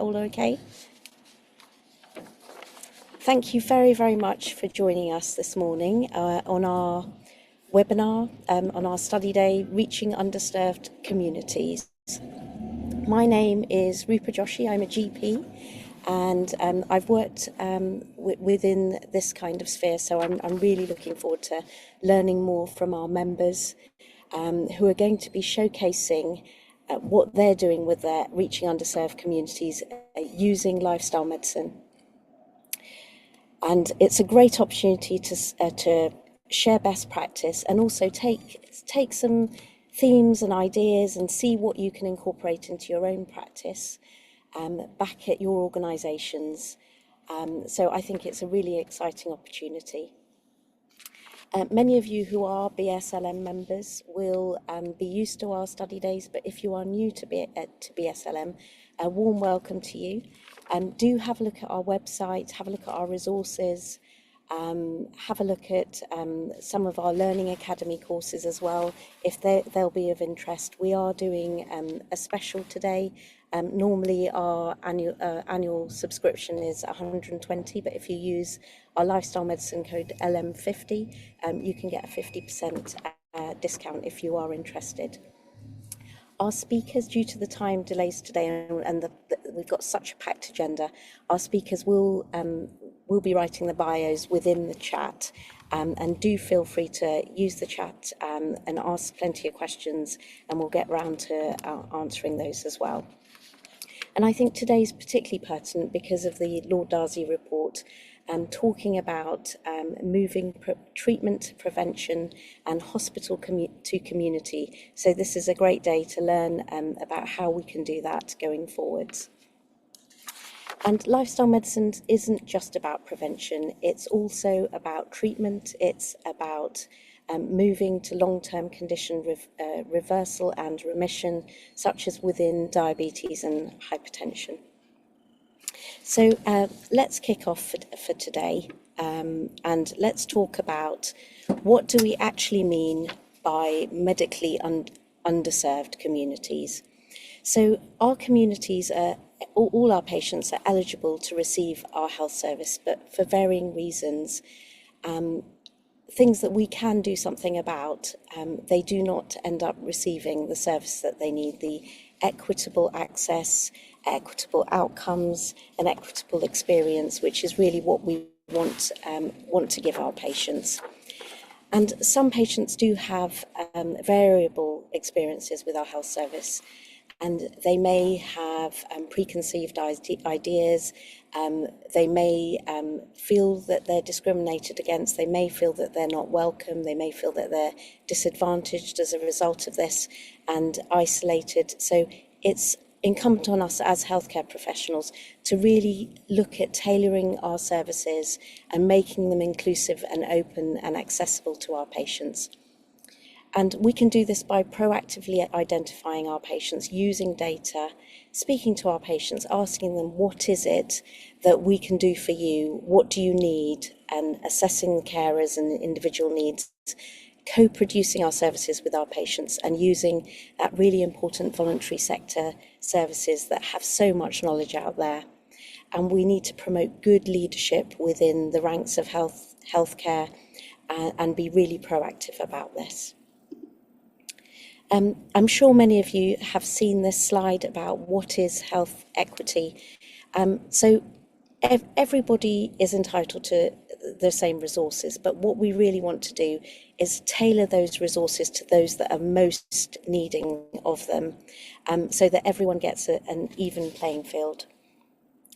all okay? Thank you very, very much for joining us this morning on our webinar, on our study day, Reaching Underserved Communities. My name is Rupa Joshi. I'm a GP, and I've worked within this kind of sphere, so I'm really looking forward to learning more from our members who are going to be showcasing what they're doing with their Reaching Underserved Communities using lifestyle medicine. And it's a great opportunity to share best practice and also take some themes and ideas and see what you can incorporate into your own practice back at your organisations. So I think it's a really exciting opportunity. Many of you who are BSLM members will be used to our study days, but if you are new to BSLM, a warm welcome to you. Do have a look at our website, have a look at our resources, have a look at some of our Learning Academy courses as well, if they'll be of interest. We are doing a special today. Normally our annual subscription is 120, but if you use our lifestyle medicine code LM50, you can get a 50% discount if you are interested. Our speakers, due to the time delays today, and we've got such a packed agenda, our speakers will be writing the bios within the chat, and do feel free to use the chat and ask plenty of questions, and we'll get round to answering those as well. And I think today's particularly pertinent because of the Lord Darcy report, talking about moving treatment to prevention and hospital to community. So this is a great day to learn about how we can do that going forwards. And lifestyle medicine isn't just about prevention, it's also about treatment, it's about moving to long-term condition reversal and remission, such as within diabetes and hypertension. So let's kick off for today, and let's talk about what do we actually mean by medically underserved communities. So our communities are, all our patients are eligible to receive our health service, but for varying reasons, things that we can do something about, they do not end up receiving the service that they need, the equitable access, equitable outcomes, and equitable experience, which is really what we want to give our patients. And some patients do have variable experiences with our health service, and they may have preconceived ideas, they may feel that they're discriminated against, they may feel that they're not welcome, they may feel that they're disadvantaged as a result of this and isolated. So it's incumbent on us as healthcare professionals to really look at tailoring our services and making them inclusive and open and accessible to our patients. And we can do this by proactively identifying our patients, using data, speaking to our patients, asking them, what is it that we can do for you? What do you need? And assessing the carers and individual needs, co-producing our services with our patients and using that really important voluntary sector services that have so much knowledge out there. And we need to promote good leadership within the ranks of healthcare and be really proactive about this. I'm sure many of you have seen this slide about what is health equity. So everybody is entitled to the same resources, but what we really want to do is tailor those resources to those that are most needing of them, so that everyone gets an even playing field.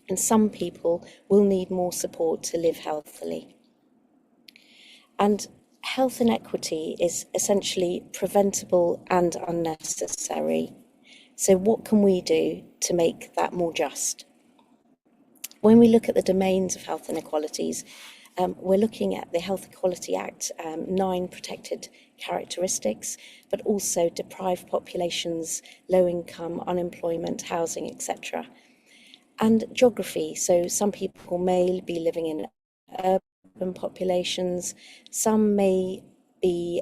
And some people will need more support to live healthily. And health inequity is essentially preventable and unnecessary. So what can we do to make that more just? When we look at the domains of health inequalities, we're looking at the Health Equality Act, 9 protected characteristics, but also deprived populations, low income, unemployment, housing, etc. And geography, so some people may be living in urban populations, some may be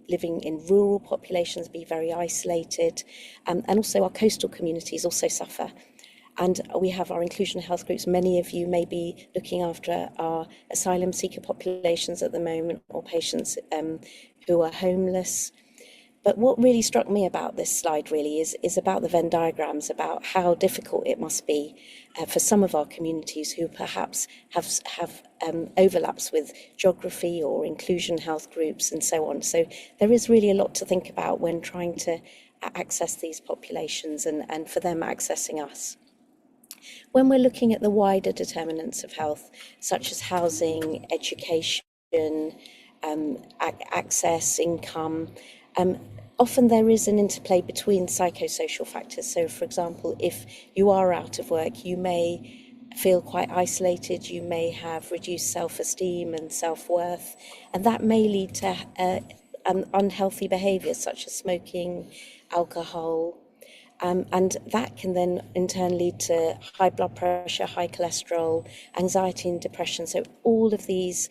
living in rural populations, be very isolated, and also our coastal communities also suffer. And we have our inclusion health groups. Many of you may be looking after our asylum seeker populations at the moment, or patients who are homeless. But what really struck me about this slide really is about the Venn diagrams, about how difficult it must be for some of our communities who perhaps have overlaps with geography or inclusion health groups and so on. So there is really a lot to think about when trying to access these populations and for them accessing us. When we're looking at the wider determinants of health, such as housing, education, access, income, often there is an interplay between psychosocial factors. So, for example, if you are out of work, you may feel quite isolated, you may have reduced self-esteem and self-worth, and that may lead to unhealthy behaviours such as smoking, alcohol, and that can then in turn lead to high blood pressure, high cholesterol, anxiety and depression. So all of these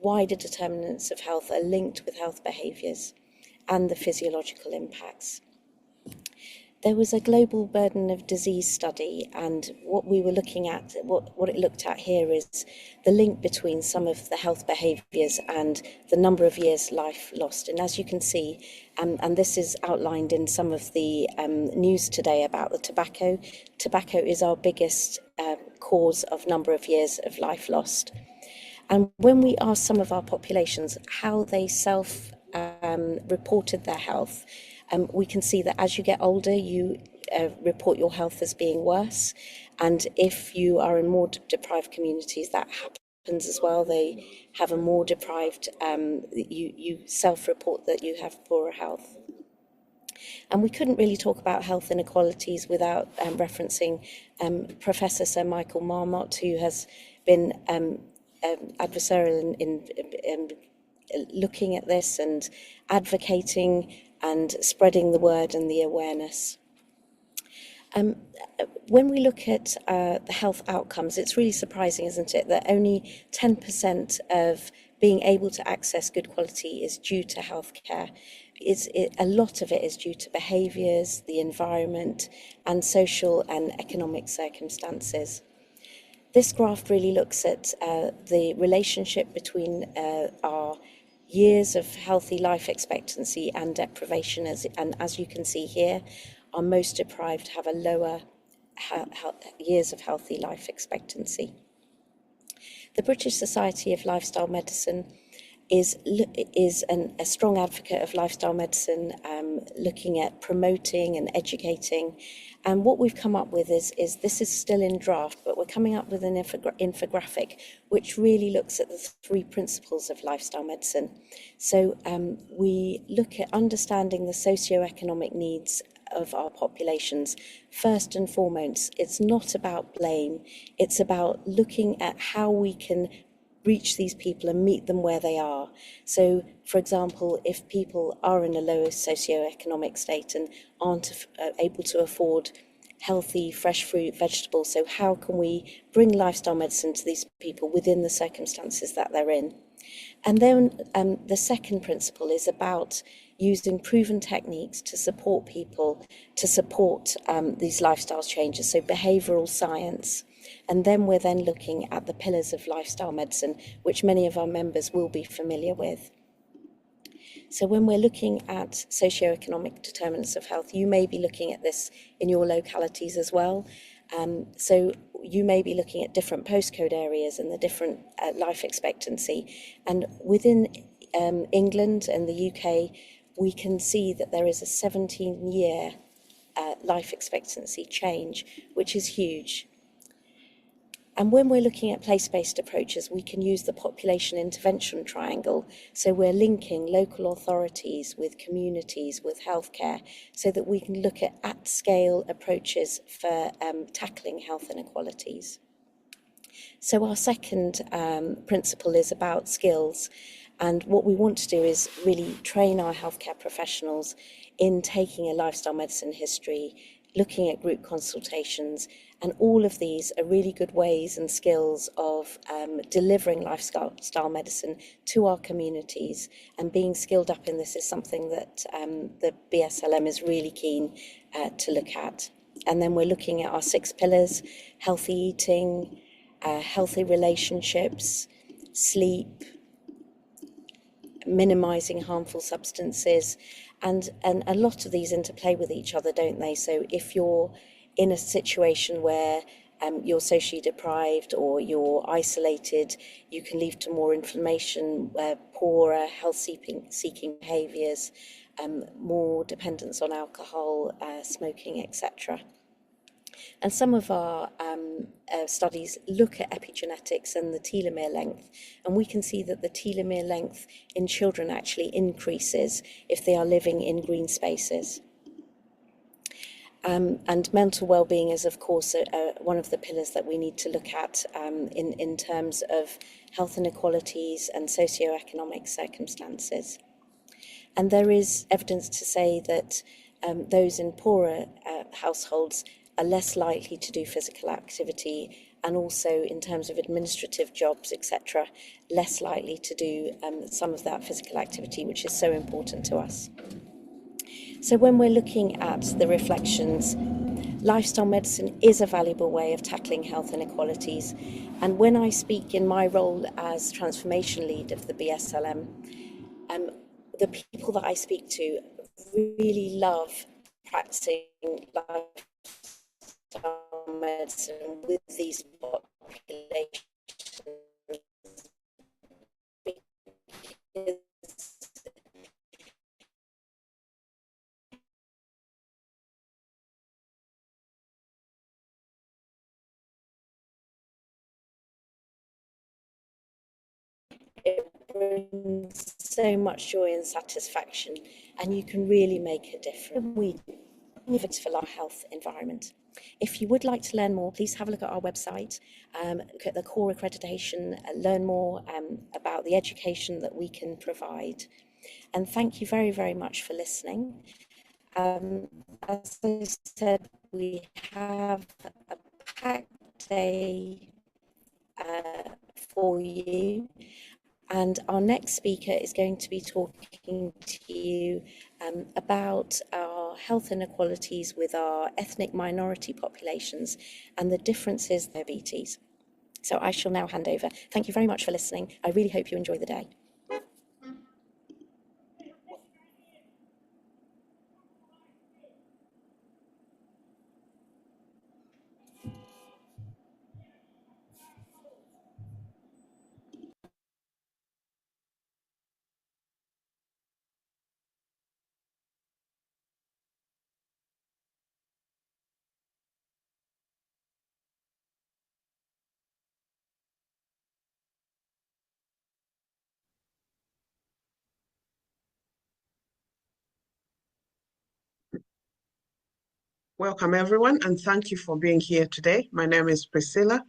wider determinants of health are linked with health behaviours and the physiological impacts. There was a global burden of disease study, and what we were looking at, what it looked at here is the link between some of the health behaviours and the number of years life lost. And as you can see, and this is outlined in some of the news today about the tobacco is our biggest cause of number of years of life lost. And when we asked some of our populations how they self-reported their health, we can see that as you get older, you report your health as being worse. And if you are in more deprived communities, that happens as well. They have a more deprived, you self-report that you have poorer health. And we couldn't really talk about health inequalities without referencing Professor Sir Michael Marmot, who has been adversarial in looking at this and advocating and spreading the word and the awareness. When we look at the health outcomes, it's really surprising, isn't it, that only 10% of being able to access good quality is due to healthcare. A lot of it is due to behaviours, the environment, and social and economic circumstances. This graph really looks at the relationship between our years of healthy life expectancy and deprivation, and as you can see here, our most deprived have a lower years of healthy life expectancy. The British Society of Lifestyle Medicine is a strong advocate of lifestyle medicine, looking at promoting and educating. And what we've come up with is this is still in draft, but we're coming up with an infographic which really looks at the 3 principles of lifestyle medicine. So we look at understanding the socioeconomic needs of our populations. First and foremost, it's not about blame, it's about looking at how we can reach these people and meet them where they are. So, for example, if people are in a lower socioeconomic state and aren't able to afford healthy, fresh fruit, vegetables, so how can we bring lifestyle medicine to these people within the circumstances that they're in? And then the second principle is about using proven techniques to support people, to support these lifestyle changes, so behavioural science. And then we're then looking at the pillars of lifestyle medicine, which many of our members will be familiar with. So when we're looking at socioeconomic determinants of health, you may be looking at this in your localities as well. So you may be looking at different postcode areas and the different life expectancy. And within England and the UK, we can see that there is a 17-year life expectancy change, which is huge. And when we're looking at place-based approaches, we can use the population intervention triangle. So we're linking local authorities with communities, with healthcare, so that we can look at scale approaches for tackling health inequalities. So our second principle is about skills. And what we want to do is really train our healthcare professionals in taking a lifestyle medicine history, looking at group consultations, and all of these are really good ways and skills of delivering lifestyle medicine to our communities, and being skilled up in this is something that the BSLM is really keen to look at. And then we're looking at our 6 pillars: healthy eating, healthy relationships, sleep, minimizing harmful substances, and a lot of these interplay with each other, don't they? So if you're in a situation where you're socially deprived or you're isolated, you can lead to more inflammation, poorer health-seeking behaviours, more dependence on alcohol, smoking, etc. And some of our studies look at epigenetics and the telomere length, and we can see that the telomere length in children actually increases if they are living in green spaces. And mental well-being is, of course, one of the pillars that we need to look at in terms of health inequalities and socioeconomic circumstances. And there is evidence to say that those in poorer households are less likely to do physical activity, and also in terms of administrative jobs, etc., less likely to do some of that physical activity, which is so important to us. So when we're looking at the reflections, lifestyle medicine is a valuable way of tackling health inequalities. And when I speak in my role as transformation lead of the BSLM, the people that I speak to really love practicing lifestyle medicine with these populations, because it brings so much joy and satisfaction, and you can really make a difference. We do for our health environment. If you would like to learn more, please have a look at our website, look at the core accreditation, learn more about the education that we can provide. And thank you very, very much for listening. As I said, we have a packed day for you. And our next speaker is going to be talking to you about our health inequalities with our ethnic minority populations and the differences in diabetes. So I shall now hand over. Thank you very much for listening. I really hope you enjoy the day. Welcome, everyone, and thank you for being here today. My name is Priscilla.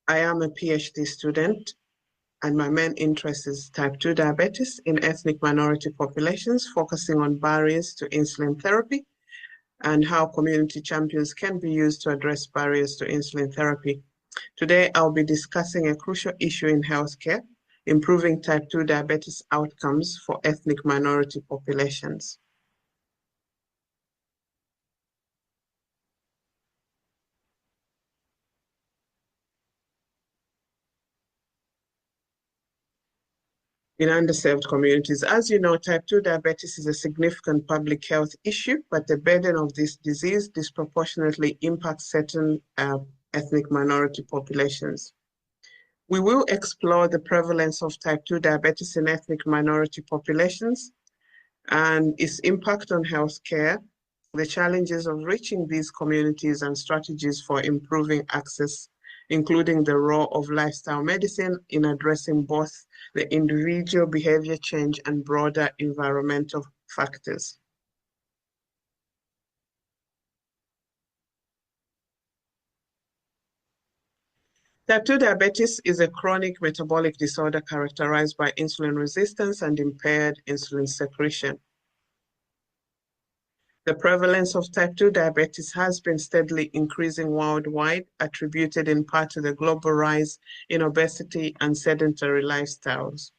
I am a PhD student, and my main interest is type 2 diabetes in ethnic minority populations, focusing on barriers to insulin therapy and how community champions can be used to address barriers to insulin therapy. Today, I'll be discussing a crucial issue in healthcare, improving type 2 diabetes outcomes for ethnic minority populations. In underserved communities. As you know, type 2 diabetes is a significant public health issue, but the burden of this disease disproportionately impacts certain ethnic minority populations. We will explore the prevalence of type 2 diabetes in ethnic minority populations and its impact on healthcare, the challenges of reaching these communities and strategies for improving access, including the role of lifestyle medicine in addressing both the individual behavior change and broader environmental factors. Type 2 diabetes is a chronic metabolic disorder characterized by insulin resistance and impaired insulin secretion. The prevalence of type 2 diabetes has been steadily increasing worldwide, attributed in part to the global rise in obesity and sedentary lifestyles.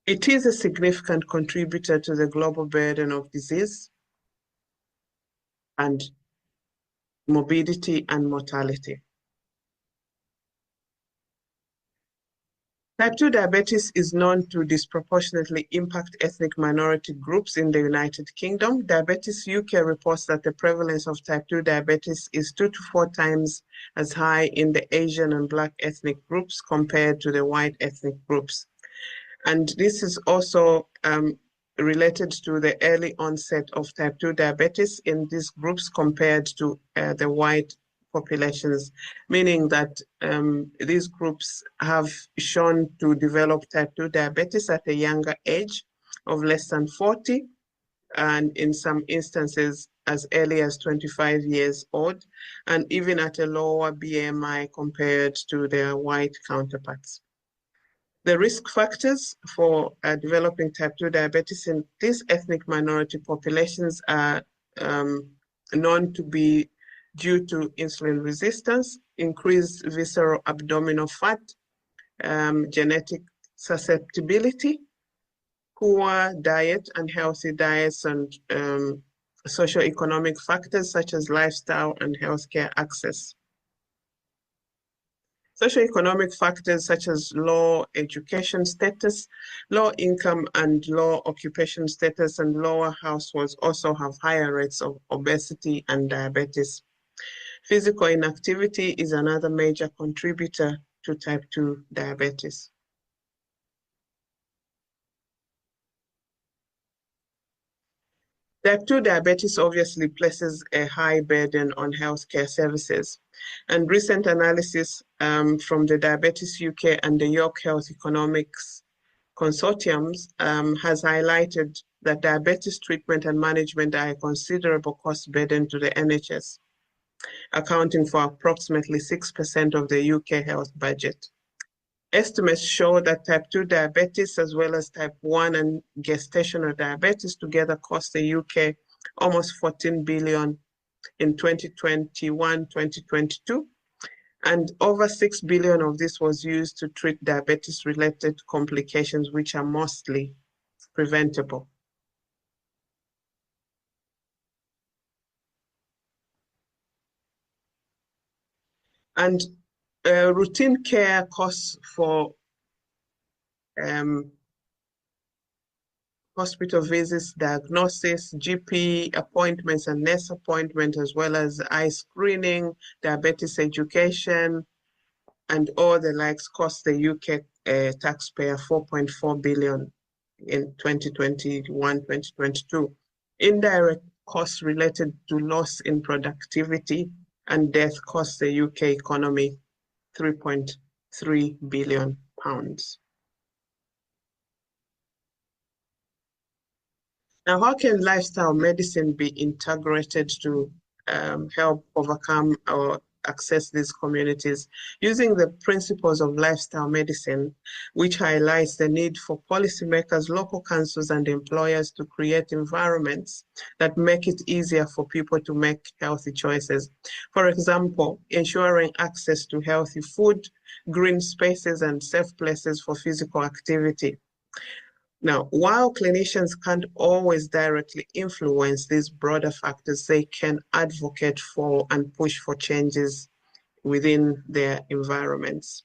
It is a significant contributor to the global burden of disease. and morbidity and mortality. Type 2 diabetes is known to disproportionately impact ethnic minority groups in the United Kingdom. Diabetes UK reports that the prevalence of type 2 diabetes is 2 to 4 times as high in the Asian and Black ethnic groups compared to the white ethnic groups. And this is also related to the early onset of type 2 diabetes in these groups compared to the white populations, meaning that these groups have shown to develop type 2 diabetes at a younger age of less than 40, and in some instances as early as 25 years old, and even at a lower BMI compared to their white counterparts. The risk factors for developing type 2 diabetes in these ethnic minority populations are known to be due to insulin resistance, increased visceral abdominal fat, genetic susceptibility, poor diet, unhealthy diets, and socioeconomic factors such as lifestyle and healthcare access. Socioeconomic factors such as low education status, low income and low occupation status, and lower households also have higher rates of obesity and diabetes. Physical inactivity is another major contributor to type 2 diabetes. Type 2 diabetes obviously places a high burden on healthcare services. And recent analysis from the Diabetes UK and the York Health Economics Consortiums has highlighted that diabetes treatment and management are a considerable cost burden to the NHS, accounting for approximately 6% of the UK health budget. Estimates show that type 2 diabetes as well as type 1 and gestational diabetes together cost the UK almost 14 billion in 2021-2022, and over 6 billion of this was used to treat diabetes-related complications, which are mostly preventable. And routine care costs for hospital visits, diagnosis, GP appointments and nurse appointment, as well as eye screening, diabetes education, and all the likes cost the UK taxpayer 4.4 billion in 2021-2022. Indirect costs related to loss in productivity and death cost the UK economy 3.3 billion pounds. Now, how can lifestyle medicine be integrated to help overcome or access these communities? Using the principles of lifestyle medicine, which highlights the need for policymakers, local councils, and employers to create environments that make it easier for people to make healthy choices. For example, ensuring access to healthy food, green spaces, and safe places for physical activity. Now, while clinicians can't always directly influence these broader factors, they can advocate for and push for changes within their environments.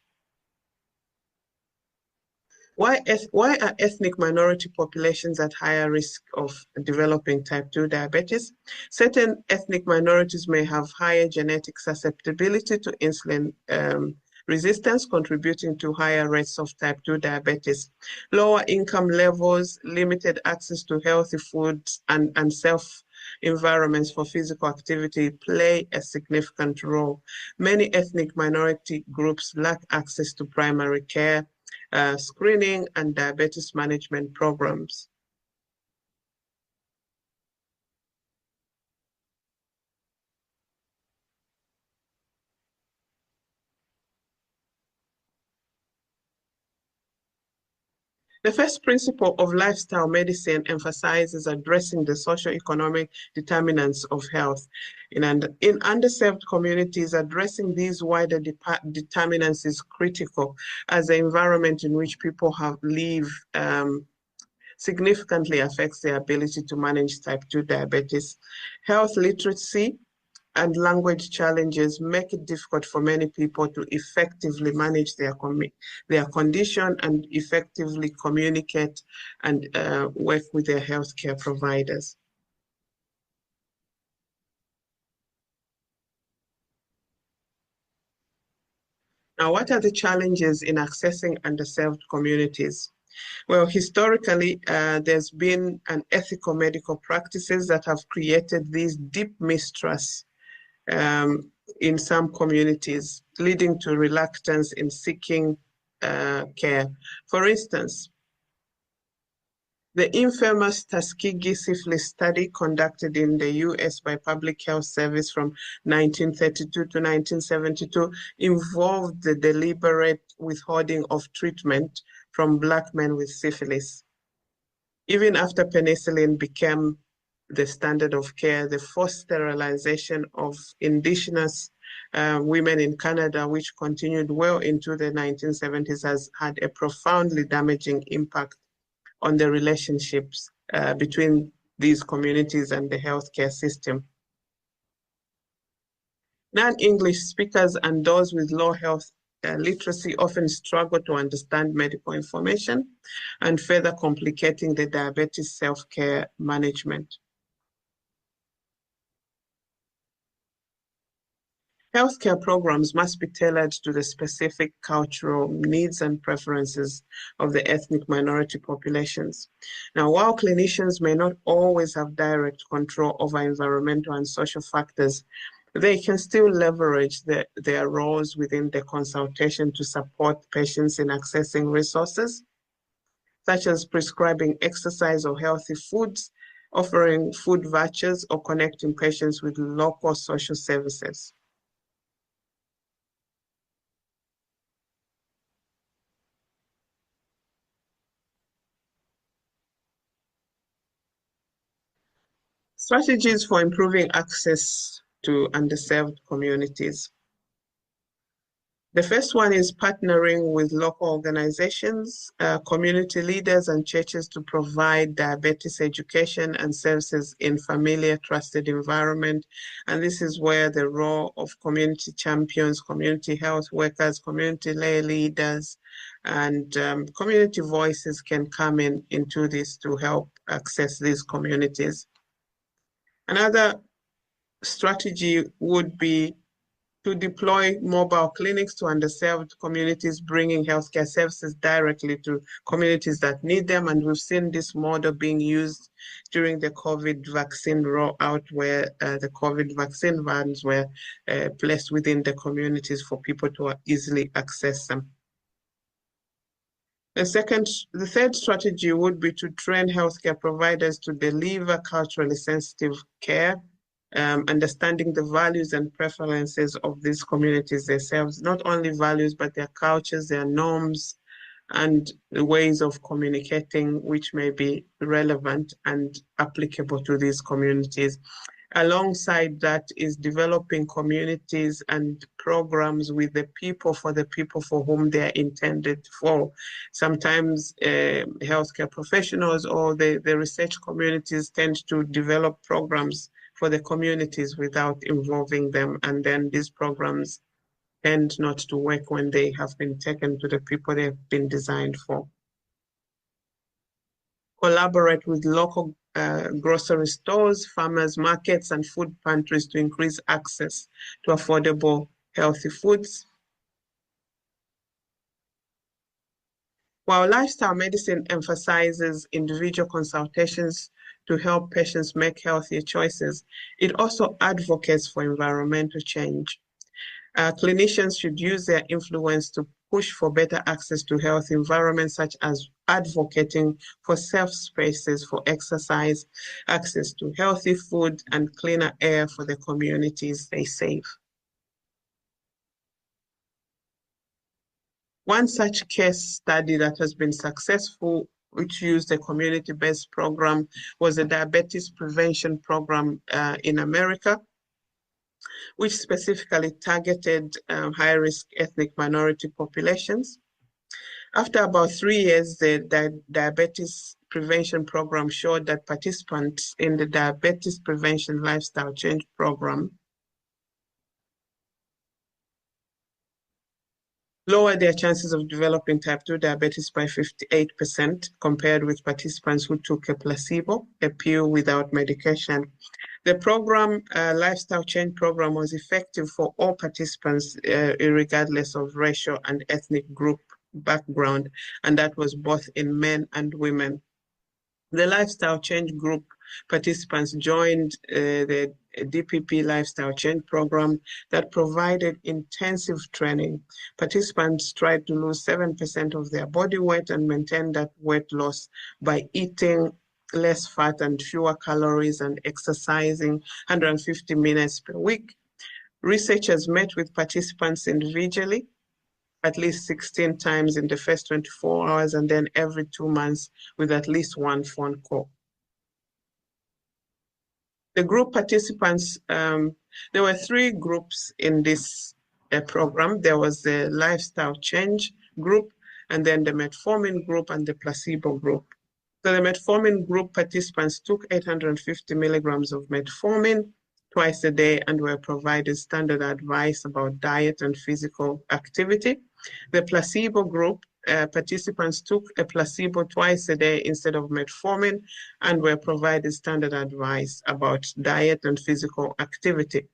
Why are ethnic minority populations at higher risk of developing type 2 diabetes? Certain ethnic minorities may have higher genetic susceptibility to insulin resistance, contributing to higher rates of type 2 diabetes. Lower income levels, limited access to healthy foods, and safe environments for physical activity play a significant role. Many ethnic minority groups lack access to primary care, screening, and diabetes management programs. The first principle of lifestyle medicine emphasizes addressing the socioeconomic determinants of health. In underserved communities, addressing these wider determinants is critical, as the environment in which people live significantly affects their ability to manage type 2 diabetes. Health literacy and language challenges make it difficult for many people to effectively manage their condition and effectively communicate and work with their healthcare providers. Now, what are the challenges in accessing underserved communities? Well, historically, there's been unethical medical practices that have created these deep mistrust in some communities, leading to reluctance in seeking care. For instance, the infamous Tuskegee syphilis study conducted in the US by Public Health Service from 1932 to 1972 involved the deliberate withholding of treatment from Black men with syphilis. Even after penicillin became the standard of care, the forced sterilization of indigenous women in Canada, which continued well into the 1970s, has had a profoundly damaging impact on the relationships between these communities and the healthcare system. Non-English speakers and those with low health literacy often struggle to understand medical information and further complicating the diabetes self-care management. Healthcare programs must be tailored to the specific cultural needs and preferences of the ethnic minority populations. Now, while clinicians may not always have direct control over environmental and social factors, they can still leverage their roles within the consultation to support patients in accessing resources, such as prescribing exercise or healthy foods, offering food vouchers, or connecting patients with local social services. Strategies for improving access to underserved communities. The first one is partnering with local organizations, community leaders, and churches to provide diabetes education and services in familiar, trusted environment. And this is where the role of community champions, community health workers, community lay leaders, and community voices can come into this to help access these communities. Another strategy would be to deploy mobile clinics to underserved communities, bringing healthcare services directly to communities that need them. And we've seen this model being used during the COVID vaccine rollout, where the COVID vaccine vans were placed within the communities for people to easily access them. The third strategy would be to train healthcare providers to deliver culturally sensitive care, understanding the values and preferences of these communities themselves, not only values, but their cultures, their norms, and the ways of communicating which may be relevant and applicable to these communities. Alongside that is developing communities and programs with the people for whom they are intended for. Sometimes healthcare professionals or the research communities tend to develop programs for the communities without involving them. And then these programs tend not to work when they have been taken to the people they've been designed for. Collaborate with local grocery stores, farmers markets, and food pantries to increase access to affordable, healthy foods. While lifestyle medicine emphasizes individual consultations to help patients make healthier choices, it also advocates for environmental change. Clinicians should use their influence to push for better access to health environments, such as advocating for safe spaces for exercise, access to healthy food, and cleaner air for the communities they serve. One such case study that has been successful, which used a community-based program, was a diabetes prevention program in America, which specifically targeted high-risk ethnic minority populations. After about 3 years, the diabetes prevention program showed that participants in the diabetes prevention lifestyle change program lowered their chances of developing type 2 diabetes by 58% compared with participants who took a placebo, a pill without medication. The program, lifestyle change program, was effective for all participants, regardless of racial and ethnic group background, and that was both in men and women. The lifestyle change group participants joined the DPP lifestyle change program that provided intensive training. Participants tried to lose 7% of their body weight and maintain that weight loss by eating less fat and fewer calories and exercising 150 minutes per week. Researchers met with participants individually at least 16 times in the first 24 hours and then every 2 months with at least one phone call. The group participants, there were 3 groups in this program. There was the lifestyle change group, and then the metformin group and the placebo group. So the metformin group participants took 850 milligrams of metformin twice a day and were provided standard advice about diet and physical activity. The placebo group participants took a placebo twice a day instead of metformin and were provided standard advice about diet and physical activity.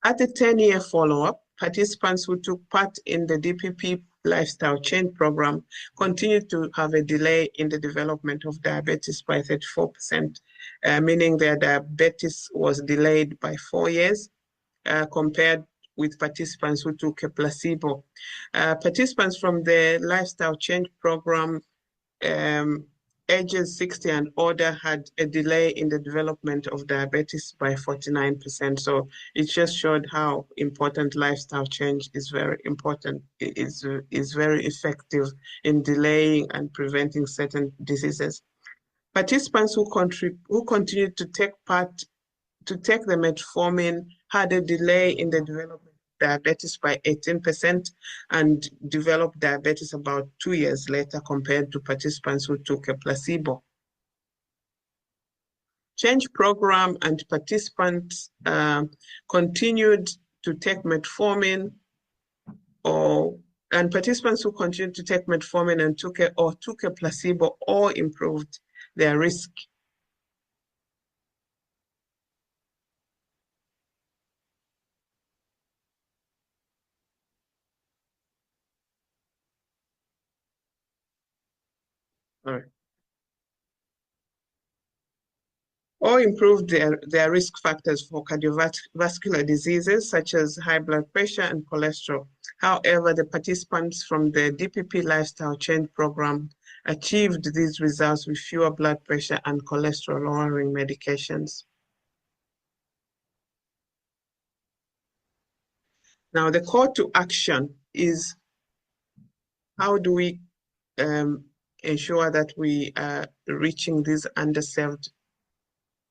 At the 10-year follow-up, participants who took part in the DPP lifestyle change program continued to have a delay in the development of diabetes by 34%, meaning their diabetes was delayed by 4 years compared with participants who took a placebo. Participants from the lifestyle change program ages 60 and older had a delay in the development of diabetes by 49%. So it just showed how important lifestyle change is very important. It is very effective in delaying and preventing certain diseases. Participants who continued to take the metformin had a delay in the development of diabetes by 18% and developed diabetes about 2 years later compared to participants who took a placebo. Change program and participants continued to take metformin and participants who continued to take metformin and took a placebo all improved their risk. All right. Or improved their risk factors for cardiovascular diseases such as high blood pressure and cholesterol. However, the participants from the DPP lifestyle change program achieved these results with fewer blood pressure and cholesterol lowering medications. Now, the call to action is how do we ensure that we are reaching these underserved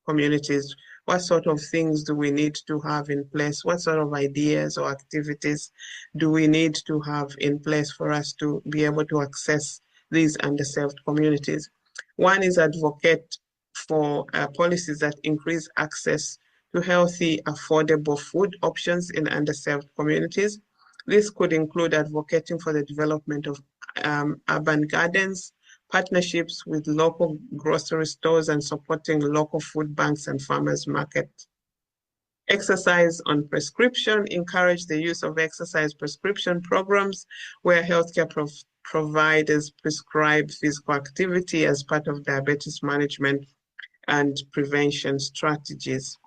communities? What sort of things do we need to have in place? What sort of ideas or activities do we need to have in place for us to be able to access these underserved communities? One is advocate for policies that increase access to healthy, affordable food options in underserved communities. This could include advocating for the development of urban gardens, partnerships with local grocery stores, and supporting local food banks and farmers markets. Exercise on prescription, encourage the use of exercise prescription programs where healthcare providers prescribe physical activity as part of diabetes management and prevention strategies.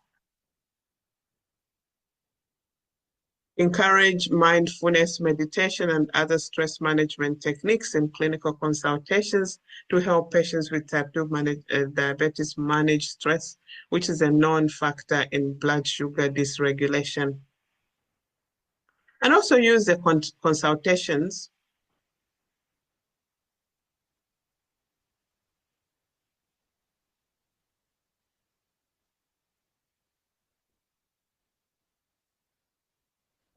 Encourage mindfulness, meditation, and other stress management techniques in clinical consultations to help patients with type 2 diabetes manage stress, which is a known factor in blood sugar dysregulation. And also use the consultations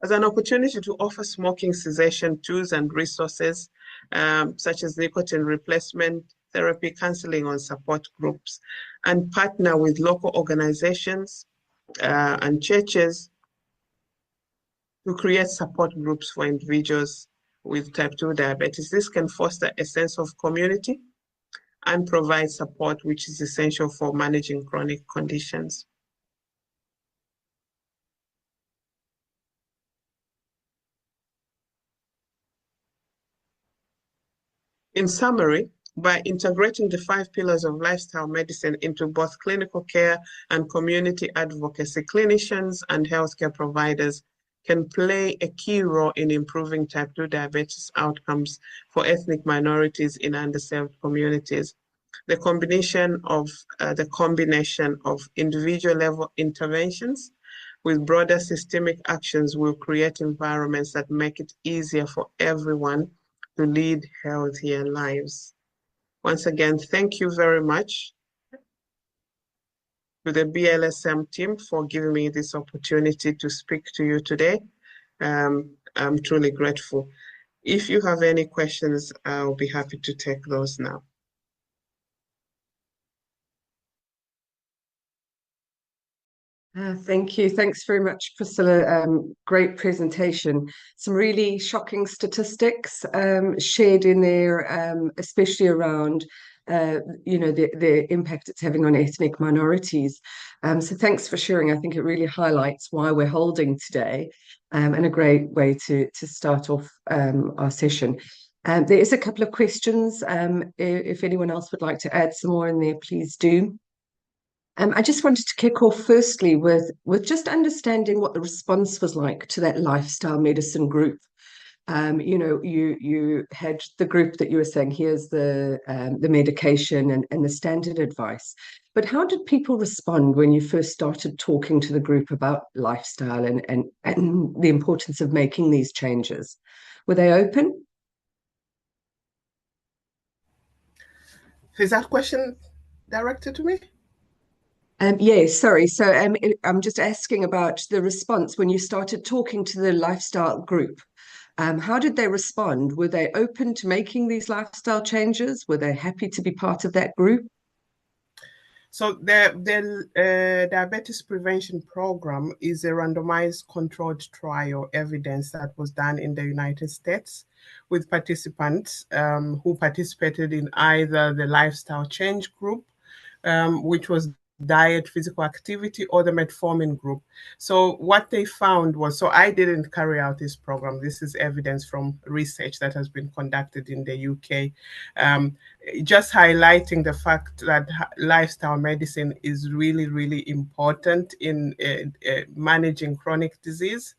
as an opportunity to offer smoking cessation tools and resources, such as nicotine replacement therapy, counseling on support groups, and partner with local organizations and churches to create support groups for individuals with type 2 diabetes. This can foster a sense of community and provide support, which is essential for managing chronic conditions. In summary, by integrating the 5 pillars of lifestyle medicine into both clinical care and community advocacy, clinicians and healthcare providers can play a key role in improving type 2 diabetes outcomes for ethnic minorities in underserved communities. The combination of individual level interventions with broader systemic actions will create environments that make it easier for everyone to lead healthier lives. Once again, thank you very much to the BLSM team for giving me this opportunity to speak to you today. I'm truly grateful. If you have any questions, I'll be happy to take those now. Thank you. Thanks very much, Priscilla. Great presentation. Some really shocking statistics shared in there, especially around, the impact it's having on ethnic minorities. So thanks for sharing. I think it really highlights why we're holding today, and a great way to start off our session. There is a couple of questions. If anyone else would like to add some more in there, please do. I just wanted to kick off firstly with just understanding what the response was like to that lifestyle medicine group. You had the group that you were saying, here's the medication and the standard advice. But how did people respond when you first started talking to the group about lifestyle and the importance of making these changes? Were they open? Is that question directed to me? Yes, sorry. So I'm just asking about the response when you started talking to the lifestyle group. How did they respond? Were they open to making these lifestyle changes? Were they happy to be part of that group? So the diabetes prevention program is a randomized controlled trial evidence that was done in the United States with participants who participated in either the lifestyle change group, which was diet, physical activity, or the metformin group. So what they found was, so I didn't carry out this program. This is evidence from research that has been conducted in the UK, just highlighting the fact that lifestyle medicine is really, really important in managing chronic disease,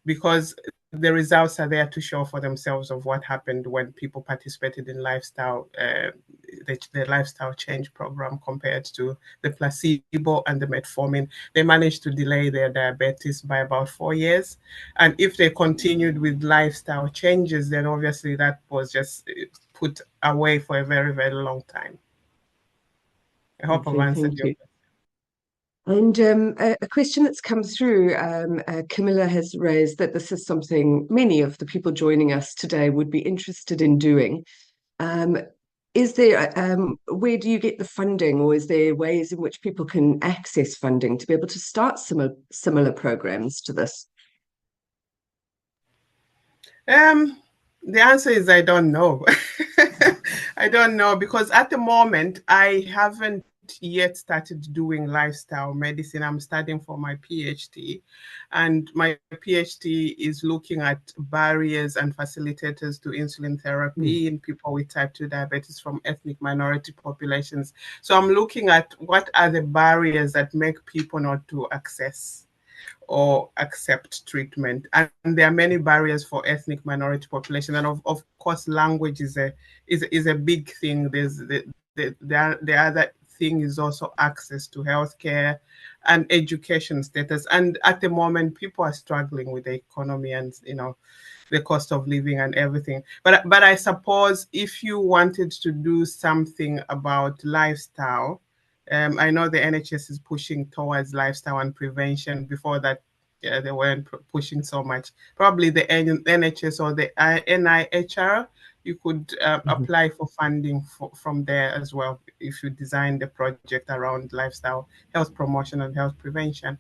because the results are there to show for themselves of what happened when people participated in lifestyle, the lifestyle change program compared to the placebo and the metformin. They managed to delay their diabetes by about 4 years. And if they continued with lifestyle changes, then obviously that was just put away for a very, very long time. I hope I've answered your question. And a question that's come through, Camilla has raised that this is something many of the people joining us today would be interested in doing. Is there, where do you get the funding, or is there ways in which people can access funding to be able to start similar programs to this? The answer is I don't know. I don't know, because at the moment I haven't yet started doing lifestyle medicine. I'm studying for my PhD, and my PhD is looking at barriers and facilitators to insulin therapy in people with type 2 diabetes from ethnic minority populations. So I'm looking at what are the barriers that make people not to access or accept treatment. And there are many barriers for ethnic minority population. And of course, language is a big thing. There's the other thing is also access to healthcare and education status. And at the moment, people are struggling with the economy and, the cost of living and everything. But I suppose if you wanted to do something about lifestyle, I know the NHS is pushing towards lifestyle and prevention. Before that, Yeah, they weren't pushing so much. Probably the NHS or the NIHR, you could apply for funding from there as well if you design the project around lifestyle health promotion and health prevention.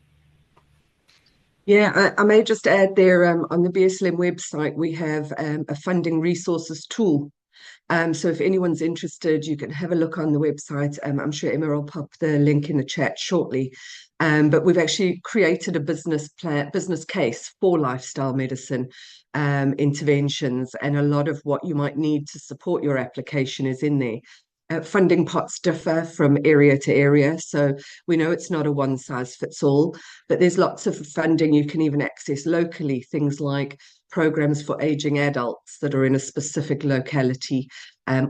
Yeah, I may just add there on the BSLM website, we have a funding resources tool. So if anyone's interested, you can have a look on the website. I'm sure Emma will pop the link in the chat shortly. But we've actually created a business case for lifestyle medicine interventions, and a lot of what you might need to support your application is in there. Funding pots differ from area to area, so we know it's not a one size fits all, but there's lots of funding you can even access locally, things like programs for aging adults that are in a specific locality,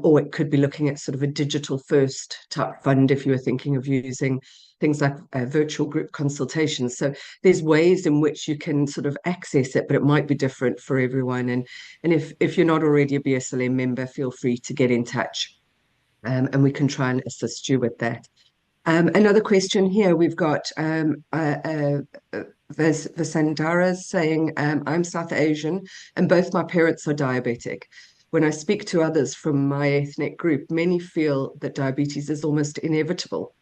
or it could be looking at sort of a digital first type fund if you were thinking of using things like virtual group consultations. So there's ways in which you can sort of access it, but it might be different for everyone. And if you're not already a BSLM member, feel free to get in touch, and we can try and assist you with that. Another question here, we've got Vasandara saying, I'm South Asian and both my parents are diabetic. When I speak to others from my ethnic group, many feel that diabetes is almost inevitable,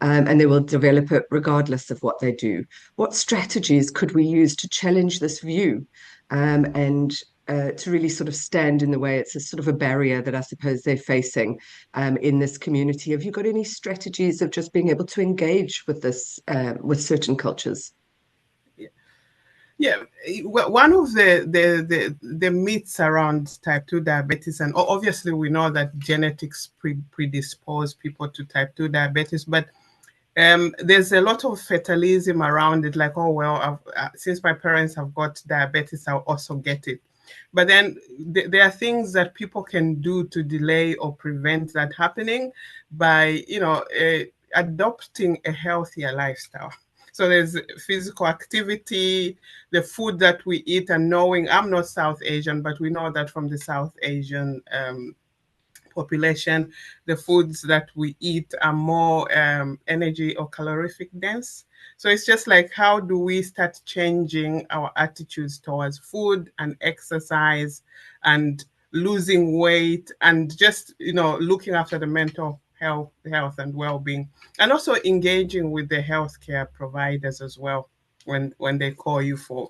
and they will develop it regardless of what they do. What strategies could we use to challenge this view, and to really sort of stand in the way? It's a sort of a barrier that I suppose they're facing in this community. Have you got any strategies of just being able to engage with this, with certain cultures? Yeah, well, one of the myths around type 2 diabetes, and obviously we know that genetics predispose people to type 2 diabetes, but there's a lot of fatalism around it, like, oh, well, since my parents have got diabetes, I'll also get it. But then there are things that people can do to delay or prevent that happening by, adopting a healthier lifestyle. So there's physical activity, the food that we eat, and knowing, I'm not South Asian, but we know that from the South Asian population, the foods that we eat are more energy or calorific dense. So it's just like, how do we start changing our attitudes towards food and exercise and losing weight and just, looking after the mental health and well-being, and also engaging with the healthcare providers as well when they call you for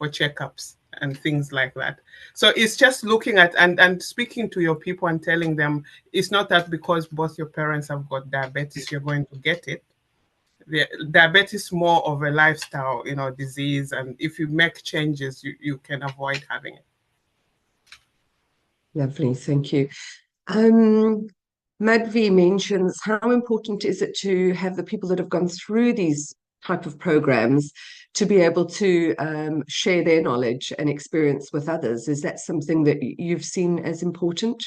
checkups and things like that. So it's just looking at and speaking to your people and telling them it's not that because both your parents have got diabetes, you're going to get it. The diabetes is more of a lifestyle, disease. And if you make changes, you can avoid having it. Lovely, thank you. Madhvi mentions, how important is it to have the people that have gone through these type of programs to be able to share their knowledge and experience with others? Is that something that you've seen as important?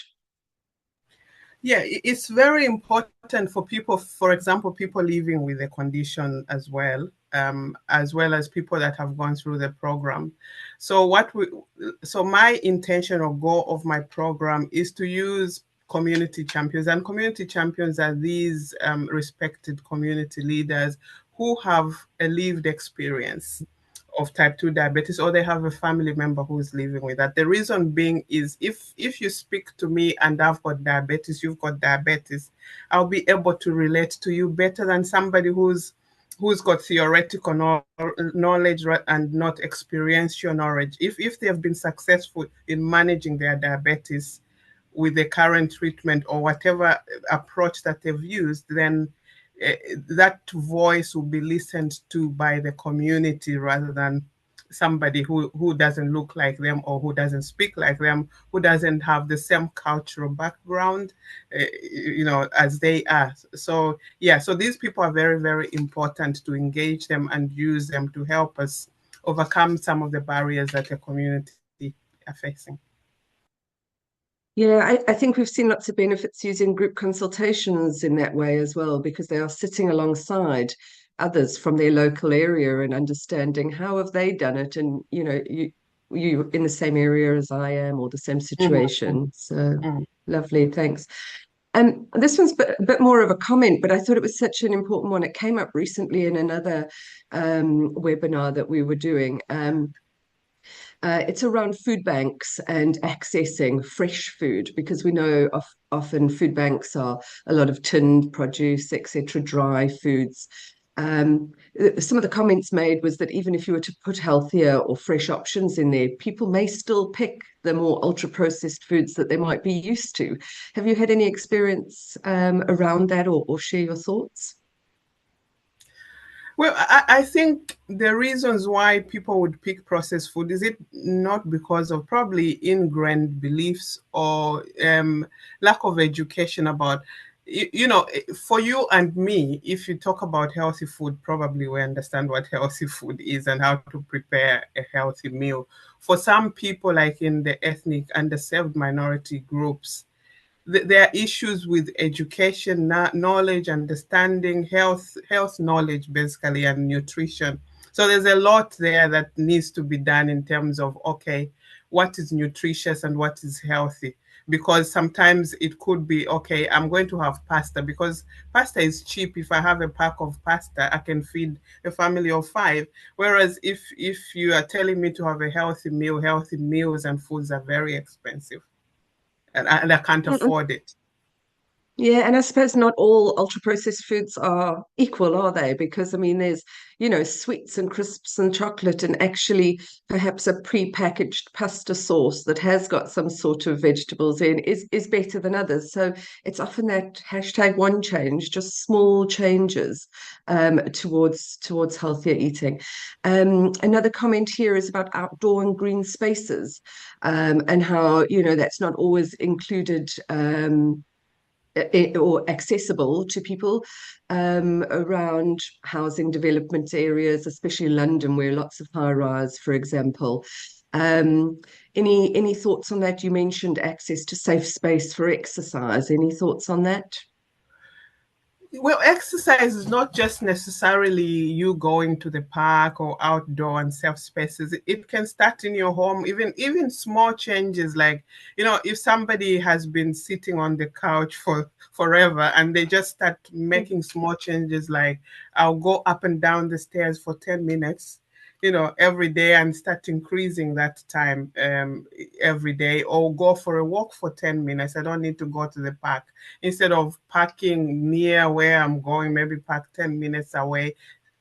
Yeah, it's very important for people, for example, people living with a condition as well as people that have gone through the program. So my intention or goal of my program is to use community champions, and community champions are these respected community leaders who have a lived experience of type 2 diabetes, or they have a family member who is living with that. The reason being is if you speak to me and I've got diabetes, you've got diabetes, I'll be able to relate to you better than somebody who's got theoretical knowledge and not experiential knowledge. If they have been successful in managing their diabetes with the current treatment or whatever approach that they've used, then that voice will be listened to by the community rather than somebody who doesn't look like them or who doesn't speak like them, who doesn't have the same cultural background, as they are. So these people are very, very important to engage them and use them to help us overcome some of the barriers that the community are facing. Yeah, I think we've seen lots of benefits using group consultations in that way as well, because they are sitting alongside others from their local area and understanding how have they done it, and you in the same area as I am or the same situation. So lovely, thanks. This one's a bit more of a comment, but I thought it was such an important one. It came up recently in another webinar that we were doing. It's around food banks and accessing fresh food, because we know often food banks are a lot of tinned produce, etc., dry foods. Some of the comments made was that even if you were to put healthier or fresh options in there, people may still pick the more ultra processed foods that they might be used to. Have you had any experience around that, or share your thoughts? Well, I think the reasons why people would pick processed food is it not because of probably ingrained beliefs or lack of education about, you know, for you and me, if you talk about healthy food, probably we understand what healthy food is and how to prepare a healthy meal. For some people, like in the ethnic underserved minority groups, there are issues with education, knowledge, understanding, health knowledge, basically, and nutrition. So there's a lot there that needs to be done in terms of, okay, what is nutritious and what is healthy? Because sometimes it could be, okay, I'm going to have pasta because pasta is cheap. If I have a pack of pasta, I can feed a family of 5. Whereas if you are telling me to have a healthy meal, healthy meals and foods are very expensive, and I can't afford it. Yeah, and I suppose not all ultra processed foods are equal, are they? Because I mean, there's, sweets and crisps and chocolate, and actually perhaps a pre-packaged pasta sauce that has got some sort of vegetables in is better than others. So it's often that hashtag one change, just small changes towards healthier eating. Another comment here is about outdoor and green spaces, and how, that's not always included. Or accessible to people around housing development areas, especially London, where lots of high rise, for example. Any thoughts on that? You mentioned access to safe space for exercise. Any thoughts on that? Well, exercise is not just necessarily you going to the park or outdoor and safe spaces. It can start in your home, even small changes like, if somebody has been sitting on the couch for forever and they just start making small changes like, I'll go up and down the stairs for 10 minutes, every day, and start increasing that time every day, or go for a walk for 10 minutes. I don't need to go to the park. Instead of parking near where I'm going, maybe park 10 minutes away.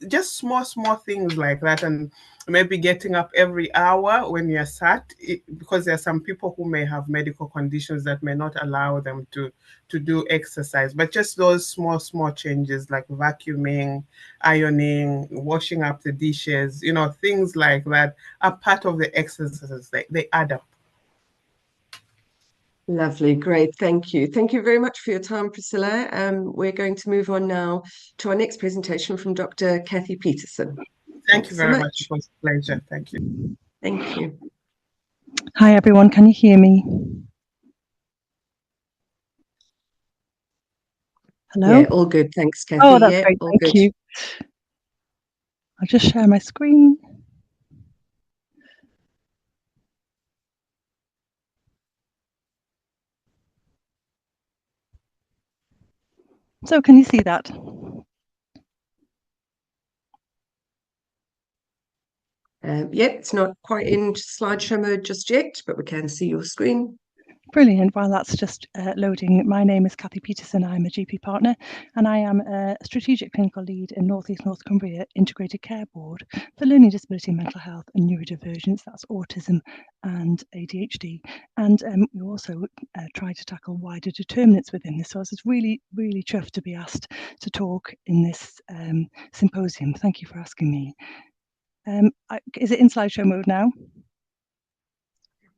Just small things like that. And maybe getting up every hour when you're sat, because there are some people who may have medical conditions that may not allow them to do exercise. But just those small changes like vacuuming, ironing, washing up the dishes, things like that are part of the exercises. They add up. Lovely, great, thank you. Thank you very much for your time, Priscilla. We're going to move on now to our next presentation from Dr. Kathy Peterson. Thank you very much. It was a pleasure. Thank you. Thank you. Hi, everyone. Can you hear me? Hello? Yeah, all good. Thanks, Kathy. Oh, that's yeah, great. all Thank good. you. I'll just share my screen. So can you see that? It's not quite in slideshow mode just yet, but we can see your screen. Brilliant. While that's just loading, my name is Kathy Peterson. I'm a GP partner and I am a strategic clinical lead in North East North Cumbria Integrated Care Board for Learning Disability, Mental Health and Neurodivergence. That's autism and ADHD. And we also try to tackle wider determinants within this. So I was really chuffed to be asked to talk in this symposium. Thank you for asking me. Is it in slideshow mode now?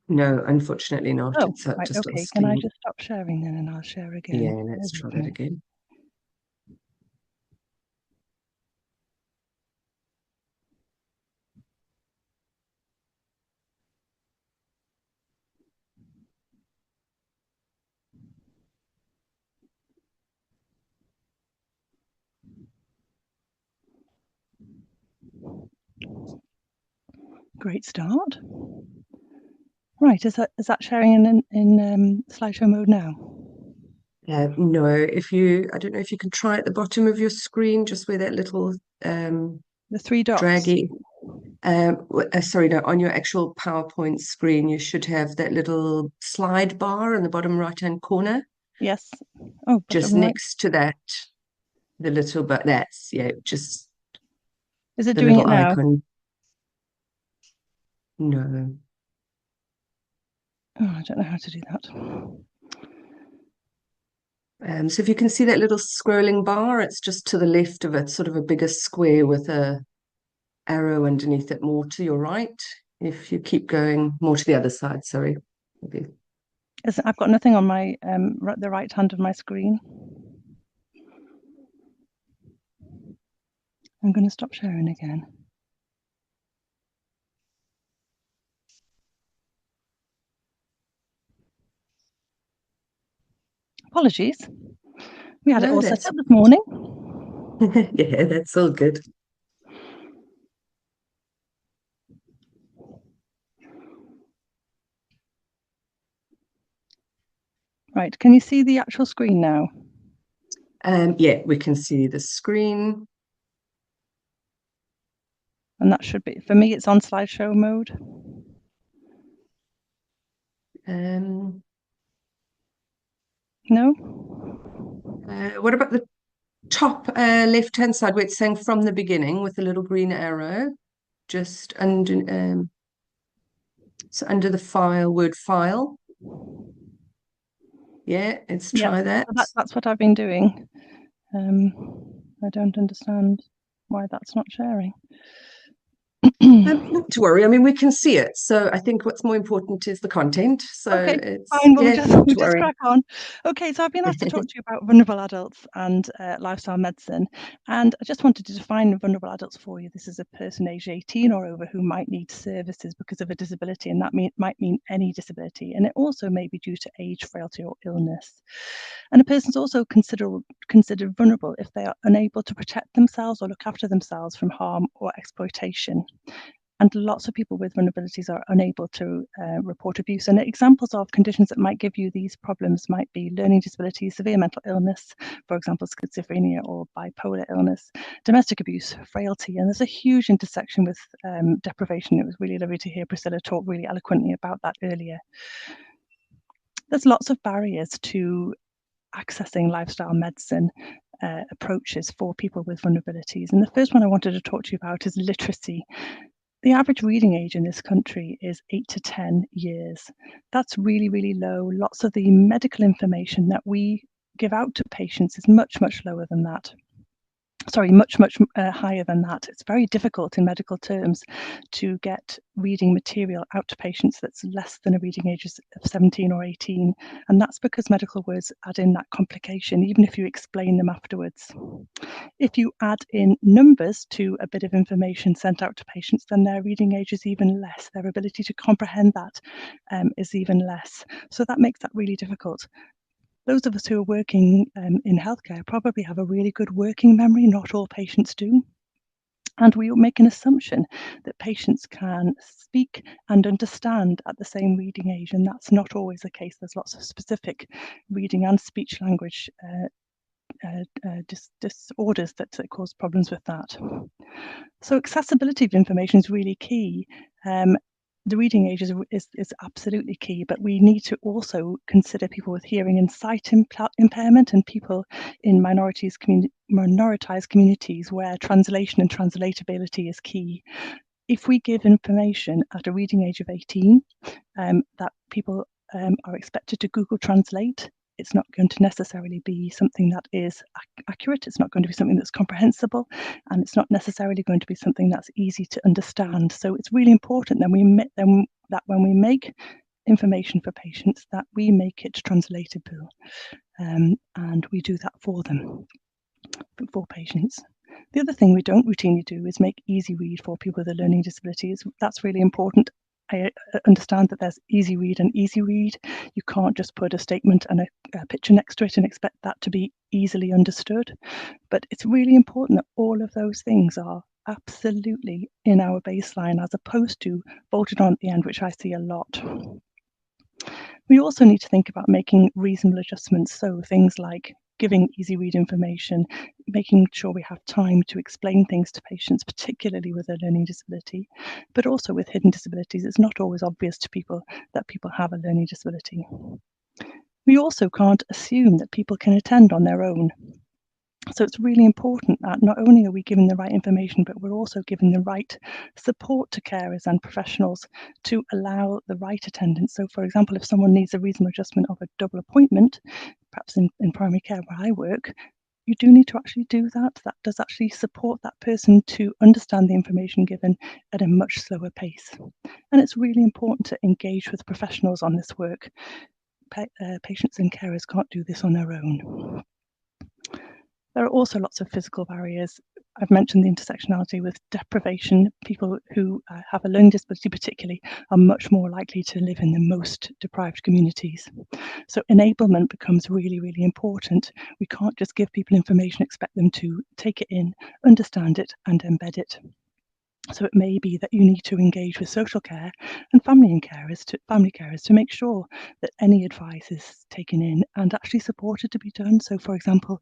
No, unfortunately not. Oh, it's right, just okay. on Can I screen. just stop sharing then and I'll share again? Yeah, let's try that again. Great start. Right, is that sharing in slideshow mode now? No, I don't know if you can try at the bottom of your screen, just where that little The three dots. draggy. Sorry, no, on your actual PowerPoint screen, you should have that little slide bar in the bottom right-hand corner. Yes. Oh, Just next to that, the little, but that's, yeah, just is it the doing little it now? icon. No. Oh, I don't know how to do that. So if you can see that little scrolling bar, it's just to the left of it, sort of a bigger square with a arrow underneath it, more to your right. If you keep going more to the other side, sorry. Maybe. I've got nothing on my the right hand of my screen. I'm going to stop sharing again. Apologies. We had it all set up this morning. Yeah, that's all good. Right, can you see the actual screen now? Yeah, we can see the screen. And that should be, for me, it's on slideshow mode. No? What about the top left-hand side where it's saying from the beginning with the little green arrow? Just under, so under the word file. Yeah, let's try that. That's what I've been doing. I don't understand why that's not sharing. Not to worry. I mean, we can see it. So I think what's more important is the content. So okay, it's fine. Well, yeah, we'll just crack on. Okay, so I've been asked to talk to you about vulnerable adults and lifestyle medicine, and I just wanted to define vulnerable adults for you. This is a person aged 18 or over who might need services because of a disability, and that might mean any disability, and it also may be due to age, frailty, or illness. And a person's also considered vulnerable if they are unable to protect themselves or look after themselves from harm or exploitation. And lots of people with vulnerabilities are unable to report abuse. And examples of conditions that might give you these problems might be learning disabilities, severe mental illness, for example, schizophrenia or bipolar illness, domestic abuse, frailty. And there's a huge intersection with deprivation. It was really lovely to hear Priscilla talk really eloquently about that earlier. There's lots of barriers to accessing lifestyle medicine approaches for people with vulnerabilities. And the first one I wanted to talk to you about is literacy. The average reading age in this country is 8 to 10 years. That's really, really low. Lots of the medical information that we give out to patients is much, much lower than that. Sorry, much higher than that. It's very difficult in medical terms to get reading material out to patients that's less than a reading age of 17 or 18. And that's because medical words add in that complication, even if you explain them afterwards. If you add in numbers to a bit of information sent out to patients, then their reading age is even less. Their ability to comprehend that is even less. So that makes that really difficult. Those of us who are working in healthcare probably have a really good working memory. Not all patients do. And we make an assumption that patients can speak and understand at the same reading age, and that's not always the case. There's lots of specific reading and speech language disorders that cause problems with that. So accessibility of information is really key. The reading age is absolutely key, but we need to also consider people with hearing and sight impairment and people in minoritized communities where translation and translatability is key. If we give information at a reading age of 18 that people are expected to Google Translate, it's not going to necessarily be something that is accurate. It's not going to be something that's comprehensible, and it's not necessarily going to be something that's easy to understand. So it's really important that when we make information for patients, that we make it translatable, and we do that for them, for patients. The other thing we don't routinely do is make easy read for people with learning disabilities. That's really important. I understand that there's easy read and easy read. You can't just put a statement and a picture next to it and expect that to be easily understood. But it's really important that all of those things are absolutely in our baseline as opposed to bolted on at the end, which I see a lot. We also need to think about making reasonable adjustments, so things like giving easy read information, making sure we have time to explain things to patients, particularly with a learning disability, but also with hidden disabilities. It's not always obvious to people that people have a learning disability. We also can't assume that people can attend on their own. So it's really important that not only are we giving the right information, but we're also giving the right support to carers and professionals to allow the right attendance. So for example, if someone needs a reasonable adjustment of a double appointment, perhaps in primary care where I work, you do need to actually do that. That does actually support that person to understand the information given at a much slower pace. And it's really important to engage with professionals on this work. Patients and carers can't do this on their own. There are also lots of physical barriers. I've mentioned the intersectionality with deprivation. People who have a learning disability particularly are much more likely to live in the most deprived communities. So enablement becomes really, really important. We can't just give people information, expect them to take it in, understand it, and embed it. So it may be that you need to engage with social care and family carers to make sure that any advice is taken in and actually supported to be done. So for example,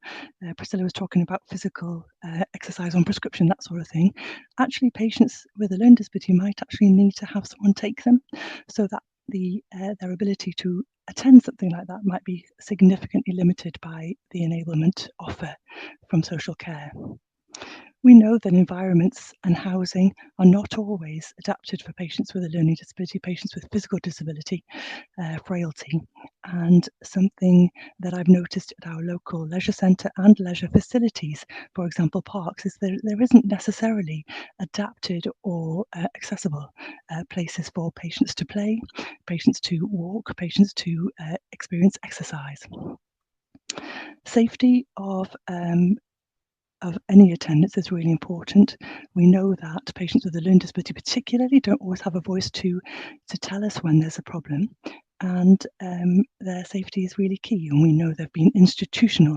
Priscilla was talking about physical exercise on prescription, that sort of thing. Actually, patients with a learning disability might actually need to have someone take them, so that their ability to attend something like that might be significantly limited by the enablement offer from social care. We know that environments and housing are not always adapted for patients with a learning disability, patients with physical disability, frailty. And something that I've noticed at our local leisure centre and leisure facilities, for example, parks, is there isn't necessarily adapted or accessible places for patients to play, patients to walk, patients to experience exercise. Safety of any attendance is really important. We know that patients with a learning disability particularly don't always have a voice to tell us when there's a problem, and their safety is really key, and we know there have been institutional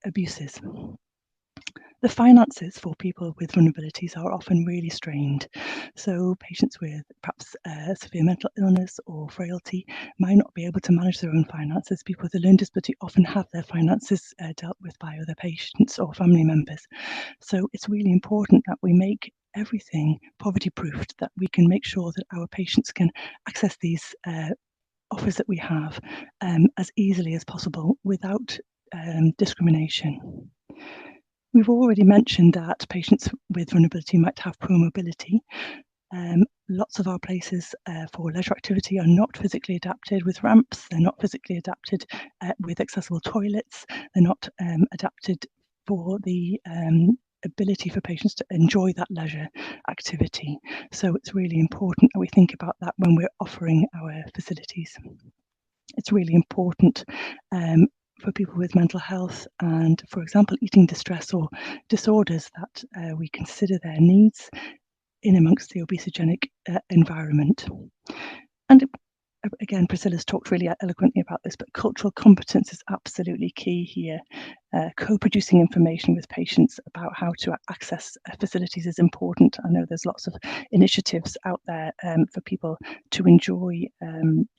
abuses. The finances for people with vulnerabilities are often really strained. So patients with perhaps severe mental illness or frailty might not be able to manage their own finances. People with a learning disability often have their finances dealt with by other patients or family members. So it's really important that we make everything poverty proofed, that we can make sure that our patients can access these offers that we have as easily as possible without discrimination. We've already mentioned that patients with vulnerability might have poor mobility. Lots of our places for leisure activity are not physically adapted with ramps. They're not physically adapted with accessible toilets. They're not adapted for the ability for patients to enjoy that leisure activity. So it's really important that we think about that when we're offering our facilities. It's really important for people with mental health and, for example, eating distress or disorders, that we consider their needs in amongst the obesogenic environment. And again, Priscilla's talked really eloquently about this, but cultural competence is absolutely key here. Co-producing information with patients about how to access facilities is important. I know there's lots of initiatives out there for people to enjoy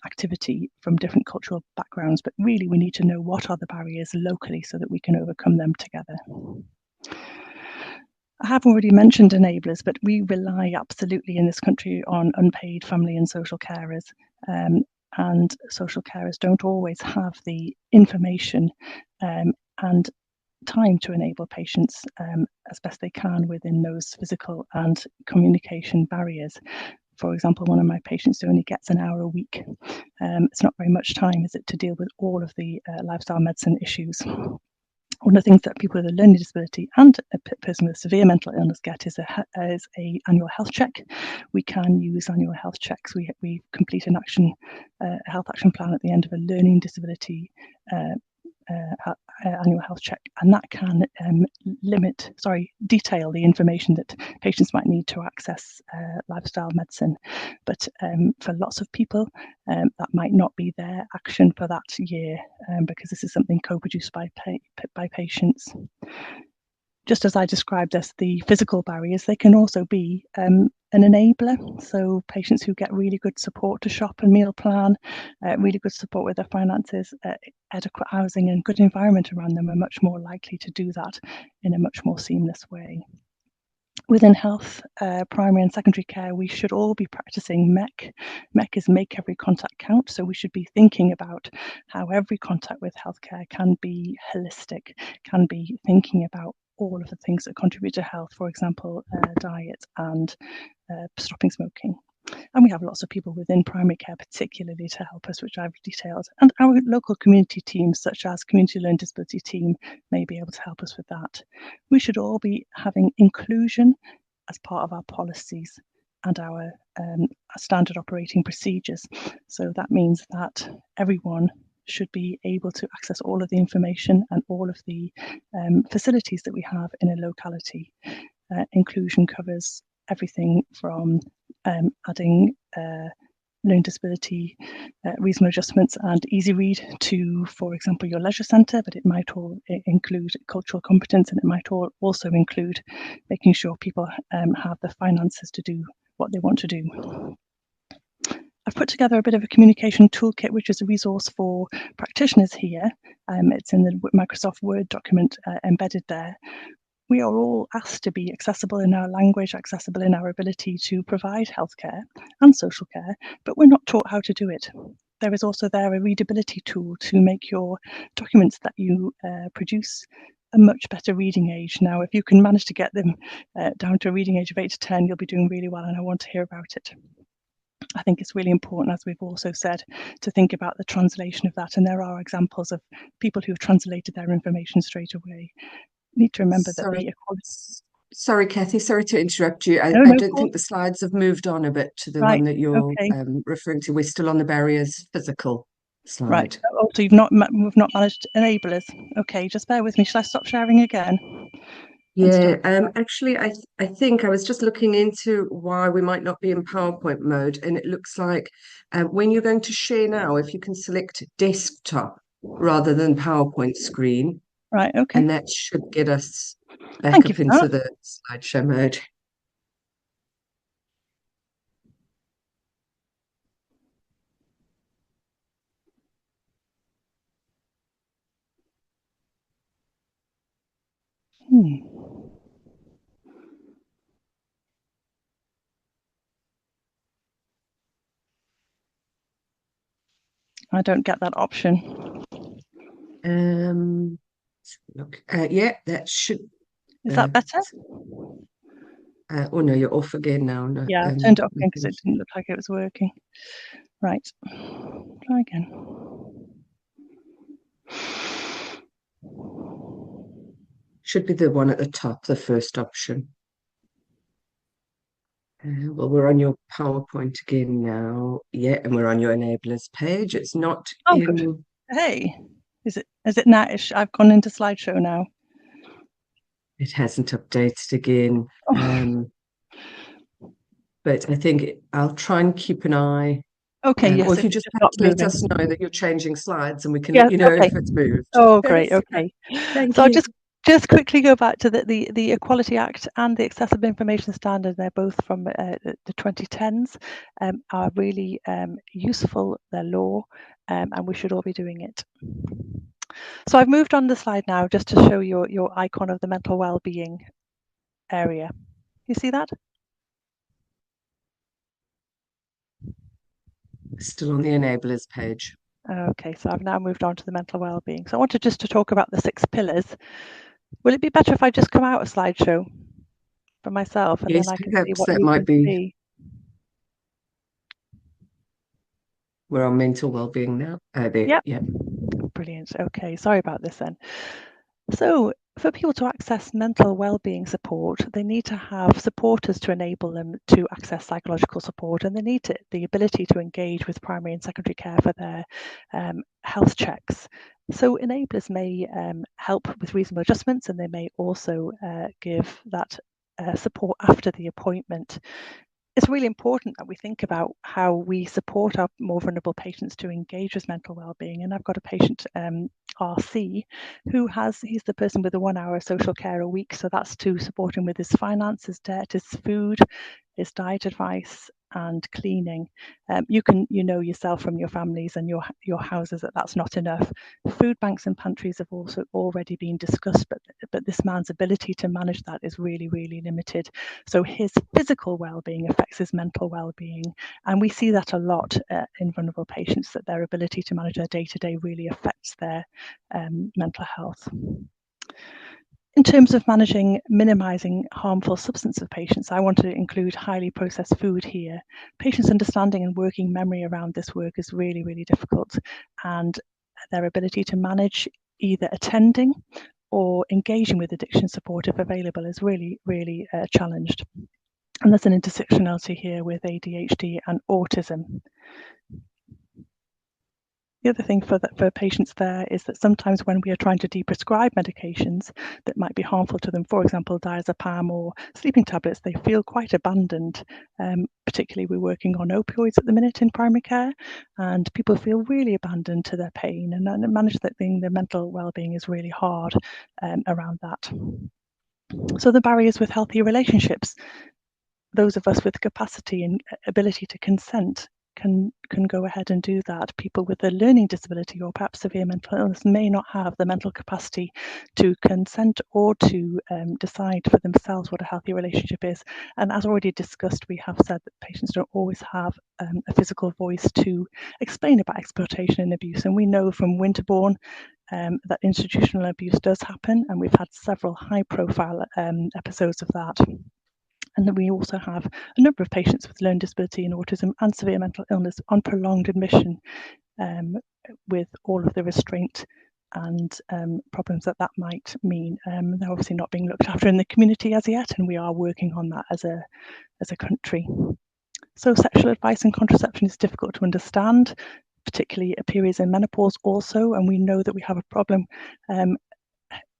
activity from different cultural backgrounds, but really we need to know what are the barriers locally so that we can overcome them together. I have already mentioned enablers, but we rely absolutely in this country on unpaid family and social carers. And social carers don't always have the information and time to enable patients as best they can within those physical and communication barriers. For example, one of my patients only gets an hour a week. It's not very much time, is it, to deal with all of the lifestyle medicine issues. One of the things that people with a learning disability and a person with severe mental illness get is a annual health check. We can use annual health checks. We complete an health action plan at the end of a learning disability annual health check, and that can detail the information that patients might need to access lifestyle medicine. But for lots of people, that might not be their action for that year, because this is something co-produced by patients. Just as I described as the physical barriers, they can also be an enabler. So patients who get really good support to shop and meal plan, really good support with their finances, adequate housing and good environment around them are much more likely to do that in a much more seamless way. Within health, primary and secondary care, we should all be practicing MEC. MEC is make every contact count. So we should be thinking about how every contact with healthcare can be holistic, can be thinking about all of the things that contribute to health, for example, diet and stopping smoking. And we have lots of people within primary care particularly to help us, which I've detailed. And our local community teams, such as Community Learning Disability Team, may be able to help us with that. We should all be having inclusion as part of our policies and our standard operating procedures. So that means that everyone should be able to access all of the information and all of the facilities that we have in a locality. Inclusion covers everything from adding learning disability, reasonable adjustments and easy read to, for example, your leisure centre, but it might all include cultural competence, and it might also include making sure people have the finances to do what they want to do. I've put together a bit of a communication toolkit, which is a resource for practitioners here. It's in the Microsoft Word document embedded there. We are all asked to be accessible in our language, accessible in our ability to provide healthcare and social care, but we're not taught how to do it. There is also there a readability tool to make your documents that you produce a much better reading age. Now, if you can manage to get them down to a reading age of 8 to 10, you'll be doing really well, and I want to hear about it. I think it's really important, as we've also said, to think about the translation of that. And there are examples of people who have translated their information straight away. Need to remember that the equality. Sorry, Kathy, sorry to interrupt you. I don't think the slides have moved on a bit to the one that you're referring to. We're still on the barriers physical slide. Right. Oh, so we've not managed enablers. Okay, just bear with me. Shall I stop sharing again? Yeah, actually, I think I was just looking into why we might not be in PowerPoint mode, and it looks like when you're going to share now, if you can select desktop rather than PowerPoint screen. Right, okay. And that should get us back up into the slideshow mode. I don't get that option. Look, yeah, that should. Is that better? Oh no, you're off again now. No, yeah, I turned it off again because it didn't look like it was working. Right, try again. Should be the one at the top, the first option. Well, we're on your PowerPoint again now. Yeah, and we're on your enablers page. It's not in. Good. Hey, is it now? I've gone into slideshow now. It hasn't updated again. But I think I'll try and keep an eye. Okay, yes. Or if you just have to let us know that you're changing slides, and we can let you know if it's moved. Oh, great. Okay. Thank so you. I'll just quickly go back to the Equality Act and the Accessible Information Standard. They're both from the 2010s, are really useful. They're law, and we should all be doing it. So I've moved on the slide now just to show your icon of the mental well-being area. You see that? Still on the enablers page. Okay, so I've now moved on to the mental well-being. So I wanted just to talk about the 6 pillars. Will it be better if I just come out of slideshow for myself, and yes, then I can perhaps see what that you might can be. See? We're on mental well-being now. There. Yep. Brilliant. Okay, sorry about this then. So for people to access mental well-being support, they need to have supporters to enable them to access psychological support, and they need the ability to engage with primary and secondary care for their health checks. So enablers may help with reasonable adjustments, and they may also give that support after the appointment. It's really important that we think about how we support our more vulnerable patients to engage with mental well-being. And I've got a patient, RC, he's the person with the 1 hour social care a week. So that's to support him with his finances, debt, his food, is diet advice and cleaning. You know yourself from your families and your houses that that's not enough. Food banks and pantries have also already been discussed, but this man's ability to manage that is really, really limited. So his physical well-being affects his mental well-being, and we see that a lot in vulnerable patients, that their ability to manage their day-to-day really affects their mental health. In terms of minimizing harmful substances of patients, I want to include highly processed food here. Patients' understanding and working memory around this work is really, really difficult, and their ability to manage either attending or engaging with addiction support, if available, is really, really challenged. And there's an intersectionality here with ADHD and autism. The other thing for patients there is that sometimes when we are trying to deprescribe medications that might be harmful to them, for example, diazepam or sleeping tablets, they feel quite abandoned. Particularly, we're working on opioids at the minute in primary care, and people feel really abandoned to their pain, and managing their mental well-being is really hard around that. So the barriers with healthy relationships, those of us with capacity and ability to consent can go ahead and do that. People with a learning disability or perhaps severe mental illness may not have the mental capacity to consent or to decide for themselves what a healthy relationship is. And as already discussed, we have said that patients don't always have a physical voice to explain about exploitation and abuse. And we know from Winterbourne that institutional abuse does happen, and we've had several high-profile episodes of that. And then we also have a number of patients with learning disability and autism and severe mental illness on prolonged admission with all of the restraint and problems that might mean. They're obviously not being looked after in the community as yet, and we are working on that as a country. So sexual advice and contraception is difficult to understand, particularly at periods in menopause also, and we know that we have a problem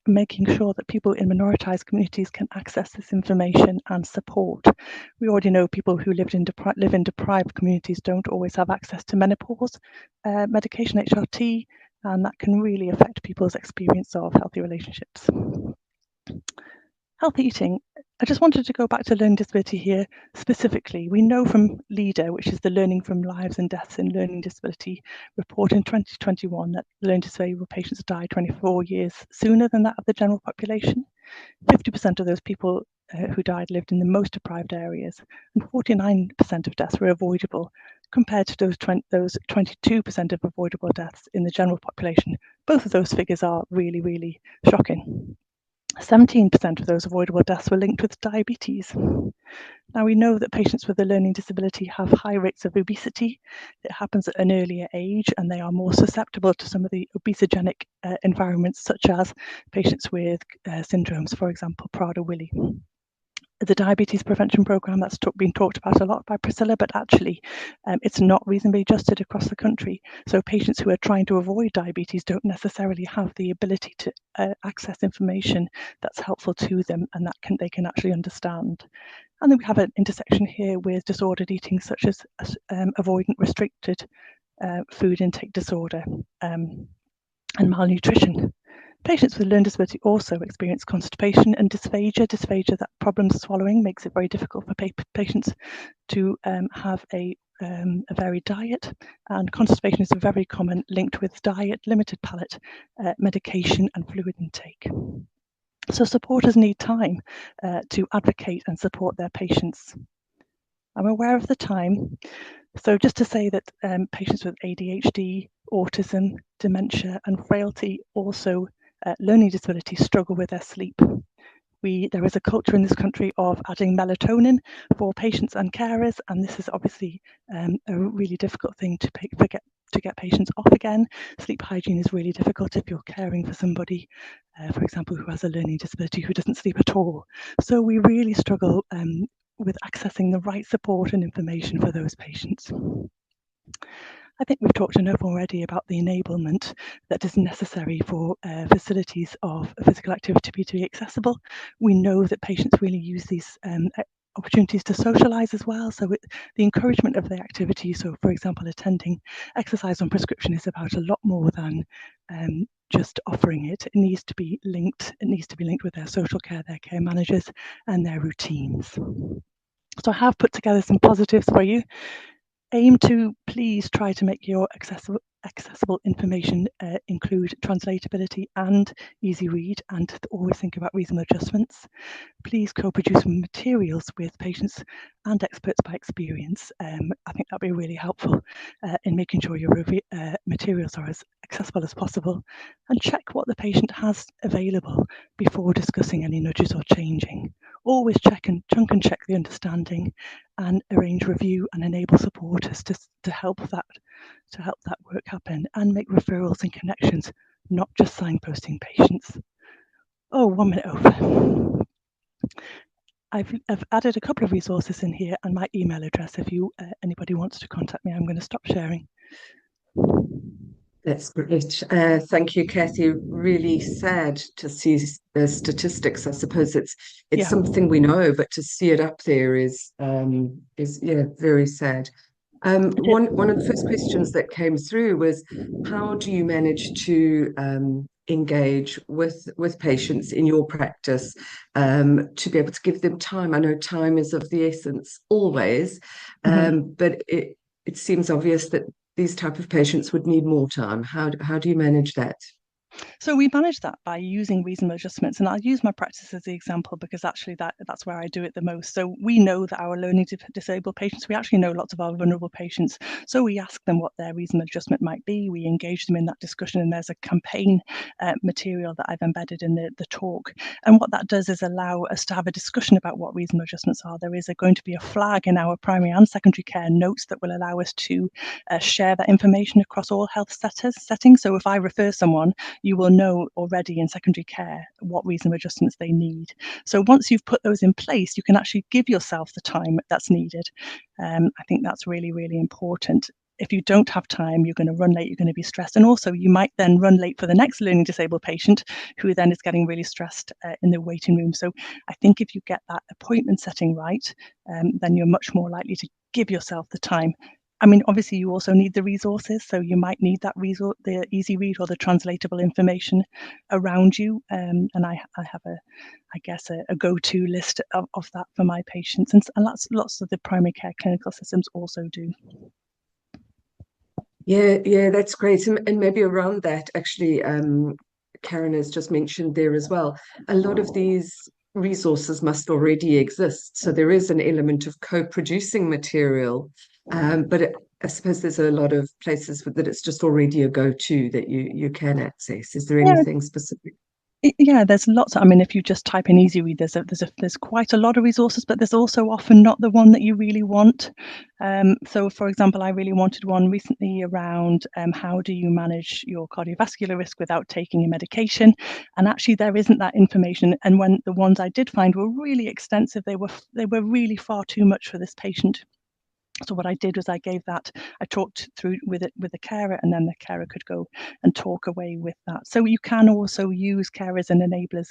making sure that people in minoritized communities can access this information and support. We already know people who live in deprived communities don't always have access to menopause medication, HRT, and that can really affect people's experience of healthy relationships. Healthy eating. I just wanted to go back to learning disability here specifically. We know from LEADER, which is the Learning from Lives and Deaths in Learning Disability report in 2021, that learning disabled patients die 24 years sooner than that of the general population. 50% of those people who died lived in the most deprived areas, and 49% of deaths were avoidable, compared to those 22% of avoidable deaths in the general population. Both of those figures are really, really shocking. 17% of those avoidable deaths were linked with diabetes. Now, we know that patients with a learning disability have high rates of obesity. It happens at an earlier age, and they are more susceptible to some of the obesogenic environments, such as patients with syndromes, for example, Prader-Willi. The diabetes prevention program that's been talked about a lot by Priscilla, but actually it's not reasonably adjusted across the country. So patients who are trying to avoid diabetes don't necessarily have the ability to access information that's helpful to them and that they can actually understand. And then we have an intersection here with disordered eating, such as avoidant restricted food intake disorder and malnutrition. Patients with learning disability also experience constipation and dysphagia. Dysphagia, that problem swallowing, makes it very difficult for patients to have a varied diet, and constipation is very common, linked with diet, limited palate, medication and fluid intake. So supporters need time to advocate and support their patients. I'm aware of the time, so just to say that patients with ADHD, autism, dementia and frailty, also learning disability, struggle with their sleep. There is a culture in this country of adding melatonin for patients and carers, and this is obviously a really difficult thing to get patients off again. Sleep hygiene is really difficult if you're caring for somebody, for example, who has a learning disability who doesn't sleep at all. So we really struggle with accessing the right support and information for those patients. I think we've talked enough already about the enablement that is necessary for facilities of physical activity to be accessible. We know that patients really use these opportunities to socialise as well. So the encouragement of the activity, so for example, attending exercise on prescription, is about a lot more than just offering it. It needs to be linked. It needs to be linked with their social care, their care managers and their routines. So I have put together some positives for you. Aim to please try to make your accessible information include translatability and easy read, and to always think about reasonable adjustments. Please co-produce materials with patients and experts by experience. I think that'll be really helpful in making sure your materials are as accessible as possible, and check what the patient has available before discussing any nudges or changing. Always check and check the understanding, and arrange review and enable supporters to help that work happen, and make referrals and connections, not just signposting patients. Oh, 1 minute over. I've added a couple of resources in here and my email address if anybody wants to contact me. I'm going to stop sharing. That's great. Thank you, Kathy. Really sad to see the statistics. I suppose it's Yeah. something we know, but to see it up there is very sad. One of the first questions that came through was, how do you manage to engage with patients in your practice to be able to give them time? I know time is of the essence always, but it seems obvious that these type of patients would need more time. How do you manage that? So we manage that by using reasonable adjustments, and I'll use my practice as the example because actually that's where I do it the most. So we know that our learning disabled patients, we actually know lots of our vulnerable patients. So we ask them what their reasonable adjustment might be. We engage them in that discussion, and there's a campaign material that I've embedded in the talk. And what that does is allow us to have a discussion about what reasonable adjustments are. There is going to be a flag in our primary and secondary care notes that will allow us to share that information across all health settings. So if I refer someone, you will know already in secondary care what reasonable adjustments they need. So once you've put those in place, you can actually give yourself the time that's needed. I think that's really, really important. If you don't have time, you're going to run late, you're going to be stressed. And also you might then run late for the next learning disabled patient who then is getting really stressed in the waiting room. So I think if you get that appointment setting right, then you're much more likely to give yourself the time. I mean, obviously, you also need the resources, so you might need that the easy read or the translatable information around you. And I have a go-to list of that for my patients, and lots of the primary care clinical systems also do. Yeah, that's great. And maybe around that, actually, Karen has just mentioned there as well, a lot of these resources must already exist. So there is an element of co-producing material. But I suppose there's a lot of places that it's just already a go-to that you can access. Is there anything specific? Yeah, there's lots. I mean, if you just type in easy read, there's quite a lot of resources, but there's also often not the one that you really want. So, for example, I really wanted one recently around how do you manage your cardiovascular risk without taking a medication, and actually there isn't that information. And when the ones I did find were really extensive, they were really far too much for this patient. So what I did was I talked through with the carer, and then the carer could go and talk away with that. So you can also use carers and enablers,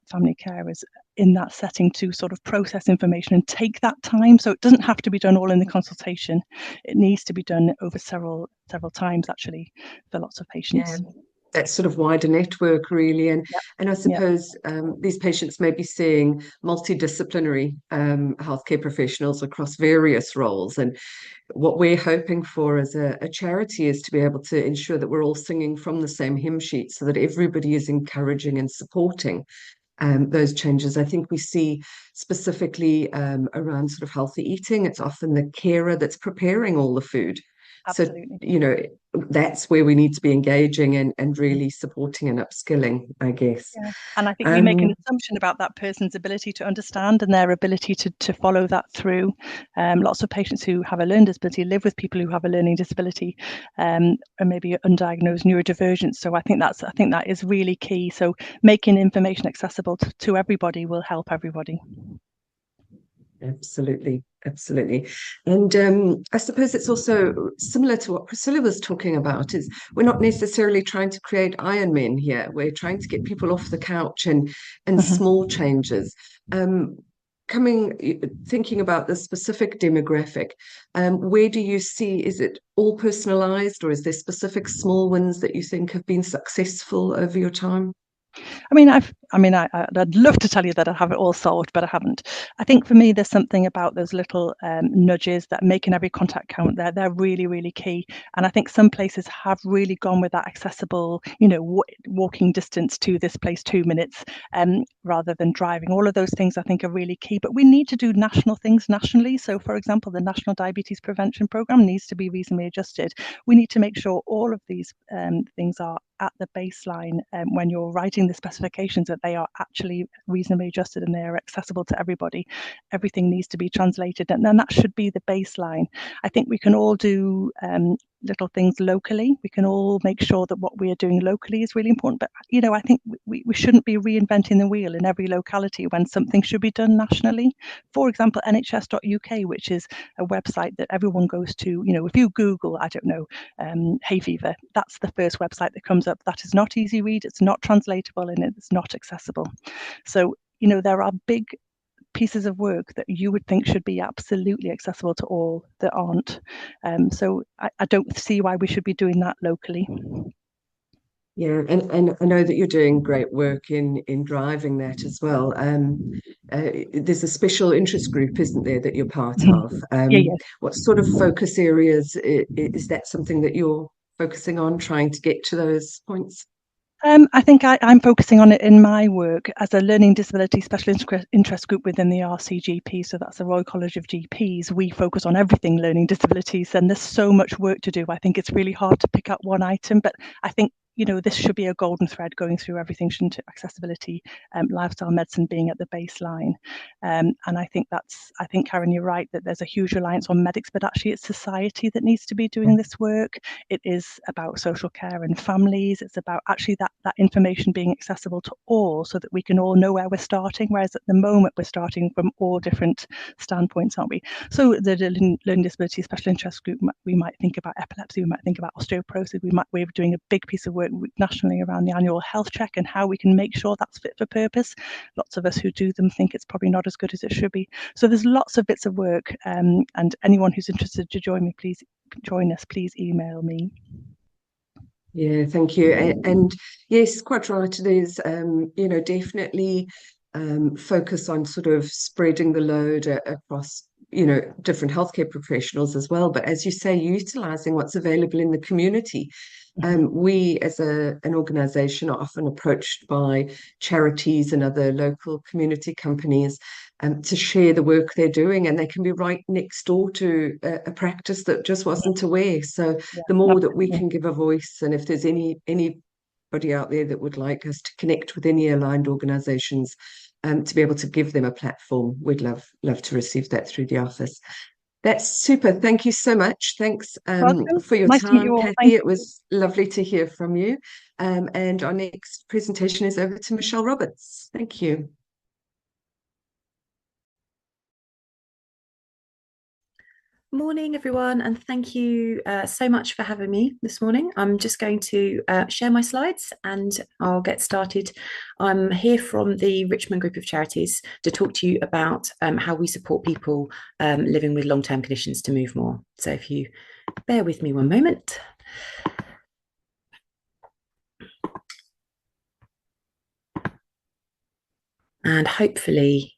family carers in that setting to sort of process information and take that time. So it doesn't have to be done all in the consultation. It needs to be done over several times actually for lots of patients. Yeah. That sort of wider network, really. And I suppose these patients may be seeing multidisciplinary healthcare professionals across various roles. And what we're hoping for as a charity is to be able to ensure that we're all singing from the same hymn sheet so that everybody is encouraging and supporting those changes. I think we see specifically around sort of healthy eating, it's often the carer that's preparing all the food. Absolutely. So, that's where we need to be engaging and really supporting and upskilling, I guess. Yeah. And I think we make an assumption about that person's ability to understand and their ability to follow that through. Lots of patients who have a learning disability live with people who have a learning disability and maybe undiagnosed neurodivergence. So I think that is really key. So making information accessible to everybody will help everybody. Absolutely. And I suppose it's also similar to what Priscilla was talking about, is we're not necessarily trying to create Iron Men here. We're trying to get people off the couch and small changes. Thinking about the specific demographic, where do you see, is it all personalized, or is there specific small ones that you think have been successful over your time? I'd love to tell you that I have it all solved, but I haven't. I think for me, there's something about those little nudges that making every contact count. They're really, really key. And I think some places have really gone with that accessible, walking distance to this place, 2 minutes, rather than driving. All of those things I think are really key. But we need to do national things nationally. So, for example, the National Diabetes Prevention Programme needs to be reasonably adjusted. We need to make sure all of these things are at the baseline when you're writing the specifications, that they are actually reasonably adjusted and they are accessible to everybody. Everything needs to be translated, and then that should be the baseline. I think we can all do little things locally. We can all make sure that what we are doing locally is really important. But I think we shouldn't be reinventing the wheel in every locality when something should be done nationally. For example, nhs.uk, which is a website that everyone goes to. If you Google, I don't know, hay fever, that's the first website that comes up. That is not easy read, it's not translatable, and it's not accessible. So there are big pieces of work that you would think should be absolutely accessible to all that aren't. So I don't see why we should be doing that locally. Yeah, and I know that you're doing great work in driving that as well. There's a special interest group, isn't there, that you're part of? Yeah. What sort of focus areas is that something that you're focusing on, trying to get to those points? I think I'm focusing on it in my work as a learning disability special interest group within the RCGP. So that's the Royal College of GPs. We focus on everything learning disabilities, and there's so much work to do. I think it's really hard to pick up one item, but I think this should be a golden thread going through everything, shouldn't it? Accessibility, lifestyle medicine being at the baseline. And I think Karen, you're right, that there's a huge reliance on medics, but actually it's society that needs to be doing this work. It is about social care and families. It's about actually that information being accessible to all, so that we can all know where we're starting, whereas at the moment we're starting from all different standpoints, aren't we? So the learning disability special interest group, we might think about epilepsy, we might think about osteoporosis, we're doing a big piece of work nationally around the annual health check and how we can make sure that's fit for purpose. Lots of us who do them think it's probably not as good as it should be. So there's lots of bits of work, and anyone who's interested to join me, please join us, please email me. Yeah, thank you. And yes, quite right. There's definitely focus on sort of spreading the load across different healthcare professionals as well. But as you say, utilizing what's available in the community. We as an organisation are often approached by charities and other local community companies to share the work they're doing, and they can be right next door to a practice that just wasn't aware. So the more that we can give a voice, and if there's anybody out there that would like us to connect with any aligned organisations, to be able to give them a platform, we'd love to receive that through the office. That's super. Thank you so much. Thanks for your time, Kathy. It was lovely to hear from you. And our next presentation is over to Michelle Roberts. Thank you. Morning, everyone, and thank you so much for having me this morning. I'm just going to share my slides and I'll get started. I'm here from the Richmond Group of Charities to talk to you about how we support people living with long-term conditions to move more. So if you bear with me one moment. And hopefully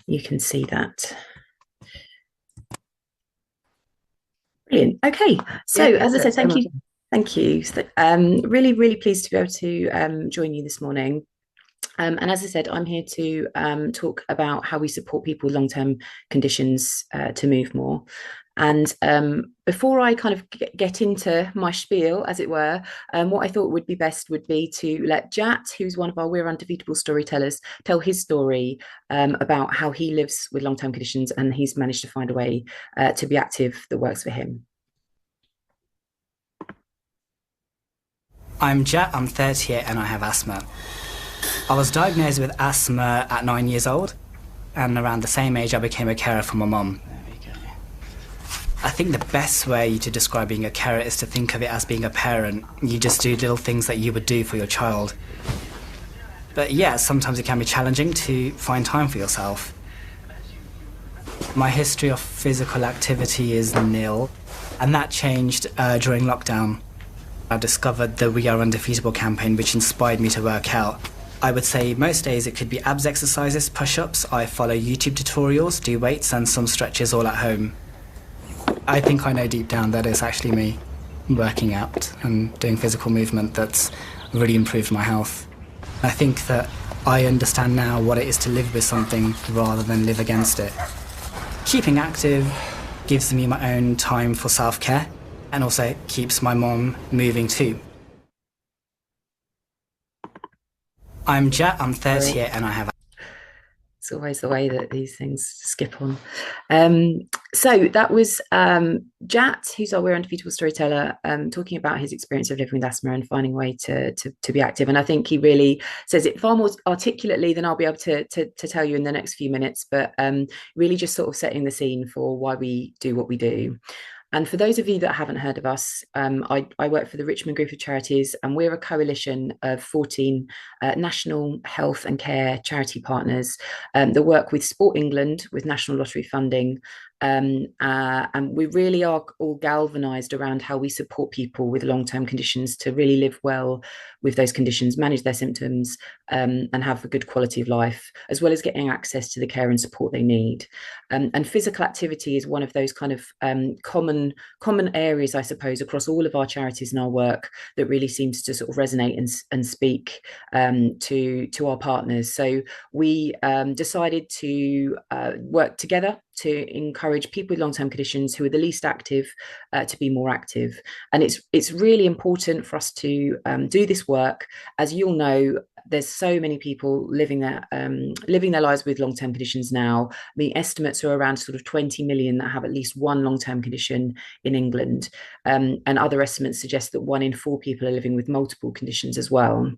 you can see that. Brilliant. Okay, so as I said, thank you. Thank you. So, really, really pleased to be able to join you this morning. And as I said, I'm here to talk about how we support people with long-term conditions to move more. And before I kind of get into my spiel, as it were, what I thought would be best would be to let Jat, who's one of our We're Undefeatable storytellers, tell his story about how he lives with long-term conditions and he's managed to find a way to be active that works for him. I'm Jat, I'm 38 and I have asthma. I was diagnosed with asthma at 9 years old, and around the same age I became a carer for my mum. I think the best way to describe being a carer is to think of it as being a parent. You just do little things that you would do for your child. But yeah, sometimes it can be challenging to find time for yourself. My history of physical activity is nil, and that changed during lockdown. I discovered the We Are Undefeatable campaign, which inspired me to work out. I would say most days it could be abs exercises, push-ups. I follow YouTube tutorials, do weights and some stretches all at home. I think I know deep down that it's actually me working out and doing physical movement that's really improved my health. I think that I understand now what it is to live with something rather than live against it. Keeping active gives me my own time for self-care and also keeps my mom moving too. I'm Jat, I'm 38 and I have... It's always the way that these things skip on. So that was Jat, who's our We're Undefeatable storyteller, talking about his experience of living with asthma and finding a way to be active. And I think he really says it far more articulately than I'll be able to tell you in the next few minutes, but really just sort of setting the scene for why we do what we do. And for those of you that haven't heard of us, I work for the Richmond Group of Charities, and we're a coalition of 14 national health and care charity partners that work with Sport England with National Lottery funding. And we really are all galvanised around how we support people with long-term conditions to really live well with those conditions, manage their symptoms, and have a good quality of life, as well as getting access to the care and support they need. And physical activity is one of those kind of common areas, I suppose, across all of our charities and our work that really seems to sort of resonate and speak to our partners. So we decided to work together to encourage people with long-term conditions who are the least active to be more active. And it's really important for us to do this work. As you'll know, there's so many people living their lives with long-term conditions now. The estimates are around sort of 20 million that have at least one long-term condition in England. And other estimates suggest that 1 in 4 people are living with multiple conditions as well.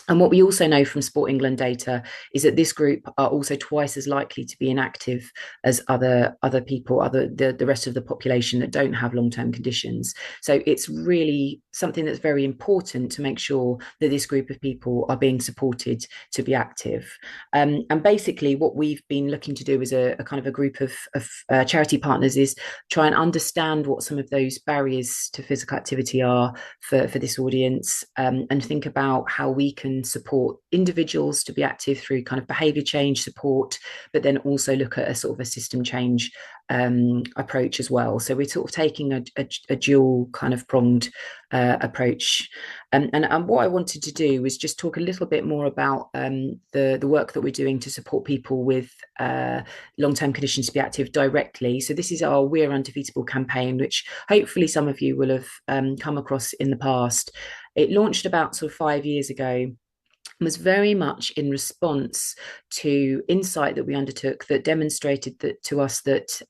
And what we also know from Sport England data is that this group are also twice as likely to be inactive as other people, the rest of the population that don't have long-term conditions. So it's really something that's very important to make sure that this group of people are being supported to be active. And basically what we've been looking to do as a kind of a group of charity partners is try and understand what some of those barriers to physical activity are for this audience, and think about how we can support individuals to be active through kind of behaviour change support, but then also look at a sort of a system change approach as well. So we're sort of taking a dual kind of pronged approach. And what I wanted to do was just talk a little bit more about the work that we're doing to support people with long-term conditions to be active directly. So this is our We're Undefeatable campaign, which hopefully some of you will have come across in the past. It launched about sort of 5 years ago, was very much in response to insight that we undertook that demonstrated that to us that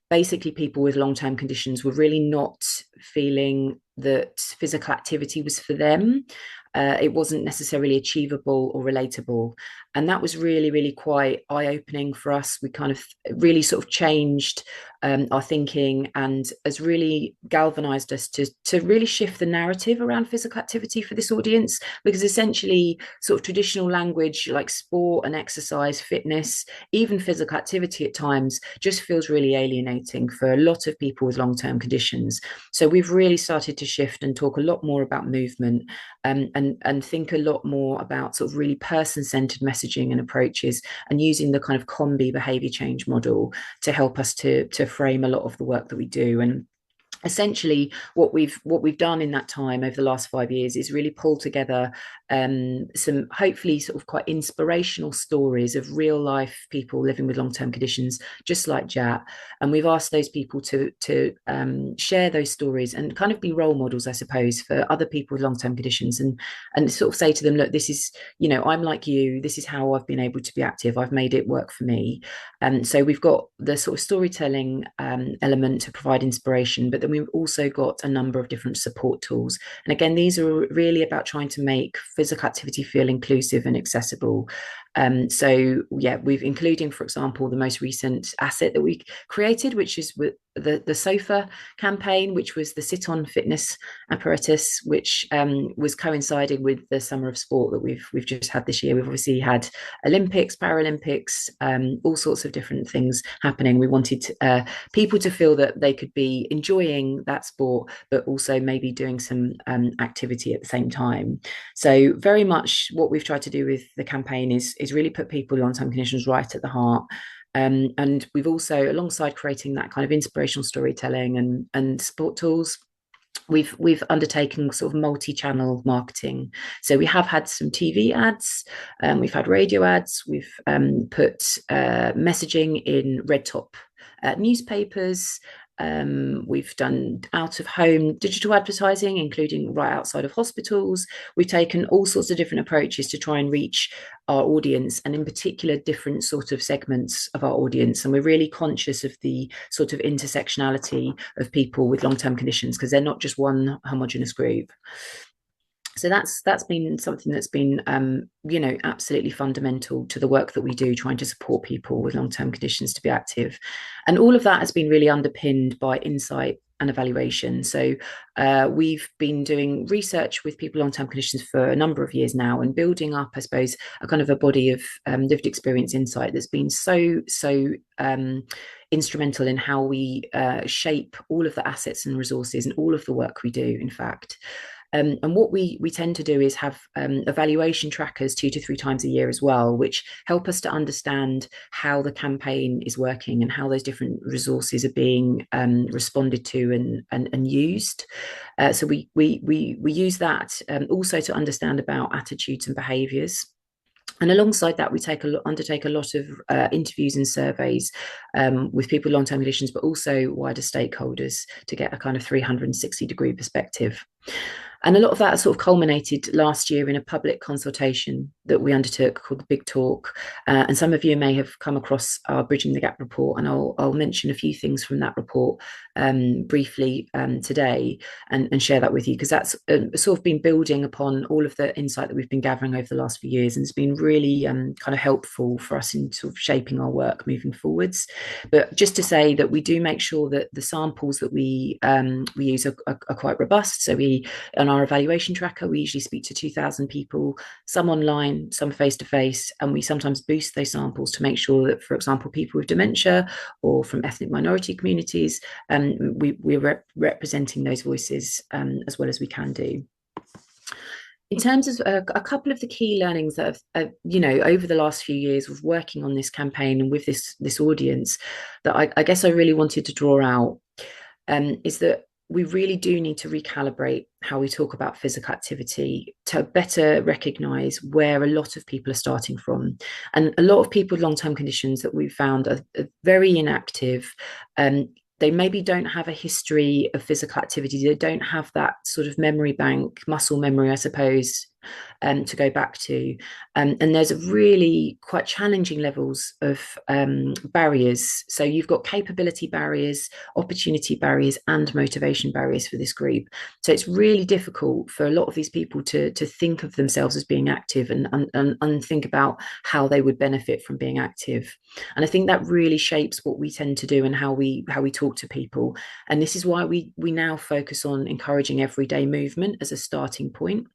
basically people with long-term conditions were really not feeling that physical activity was for them. It wasn't necessarily achievable or relatable. And that was really, really quite eye-opening for us. We kind of really sort of changed our thinking, and has really galvanized us to really shift the narrative around physical activity for this audience, because essentially sort of traditional language like sport and exercise, fitness, even physical activity at times just feels really alienating for a lot of people with long-term conditions. So we've really started to shift and talk a lot more about movement, and think a lot more about sort of really person-centered messaging and approaches, and using the kind of combi behavior change model to help us to frame a lot of the work that we do. And essentially what we've done in that time over the last 5 years is really pull together some hopefully sort of quite inspirational stories of real life people living with long-term conditions just like Jat, and we've asked those people to share those stories and kind of be role models, I suppose, for other people with long-term conditions, and sort of say to them, look, this is, you know, I'm like you, this is how I've been able to be active, I've made it work for me. And so we've got the sort of storytelling element to provide inspiration, but then we've also got a number of different support tools. And again, these are really about trying to make physical activity feel inclusive and accessible. So yeah, we've including, for example, the most recent asset that we created, which is with the sofa campaign, which was the sit-on fitness apparatus, which was coinciding with the summer of sport that we've just had this year. We've obviously had Olympics, Paralympics, all sorts of different things happening. We wanted people to feel that they could be enjoying that sport, but also maybe doing some activity at the same time. So very much what we've tried to do with the campaign is really put people with long-term conditions right at the heart. And we've also, alongside creating that kind of inspirational storytelling and sport tools, we've undertaken sort of multi-channel marketing. So we have had some TV ads, we've had radio ads, we've put messaging in red top newspapers. We've done out-of-home digital advertising, including right outside of hospitals. We've taken all sorts of different approaches to try and reach our audience, and in particular, different sort of segments of our audience. And we're really conscious of the sort of intersectionality of people with long-term conditions, because they're not just one homogenous group. So that's been something that's been, absolutely fundamental to the work that we do, trying to support people with long-term conditions to be active. And all of that has been really underpinned by insight and evaluation. So we've been doing research with people with long-term conditions for a number of years now, and building up, I suppose, a kind of a body of lived experience insight that's been so instrumental in how we shape all of the assets and resources and all of the work we do, in fact. And what we tend to do is have evaluation trackers 2 to 3 times a year as well, which help us to understand how the campaign is working and how those different resources are being responded to and used. So we use that also to understand about attitudes and behaviours. And alongside that, we undertake a lot of interviews and surveys with people with long-term conditions, but also wider stakeholders, to get a kind of 360-degree perspective. And a lot of that sort of culminated last year in a public consultation that we undertook called the Big Talk. And some of you may have come across our Bridging the Gap report, and I'll mention a few things from that report briefly today and share that with you, because that's sort of been building upon all of the insight that we've been gathering over the last few years, and it's been really kind of helpful for us in sort of shaping our work moving forwards. But just to say that we do make sure that the samples that we use are quite robust. So on our evaluation tracker, we usually speak to 2,000 people, some online, some face-to-face, and we sometimes boost those samples to make sure that, for example, people with dementia or from ethnic minority communities, we're representing those voices as well as we can do. In terms of a couple of the key learnings that have, over the last few years of working on this campaign and with this audience, that I guess I really wanted to draw out, is that we really do need to recalibrate how we talk about physical activity to better recognise where a lot of people are starting from. And a lot of people with long-term conditions that we've found are very inactive. They maybe don't have a history of physical activity. They don't have that sort of memory bank, muscle memory, I suppose, to go back to. And there's really quite challenging levels of barriers. So you've got capability barriers, opportunity barriers, and motivation barriers for this group. So it's really difficult for a lot of these people to think of themselves as being active and think about how they would benefit from being active. And I think that really shapes what we tend to do and how we talk to people. And this is why we now focus on encouraging everyday movement as a starting point,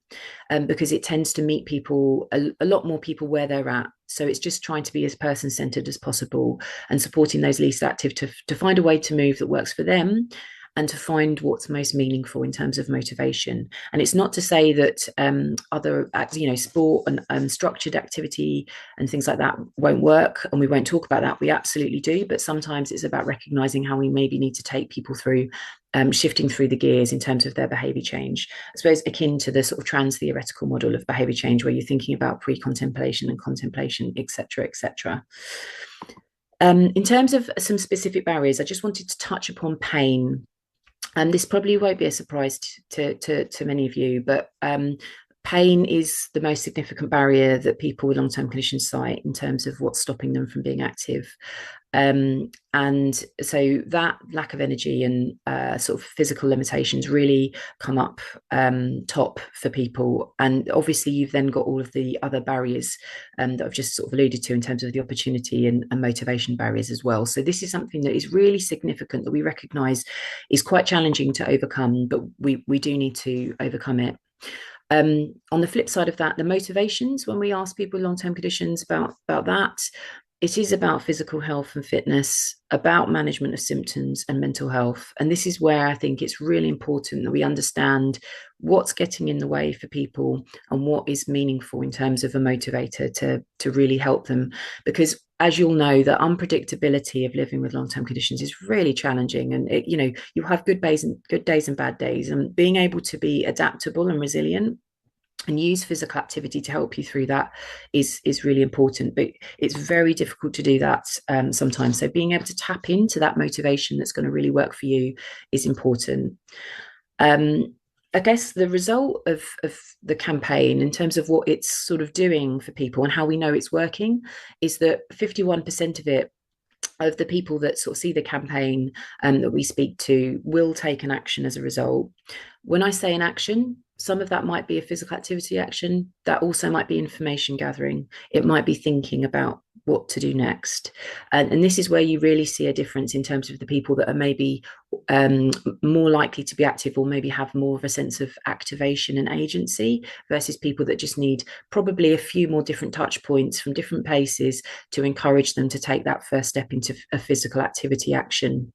because it tends to meet people, a lot more people where they're at. So it's just trying to be as person-centered as possible and supporting those least active to find a way to move that works for them and to find what's most meaningful in terms of motivation. And it's not to say that other, sport and structured activity and things like that won't work, and we won't talk about that. We absolutely do, but sometimes it's about recognizing how we maybe need to take people through shifting through the gears in terms of their behaviour change. I suppose akin to the sort of trans-theoretical model of behaviour change, where you're thinking about pre-contemplation and contemplation, etc., etc. In terms of some specific barriers, I just wanted to touch upon pain. And this probably won't be a surprise to many of you, but pain is the most significant barrier that people with long-term conditions cite in terms of what's stopping them from being active. And so that lack of energy and sort of physical limitations really come up top for people. And obviously you've then got all of the other barriers that I've just sort of alluded to in terms of the opportunity and motivation barriers as well. So this is something that is really significant that we recognise is quite challenging to overcome, but we do need to overcome it. On the flip side of that, the motivations, when we ask people with long-term conditions about that, it is about physical health and fitness, about management of symptoms and mental health. And this is where I think it's really important that we understand what's getting in the way for people and what is meaningful in terms of a motivator to really help them. Because as you'll know, the unpredictability of living with long-term conditions is really challenging. And it, you have good days and bad days, and being able to be adaptable and resilient and use physical activity to help you through that is really important, but it's very difficult to do that sometimes. So being able to tap into that motivation that's going to really work for you is important. I guess the result of the campaign in terms of what it's sort of doing for people and how we know it's working is that 51% of the people that sort of see the campaign that we speak to will take an action as a result. When I say an action, some of that might be a physical activity action. That also might be information gathering. It might be thinking about what to do next. And this is where you really see a difference in terms of the people that are maybe more likely to be active or maybe have more of a sense of activation and agency versus people that just need probably a few more different touch points from different places to encourage them to take that first step into a physical activity action.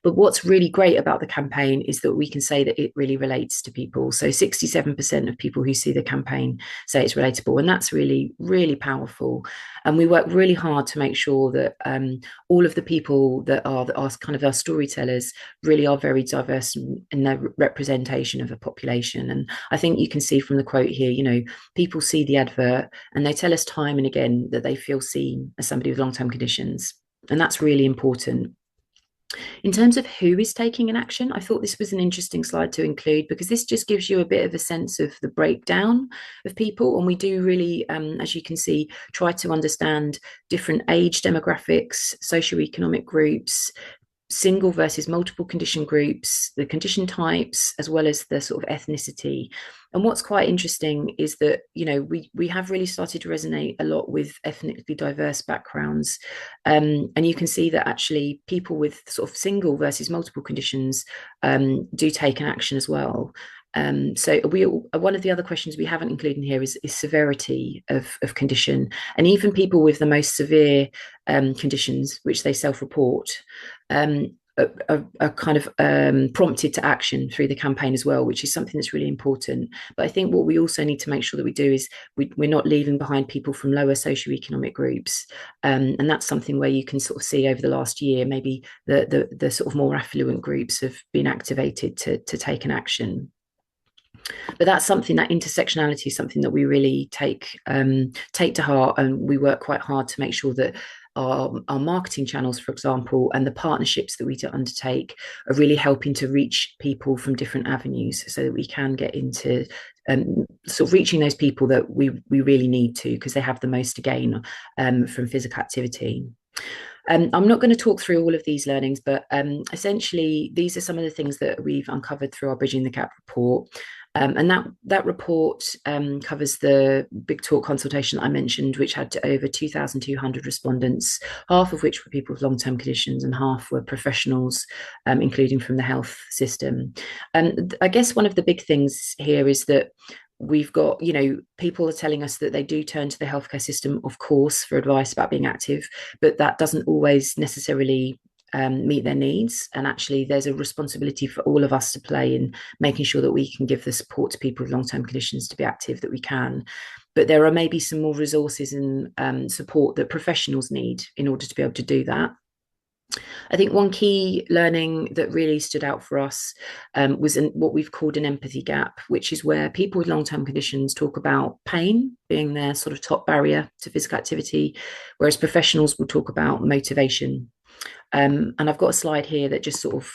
But what's really great about the campaign is that we can say that it really relates to people. So 67% of people who see the campaign say it's relatable, and that's really, really powerful. And we work really hard to make sure that all of the people that are kind of our storytellers really are very diverse in their representation of a population. And I think you can see from the quote here, people see the advert and they tell us time and again that they feel seen as somebody with long-term conditions. And that's really important. In terms of who is taking an action, I thought this was an interesting slide to include because this just gives you a bit of a sense of the breakdown of people. And we do really, as you can see, try to understand different age demographics, socioeconomic groups, single versus multiple condition groups, the condition types, as well as the sort of ethnicity. And what's quite interesting is that, we have really started to resonate a lot with ethnically diverse backgrounds. And you can see that actually people with sort of single versus multiple conditions do take an action as well. So one of the other questions we haven't included in here is severity of condition, and even people with the most severe conditions, which they self-report, are kind of prompted to action through the campaign as well, which is something that's really important. But I think what we also need to make sure that we do is we're not leaving behind people from lower socioeconomic groups, and that's something where you can sort of see over the last year maybe the sort of more affluent groups have been activated to take an action. But that's something, that intersectionality is something that we really take to heart, and we work quite hard to make sure that our marketing channels, for example, and the partnerships that we undertake are really helping to reach people from different avenues so that we can get into sort of reaching those people that we really need to, because they have the most to gain from physical activity. I'm not going to talk through all of these learnings, but essentially these are some of the things that we've uncovered through our Bridging the Gap report. And that report covers the Big Talk consultation that I mentioned, which had over 2,200 respondents, half of which were people with long-term conditions and half were professionals, including from the health system. And I guess one of the big things here is that we've got, people are telling us that they do turn to the healthcare system, of course, for advice about being active, but that doesn't always necessarily meet their needs. And actually there's a responsibility for all of us to play in making sure that we can give the support to people with long-term conditions to be active that we can. But there are maybe some more resources and support that professionals need in order to be able to do that. I think one key learning that really stood out for us was what we've called an empathy gap, which is where people with long-term conditions talk about pain being their sort of top barrier to physical activity, whereas professionals will talk about motivation. And I've got a slide here that just sort of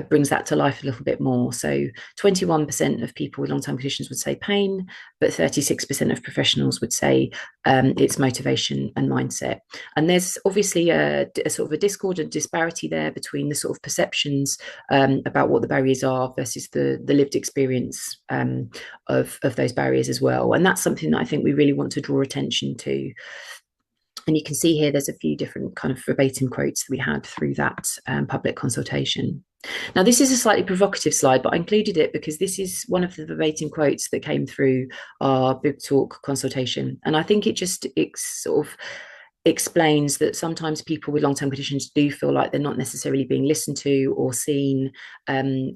brings that to life a little bit more. So 21% of people with long-term conditions would say pain, but 36% of professionals would say it's motivation and mindset. And there's obviously a sort of a discord and disparity there between the sort of perceptions about what the barriers are versus the lived experience of those barriers as well. And that's something that I think we really want to draw attention to. And you can see here there's a few different kind of verbatim quotes that we had through that public consultation. Now, this is a slightly provocative slide, but I included it because this is one of the verbatim quotes that came through our Big Talk consultation. And I think it sort of explains that sometimes people with long-term conditions do feel like they're not necessarily being listened to or seen, and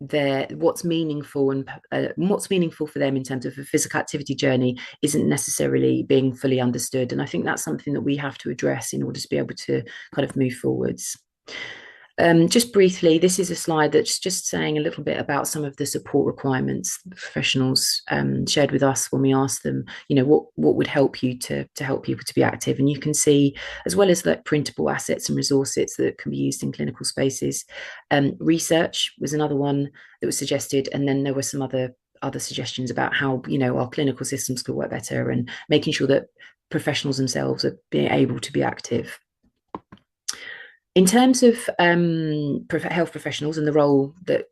that what's meaningful for them in terms of a physical activity journey isn't necessarily being fully understood. And I think that's something that we have to address in order to be able to kind of move forwards. Just briefly, this is a slide that's just saying a little bit about some of the support requirements that professionals shared with us when we asked them, what would help you to help people to be active. And you can see, as well as like printable assets and resources that can be used in clinical spaces, research was another one that was suggested. And then there were some other suggestions about how, our clinical systems could work better and making sure that professionals themselves are being able to be active. In terms of health professionals and the role that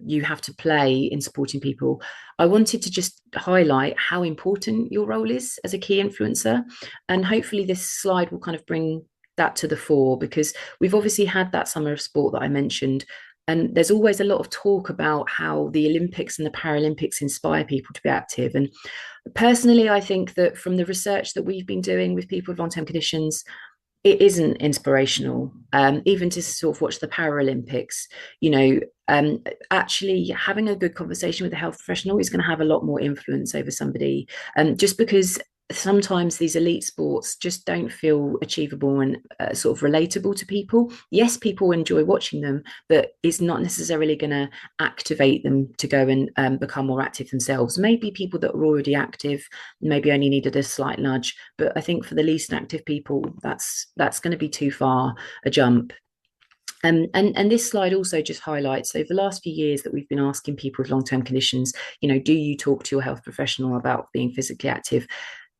you have to play in supporting people, I wanted to just highlight how important your role is as a key influencer. And hopefully this slide will kind of bring that to the fore, because we've obviously had that summer of sport that I mentioned. And there's always a lot of talk about how the Olympics and the Paralympics inspire people to be active. And personally, I think that from the research that we've been doing with people with long-term conditions, it isn't inspirational, even to sort of watch the Paralympics. Actually having a good conversation with a health professional is going to have a lot more influence over somebody, just because sometimes these elite sports just don't feel achievable and sort of relatable to people. Yes, people enjoy watching them, but it's not necessarily going to activate them to go and become more active themselves. Maybe people that are already active maybe only needed a slight nudge, but I think for the least active people, that's going to be too far a jump. And this slide also just highlights over the last few years that we've been asking people with long-term conditions, do you talk to your health professional about being physically active?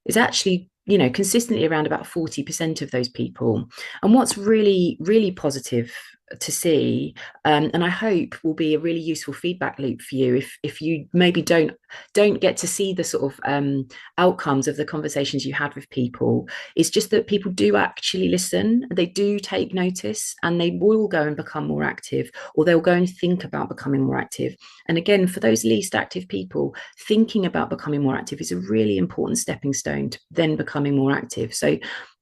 Is actually, consistently around about 40% of those people. And what's really, really positive to see, and I hope will be a really useful feedback loop for you if you maybe don't get to see the sort of outcomes of the conversations you had with people, is just that people do actually listen, they do take notice, and they will go and become more active, or they'll go and think about becoming more active. And again, for those least active people, thinking about becoming more active is a really important stepping stone to then becoming more active. So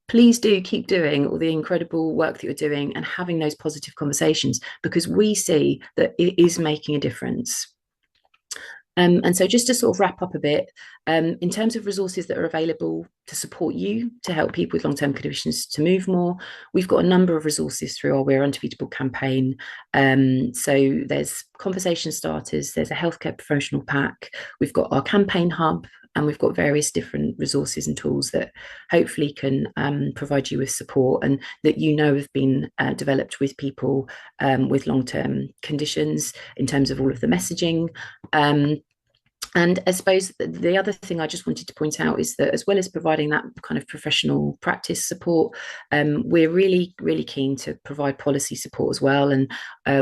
please do keep doing all the incredible work that you're doing and having those positive conversations, because we see that it is making a difference. And so just to sort of wrap up a bit, in terms of resources that are available to support you to help people with long-term conditions to move more, we've got a number of resources through our We're Undefeatable campaign. So there's conversation starters, there's a healthcare professional pack, we've got our campaign hub, and we've got various different resources and tools that hopefully can provide you with support, and that have been developed with people with long-term conditions in terms of all of the messaging. And I suppose the other thing I just wanted to point out is that, as well as providing that kind of professional practice support, we're really, really keen to provide policy support as well. And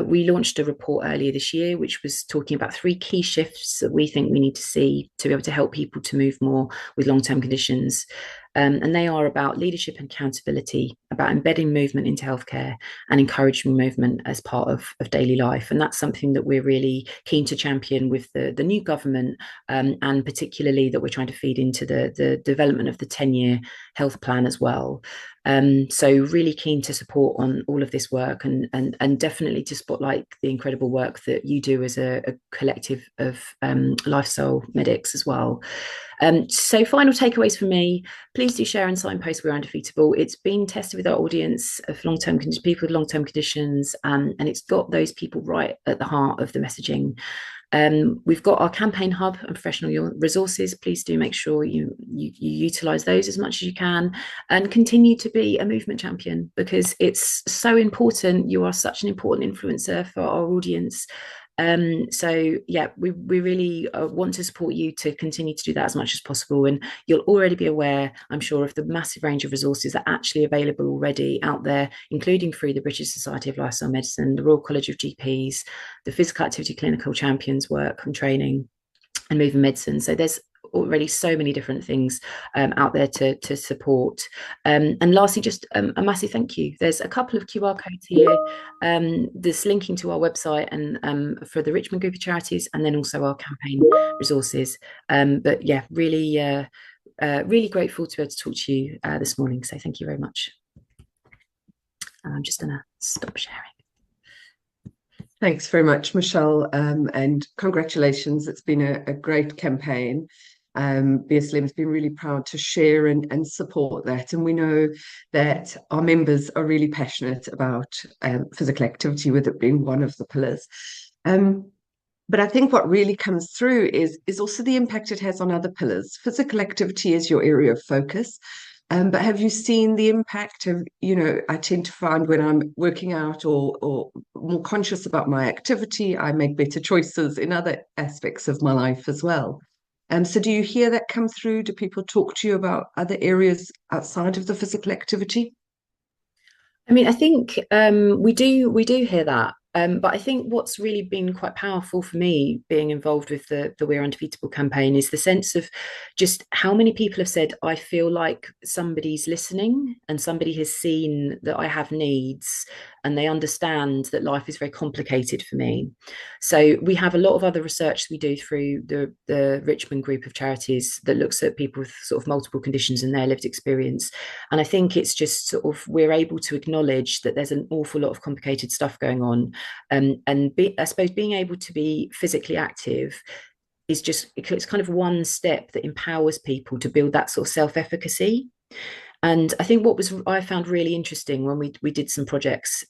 we launched a report earlier this year, which was talking about 3 key shifts that we think we need to see to be able to help people to move more with long-term conditions. And they are about leadership and accountability, about embedding movement into healthcare and encouraging movement as part of daily life. And that's something that we're really keen to champion with the new government, and particularly that we're trying to feed into the development of the 10-year health plan as well. So really keen to support on all of this work, and definitely to spotlight the incredible work that you do as a collective of lifestyle medics as well. So final takeaways for me: please do share and signpost We're Undefeatable. It's been tested with our audience of people with long-term conditions, and it's got those people right at the heart of the messaging. We've got our campaign hub and professional resources. Please do make sure you utilise those as much as you can, and continue to be a movement champion, because it's so important. You are such an important influencer for our audience. So yeah, we really want to support you to continue to do that as much as possible. And you'll already be aware, I'm sure, of the massive range of resources that are actually available already out there, including through the British Society of Lifestyle Medicine, the Royal College of GPs, the Physical Activity Clinical Champions work and training, and moving medicine. So there's already so many different things out there to support. And lastly, just a massive thank you. There's a couple of QR codes here. There's linking to our website and for the Richmond group of charities, and then also our campaign resources. But yeah, really, really grateful to be able to talk to you this morning. So thank you very much. And I'm just going to stop sharing. Thanks very much, Michelle, and congratulations. It's been a great campaign. BSLM has been really proud to share and support that. And we know that our members are really passionate about physical activity, with it being one of the pillars. But I think what really comes through is also the impact it has on other pillars. Physical activity is your area of focus. But have you seen the impact of, I tend to find when I'm working out or more conscious about my activity, I make better choices in other aspects of my life as well. So do you hear that come through? Do people talk to you about other areas outside of the physical activity? I mean, I think we do hear that. But I think what's really been quite powerful for me being involved with the We're Undefeatable campaign is the sense of just how many people have said, I feel like somebody's listening and somebody has seen that I have needs and they understand that life is very complicated for me. So we have a lot of other research we do through the Richmond group of charities that looks at people with sort of multiple conditions and their lived experience. And I think it's just sort of, we're able to acknowledge that there's an awful lot of complicated stuff going on. I suppose being able to be physically active is just, it's kind of one step that empowers people to build that sort of self-efficacy. And I think what I found really interesting when we did some projects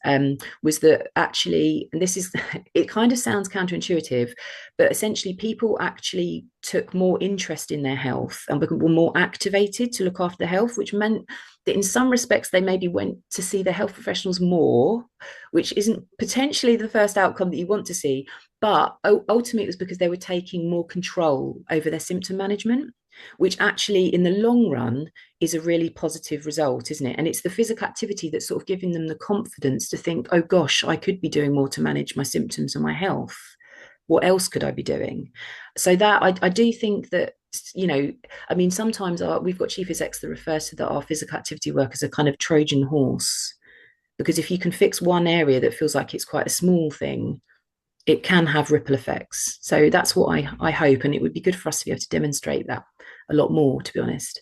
was that actually, and this is, it kind of sounds counterintuitive, but essentially people actually took more interest in their health and were more activated to look after their health, which meant that in some respects they maybe went to see their health professionals more, which isn't potentially the first outcome that you want to see, but ultimately it was because they were taking more control over their symptom management, which actually in the long run is a really positive result, isn't it? And it's the physical activity that's sort of giving them the confidence to think, oh gosh, I could be doing more to manage my symptoms and my health. What else could I be doing? So that I do think that, I mean, sometimes we've got chief execs that refer to our physical activity work as a kind of Trojan horse, because if you can fix one area that feels like it's quite a small thing, it can have ripple effects. So that's what I hope, and it would be good for us to be able to demonstrate that a lot more, to be honest.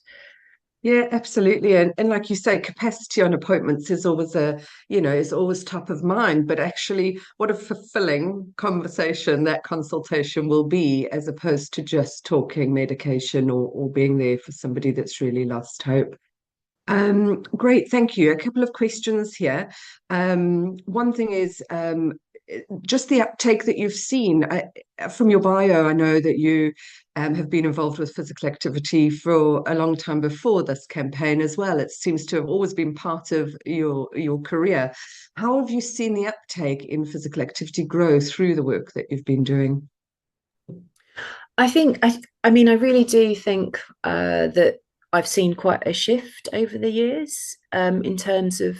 Yeah, absolutely. And like you say, capacity on appointments is always is always top of mind, but actually what a fulfilling conversation that consultation will be, as opposed to just talking medication or being there for somebody that's really lost hope. Great, thank you. A couple of questions here. One thing is just the uptake that you've seen. From your bio, I know that you have been involved with physical activity for a long time before this campaign as well. It seems to have always been part of your career. How have you seen the uptake in physical activity grow through the work that you've been doing? I think, I mean, I really do think that I've seen quite a shift over the years in terms of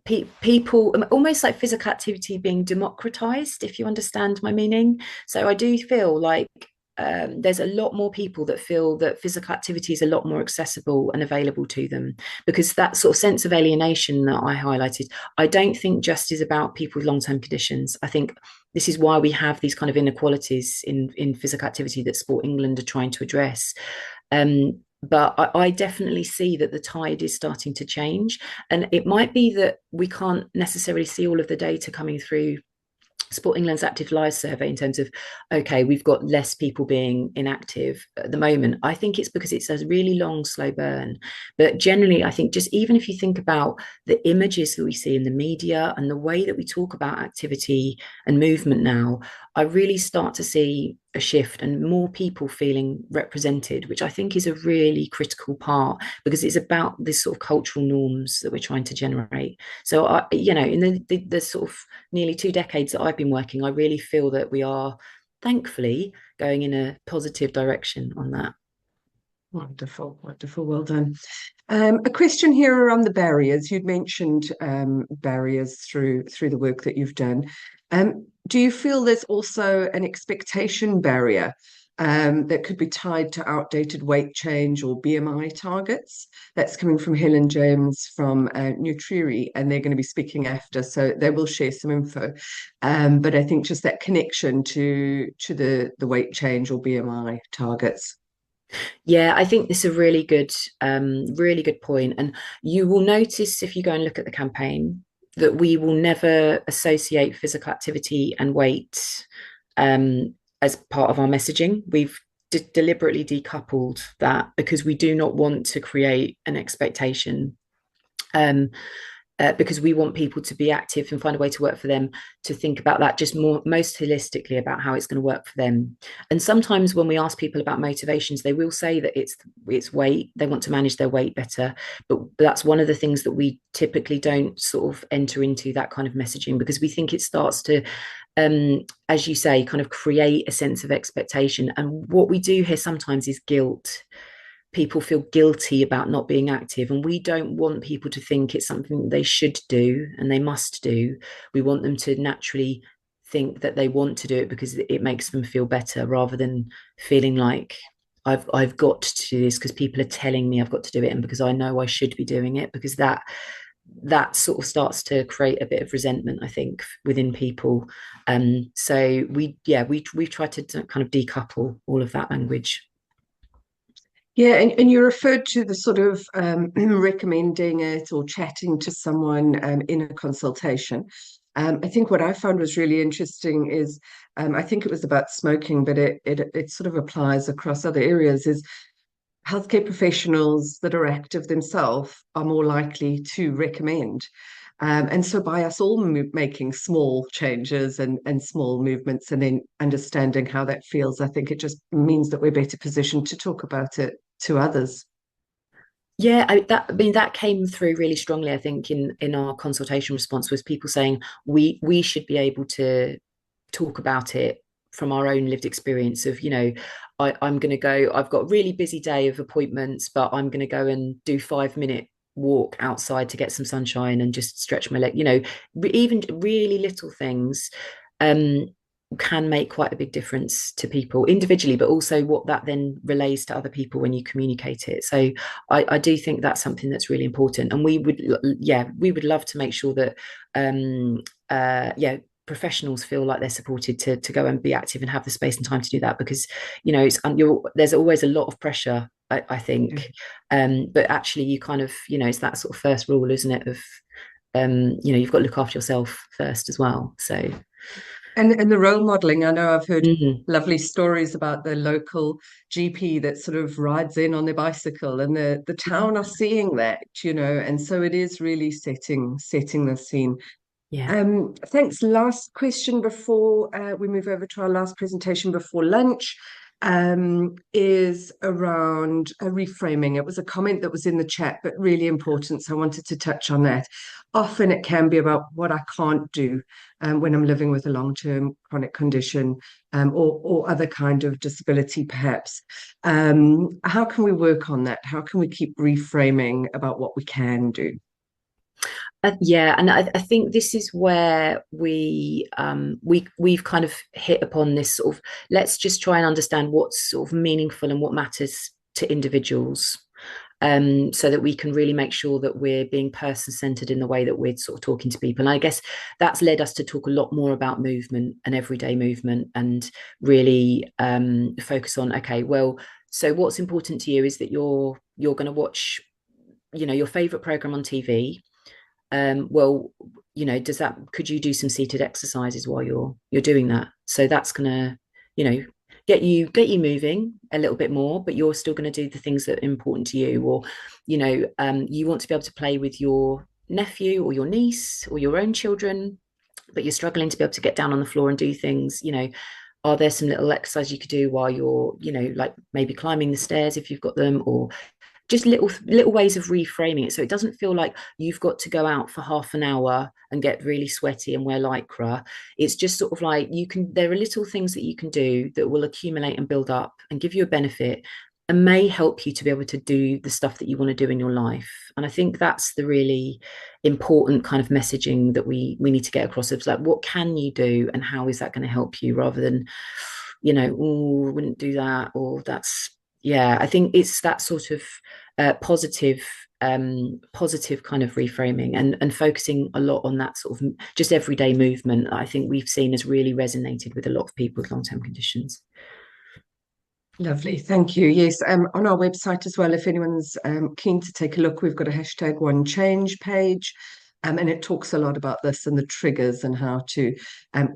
people, almost like physical activity being democratized, if you understand my meaning. So I do feel like there's a lot more people that feel that physical activity is a lot more accessible and available to them, because that sort of sense of alienation that I highlighted, I don't think just is about people with long-term conditions. I think this is why we have these kind of inequalities in physical activity that Sport England are trying to address. But I definitely see that the tide is starting to change. And it might be that we can't necessarily see all of the data coming through Sport England's active lives survey in terms of, okay, we've got less people being inactive at the moment. I think it's because it's a really long, slow burn. But generally, I think just even if you think about the images that we see in the media and the way that we talk about activity and movement now, I really start to see a shift and more people feeling represented, which I think is a really critical part, because it's about this sort of cultural norms that we're trying to generate. So in the sort of nearly 2 decades that I've been working, I really feel that we are thankfully going in a positive direction on that. Wonderful, wonderful, well done. A question here around the barriers. You'd mentioned barriers through the work that you've done. Do you feel there's also an expectation barrier that could be tied to outdated weight change or BMI targets? That's coming from Helen James from Nutriri, and they're going to be speaking after, so they will share some info. But I think just that connection to the weight change or BMI targets. Yeah, I think this is a really good point. And you will notice if you go and look at the campaign that we will never associate physical activity and weight as part of our messaging. We've deliberately decoupled that because we do not want to create an expectation. Because we want people to be active and find a way to work for them, to think about that just most holistically about how it's going to work for them. And sometimes when we ask people about motivations, they will say that it's weight, they want to manage their weight better, but that's one of the things that we typically don't sort of enter into, that kind of messaging, because we think it starts to as you say, kind of create a sense of expectation. And what we do here sometimes is guilt. People feel guilty about not being active, and we don't want people to think it's something they should do and they must do. We want them to naturally think that they want to do it because it makes them feel better, rather than feeling like I've got to do this because people are telling me I've got to do it, and because I know I should be doing it, because that sort of starts to create a bit of resentment, I think, within people. So we've tried to kind of decouple all of that language. Yeah, and you referred to the sort of recommending it or chatting to someone in a consultation. I think what I found was really interesting is, I think it was about smoking, but it sort of applies across other areas, is healthcare professionals that are active themselves are more likely to recommend. And so by us all making small changes and small movements and then understanding how that feels, I think it just means that we're better positioned to talk about it to others. Yeah, that came through really strongly, I think, in our consultation response, was people saying we should be able to talk about it from our own lived experience of, I'm going to go, I've got a really busy day of appointments, but I'm going to go and do 5-minute walk outside to get some sunshine and just stretch my leg. Even really little things can make quite a big difference to people individually, but also what that then relays to other people when you communicate it. So I do think that's something that's really important, and we would love to make sure that professionals feel like they're supported to go and be active and have the space and time to do that, because there's always a lot of pressure, I think. But actually you kind of, it's that sort of first rule, isn't it, of you've got to look after yourself first as well. So and the role modeling, I know I've heard lovely stories about the local GP that sort of rides in on their bicycle, and the town are seeing that, and so it is really setting the scene. Yeah. Thanks. Last question before we move over to our last presentation before lunch is around reframing. It was a comment that was in the chat, but really important, so I wanted to touch on that. Often it can be about what I can't do when I'm living with a long-term chronic condition or other kind of disability, perhaps. How can we work on that? How can we keep reframing about what we can do? And I think this is where we've kind of hit upon this sort of, let's just try and understand what's sort of meaningful and what matters to individuals, so that we can really make sure that we're being person-centered in the way that we're sort of talking to people. And I guess that's led us to talk a lot more about movement and everyday movement, and really focus on, okay, well, so what's important to you is that you're going to watch, your favorite program on TV. Well, you know, could you do some seated exercises while you're doing that? So that's gonna, you know, get you moving a little bit more, but you're still going to do the things that are important to you. Or, you know, you want to be able to play with your nephew or your niece or your own children, but you're struggling to be able to get down on the floor and do things. You know, are there some little exercise you could do while you're, you know, like maybe climbing the stairs if you've got them, or just little ways of reframing it, so it doesn't feel like you've got to go out for half an hour and get really sweaty and wear lycra. It's just sort of like, there are little things that you can do that will accumulate and build up and give you a benefit, and may help you to be able to do the stuff that you want to do in your life. And I think that's the really important kind of messaging that we need to get across. It's like, what can you do and how is that going to help you, rather than, you know, oh, I wouldn't do that, or that's, yeah, I think it's that sort of positive kind of reframing, and focusing a lot on that sort of just everyday movement that I think we've seen has really resonated with a lot of people with long-term conditions. Lovely, thank you. Yes, on our website as well, if anyone's keen to take a look, we've got a #OneChange page, and it talks a lot about this and the triggers and how to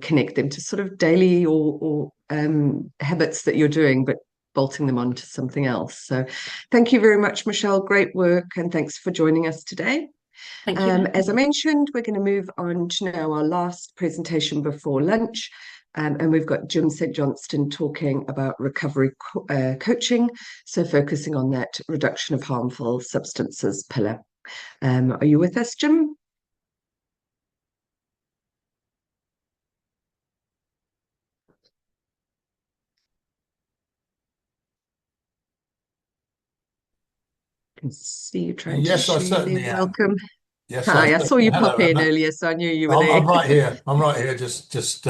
connect them to sort of daily or habits that you're doing, but bolting them onto something else. So thank you very much, Michelle. Great work, and thanks for joining us today. Thank you. As I mentioned, we're going to move on to now our last presentation before lunch. And we've got Jim St. Johnston talking about recovery coaching, so focusing on that reduction of harmful substances pillar. Are you with us, Jim? I can see you trying yes, to I certainly am. Welcome. Yes, Hi, I saw you hello, pop in Emma. earlier, so I knew you were there. I'm right here. I'm right here. Just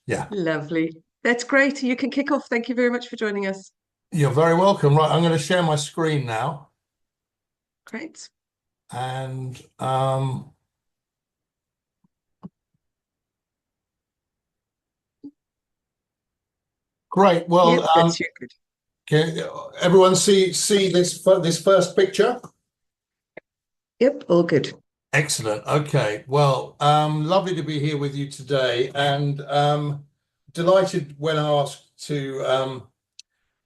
yeah. Lovely. That's great. You can kick off. Thank you very much for joining us. You're very welcome. Right, I'm going to share my screen now. Great. And great. Well, yep, that's you. Good. Can everyone see this first picture? Yep, all good. Excellent. Okay. Well, lovely to be here with you today, and delighted when asked to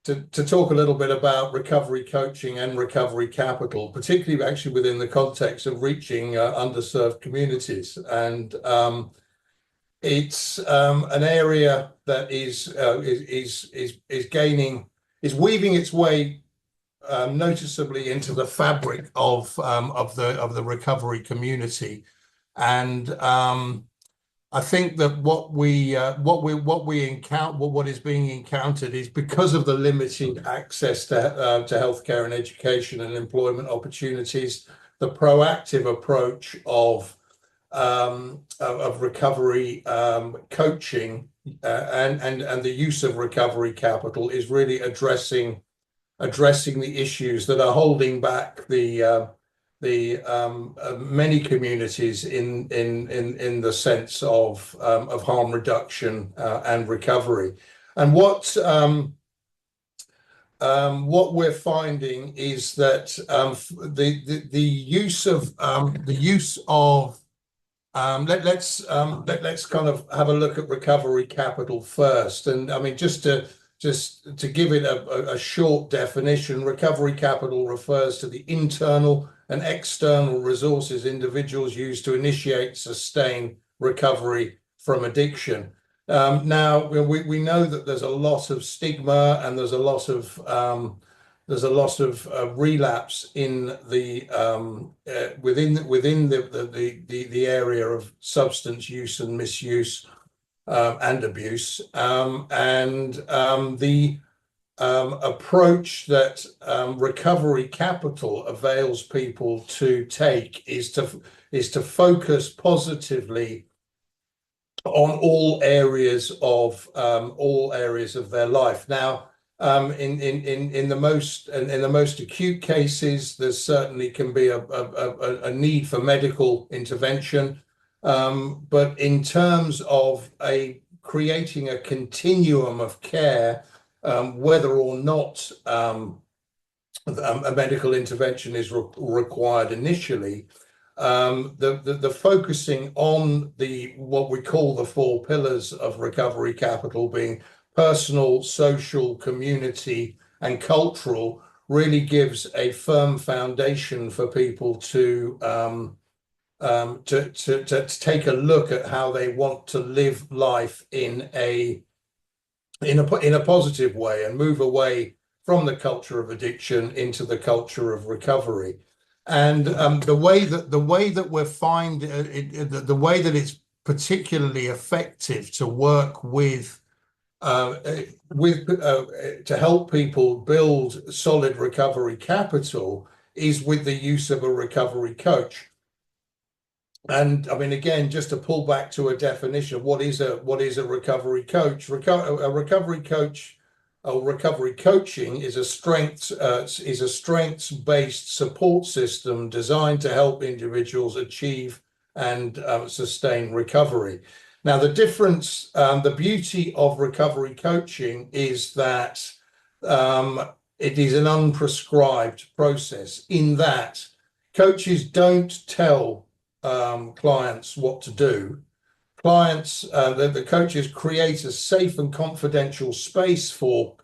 talk a little bit about recovery coaching and recovery capital, particularly actually within the context of reaching underserved communities. And it's an area that is weaving its way noticeably into the fabric of the recovery community, and I think that what is being encountered is, because of the limited access to healthcare and education and employment opportunities, the proactive approach of recovery coaching and the use of recovery capital is really addressing the issues that are holding back the many communities in the sense of harm reduction and recovery. And what we're finding is that the use of let's kind of have a look at recovery capital first. And I mean, just to give it a short definition, recovery capital refers to the internal and external resources individuals use to initiate, sustain recovery from addiction. Now, we know that there's a lot of stigma and there's a lot of relapse in the within the area of substance use and misuse and abuse, and the approach that recovery capital avails people to take is to focus positively on all areas of their life. Now, in the most acute cases, there certainly can be a need for medical intervention, but in terms of creating a continuum of care, whether or not a medical intervention is required initially, the focusing on what we call the 4 pillars of recovery capital, being personal, social, community, and cultural, really gives a firm foundation for people to take a look at how they want to live life in a positive way and move away from the culture of addiction into the culture of recovery. And the way that we're the way that it's particularly effective to work with to help people build solid recovery capital is with the use of a recovery coach. And I mean, again, just to pull back to a definition, what is a recovery coach? A recovery coach, or recovery coaching, is a strengths-based support system designed to help individuals achieve and sustain recovery. Now, the difference, the beauty of recovery coaching is that it is an unprescribed process, in that coaches don't tell clients what to do. Clients, the coaches create a safe and confidential space for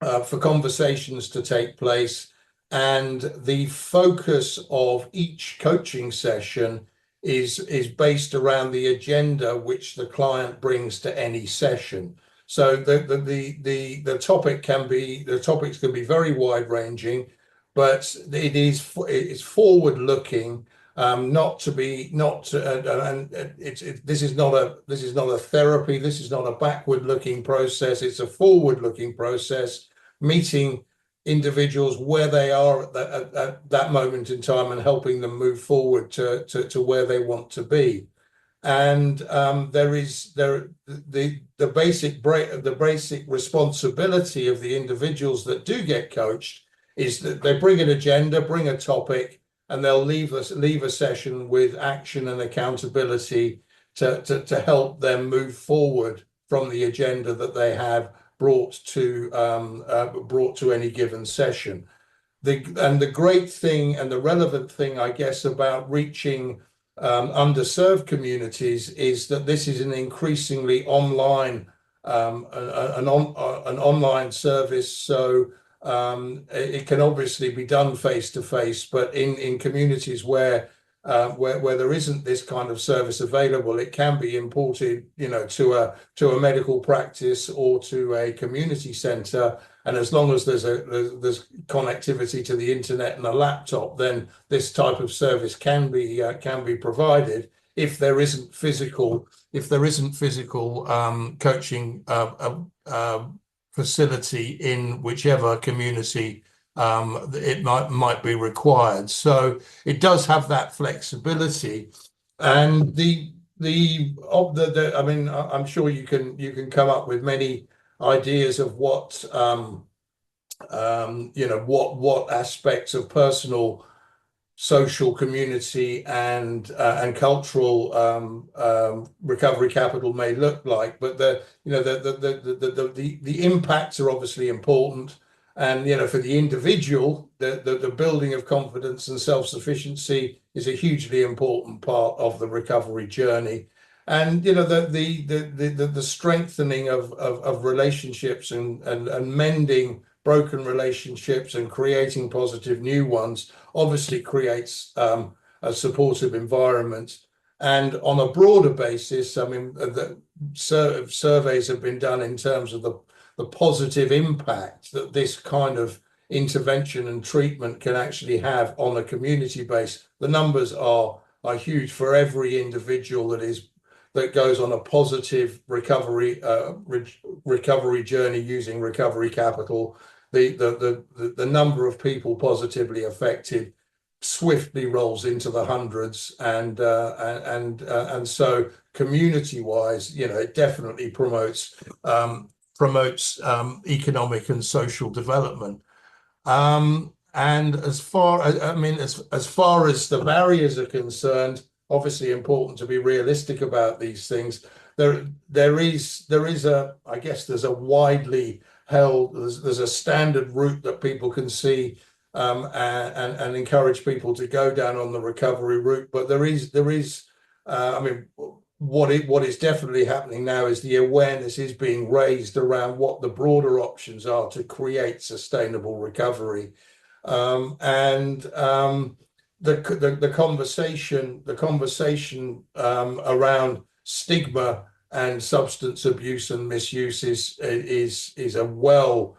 conversations to take place, and the focus of each coaching session is based around the agenda which the client brings to any session. So the topics can be very wide ranging, but it's forward looking. This is not a therapy. This is not a backward looking process. It's a forward looking process, meeting individuals where they are at that moment in time and helping them move forward to where they want to be. And the basic responsibility of the individuals that do get coached is that they bring an agenda, bring a topic, and they'll leave a session with action and accountability to help them move forward from the agenda that they have brought to any given session. The great thing and the relevant thing, I guess, about reaching underserved communities is that this is an increasingly online online service. So it can obviously be done face to face, but in communities where there isn't this kind of service available, it can be imported, to a medical practice or to a community centre. And as long as there's connectivity to the internet and a laptop, then this type of service can be provided. If there isn't physical coaching facility in whichever community it might be required. So it does have that flexibility. And I mean, I'm sure you can come up with many ideas of what what aspects of personal, social, community, and cultural recovery capital may look like, but the impacts are obviously important. And for the individual, the building of confidence and self-sufficiency is a hugely important part of the recovery journey. And the strengthening of relationships and mending broken relationships and creating positive new ones obviously creates a supportive environment. And on a broader basis, I mean, surveys have been done in terms of the positive impact that this kind of intervention and treatment can actually have on a community base. The numbers are huge. For every individual that goes on a positive recovery journey using recovery capital, the number of people positively affected swiftly rolls into the hundreds, and so community-wise, it definitely promotes economic and social development. And as far as the barriers are concerned, obviously important to be realistic about these things. There's a widely held, there's a standard route that people can see and encourage people to go down on the recovery route. But there is I mean, what is definitely happening now is the awareness is being raised around what the broader options are to create sustainable recovery, and the conversation around stigma and substance abuse and misuse is a well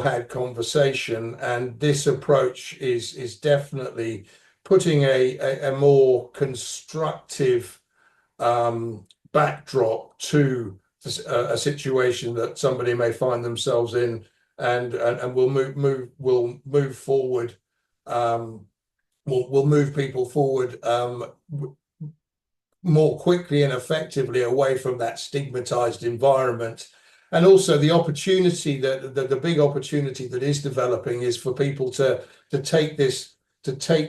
had conversation, and this approach is definitely putting a more constructive backdrop to a situation that somebody may find themselves in, and will move forward. Will move people forward more quickly and effectively away from that stigmatized environment. And also the opportunity the big opportunity that is developing is for people to take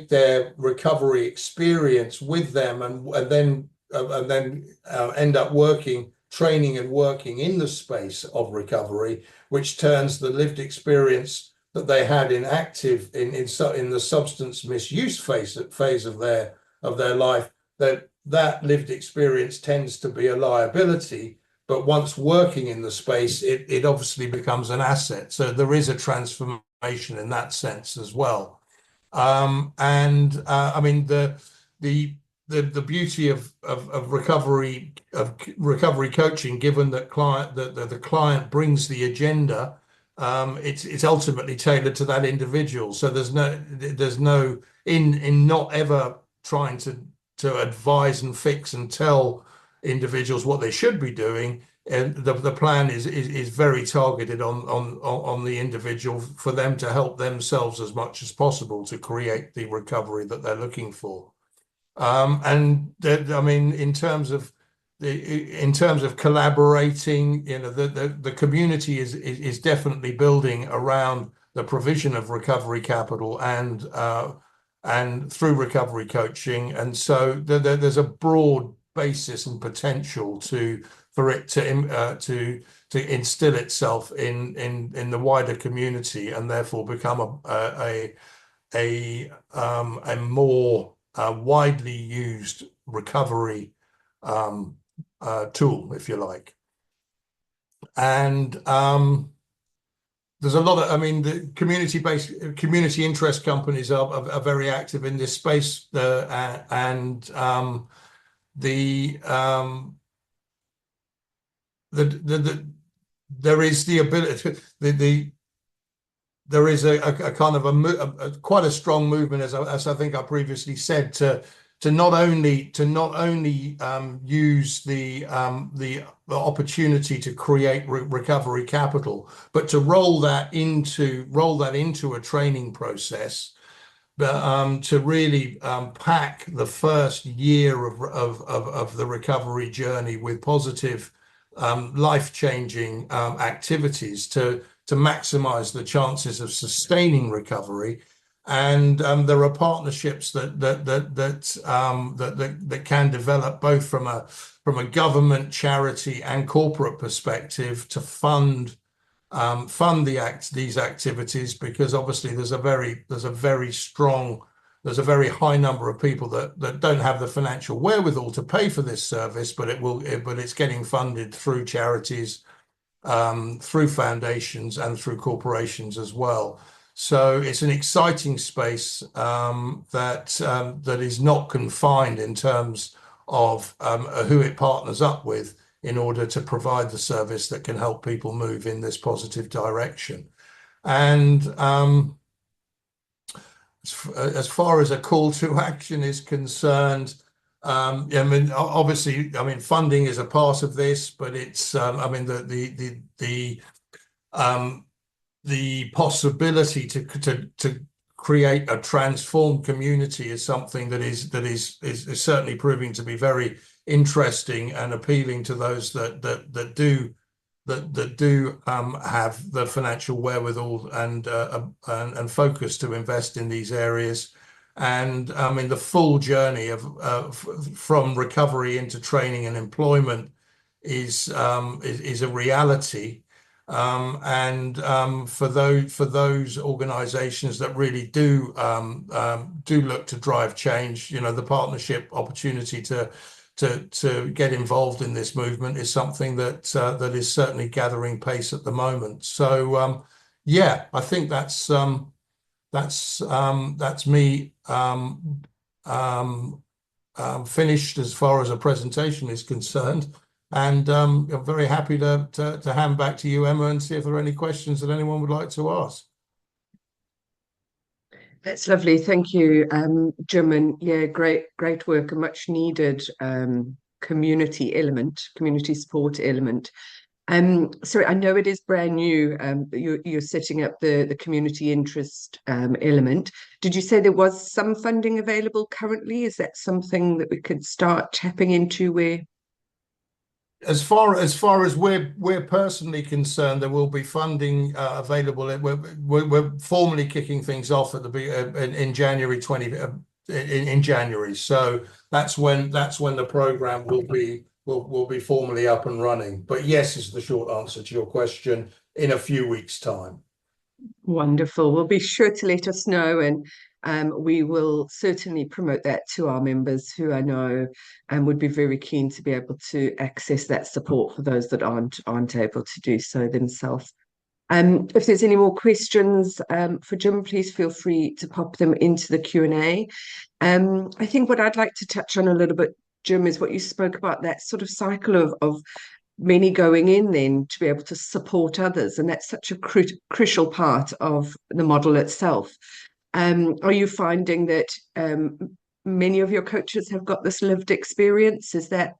their recovery experience with them, and then end up training and working in the space of recovery, which turns the lived experience that they had in the substance misuse phase of their life, that lived experience tends to be a liability. But once working in the space, it obviously becomes an asset. So there is a transformation in that sense as well. I mean, the beauty of recovery coaching, given that the client brings the agenda, it's ultimately tailored to that individual. So there's no in not ever trying to advise and fix and tell individuals what they should be doing. And the plan is very targeted on the individual, for them to help themselves as much as possible to create the recovery that they're looking for. I mean, in terms of collaborating, the community is definitely building around the provision of recovery capital and through recovery coaching, and so there's a broad basis and potential for it to instill itself in the wider community, and therefore become a more widely used recovery tool, if you like. And there's a lot of, I mean, the community interest companies are very active in this space, and there is the ability, there is a kind of quite a strong movement, as I think I previously said, to not only use the opportunity to create recovery capital, but to roll that into a training process, but to really pack the first year of the recovery journey with positive, life-changing activities to maximize the chances of sustaining recovery. And there are partnerships that can develop both from a government, charity, and corporate perspective to fund these activities, because obviously there's a very high number of people that don't have the financial wherewithal to pay for this service, but it's getting funded through charities, through foundations, and through corporations as well. So it's an exciting space that is not confined in terms of who it partners up with in order to provide the service that can help people move in this positive direction. And as far as a call to action is concerned, I mean, obviously, I mean, funding is a part of this, but it's, I mean, the possibility to create a transformed community is something that is certainly proving to be very interesting and appealing to those that do have the financial wherewithal and focus to invest in these areas. And I mean, the full journey from recovery into training and employment is a reality. For those organizations that really do look to drive change, the partnership opportunity to get involved in this movement is something that is certainly gathering pace at the moment. So yeah, I think that's me finished as far as a presentation is concerned. And I'm very happy to hand back to you, Emma, and see if there are any questions that anyone would like to ask. That's lovely. Thank you, Jim. And yeah, great work, a much needed community support element. Sorry, I know it is brand new. You're setting up the community interest element. Did you say there was some funding available currently? Is that something that we could start tapping into where? As far as we're personally concerned, there will be funding available. We're formally kicking things off at in January in January. So that's when the program will be formally up and running. But yes, is the short answer to your question, in a few weeks' time. Wonderful. Well, be sure to let us know, and we will certainly promote that to our members, who I know would be very keen to be able to access that support for those that aren't able to do so themselves. If there's any more questions for Jim, please feel free to pop them into the Q&A. I think what I'd like to touch on a little bit, Jim, is what you spoke about, that sort of cycle of many going in then to be able to support others. And that's such a crucial part of the model itself. Are you finding that many of your coaches have got this lived experience? Is that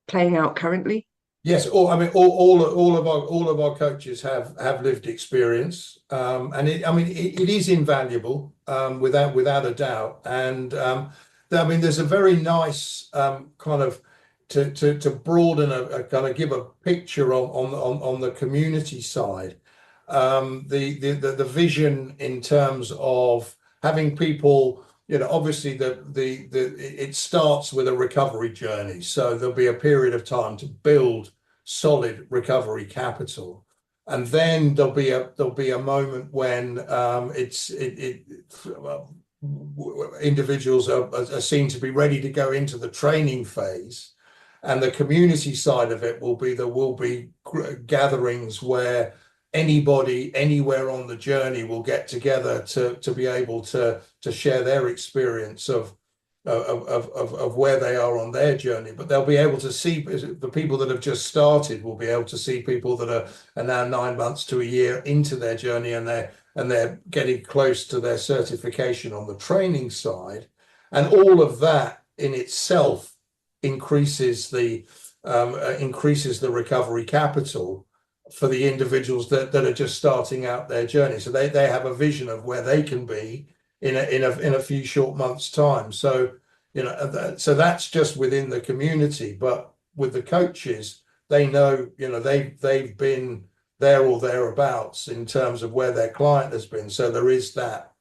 playing out currently? Yes, all of our coaches have lived experience, and it is invaluable, without a doubt. And there's a very nice kind of to broaden a kind of give a picture on the community side. The vision in terms of having people, obviously it starts with a recovery journey. So there'll be a period of time to build solid recovery capital, and then there'll be a moment when individuals are seen to be ready to go into the training phase. And the community side of it there will be gatherings where anybody anywhere on the journey will get together to be able to share their experience of where they are on their journey. But they'll be able to see, the people that have just started will be able to see people that are now 9 months to a year into their journey, and they're getting close to their certification on the training side. And all of that in itself increases the recovery capital for the individuals that are just starting out their journey. So they have a vision of where they can be in a few short months' time. So so that's just within the community. But with the coaches, they know they've been there or thereabouts in terms of where their client has been. So there is that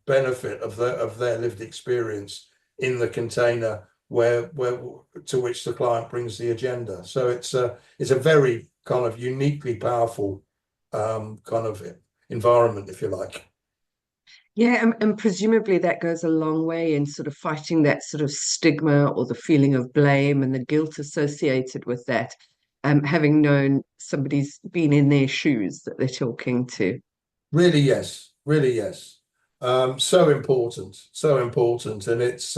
benefit of their lived experience in the container where to which the client brings the agenda. So it's a very kind of uniquely powerful kind of environment, if you like. Yeah, and presumably that goes a long way in sort of fighting that sort of stigma or the feeling of blame and the guilt associated with that, having known somebody's been in their shoes that they're talking to. Really, yes. So important, and it's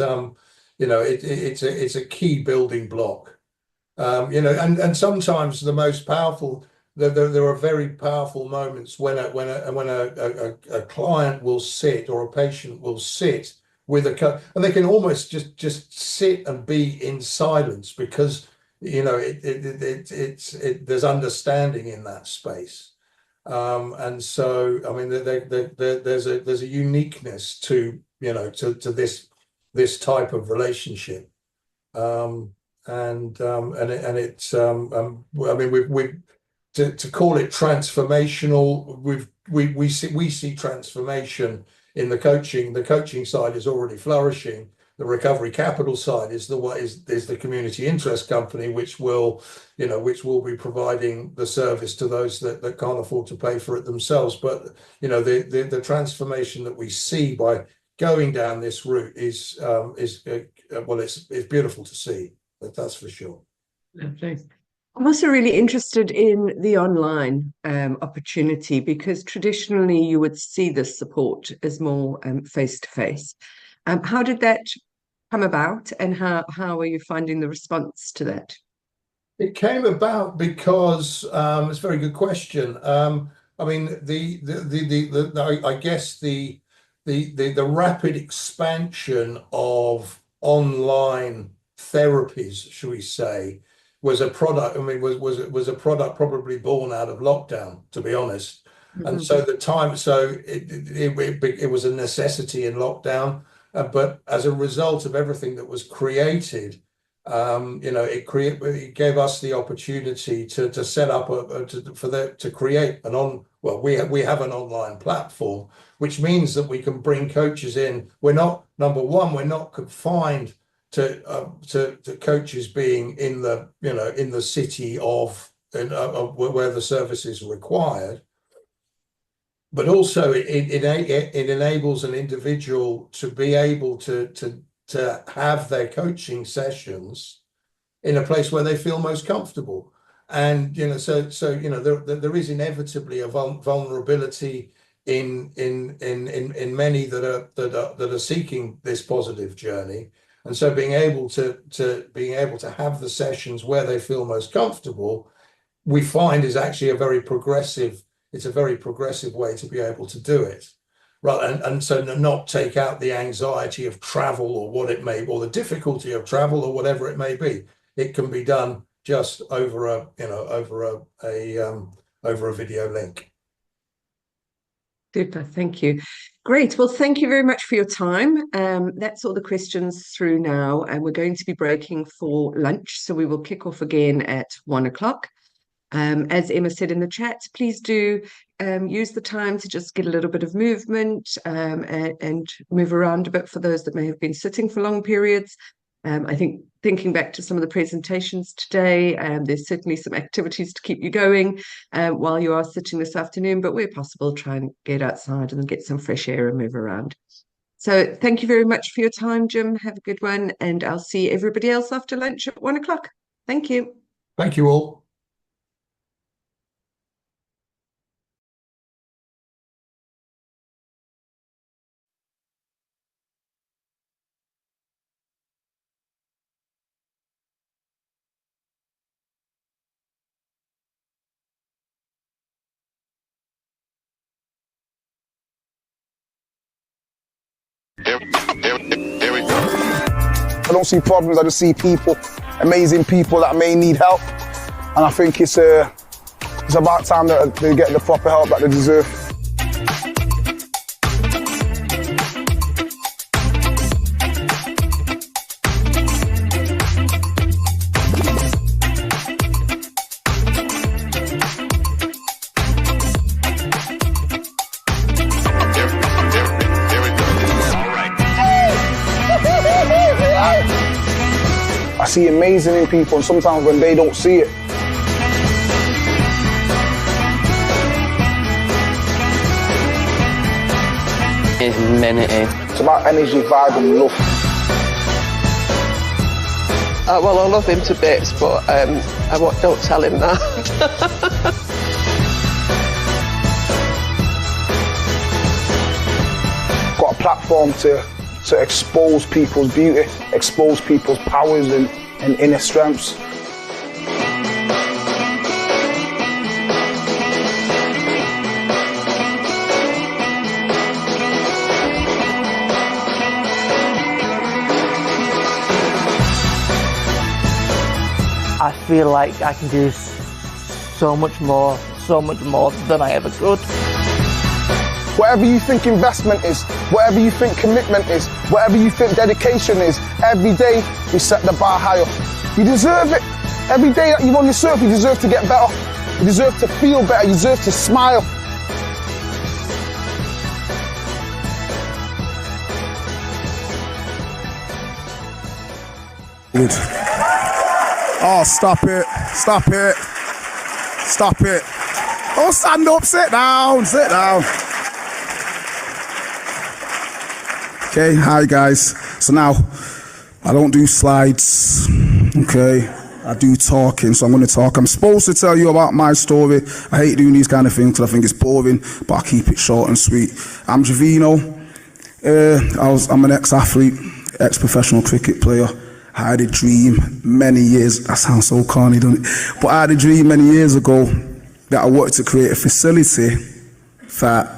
it's a key building block. And sometimes the most powerful. There are very powerful moments when a client will sit, or a patient will sit with a coach, and they can almost just sit and be in silence, because there's understanding in that space, and so there's a uniqueness to this type of relationship, to call it transformational, we see transformation in the coaching. The coaching side is already flourishing, The recovery capital side is the community interest company, which will be providing the service to those that can't afford to pay for it themselves. But the transformation that we see by going down this route is beautiful to see. That's for sure. Lovely. I'm also really interested in the online opportunity, because traditionally you would see this support as more face-to-face. How did that come about, and how are you finding the response to that? It came about because it's a very good question. I mean, I guess the rapid expansion of online therapies, shall we say, was a product. I mean, was a product probably born out of lockdown, to be honest. And so it was a necessity in lockdown. But as a result of everything that was created, it gave us the opportunity to set up to create we have an online platform, which means that we can bring coaches in. We're not confined to coaches being in the city of where the service is required. But also it enables an individual to be able to have their coaching sessions in a place where they feel most comfortable. And there is inevitably a vulnerability in many that are seeking this positive journey. And so being able to have the sessions where they feel most comfortable, we find is actually a very progressive way to be able to do it, right? And so not take out the anxiety of travel or what it may, or the difficulty of travel or whatever it may be. It can be done just over a video link. Super, thank you. Great. Well, thank you very much for your time. That's all the questions through now, and we're going to be breaking for lunch, so we will kick off again at 1 o'clock. As Emma said in the chat, please do use the time to just get a little bit of movement and move around a bit for those that may have been sitting for long periods. I think thinking back to some of the presentations today, there's certainly some activities to keep you going while you are sitting this afternoon, but where possible, try and get outside and get some fresh air and move around. So thank you very much for your time, Jim. Have a good one, and I'll see everybody else after lunch at 1 o'clock. Thank you. Thank you all. Here we go. I don't see problems, I just see people, amazing people that may need help. And I think it's about time that they get the proper help that they deserve. I see amazing in people, and sometimes when they don't see it. It's about energy, vibe and love. Well, I love him to bits, but don't tell him that. Got a platform to expose people's beauty, expose people's powers and inner strengths. I feel like I can do so much more than I ever could. Whatever you think investment is, whatever you think commitment is, whatever you think dedication is, every day we set the bar higher. You deserve it. Every day that you're on this earth, you deserve to get better. You deserve to feel better. You deserve to smile. Good. Oh, stop it. Stop it. Stop it. Oh, stand up, sit down, sit down. Okay, hi guys. So now, I don't do slides, okay? I do talking, so I'm going to talk. I'm supposed to tell you about my story. I hate doing these kind of things because I think it's boring, but I'll keep it short and sweet. I'm Javino. I'm an ex-athlete, ex-professional cricket player. I had a dream many years, that sounds so corny, doesn't it? But I had a dream many years ago that I wanted to create a facility that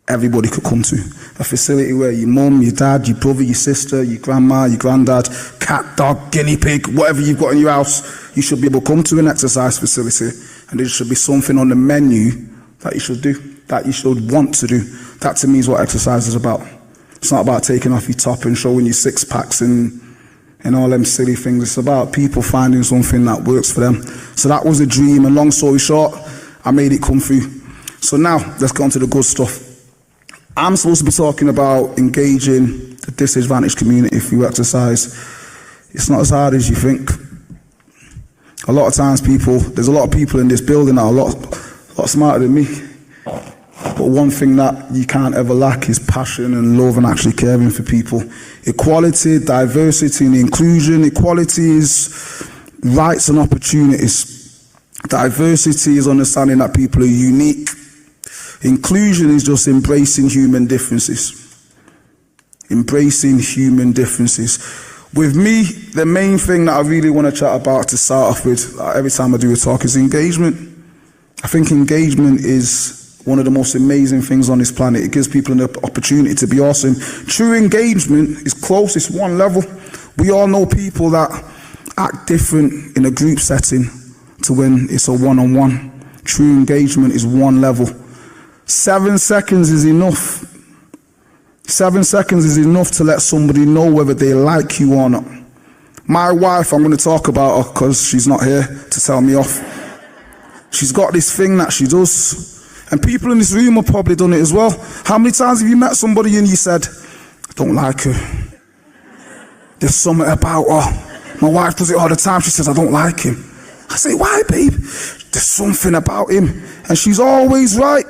everybody could come to. A facility where your mum, your dad, your brother, your sister, your grandma, your granddad, cat, dog, guinea pig, whatever you've got in your house, you should be able to come to an exercise facility, and there should be something on the menu that you should do, that you should want to do. That to me is what exercise is about. It's not about taking off your top and showing your six packs and all them silly things. It's about people finding something that works for them. So that was a dream, and long story short, I made it come through. So now, let's get on to the good stuff. I'm supposed to be talking about engaging the disadvantaged community through exercise. It's not as hard as you think. A lot of times there's a lot of people in this building that are a lot smarter than me. But one thing that you can't ever lack is passion and love and actually caring for people. Equality, diversity and inclusion. Equality is rights and opportunities. Diversity is understanding that people are unique. Inclusion is just embracing human differences. Embracing human differences. With me, the main thing that I really want to chat about to start off with, every time I do a talk, is engagement. I think engagement is one of the most amazing things on this planet. It gives people an opportunity to be awesome. True engagement is close, it's one level. We all know people that act different in a group setting to when it's a one-on-one. True engagement is one level. 7 seconds is enough. 7 seconds is enough to let somebody know whether they like you or not. My wife, I'm going to talk about her because she's not here to tell me off. She's got this thing that she does. And people in this room have probably done it as well. How many times have you met somebody and you said, I don't like her. There's something about her. My wife does it all the time. She says, I don't like him. I say, why, babe? There's something about him. And she's always right.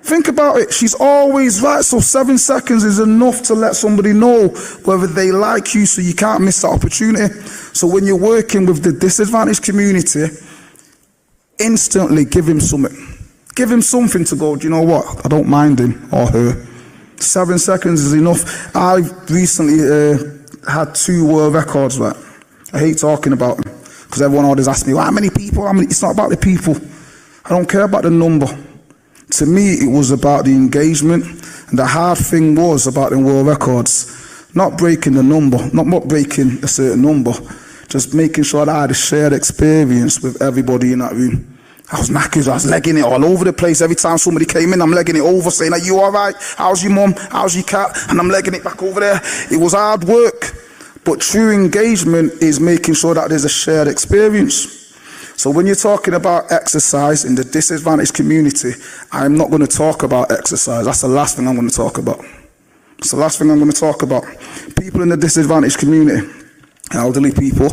Think about it, she's always right. So 7 seconds is enough to let somebody know whether they like you, so you can't miss that opportunity. So when you're working with the disadvantaged community, instantly give him something. Give him something to go, do you know what? I don't mind him or her. 7 seconds is enough. I recently had 2 world records, right? I hate talking about them because everyone always asks me, well, how many people? It's not about the people. I don't care about the number. To me, it was about the engagement, and the hard thing was about the world records, not breaking the number, not breaking a certain number, just making sure that I had a shared experience with everybody in that room. I was knackered, I was legging it all over the place. Every time somebody came in, I'm legging it over, saying, are you all right? How's your mum? How's your cat? And I'm legging it back over there. It was hard work, but true engagement is making sure that there's a shared experience. So when you're talking about exercise in the disadvantaged community, I'm not going to talk about exercise. That's the last thing I'm going to talk about. It's the last thing I'm going to talk about. People in the disadvantaged community, elderly people,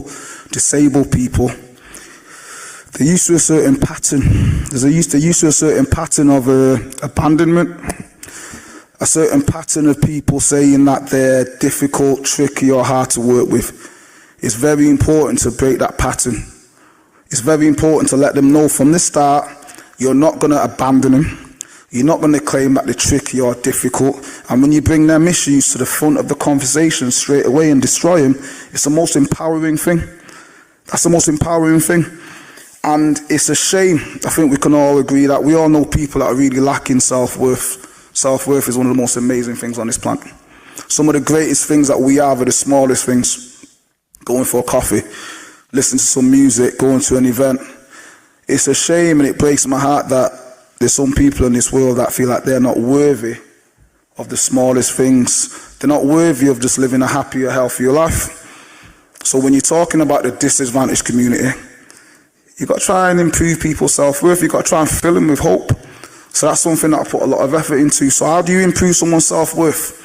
disabled people, they're used to a certain pattern. They're used to a certain pattern of abandonment, a certain pattern of people saying that they're difficult, tricky, or hard to work with. It's very important to break that pattern. It's very important to let them know from the start, you're not going to abandon them. You're not going to claim that they're tricky or difficult. And when you bring them issues to the front of the conversation straight away and destroy them, it's the most empowering thing. That's the most empowering thing. And it's a shame, I think we can all agree that we all know people that are really lacking self-worth. Self-worth is one of the most amazing things on this planet. Some of the greatest things that we have are the smallest things. Going for a coffee, listen to some music, going to an event. It's a shame and it breaks my heart that there's some people in this world that feel like they're not worthy of the smallest things. They're not worthy of just living a happier, healthier life. So when you're talking about the disadvantaged community, you've got to try and improve people's self-worth. You've got to try and fill them with hope. So that's something that I put a lot of effort into. So how do you improve someone's self-worth?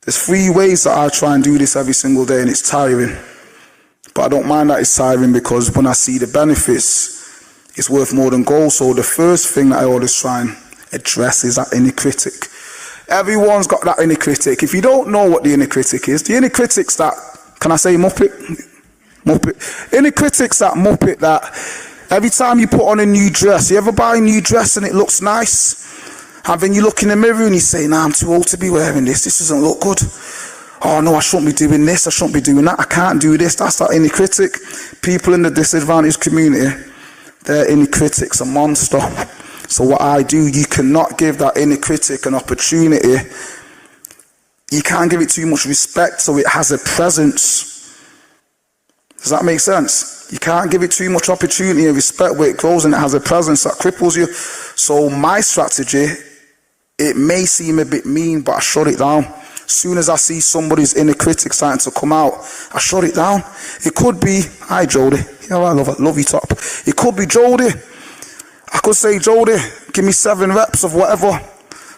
There's 3 ways that I try and do this every single day, and it's tiring. But I don't mind that it's tiring, because when I see the benefits, it's worth more than gold. So the first thing that I always try and address is that inner critic. Everyone's got that inner critic. If you don't know what the inner critic is, the inner critic's that, can I say Muppet? Muppet. Inner critic's that Muppet that every time you put on a new dress, you ever buy a new dress and it looks nice? And then you look in the mirror and you say, nah, I'm too old to be wearing this. This doesn't look good. Oh no, I shouldn't be doing this. I shouldn't be doing that. I can't do this. That's that inner critic. People in the disadvantaged community, their inner critic's a monster. So what I do, you cannot give that inner critic an opportunity. You can't give it too much respect so it has a presence. Does that make sense? You can't give it too much opportunity and respect where it grows and it has a presence that cripples you. So my strategy, it may seem a bit mean, but I shut it down. As soon as I see somebody's inner critic starting to come out, I shut it down. It could be, hi Jody, yeah, I love you top. It could be Jody. I could say, Jody, give me 7 reps of whatever.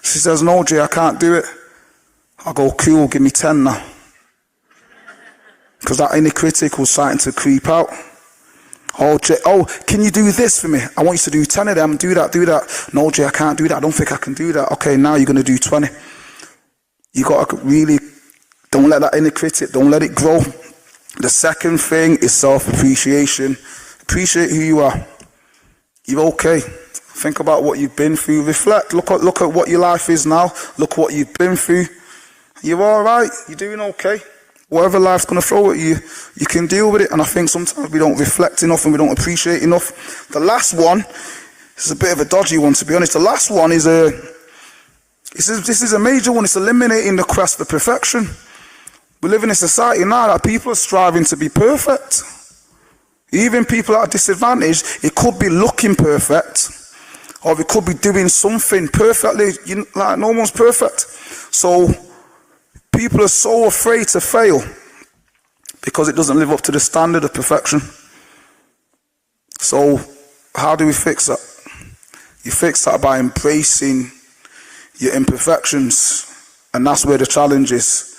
She says, no Jay, I can't do it. I go, cool, give me 10 now. Because that inner critic was starting to creep out. Oh, Jay, oh, can you do this for me? I want you to do 10 of them, do that. No Jay, I can't do that, I don't think I can do that. Okay, now you're going to do 20. You got to really, don't let that inner critic, don't let it grow. The second thing is self-appreciation. Appreciate who you are. You're okay. Think about what you've been through. Reflect. Look at what your life is now. Look what you've been through. You're all right. You're doing okay. Whatever life's going to throw at you, you can deal with it. And I think sometimes we don't reflect enough and we don't appreciate enough. The last one, this is a bit of a dodgy one, to be honest. The last one is this is a major one. It's eliminating the quest for perfection. We live in a society now that people are striving to be perfect. Even people that are disadvantaged, it could be looking perfect, or it could be doing something perfectly. Like no one's perfect. So people are so afraid to fail because it doesn't live up to the standard of perfection. So how do we fix that? You fix that by embracing your imperfections, and that's where the challenge is.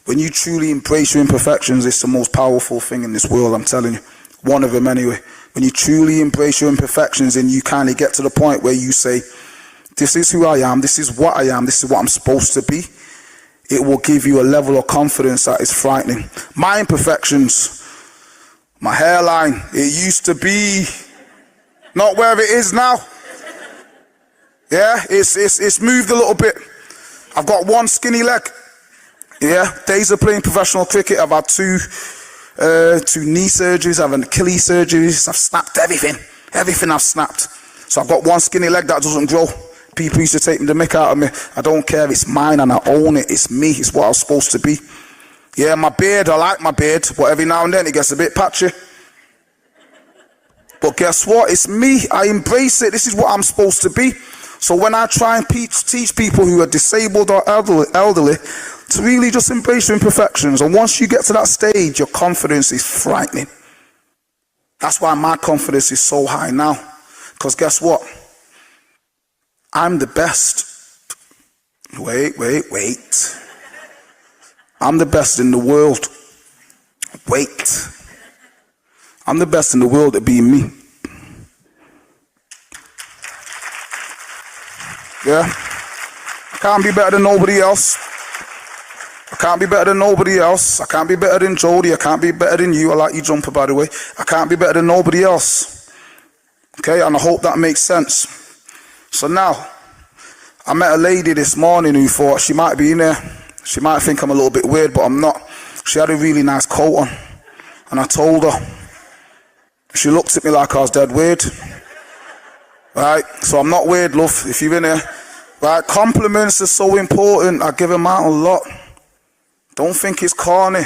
When you truly embrace your imperfections, it's the most powerful thing in this world, I'm telling you. One of them anyway. When you truly embrace your imperfections and you kind of get to the point where you say, this is who I am, this is what I am, this is what I'm supposed to be, it will give you a level of confidence that is frightening. My imperfections, my hairline, it used to be not where it is now. Yeah, it's moved a little bit. I've got one skinny leg. Yeah, days of playing professional cricket, I've had two knee surgeries, I've had Achilles surgeries, I've snapped everything I've snapped. So I've got one skinny leg that doesn't grow. People used to take the mick out of me. I don't care, it's mine and I own it. It's me, it's what I was supposed to be. Yeah, my beard, I like my beard, but every now and then it gets a bit patchy. But guess what? It's me, I embrace it. This is what I'm supposed to be. So when I try and teach people who are disabled or elderly to really just embrace your imperfections, and once you get to that stage, your confidence is frightening. That's why my confidence is so high now. Because guess what? I'm the best. Wait. I'm the best in the world. Wait. I'm the best in the world at being me. Yeah? I can't be better than nobody else. I can't be better than nobody else. I can't be better than Jody. I can't be better than you. I like your jumper, by the way. I can't be better than nobody else. Okay? And I hope that makes sense. So now, I met a lady this morning who thought she might be in there. She might think I'm a little bit weird, but I'm not. She had a really nice coat on. And I told her. She looked at me like I was dead weird. Right? So I'm not weird, love, if you're in here. Right? Compliments are so important. I give them out a lot. Don't think it's corny.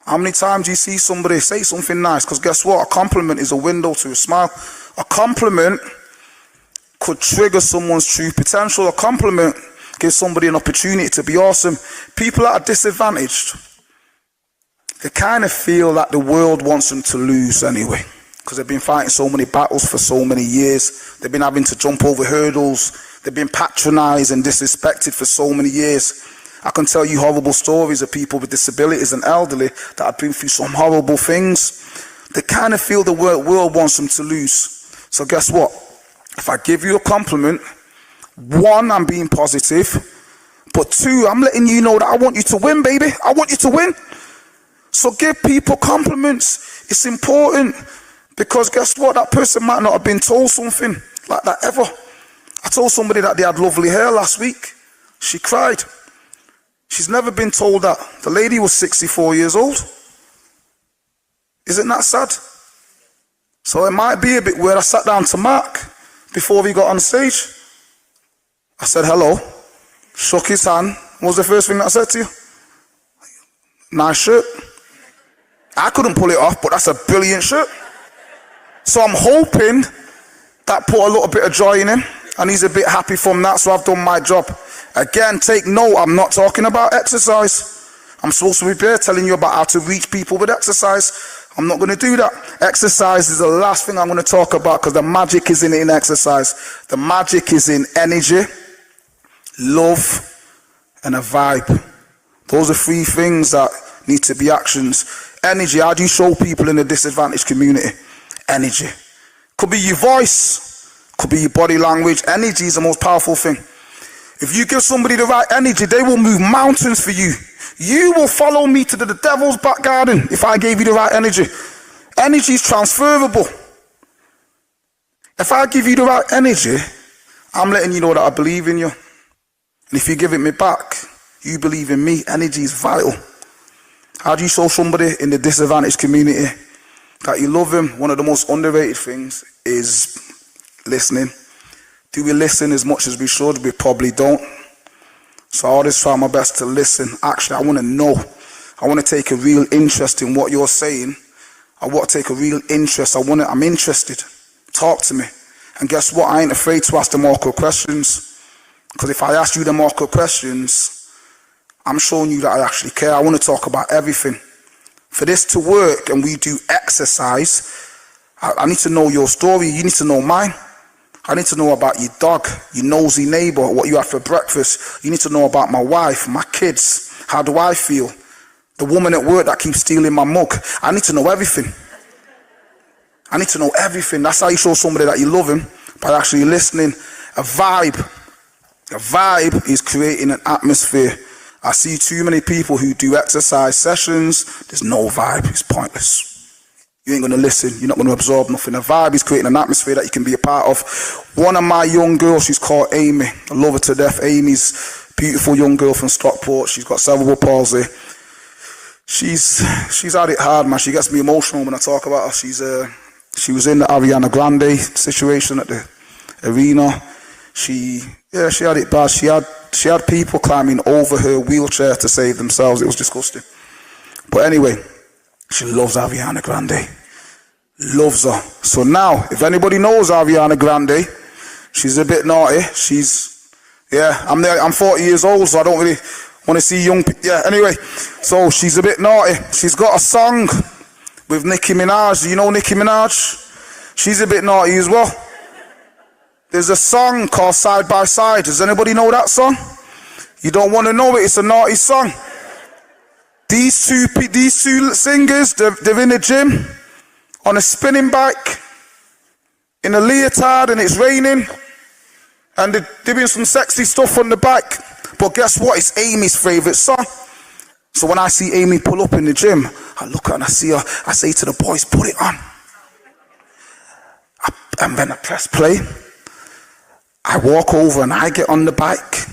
How many times do you see somebody say something nice? Because guess what? A compliment is a window to a smile. A compliment could trigger someone's true potential. A compliment gives somebody an opportunity to be awesome. People that are disadvantaged, they kind of feel that the world wants them to lose anyway. Because they've been fighting so many battles for so many years. They've been having to jump over hurdles. They've been patronized and disrespected for so many years. I can tell you horrible stories of people with disabilities and elderly that have been through some horrible things. They kind of feel the world wants them to lose. So guess what? If I give you a compliment, 1, I'm being positive, but 2, I'm letting you know that I want you to win, baby. I want you to win. So give people compliments. It's important, because guess what? That person might not have been told something like that ever. I told somebody that they had lovely hair last week. She cried. She's never been told that. The lady was 64 years old. Isn't that sad? So it might be a bit weird. I sat down to Mark before we got on stage. I said hello, shook his hand. What was the first thing that I said to you? Nice shirt. I couldn't pull it off, but that's a brilliant shirt. So I'm hoping that put a little bit of joy in him, and he's a bit happy from that, so I've done my job. Again, take note, I'm not talking about exercise. I'm supposed to be there telling you about how to reach people with exercise. I'm not going to do that. Exercise is the last thing I'm going to talk about, because the magic is in exercise. The magic is in energy, love, and a vibe. Those are 3 things that need to be actions. Energy, how do you show people in a disadvantaged community? Energy. Could be your voice, could be your body language. Energy is the most powerful thing. If you give somebody the right energy, they will move mountains for you. You will follow me to the devil's back garden if I gave you the right energy. Energy is transferable. If I give you the right energy, I'm letting you know that I believe in you. And if you give it me back, you believe in me. Energy is vital. How do you show somebody in the disadvantaged community that you love him? One of the most underrated things is listening. Do we listen as much as we should? We probably don't. So I always try my best to listen. Actually, I want to know. I want to take a real interest in what you're saying. I want to take a real interest. I'm interested. Talk to me. And guess what? I ain't afraid to ask them awkward questions. Because if I ask you them awkward questions, I'm showing you that I actually care. I want to talk about everything. For this to work and we do exercise, I need to know your story. You need to know mine. I need to know about your dog, your nosy neighbor, what you had for breakfast. You need to know about my wife, my kids. How do I feel? The woman at work that keeps stealing my mug. I need to know everything. I need to know everything. That's how you show somebody that you love him, by actually listening. A vibe. A vibe is creating an atmosphere. I see too many people who do exercise sessions. There's no vibe. It's pointless. You ain't going to listen. You're not going to absorb nothing. A vibe is creating an atmosphere that you can be a part of. One of my young girls, she's called Amy. I love her to death. Amy's a beautiful young girl from Stockport. She's got cerebral palsy. She's had it hard, man. She gets me emotional when I talk about her. She was in the Ariana Grande situation at the arena. She had it bad. She had people climbing over her wheelchair to save themselves. It was disgusting. But anyway, she loves Ariana Grande. Loves her. So now, if anybody knows Ariana Grande, she's a bit naughty. I'm 40 years old, so I don't really want to see young people. Yeah, anyway, so she's a bit naughty. She's got a song with Nicki Minaj. Do you know Nicki Minaj? She's a bit naughty as well. There's a song called Side by Side. Does anybody know that song? You don't want to know it. It's a naughty song. These two singers, they're in the gym on a spinning bike in a leotard, and it's raining, and they're doing some sexy stuff on the bike. But guess what? It's Amy's favorite song. So when I see Amy pull up in the gym, I look at her and I see her. I say to the boys, put it on. And then I press play. I walk over and I get on the bike.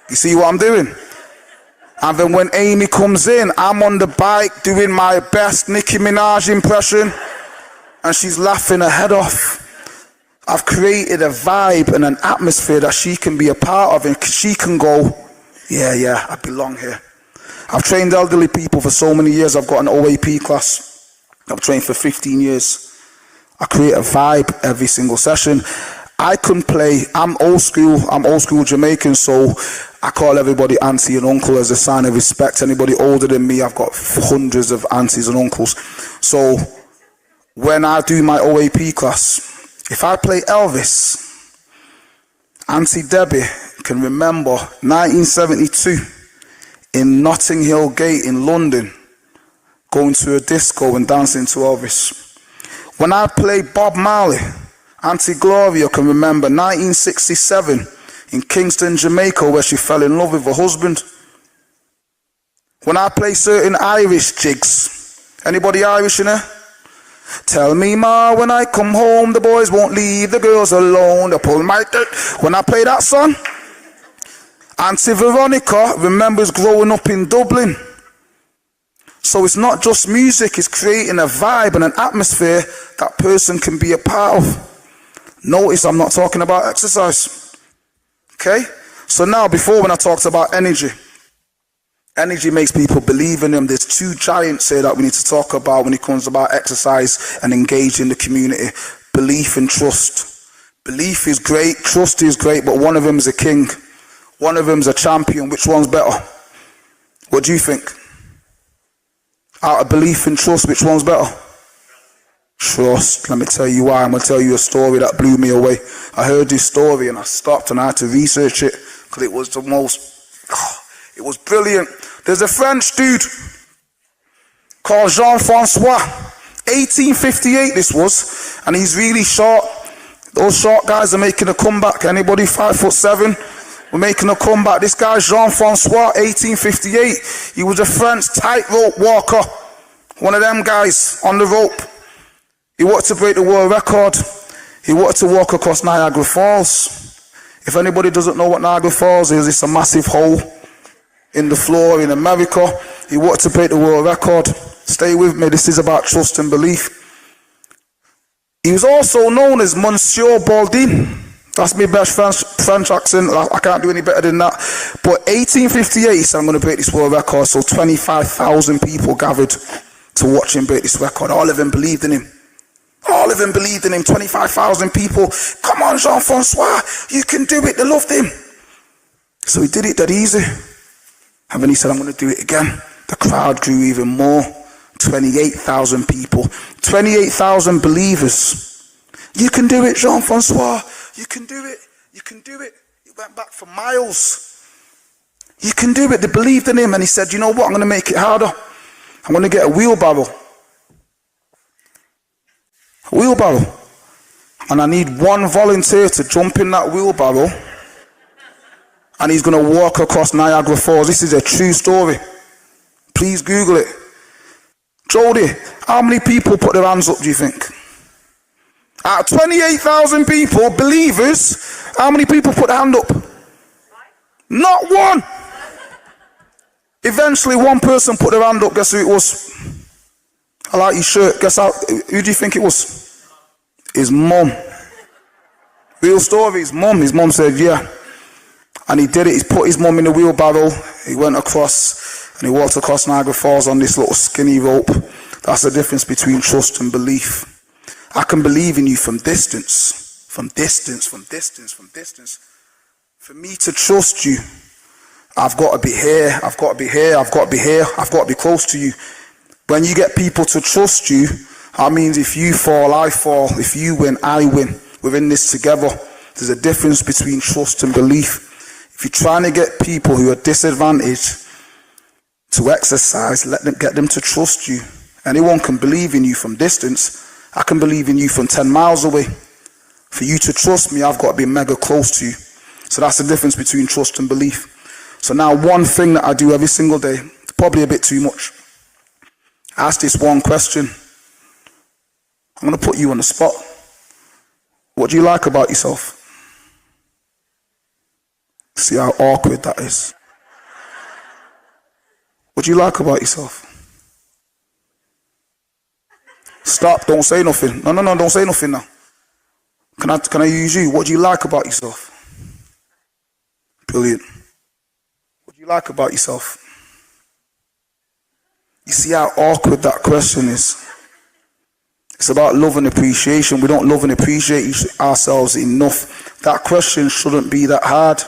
You see what I'm doing? And then when Amy comes in, I'm on the bike doing my best Nicki Minaj impression, and she's laughing her head off. I've created a vibe and an atmosphere that she can be a part of, and she can go, yeah, I belong here. I've trained elderly people for so many years. I've got an OAP class. I've trained for 15 years. I create a vibe every single session. I can play. I'm old school Jamaican, so I call everybody auntie and uncle as a sign of respect. Anybody older than me, I've got hundreds of aunties and uncles. So when I do my OAP class, if I play Elvis, Auntie Debbie can remember 1972 in Notting Hill Gate in London, going to a disco and dancing to Elvis. When I played Bob Marley, Auntie Gloria can remember 1967 in Kingston, Jamaica, where she fell in love with her husband. When I play certain Irish jigs, anybody Irish in there? Tell me, ma, when I come home, the boys won't leave the girls alone. They pull my dirt. When I play that song, Auntie Veronica remembers growing up in Dublin. So it's not just music, it's creating a vibe and an atmosphere that person can be a part of. Notice I'm not talking about exercise. Okay? So now, before when I talked about energy makes people believe in them. There's two giants here that we need to talk about when it comes about exercise and engage in the community. Belief and trust. Belief is great, trust is great, but one of them is a king. One of them is a champion. Which one's better? What do you think? Out of belief and trust, which one's better? Trust. Let me tell you why. I'm going to tell you a story that blew me away. I heard this story and I stopped and I had to research it because it was the most... it was brilliant. There's a French dude called Jean-Francois. 1858 this was, and he's really short. Those short guys are making a comeback. Anybody 5'7"? We're making a comeback. This guy Jean-Francois, 1858. He was a French tightrope walker. One of them guys on the rope. He wanted to break the world record. He wanted to walk across Niagara Falls. If anybody doesn't know what Niagara Falls is, it's a massive hole in the floor in America. He wanted to break the world record. Stay with me, this is about trust and belief. He was also known as Monsieur Baldin. That's my best French accent. I can't do any better than that. But 1858, he said, I'm going to break this world record. So 25,000 people gathered to watch him break this record. All of them believed in him. All of them believed in him. 25,000 people. Come on, Jean-Francois, you can do it. They loved him. So he did it that easy. And then he said, I'm going to do it again. The crowd grew even more. 28,000 people. 28,000 believers. You can do it, Jean-Francois. You can do it. You can do it. He went back for miles. You can do it. They believed in him. And he said, you know what? I'm going to make it harder. I'm going to get a wheelbarrow. A wheelbarrow. And I need one volunteer to jump in that wheelbarrow. And he's going to walk across Niagara Falls. This is a true story. Please Google it. Jody, how many people put their hands up, do you think? Out of 28,000 people, believers, how many people put their hand up? Not one. Eventually, one person put their hand up. Guess who it was? I like your shirt. Guess who do you think it was? His mum. Real story, his mum. His mum said, yeah. And he did it. He put his mum in the wheelbarrow. He went across and he walked across Niagara Falls on this little skinny rope. That's the difference between trust and belief. I can believe in you from distance. From distance, from distance, from distance. For me to trust you, I've got to be here. I've got to be here. I've got to be here. I've got to be close to you. When you get people to trust you, that means if you fall, I fall. If you win, I win. We're in this together. There's a difference between trust and belief. If you're trying to get people who are disadvantaged to exercise, get them to trust you. Anyone can believe in you from distance. I can believe in you from 10 miles away. For you to trust me, I've got to be mega close to you. So that's the difference between trust and belief. So now one thing that I do every single day, probably a bit too much. Ask this one question. I'm going to put you on the spot. What do you like about yourself? See how awkward that is. What do you like about yourself? Stop, don't say nothing. No, don't say nothing now. Can I use you? What do you like about yourself? Brilliant. What do you like about yourself? You see how awkward that question is? It's about love and appreciation. We don't love and appreciate ourselves enough. That question shouldn't be that hard.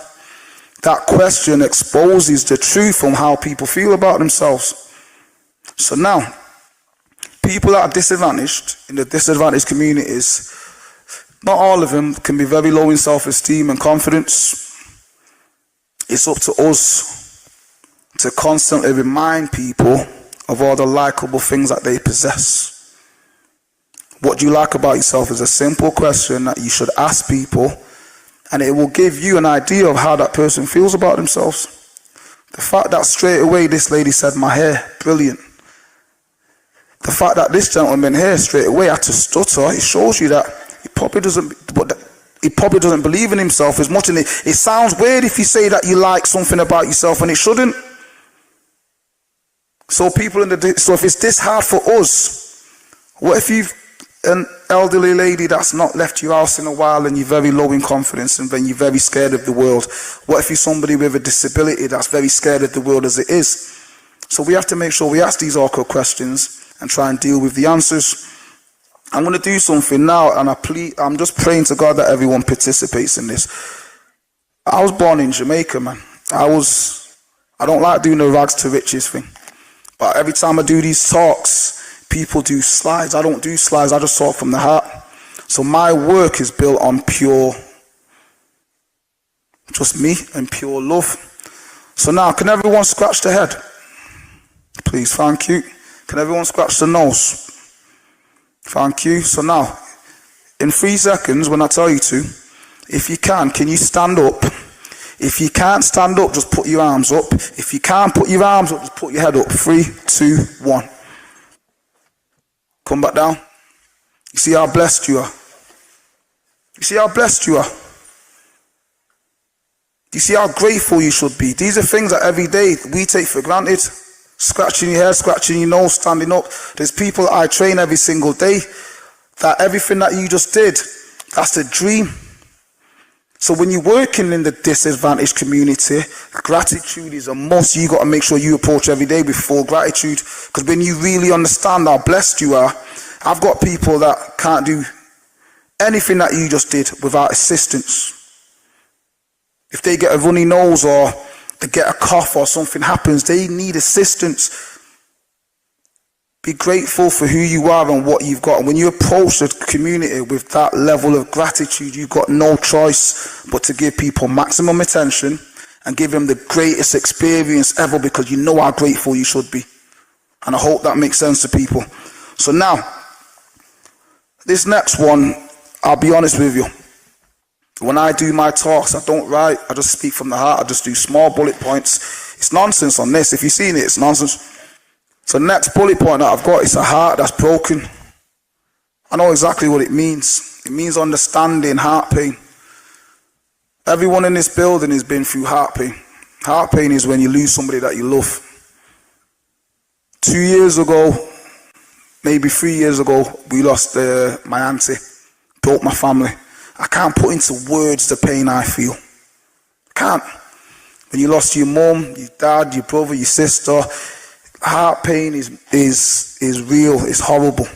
That question exposes the truth on how people feel about themselves. So now, people that are disadvantaged in the disadvantaged communities, Not all of them can be very low in self-esteem and confidence. It's up to us to constantly remind people of all the likable things that they possess. What do you like about yourself is a simple question that you should ask people, and it will give you an idea of how that person feels about themselves. The fact that straight away this lady said, my hair, brilliant. The fact that this gentleman here straight away had to stutter, it shows you that he probably doesn't believe in himself as much. And it sounds weird if you say that you like something about yourself, and it shouldn't. So if it's this hard for us, what if you've an elderly lady that's not left your house in a while and you're very low in confidence and then you're very scared of the world? What if you're somebody with a disability that's very scared of the world as it is? So we have to make sure we ask these awkward questions and try and deal with the answers. I'm going to do something now, and I'm just praying to God that everyone participates in this. I was born in Jamaica, man. I don't like doing the rags to riches thing. But every time I do these talks, people do slides. I don't do slides, I just talk from the heart. So my work is built on just me and pure love. So now, can everyone scratch the head? Please, thank you. Can everyone scratch the nose? Thank you. So now, in 3 seconds, when I tell you to, if you can you stand up? If you can't stand up, just put your arms up. If you can't put your arms up, just put your head up. 3, 2, 1. Come back down. You see how blessed you are? You see how blessed you are? You see how grateful you should be? These are things that every day we take for granted. Scratching your hair, scratching your nose, standing up. There's people I train every single day that everything that you just did, that's the dream. So when you're working in the disadvantaged community, gratitude is a must. You got to make sure you approach every day with full gratitude, because when you really understand how blessed you are, I've got people that can't do anything that you just did without assistance. If they get a runny nose or they get a cough or something happens, they need assistance. Be grateful for who you are and what you've got. And when you approach the community with that level of gratitude, you've got no choice but to give people maximum attention and give them the greatest experience ever, because you know how grateful you should be. And I hope that makes sense to people. So now, this next one, I'll be honest with you. When I do my talks, I don't write, I just speak from the heart. I just do small bullet points. It's nonsense on this. If you've seen it, it's nonsense. So the next bullet point that I've got is a heart that's broken. I know exactly what it means. It means understanding heart pain. Everyone in this building has been through heart pain. Heart pain is when you lose somebody that you love. 2 years ago, maybe 3 years ago, we lost my auntie. Broke my family. I can't put into words the pain I feel. I can't. When you lost your mum, your dad, your brother, your sister, heart pain is real. It's horrible.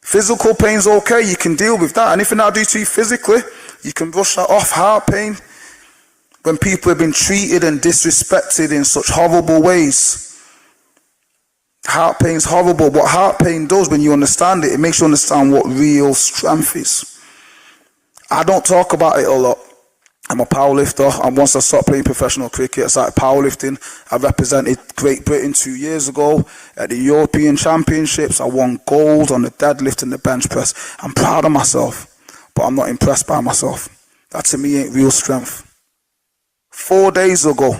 Physical pain's okay. You can deal with that. Anything I do to you physically, you can brush that off. Heart pain, when people have been treated and disrespected in such horrible ways, heart pain's horrible. What heart pain does, when you understand it, it makes you understand what real strength is. I don't talk about it a lot. I'm a powerlifter, and once I stopped playing professional cricket, I started powerlifting. I represented Great Britain 2 years ago at the European Championships. I won gold on the deadlift and the bench press. I'm proud of myself, but I'm not impressed by myself. That to me ain't real strength. 4 days ago,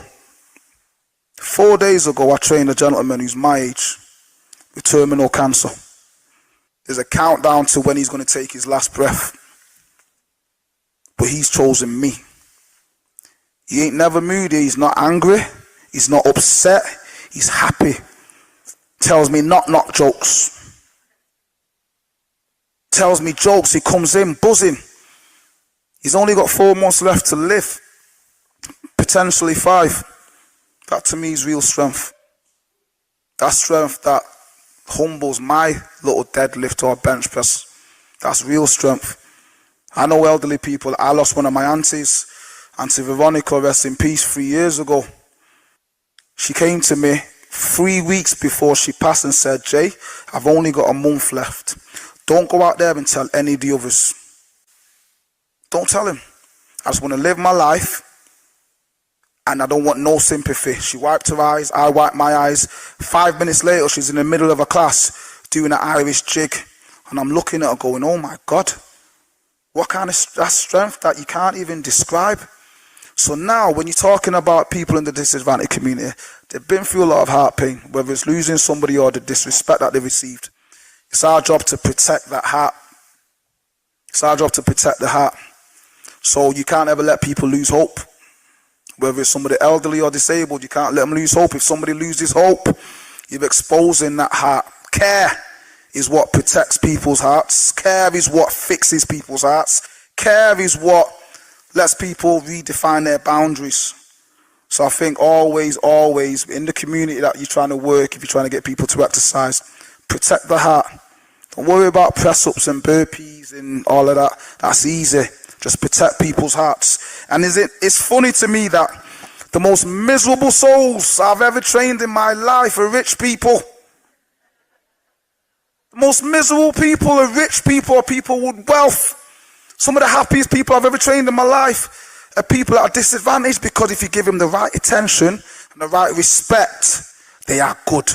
I trained a gentleman who's my age with terminal cancer. There's a countdown to when he's going to take his last breath. But he's chosen me. He ain't never moody. He's not angry. He's not upset. He's happy. Tells me knock jokes. Tells me jokes. He comes in buzzing. He's only got 4 months left to live. Potentially 5. That to me is real strength. That strength that humbles my little deadlift or bench press. That's real strength. I know elderly people. I lost one of my aunties, Auntie Veronica, rest in peace, 3 years ago. She came to me 3 weeks before she passed and said, Jay, I've only got a month left. Don't go out there and tell any of the others. Don't tell him. I just want to live my life and I don't want no sympathy. She wiped her eyes, I wiped my eyes. 5 minutes later, she's in the middle of a class doing an Irish jig. And I'm looking at her going, oh my God, what kind of strength that you can't even describe. So now when you're talking about people in the disadvantaged community, they've been through a lot of heart pain, whether it's losing somebody or the disrespect that they received. It's our job to protect that heart. It's our job to protect the heart. So you can't ever let people lose hope. Whether it's somebody elderly or disabled, you can't let them lose hope. If somebody loses hope, you're exposing that heart. Care is what protects people's hearts. Care is what fixes people's hearts. Care is what lets people redefine their boundaries. So I think always in the community that you're trying to work, if you're trying to get people to exercise, protect the heart. Don't worry about press-ups and burpees and all of that. That's easy. Just protect people's hearts. And it's funny to me that the most miserable souls I've ever trained in my life are rich people. The most miserable people are rich people, or people with wealth. Some of the happiest people I've ever trained in my life are people that are disadvantaged, because if you give them the right attention and the right respect, they are good.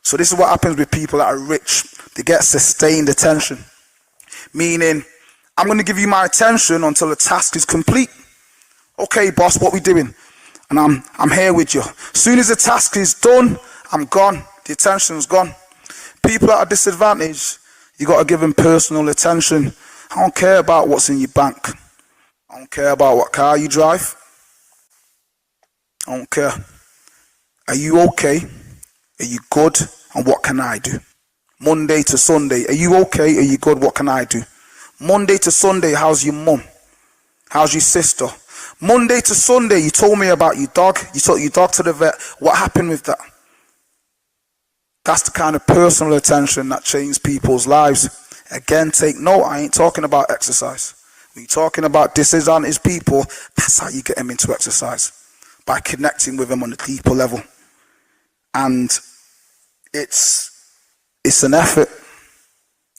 So this is what happens with people that are rich. They get sustained attention. Meaning, I'm going to give you my attention until the task is complete. Okay, boss, what we doing? And I'm here with you. As soon as the task is done, I'm gone. The attention's gone. People that are disadvantaged, you got to give them personal attention. I don't care about what's in your bank. I don't care about what car you drive. I don't care. Are you okay? Are you good? And what can I do? Monday to Sunday, are you okay? Are you good? What can I do? Monday to Sunday, how's your mum? How's your sister? Monday to Sunday, you told me about your dog. You took your dog to the vet. What happened with that? That's the kind of personal attention that changes people's lives. Again, take note, I ain't talking about exercise. When you're talking about disadvantaged people, that's how you get them into exercise. By connecting with them on a deeper level. And it's an effort.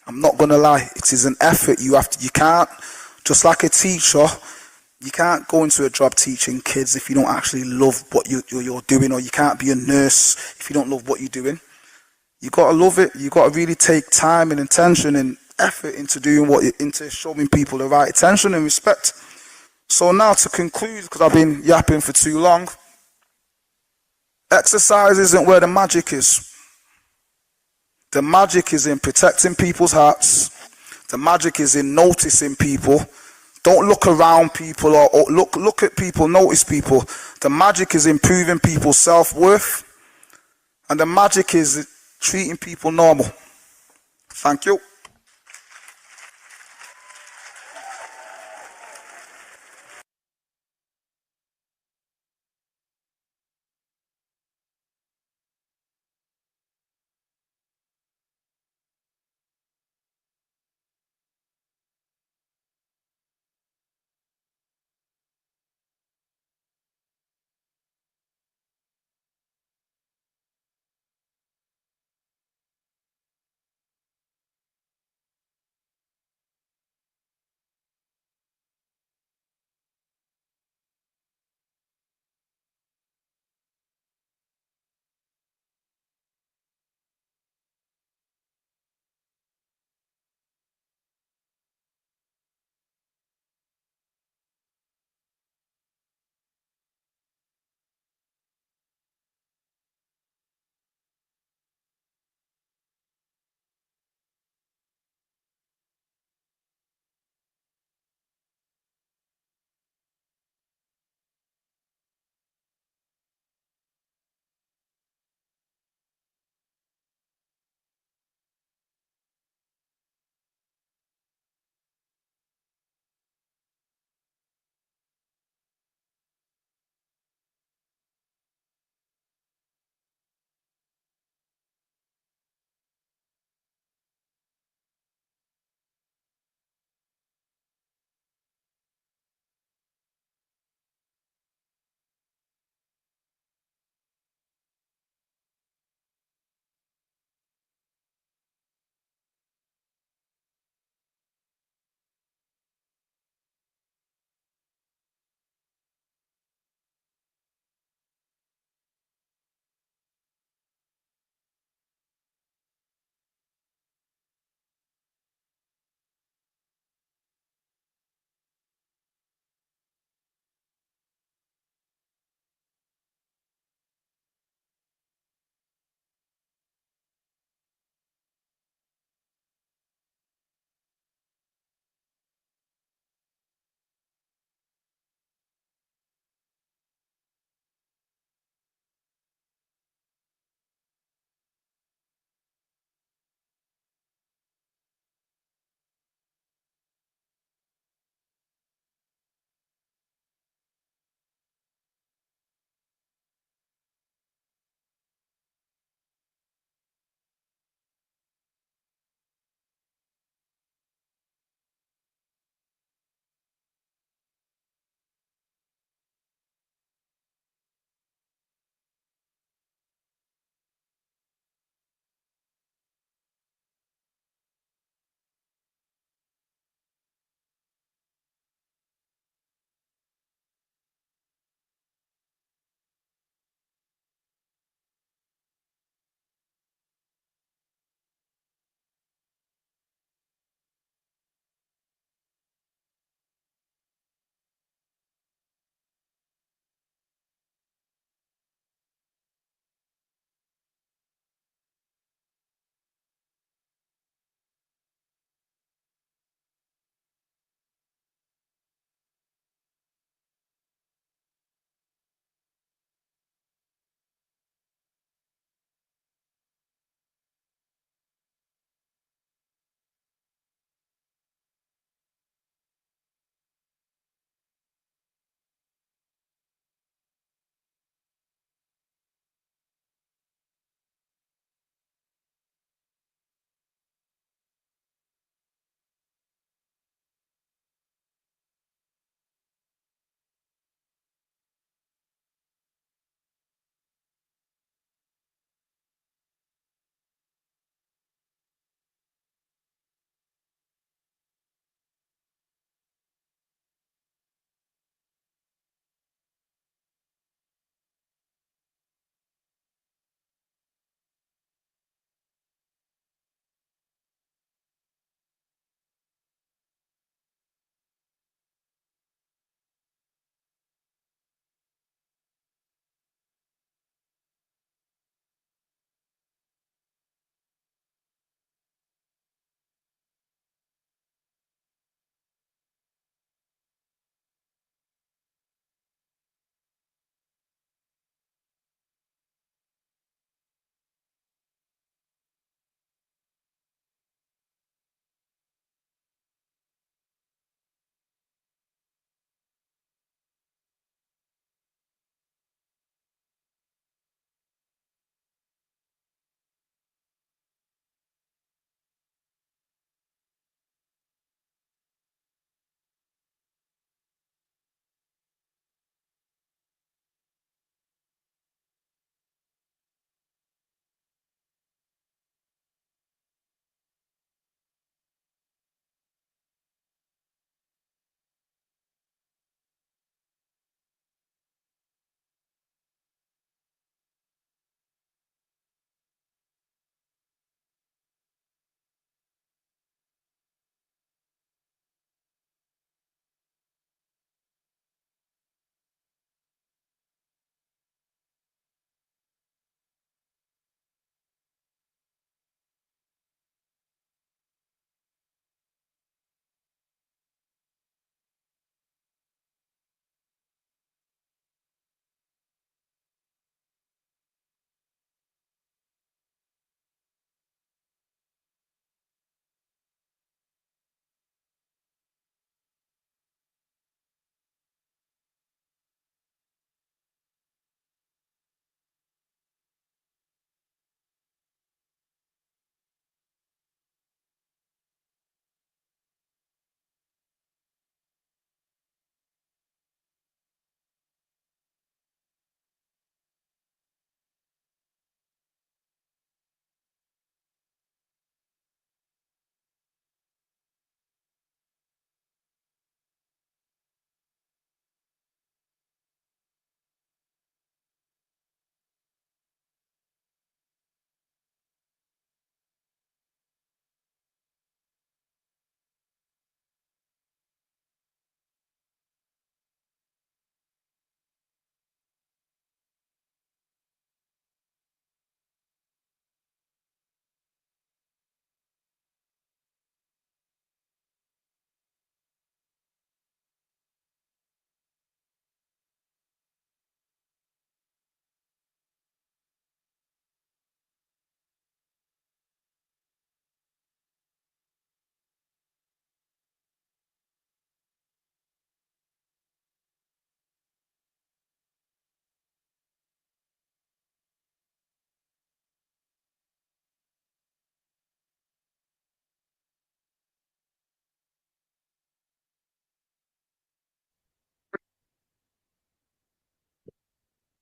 I'm not going to lie. It is an effort. You can't, just like a teacher, you can't go into a job teaching kids if you don't actually love what you're doing, or you can't be a nurse if you don't love what you're doing. You got to love it. You got to really take time and intention and effort into doing into showing people the right attention and respect. So now to conclude, because I've been yapping for too long, exercise isn't where the magic is. The magic is in protecting people's hearts. The magic is in noticing people. Don't look around people or look at people, notice people. The magic is improving people's self-worth. And the magic is treating people normal. Thank you.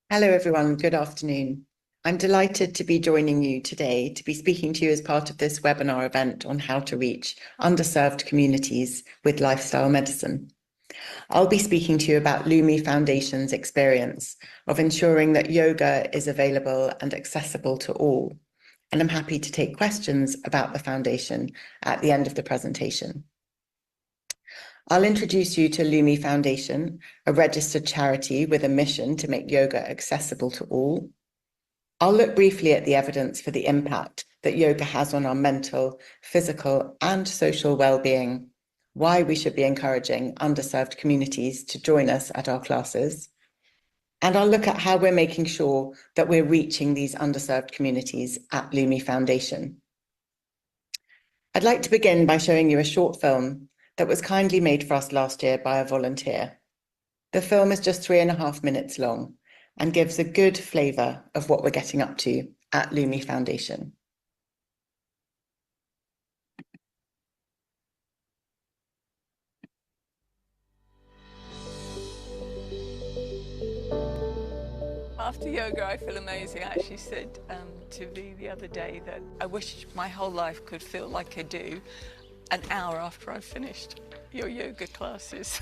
Hello everyone, good afternoon. I'm delighted to be joining you today to be speaking to you as part of this webinar event on how to reach underserved communities with lifestyle medicine. I'll be speaking to you about Lumi Foundation's experience of ensuring that yoga is available and accessible to all. And I'm happy to take questions about the foundation at the end of the presentation. I'll introduce you to Lumi Foundation, a registered charity with a mission to make yoga accessible to all. I'll look briefly at the evidence for the impact that yoga has on our mental, physical, and social well-being, why we should be encouraging underserved communities to join us at our classes. And I'll look at how we're making sure that we're reaching these underserved communities at Lumi Foundation. I'd like to begin by showing you a short film that was kindly made for us last year by a volunteer. The film is just 3.5 minutes long and gives a good flavour of what we're getting up to at Lumi Foundation. After yoga, I feel amazing. I actually said to Lee the other day that I wish my whole life could feel like I do an hour after I've finished your yoga classes.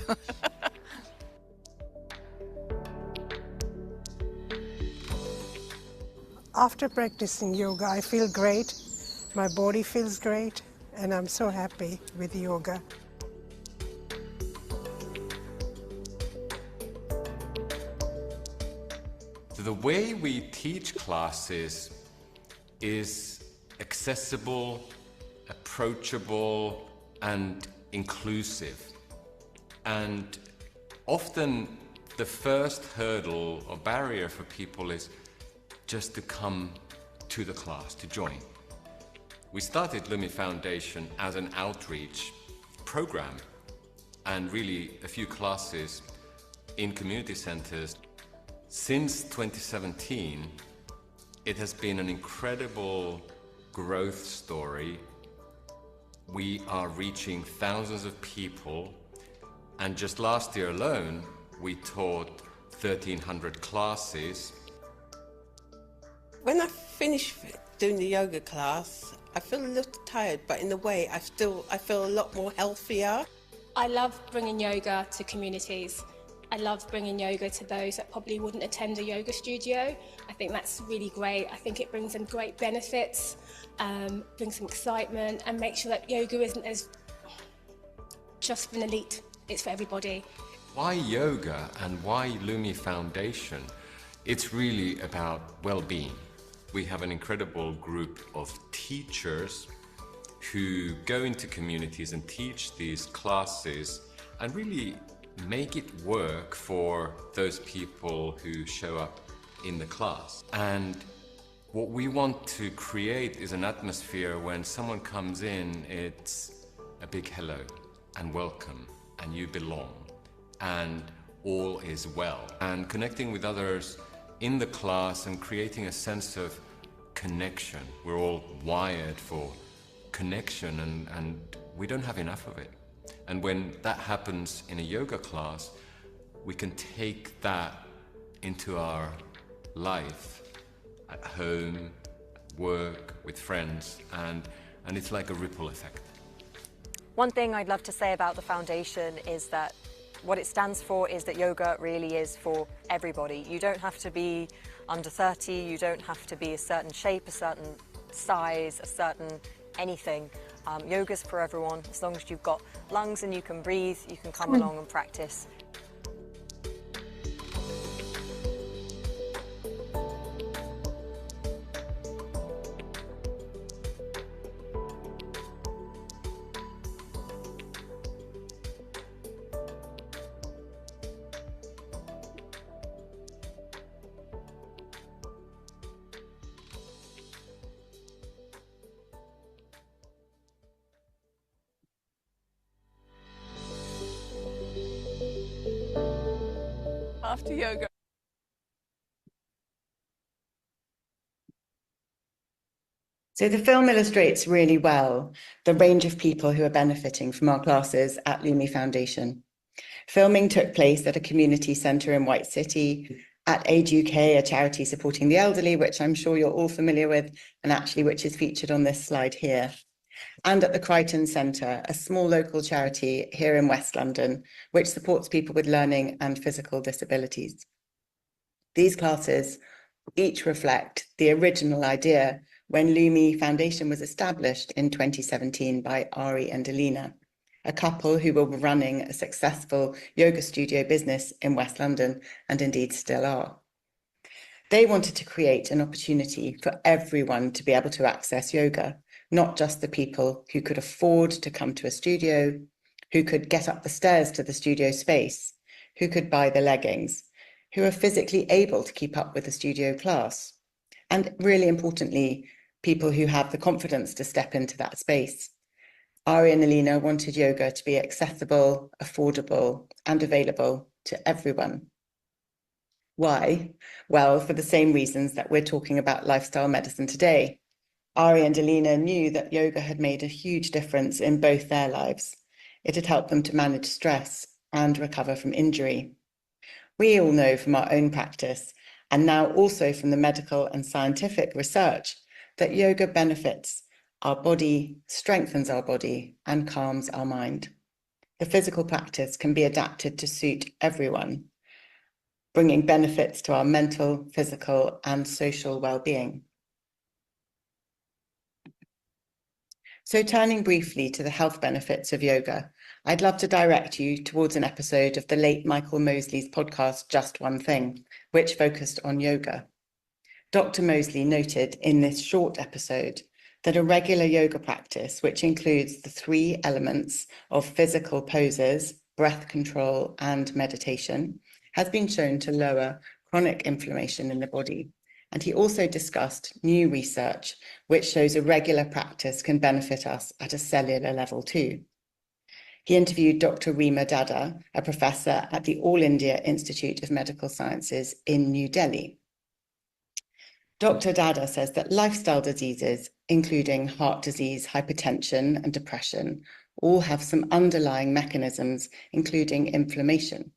After practicing yoga, I feel great, my body feels great, and I'm so happy with yoga. The way we teach classes is accessible, approachable, and inclusive. And often the first hurdle or barrier for people is just to come to the class, to join. We started Lumi Foundation as an outreach program and really a few classes in community centers. Since 2017, it has been an incredible growth story. We are reaching thousands of people, and just last year alone, we taught 1,300 classes. When I finish doing the yoga class, I feel a little tired, but in a way, I feel a lot more healthier. I love bringing yoga to communities. I love bringing yoga to those that probably wouldn't attend a yoga studio. I think that's really great. I think it brings them great benefits, brings some excitement, and makes sure that yoga isn't as just for an elite, it's for everybody. Why yoga and why Lumi Foundation? It's really about well-being. We have an incredible group of teachers who go into communities and teach these classes and really make it work for those people who show up in the class. And what we want to create is an atmosphere when someone comes in, it's a big hello and welcome and you belong and all is well. And connecting with others in the class and creating a sense of connection. We're all wired for connection and we don't have enough of it. And when that happens in a yoga class, we can take that into our life, at home, at work, with friends, and it's like a ripple effect. One thing I'd love to say about the foundation is that what it stands for is that yoga really is for everybody. You don't have to be under 30, you don't have to be a certain shape, a certain size, a certain anything. Yoga's for everyone. As long as you've got lungs and you can breathe, you can come along and practice. After yoga. So the film illustrates really well the range of people who are benefiting from our classes at Lumi Foundation. Filming took place at a community centre in White City, At Age UK, a charity supporting the elderly, which I'm sure you're all familiar with, and actually which is featured on this slide here. And at the Crichton Centre, a small local charity here in West London, which supports people with learning and physical disabilities. These classes each reflect the original idea when Lumi Foundation was established in 2017 by Ari and Alina, a couple who were running a successful yoga studio business in West London, and indeed still are. They wanted to create an opportunity for everyone to be able to access yoga, not just the people who could afford to come to a studio, who could get up the stairs to the studio space, who could buy the leggings, who are physically able to keep up with the studio class, and really importantly, people who have the confidence to step into that space. Ari and Alina wanted yoga to be accessible, affordable, and available to everyone. Why? Well, for the same reasons that we're talking about lifestyle medicine today. Ari and Alina knew that yoga had made a huge difference in both their lives. It had helped them to manage stress and recover from injury. We all know from our own practice, and now also from the medical and scientific research, that yoga benefits our body, strengthens our body, and calms our mind. The physical practice can be adapted to suit everyone, bringing benefits to our mental, physical, and social well-being. So turning briefly to the health benefits of yoga, I'd love to direct you towards an episode of the late Michael Mosley's podcast, Just One Thing, which focused on yoga. Dr. Mosley noted in this short episode that a regular yoga practice, which includes the 3 elements of physical poses, breath control, and meditation, has been shown to lower chronic inflammation in the body. And he also discussed new research, which shows a regular practice can benefit us at a cellular level too. He interviewed Dr. Reema Dada, a professor at the All India Institute of Medical Sciences in New Delhi. Dr. Dada says that lifestyle diseases, including heart disease, hypertension, and depression, all have some underlying mechanisms, including inflammation.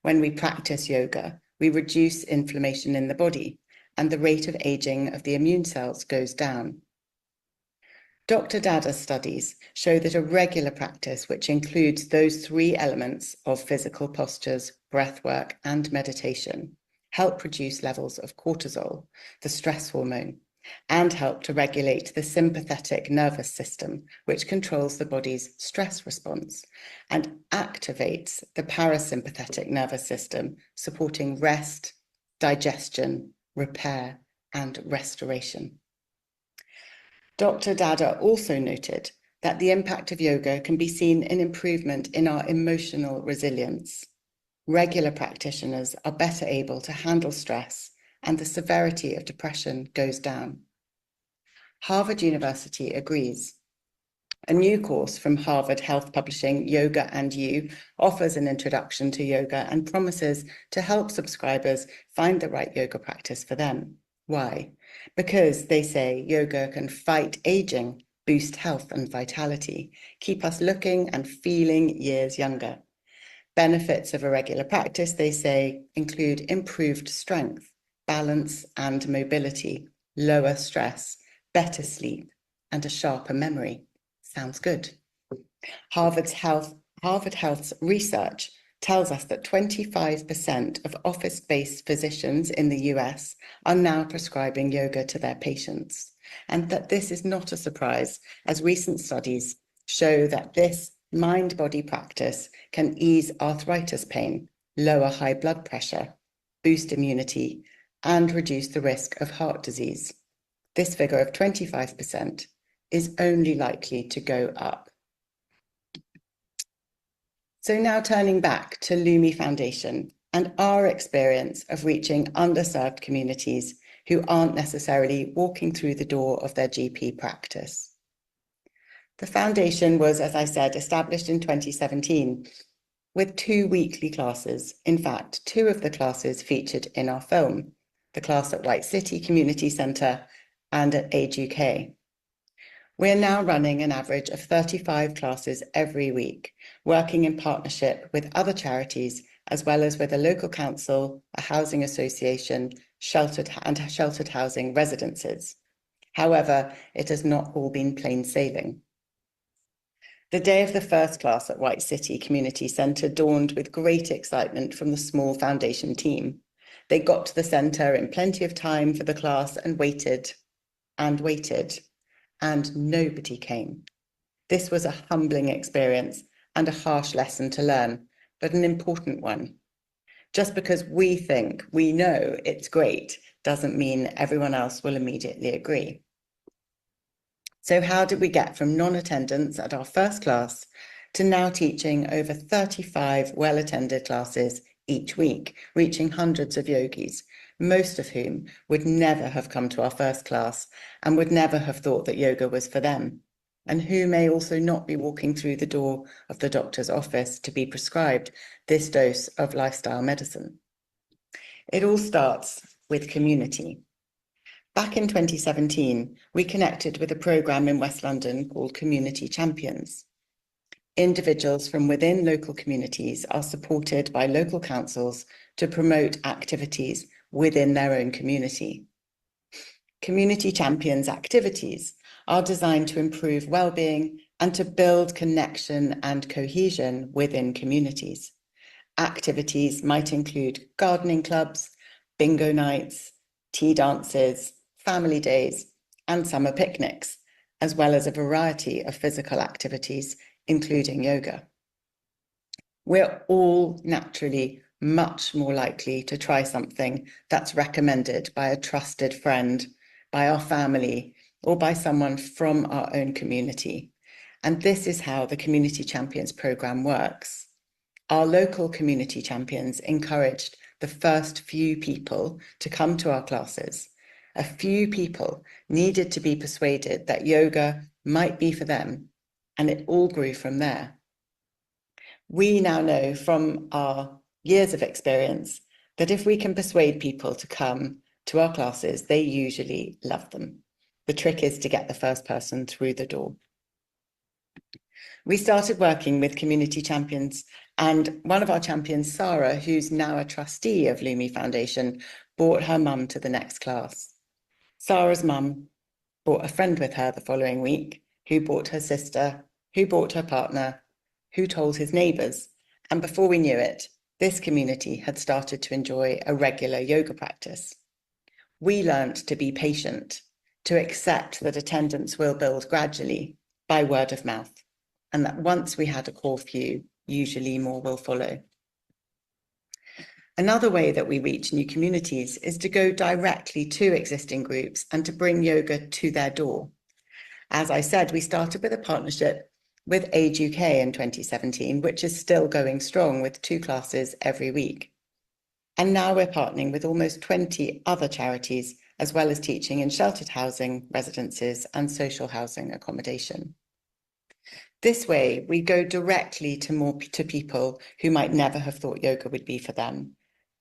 When we practice yoga, we reduce inflammation in the body, and the rate of aging of the immune cells goes down. Dr. Dada's studies show that a regular practice, which includes those 3 elements of physical postures, breath work, and meditation, help reduce levels of cortisol, the stress hormone, and help to regulate the sympathetic nervous system, which controls the body's stress response, and activates the parasympathetic nervous system, supporting rest, digestion, repair, and restoration. Dr. Dada also noted that the impact of yoga can be seen in improvement in our emotional resilience. Regular practitioners are better able to handle stress, and the severity of depression goes down. Harvard University agrees. A new course from Harvard Health Publishing, Yoga and You, offers an introduction to yoga and promises to help subscribers find the right yoga practice for them. Why? Because they say yoga can fight aging, boost health and vitality, keep us looking and feeling years younger. Benefits of a regular practice, they say, include improved strength, balance and mobility, lower stress, better sleep, and a sharper memory. Sounds good. Harvard Health's research tells us that 25% of office-based physicians in the US are now prescribing yoga to their patients, and that this is not a surprise, as recent studies show that this mind-body practice can ease arthritis pain, lower high blood pressure, boost immunity, and reduce the risk of heart disease. This figure of 25% is only likely to go up. So now turning back to Lumi Foundation and our experience of reaching underserved communities who aren't necessarily walking through the door of their GP practice. The foundation was, as I said, established in 2017 with 2 weekly classes. In fact, 2 of the classes featured in our film, the class at White City Community Centre and at Age UK. We're now running an average of 35 classes every week, working in partnership with other charities as well as with a local council, a housing association, sheltered housing residences. However, it has not all been plain sailing. The day of the first class at White City Community Centre dawned with great excitement from the small foundation team. They got to the centre in plenty of time for the class and waited, and nobody came. This was a humbling experience and a harsh lesson to learn, but an important one. Just because we think we know it's great doesn't mean everyone else will immediately agree. So how did we get from non-attendance at our first class to now teaching over 35 well-attended classes each week, reaching hundreds of yogis, most of whom would never have come to our first class and would never have thought that yoga was for them, and who may also not be walking through the door of the doctor's office to be prescribed this dose of lifestyle medicine? It all starts with community. Back in 2017, we connected with a programme in West London called Community Champions. Individuals from within local communities are supported by local councils to promote activities within their own community. Community Champions activities are designed to improve well-being and to build connection and cohesion within communities. Activities might include gardening clubs, bingo nights, tea dances, family days, and summer picnics, as well as a variety of physical activities, including yoga. We're all naturally much more likely to try something that's recommended by a trusted friend, by our family, or by someone from our own community. And this is how the Community Champions programme works. Our local community champions encouraged the first few people to come to our classes. A few people needed to be persuaded that yoga might be for them, and it all grew from there. We now know from our years of experience that if we can persuade people to come to our classes, they usually love them. The trick is to get the first person through the door. We started working with community champions, and one of our champions, Sarah, who's now a trustee of Lumi Foundation, brought her mum to the next class. Sarah's mum brought a friend with her the following week, who brought her sister, who brought her partner, who told his neighbours, and before we knew it, this community had started to enjoy a regular yoga practice. We learnt to be patient, to accept that attendance will build gradually by word of mouth, and that once we had a core few, usually more will follow. Another way that we reach new communities is to go directly to existing groups and to bring yoga to their door. As I said, we started with a partnership with Age UK in 2017, which is still going strong with 2 classes every week. And now we're partnering with almost 20 other charities, as well as teaching in sheltered housing, residences, and social housing accommodation. This way, we go directly to people who might never have thought yoga would be for them.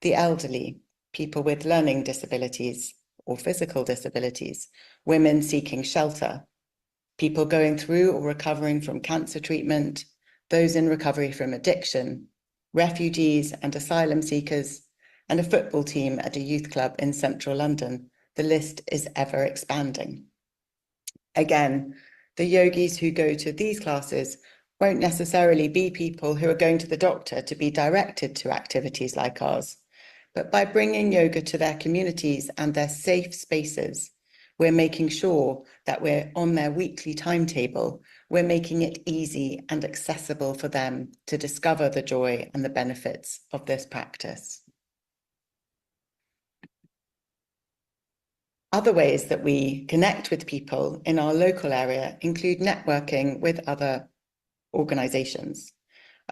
The elderly, people with learning disabilities or physical disabilities, women seeking shelter, people going through or recovering from cancer treatment, those in recovery from addiction, refugees and asylum seekers, and a football team at a youth club in central London. The list is ever expanding. Again, the yogis who go to these classes won't necessarily be people who are going to the doctor to be directed to activities like ours. But by bringing yoga to their communities and their safe spaces, we're making sure that we're on their weekly timetable. We're making it easy and accessible for them to discover the joy and the benefits of this practice. Other ways that we connect with people in our local area include networking with other organisations.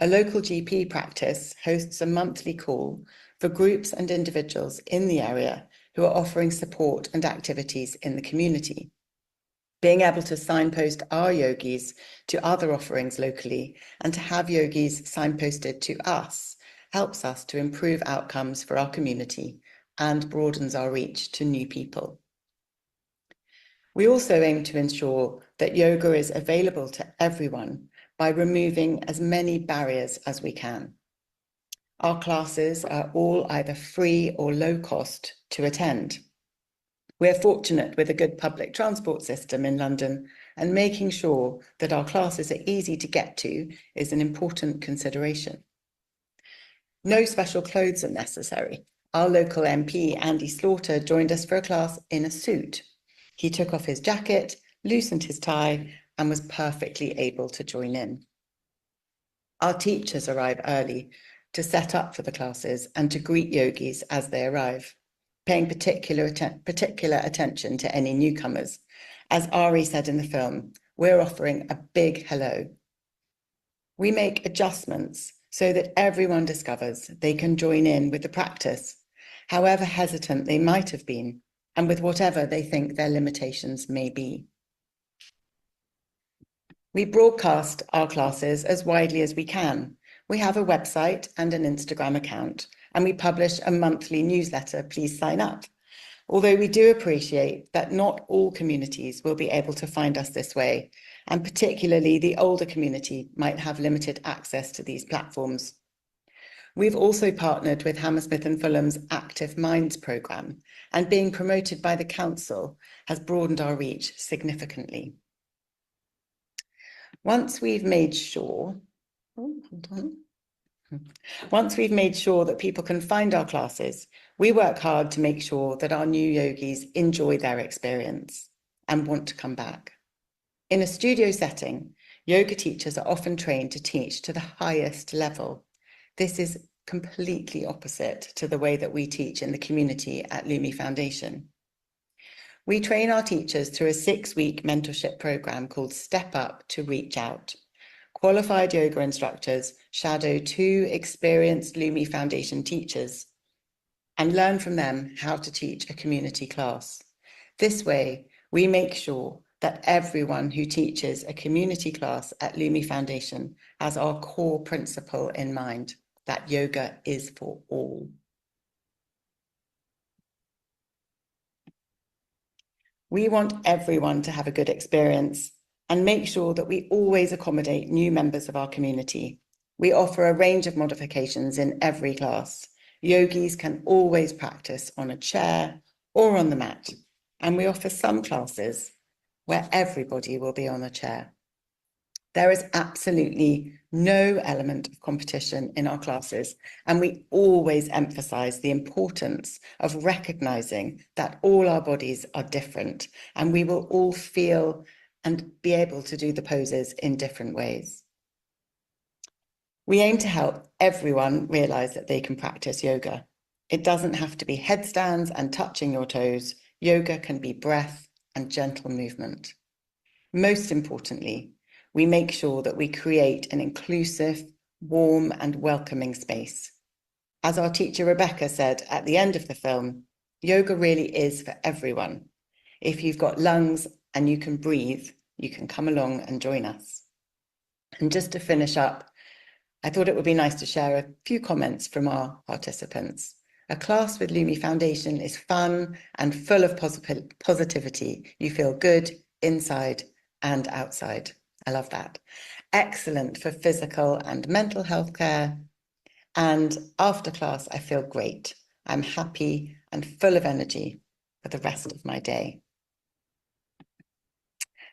A local GP practice hosts a monthly call for groups and individuals in the area who are offering support and activities in the community. Being able to signpost our yogis to other offerings locally and to have yogis signposted to us helps us to improve outcomes for our community and broadens our reach to new people. We also aim to ensure that yoga is available to everyone by removing as many barriers as we can. Our classes are all either free or low cost to attend. We're fortunate with a good public transport system in London, and making sure that our classes are easy to get to is an important consideration. No special clothes are necessary. Our local MP, Andy Slaughter, joined us for a class in a suit. He took off his jacket, loosened his tie, and was perfectly able to join in. Our teachers arrive early to set up for the classes and to greet yogis as they arrive, paying particular attention to any newcomers. As Ari said in the film, we're offering a big hello. We make adjustments so that everyone discovers they can join in with the practice, however hesitant they might have been, and with whatever they think their limitations may be. We broadcast our classes as widely as we can. We have a website and an Instagram account, and we publish a monthly newsletter. Please sign up. Although we do appreciate that not all communities will be able to find us this way, and particularly the older community might have limited access to these platforms. We've also partnered with Hammersmith and Fulham's Active Minds programme, and being promoted by the council has broadened our reach significantly. Once we've made sure that people can find our classes, we work hard to make sure that our new yogis enjoy their experience and want to come back. In a studio setting, yoga teachers are often trained to teach to the highest level. This is completely opposite to the way that we teach in the community at Lumi Foundation. We train our teachers through a 6-week mentorship program called Step Up to Reach Out. Qualified yoga instructors shadow 2 experienced Lumi Foundation teachers and learn from them how to teach a community class. This way, we make sure that everyone who teaches a community class at Lumi Foundation has our core principle in mind, that yoga is for all. We want everyone to have a good experience and make sure that we always accommodate new members of our community. We offer a range of modifications in every class. Yogis can always practice on a chair or on the mat, and we offer some classes where everybody will be on a chair. There is absolutely no element of competition in our classes, and we always emphasize the importance of recognizing that all our bodies are different, and we will all feel and be able to do the poses in different ways. We aim to help everyone realize that they can practice yoga. It doesn't have to be headstands and touching your toes. Yoga can be breath and gentle movement. Most importantly, we make sure that we create an inclusive, warm and welcoming space. As our teacher Rebecca said at the end of the film, yoga really is for everyone. If you've got lungs and you can breathe, you can come along and join us. And just to finish up, I thought it would be nice to share a few comments from our participants. A class with Lumi Foundation is fun and full of positivity. You feel good inside and outside. I love that. Excellent for physical and mental health care. And after class, I feel great. I'm happy and full of energy for the rest of my day.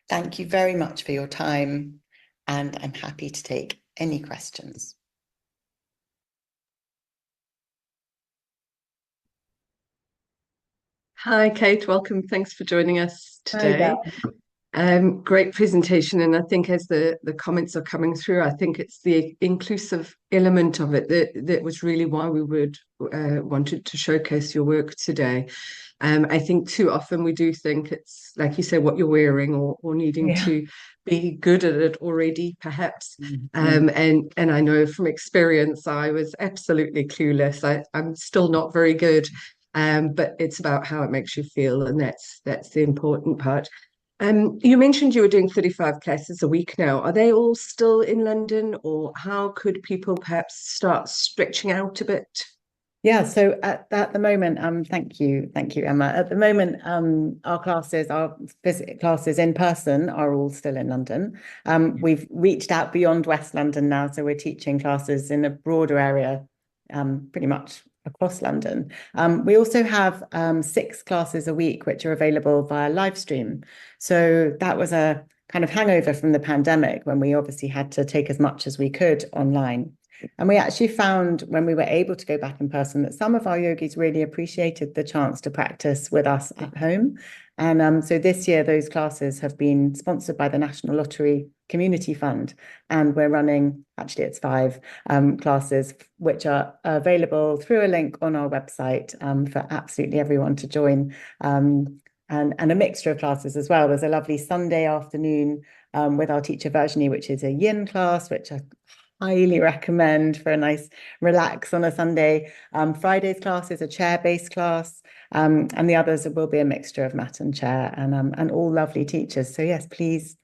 Thank you very much for your time, and I'm happy to take any questions. Hi, Kate. Welcome. Thanks for joining us today. Great presentation, and I think as the comments are coming through, I think it's the inclusive element of it that was really why we would wanted to showcase your work today. I think too often we do think it's, like you say, what you're wearing or needing to be good at it already, perhaps. And I know from experience, I was absolutely clueless. I'm still not very good, but it's about how it makes you feel, and that's the important part. You mentioned you were doing 35 classes a week now. Are they all still in London, or how could people perhaps start stretching out a bit? Yeah, so at the moment, thank you, Emma. At the moment, our physical classes in person are all still in London. We've reached out beyond West London now, so we're teaching classes in a broader area pretty much across London. We also have 6 classes a week, which are available via live stream. So that was a kind of hangover from the pandemic, when we obviously had to take as much as we could online. And we actually found, when we were able to go back in person, that some of our yogis really appreciated the chance to practice with us at home. And so this year, those classes have been sponsored by the National Lottery Community Fund. And we're running, actually it's 5 classes, which are available through a link on our website for absolutely everyone to join. And a mixture of classes as well. There's a lovely Sunday afternoon with our teacher Virginie, which is a yin class, which I highly recommend for a nice relax on a Sunday. Friday's class is a chair-based class, and the others will be a mixture of mat and chair, and all lovely teachers. So yes, please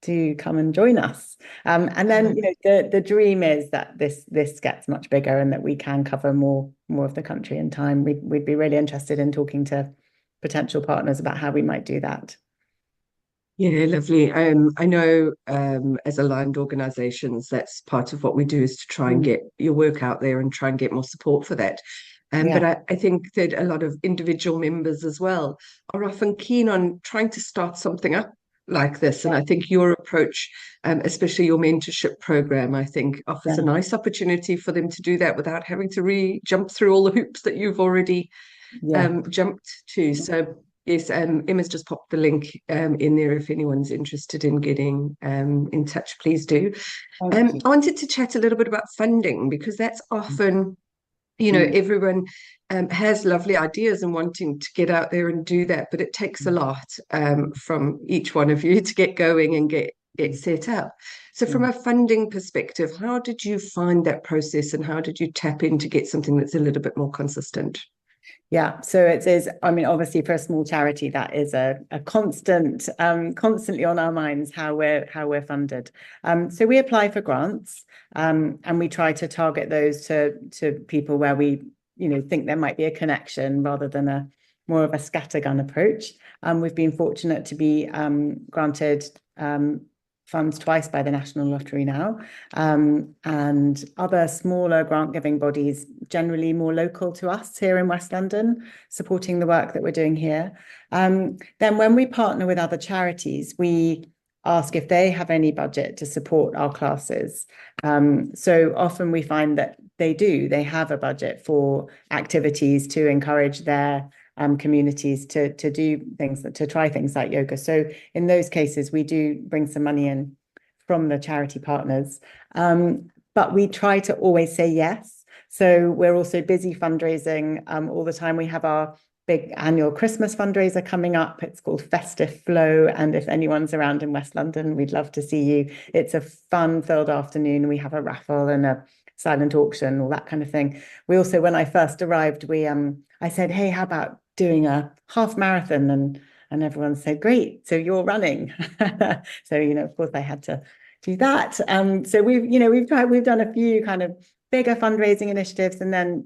do come and join us. And then the dream is that this gets much bigger, and that we can cover more of the country in time. We'd be really interested in talking to potential partners about how we might do that. Yeah, lovely. I know as aligned organisations, that's part of what we do, is to try and get your work out there and try and get more support for that. But I think that a lot of individual members as well are often keen on trying to start something up like this. And I think your approach, especially your mentorship program, I think offers a nice opportunity for them to do that without having to jump through all the hoops that you've already jumped to. So yes, Emma's just popped the link in there if anyone's interested in getting in touch, please do. I wanted to chat a little bit about funding, because that's often, everyone has lovely ideas and wanting to get out there and do that, but it takes a lot from each one of you to get going and get set up. So from a funding perspective, how did you find that process, and how did you tap in to get something that's a little bit more consistent? Yeah, so it is, I mean, obviously for a small charity, that is a constant, constantly on our minds, how we're funded. So we apply for grants, and we try to target those to people where we, think there might be a connection, rather than more of a scattergun approach. We've been fortunate to be granted funds twice by the National Lottery now, and other smaller grant-giving bodies, generally more local to us here in West London, supporting the work that we're doing here. Then when we partner with other charities, we ask if they have any budget to support our classes. So often we find that they do. They have a budget for activities to encourage their communities to do things, to try things like yoga. So in those cases, we do bring some money in from the charity partners, but we try to always say yes. So we're also busy fundraising all the time. We have our big annual Christmas fundraiser coming up. It's called Festive Flow, and if anyone's around in West London, we'd love to see you. It's a fun-filled afternoon. We have a raffle and a silent auction, all that kind of thing. We also, when I first arrived, I said, hey, how about doing a half marathon? And everyone said, great, so you're running. So, of course I had to do that. So we've done a few kind of bigger fundraising initiatives, and then,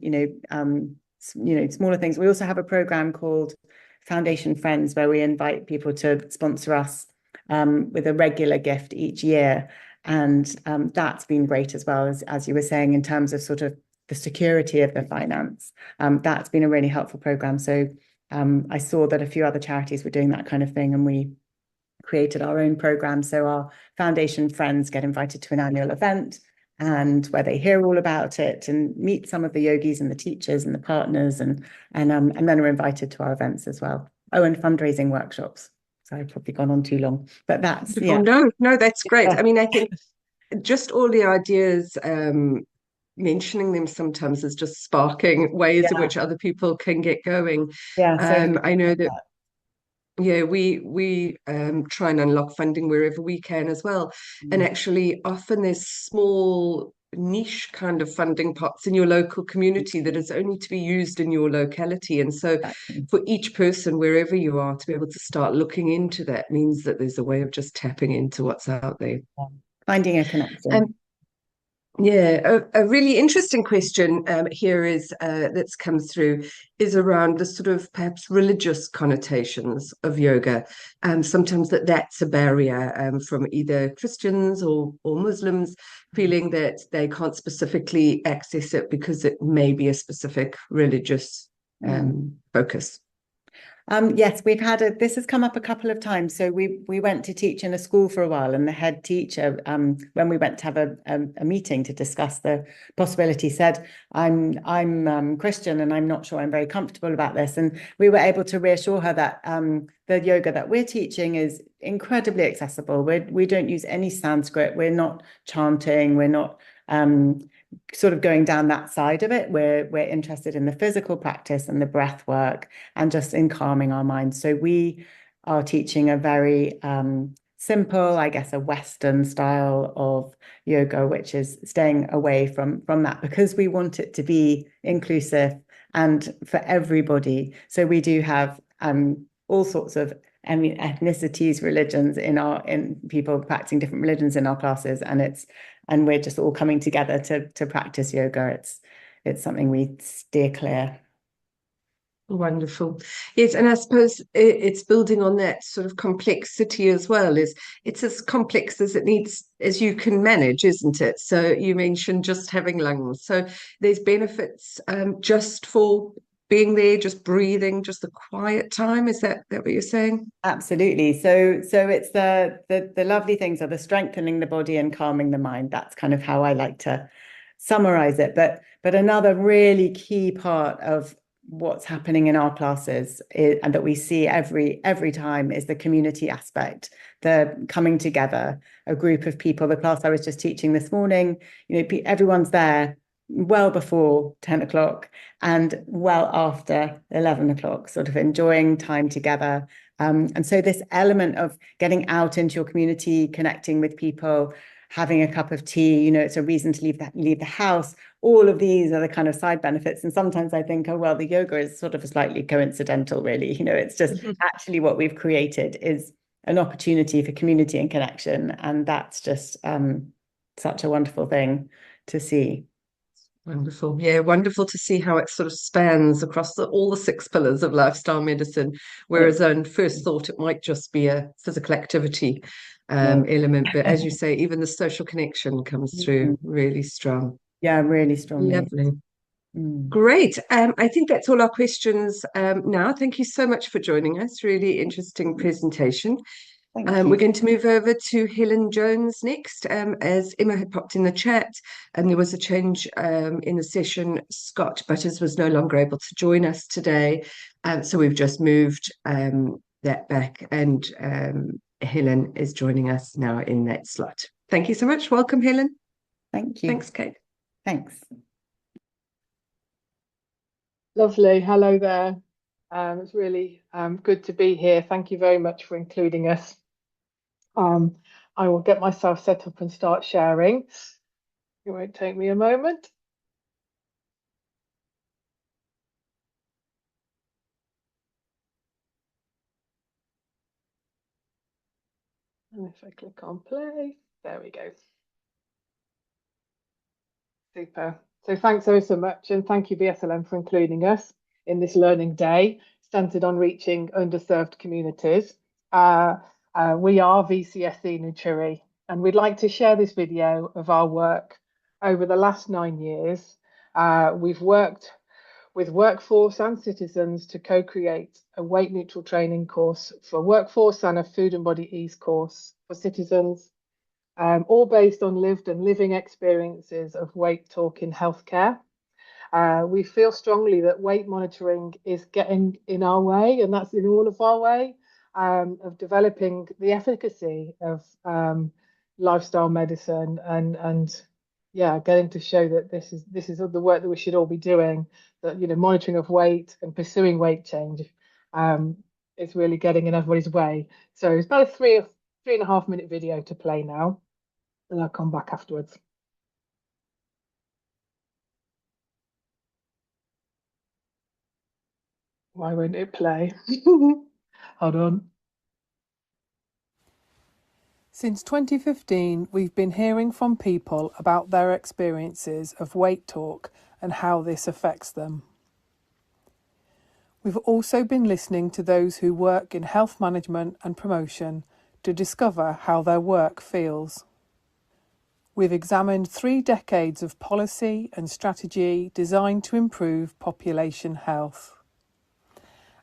smaller things. We also have a program called Foundation Friends, where we invite people to sponsor us with a regular gift each year. And that's been great as well, as you were saying, in terms of sort of the security of the finance. That's been a really helpful program. So I saw that a few other charities were doing that kind of thing, and we created our own program. So our Foundation Friends get invited to an annual event, and where they hear all about it and meet some of the yogis and the teachers and the partners, and then are invited to our events as well. Oh, and fundraising workshops. So I've probably gone on too long, but that's No, that's great. I mean, I think just all the ideas, mentioning them sometimes is just sparking ways in which other people can get going. I know that we try and unlock funding wherever we can as well. And actually often there's small niche kind of funding pots in your local community that is only to be used in your locality. And so for each person, wherever you are, to be able to start looking into that means that there's a way of just tapping into what's out there. Finding a connection. Yeah, a really interesting question here is that's come through is around the sort of perhaps religious connotations of yoga. Sometimes that's a barrier from either Christians or Muslims feeling that they can't specifically access it because it may be a specific religious focus. Yes, we've had this has come up a couple of times. So we went to teach in a school for a while, and the head teacher, when we went to have a meeting to discuss the possibility, said, I'm Christian and I'm not sure I'm very comfortable about this. And we were able to reassure her that the yoga that we're teaching is incredibly accessible. We don't use any Sanskrit. We're not chanting. We're not sort of going down that side of it. We're interested in the physical practice and the breath work and just in calming our minds. So we are teaching a very simple, I guess, a Western style of yoga, which is staying away from that because we want it to be inclusive and for everybody. So we do have all sorts of ethnicities, religions in people practicing different religions in our classes, and we're just all coming together to practice yoga. It's something we steer clear. Wonderful. Yes, and I suppose it's building on that sort of complexity as well. It's as complex as it needs, as you can manage, isn't it? So you mentioned just having lungs. So there's benefits just for being there, just breathing, just the quiet time. Is that what you're saying? Absolutely. So it's the lovely things are the strengthening the body and calming the mind. That's kind of how I like to summarize it. But another really key part of what's happening in our classes and that we see every time is the community aspect, the coming together, a group of people. The class I was just teaching this morning, everyone's there well before 10 o'clock and well after 11 o'clock, sort of enjoying time together. And so this element of getting out into your community, connecting with people, having a cup of tea, it's a reason to leave the house. All of these are the kind of side benefits. And sometimes I think, oh, well, the yoga is sort of slightly coincidental, really. It's just actually what we've created is an opportunity for community and connection. And that's just such a wonderful thing to see. Wonderful. Yeah, wonderful to see how it sort of spans across all the 6 pillars of lifestyle medicine, whereas on first thought it might just be a physical activity element. But as you say, even the social connection comes through really strong. Yeah, really strongly. Lovely. Great. I think that's all our questions now. Thank you so much for joining us. Really interesting presentation. We're going to move over to Helen Jones next. As Emma had popped in the chat, and there was a change in the session. Scott Butters was no longer able to join us today. So we've just moved that back, and Helen is joining us now in that slot. Thank you so much. Welcome, Helen. Thank you. Thanks, Kate. Thanks. Lovely. Hello there. It's really good to be here. Thank you very much for including us. I will get myself set up and start sharing. It won't take me a moment. And if I click on play, there we go. Super. So thanks so much, and thank you BSLM for including us in this learning day centered on reaching underserved communities. We are VCSE Nuturi, and we'd like to share this video of our work over the last 9 years. We've worked with workforce and citizens to co-create a weight neutral training course for workforce and a food and body ease course for citizens, all based on lived and living experiences of weight talk in healthcare. We feel strongly that weight monitoring is getting in our way, and that's in all of our way, of developing the efficacy of lifestyle medicine and getting to show that this is the work that we should all be doing, that monitoring of weight and pursuing weight change is really getting in everybody's way. So it's about a 3.5 minute video to play now, and I'll come back afterwards. Why won't it play? Hold on. Since 2015, we've been hearing from people about their experiences of weight talk and how this affects them. We've also been listening to those who work in health management and promotion to discover how their work feels. We've examined 3 decades of policy and strategy designed to improve population health.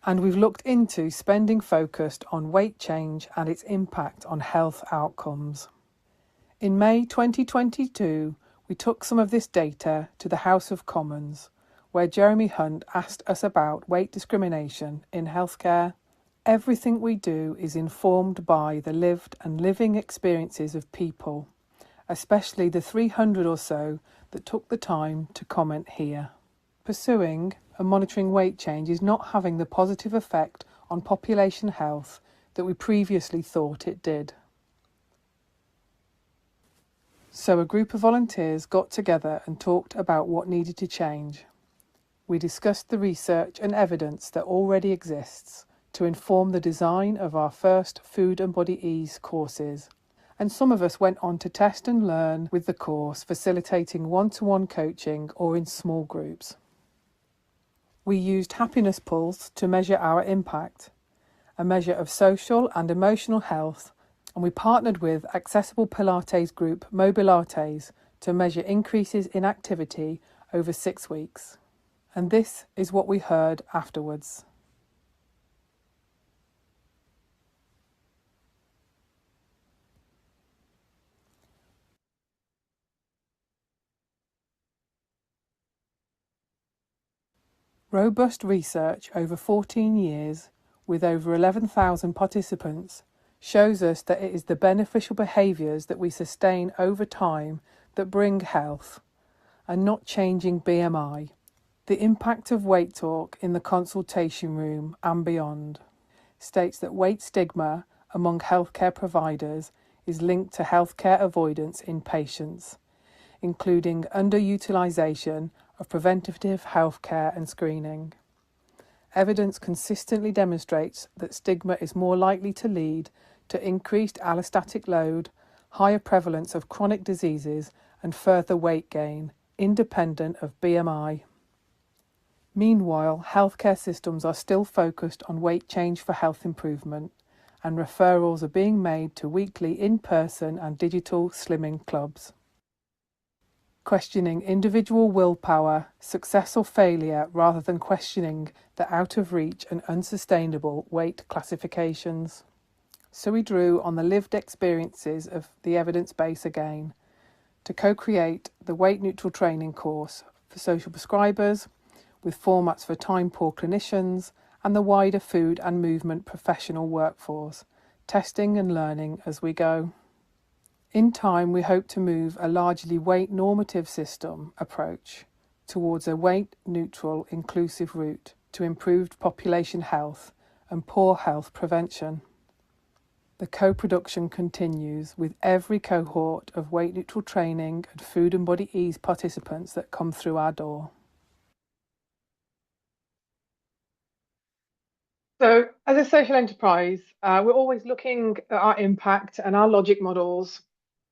And we've looked into spending focused on weight change and its impact on health outcomes. In May 2022, we took some of this data to the House of Commons, where Jeremy Hunt asked us about weight discrimination in healthcare. Everything we do is informed by the lived and living experiences of people, especially the 300 or so that took the time to comment here. Pursuing and monitoring weight change is not having the positive effect on population health that we previously thought it did. So a group of volunteers got together and talked about what needed to change. We discussed the research and evidence that already exists to inform the design of our first Food and Body Ease courses. And some of us went on to test and learn with the course, facilitating one-to-one coaching or in small groups. We used Happiness Pulse to measure our impact, a measure of social and emotional health, and we partnered with accessible Pilates group Mobilates to measure increases in activity over 6 weeks. And this is what we heard afterwards. Robust research over 14 years, with over 11,000 participants, shows us that it is the beneficial behaviours that we sustain over time that bring health, and not changing BMI. The impact of weight talk in the consultation room and beyond states that weight stigma among healthcare providers is linked to healthcare avoidance in patients, including underutilisation of preventative healthcare and screening. Evidence consistently demonstrates that stigma is more likely to lead to increased allostatic load, higher prevalence of chronic diseases, and further weight gain, independent of BMI. Meanwhile, healthcare systems are still focused on weight change for health improvement, and referrals are being made to weekly in-person and digital slimming clubs. Questioning individual willpower, success or failure, rather than questioning the out-of-reach and unsustainable weight classifications. So we drew on the lived experiences of the evidence base again to co-create the weight-neutral training course for social prescribers, with formats for time-poor clinicians and the wider food and movement professional workforce, testing and learning as we go. In time, we hope to move a largely weight-normative system approach towards a weight-neutral inclusive route to improved population health and poor health prevention. The co-production continues with every cohort of weight-neutral training and Food and Body Ease participants that come through our door. So, as a social enterprise, we're always looking at our impact and our logic models.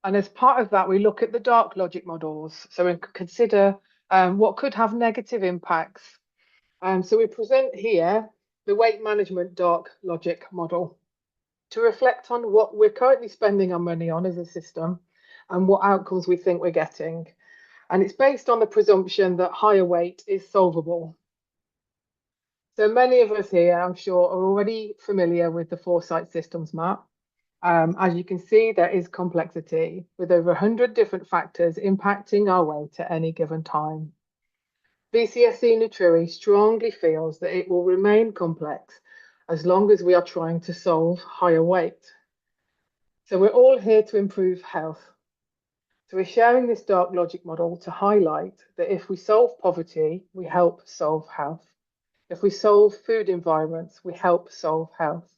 And as part of that, we look at the dark logic models. So we consider what could have negative impacts. So we present here the weight management dark logic model to reflect on what we're currently spending our money on as a system and what outcomes we think we're getting. And it's based on the presumption that higher weight is solvable. So many of us here, I'm sure, are already familiar with the Foresight Systems map. As you can see, there is complexity with over 100 different factors impacting our weight at any given time. VCSE Nutriri strongly feels that it will remain complex as long as we are trying to solve higher weight. So we're all here to improve health. So we're sharing this dark logic model to highlight that if we solve poverty, we help solve health. If we solve food environments, we help solve health.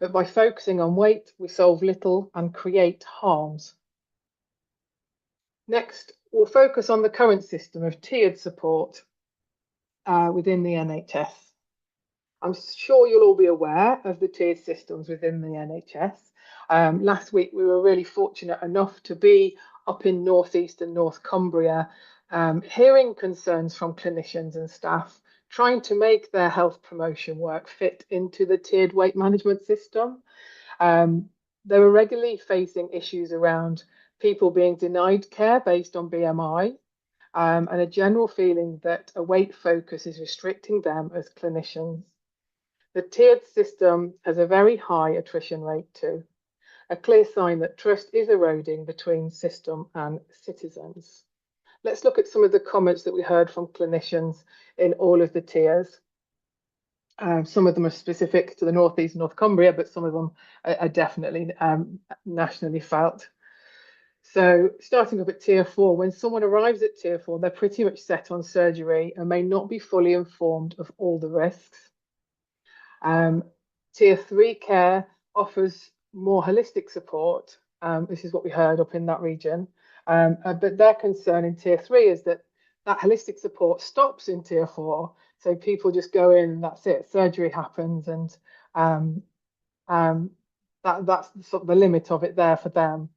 But by focusing on weight, we solve little and create harms. Next, we'll focus on the current system of tiered support within the NHS. I'm sure you'll all be aware of the tiered systems within the NHS. Last week, we were really fortunate enough to be up in North East and North Cumbria, hearing concerns from clinicians and staff, trying to make their health promotion work fit into the tiered weight management system. They were regularly facing issues around people being denied care based on BMI, and a general feeling that a weight focus is restricting them as clinicians. The tiered system has a very high attrition rate too, a clear sign that trust is eroding between system and citizens. Let's look at some of the comments that we heard from clinicians in all of the tiers. Some of them are specific to the North East and North Cumbria, but some of them are definitely nationally felt. So starting up at tier 4, when someone arrives at tier 4, they're pretty much set on surgery and may not be fully informed of all the risks. Tier 3 care offers more holistic support. This is what we heard up in that region. But their concern in tier 3 is that holistic support stops in tier 4. So people just go in and that's it. Surgery happens, and that's sort of the limit of it there for them.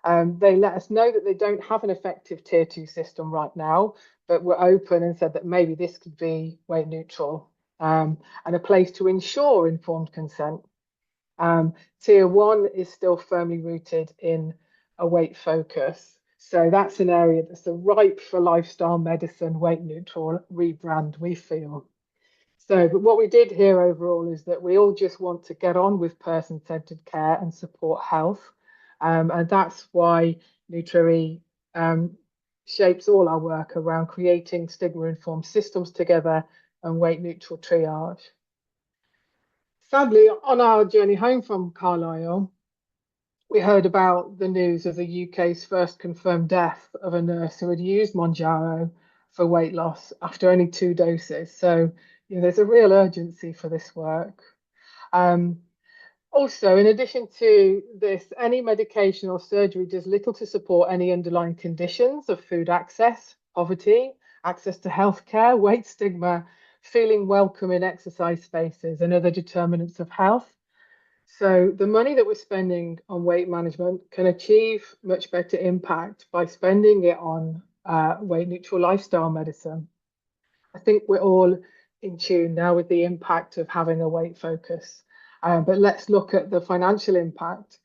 They let us know that they don't have an effective tier 2 system right now, but we're open and said that maybe this could be weight neutral, and a place to ensure informed consent. Tier 1 is still firmly rooted in a weight focus. So that's an area that's ripe for lifestyle medicine, weight neutral rebrand, we feel. So, but what we did hear overall is that we all just want to get on with person-centered care and support health. And that's why Nutri shapes all our work around creating stigma-informed systems together and weight neutral triage. Sadly, on our journey home from Carlisle, we heard about the news of the UK's first confirmed death of a nurse who had used Mounjaro for weight loss after only 2 doses. So, you know, there's a real urgency for this work. Also, in addition to this, any medication or surgery does little to support any underlying conditions of food access, poverty, access to healthcare, weight stigma, feeling welcome in exercise spaces, and other determinants of health. So the money that we're spending on weight management can achieve much better impact by spending it on weight neutral lifestyle medicine. I think we're all in tune now with the impact of having a weight focus. But let's look at the financial impact.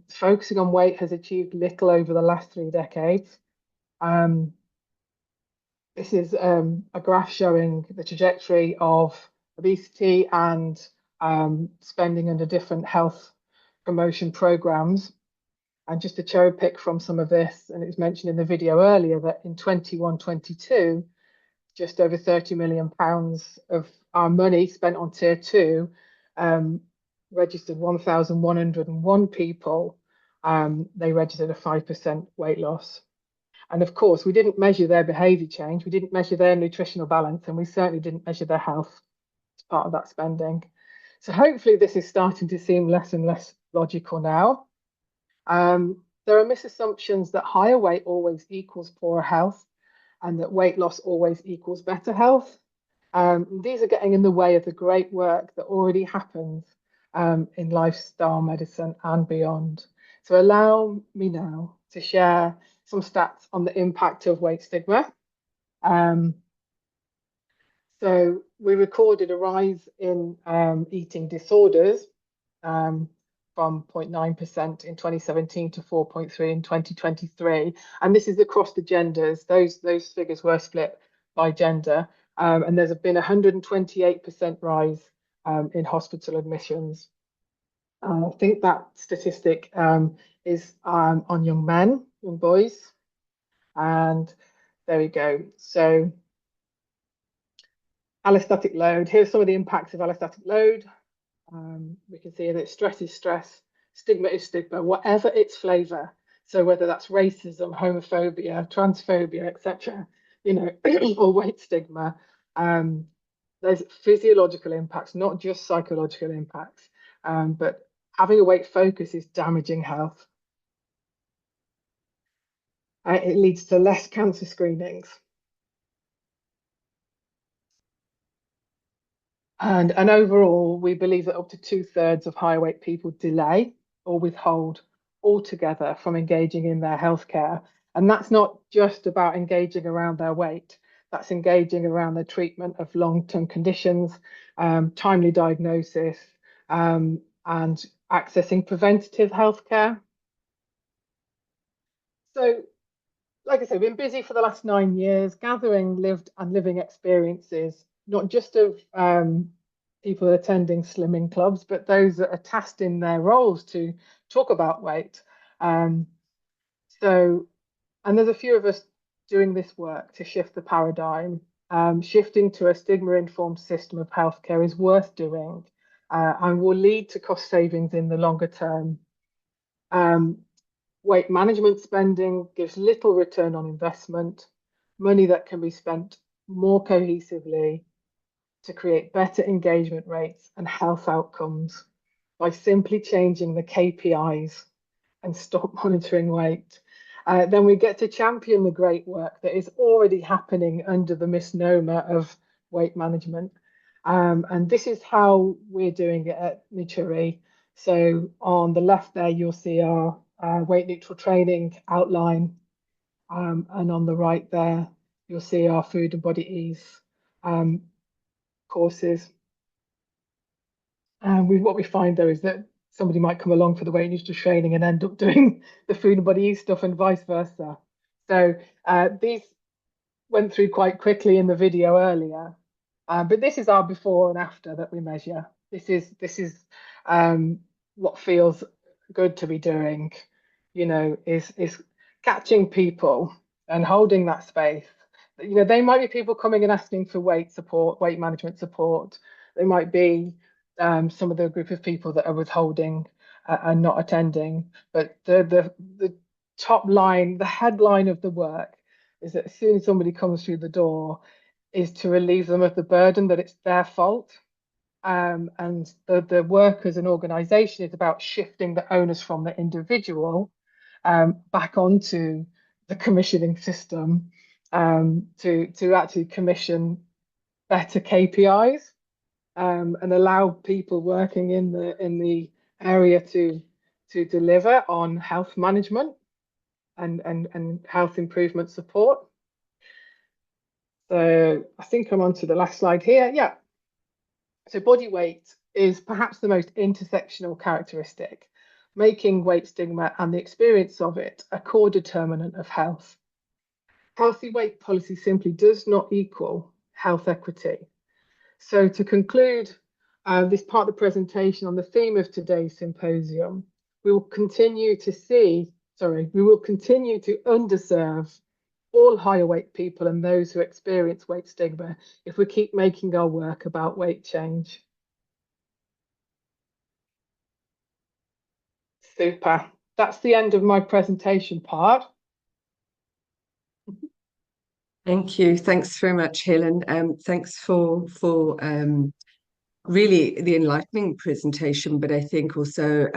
Focusing on weight has achieved little over the last 3 decades. This is a graph showing the trajectory of obesity and spending under different health promotion programs. And just to cherry pick from some of this, and it was mentioned in the video earlier that in 21-22, just over £30 million of our money spent on tier 2 registered 1,101 people. They registered a 5% weight loss. And of course, we didn't measure their behaviour change, we didn't measure their nutritional balance, and we certainly didn't measure their health as part of that spending. So hopefully this is starting to seem less and less logical now. There are misassumptions that higher weight always equals poorer health, and that weight loss always equals better health. These are getting in the way of the great work that already happens in lifestyle medicine and beyond. So allow me now to share some stats on the impact of weight stigma. So we recorded a rise in eating disorders from 0.9% in 2017 to 4.3% in 2023. And this is across the genders. Those figures were split by gender. And there's been a 128% rise in hospital admissions. I think that statistic is on young men, young boys. And there we go. So allostatic load, here's some of the impacts of allostatic load. We can see that stress is stress, stigma is stigma, whatever its flavour. So whether that's racism, homophobia, transphobia, etc., you know, or weight stigma, there's physiological impacts, not just psychological impacts. But having a weight focus is damaging health. It leads to less cancer screenings. And overall, we believe that up to 2/3 of high weight people delay or withhold altogether from engaging in their healthcare. And that's not just about engaging around their weight, that's engaging around the treatment of long-term conditions, timely diagnosis, and accessing preventative healthcare. So, like I said, we've been busy for the last 9 years, gathering lived and living experiences, not just of people attending slimming clubs, but those that are tasked in their roles to talk about weight. And there's a few of us doing this work to shift the paradigm. Shifting to a stigma-informed system of healthcare is worth doing and will lead to cost savings in the longer term. Weight management spending gives little return on investment, money that can be spent more cohesively to create better engagement rates and health outcomes by simply changing the KPIs and stop monitoring weight. Then we get to champion the great work that is already happening under the misnomer of weight management. And this is how we're doing it at Naturi. So on the left there, you'll see our weight neutral training outline. And on the right there, you'll see our food and body ease courses. And what we find though is that somebody might come along for the weight neutral training and end up doing the food and body ease stuff and vice versa. So these went through quite quickly in the video earlier, but this is our before and after that we measure. This is what feels good to be doing, you know, is catching people and holding that space. You know, they might be people coming and asking for weight support, weight management support. They might be some of the group of people that are withholding and not attending. But the top line, the headline of the work is that as soon as somebody comes through the door, is to relieve them of the burden that it's their fault. And the work as an organisation is about shifting the onus from the individual back onto the commissioning system to actually commission better KPIs and allow people working in the area to deliver on health management and health improvement support. So I think I'm on to the last slide here. Yeah. So body weight is perhaps the most intersectional characteristic, making weight stigma and the experience of it a core determinant of health. Healthy weight policy simply does not equal health equity. So to conclude this part of the presentation on the theme of today's symposium, we will continue to underserve all higher weight people and those who experience weight stigma if we keep making our work about weight change. Super. That's the end of my presentation part. Thank you. Thanks very much, Helen. Thanks for really the enlightening presentation, but I think also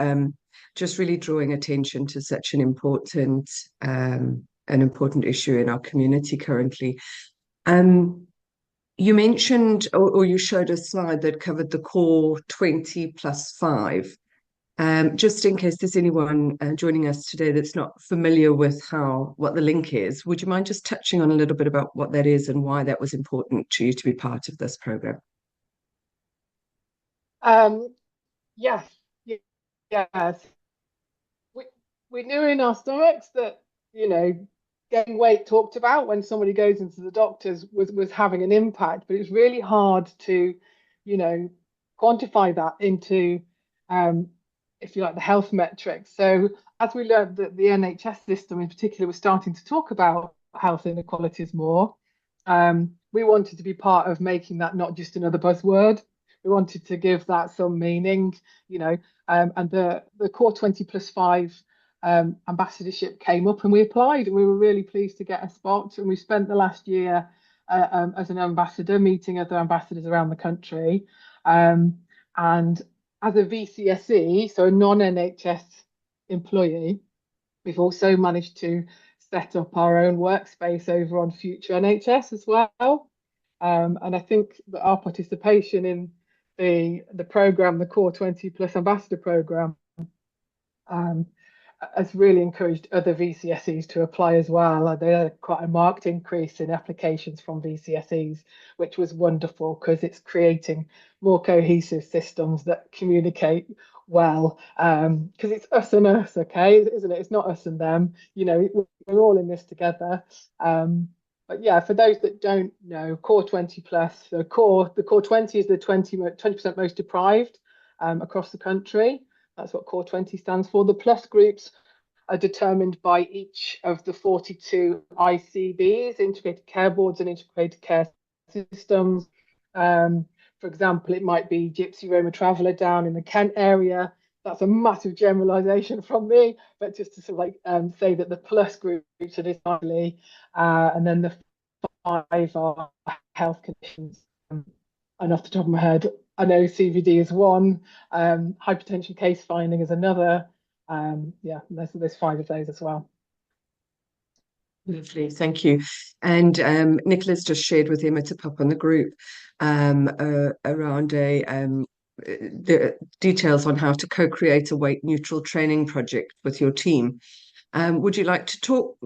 just really drawing attention to such an important issue in our community currently. You mentioned, or you showed a slide that covered the core 20 plus 5. Just in case there's anyone joining us today that's not familiar with what the link is, would you mind just touching on a little bit about what that is and why that was important to you to be part of this program? Yes. We knew in our stomachs that, you know, getting weight talked about when somebody goes into the doctors was having an impact, but it's really hard to, you know, quantify that into, if you like, the health metrics. So as we learned that the NHS system in particular was starting to talk about health inequalities more, we wanted to be part of making that not just another buzzword. We wanted to give that some meaning, you know, and the core 20 plus 5 ambassadorship came up and we applied and we were really pleased to get a spot. And we spent the last year as an ambassador meeting other ambassadors around the country. And as a VCSE, so a non-NHS employee, we've also managed to set up our own workspace over on Future NHS as well. And I think that our participation in the program, the Core 20 Plus Ambassador program, has really encouraged other VCSEs to apply as well. They had quite a marked increase in applications from VCSEs, which was wonderful because it's creating more cohesive systems that communicate well. Because it's us and us, okay, isn't it? It's not us and them. You know, we're all in this together. But yeah, for those that don't know, Core 20 plus, the Core 20 is the 20% most deprived across the country. That's what Core 20 stands for. The plus groups are determined by each of the 42 ICBs, integrated care boards and integrated care systems. For example, it might be Gypsy Roma Traveller down in the Kent area. That's a massive generalisation from me, but just to sort of say that the plus groups are decidedly, and then the 5 are health conditions. And off the top of my head, I know CPD is one, hypertension case finding is another. Yeah, there's 5 of those as well. Lovely, thank you. And Nicola's just shared with Emma to pop on the group around the details on how to co-create a weight neutral training project with your team. Would you like to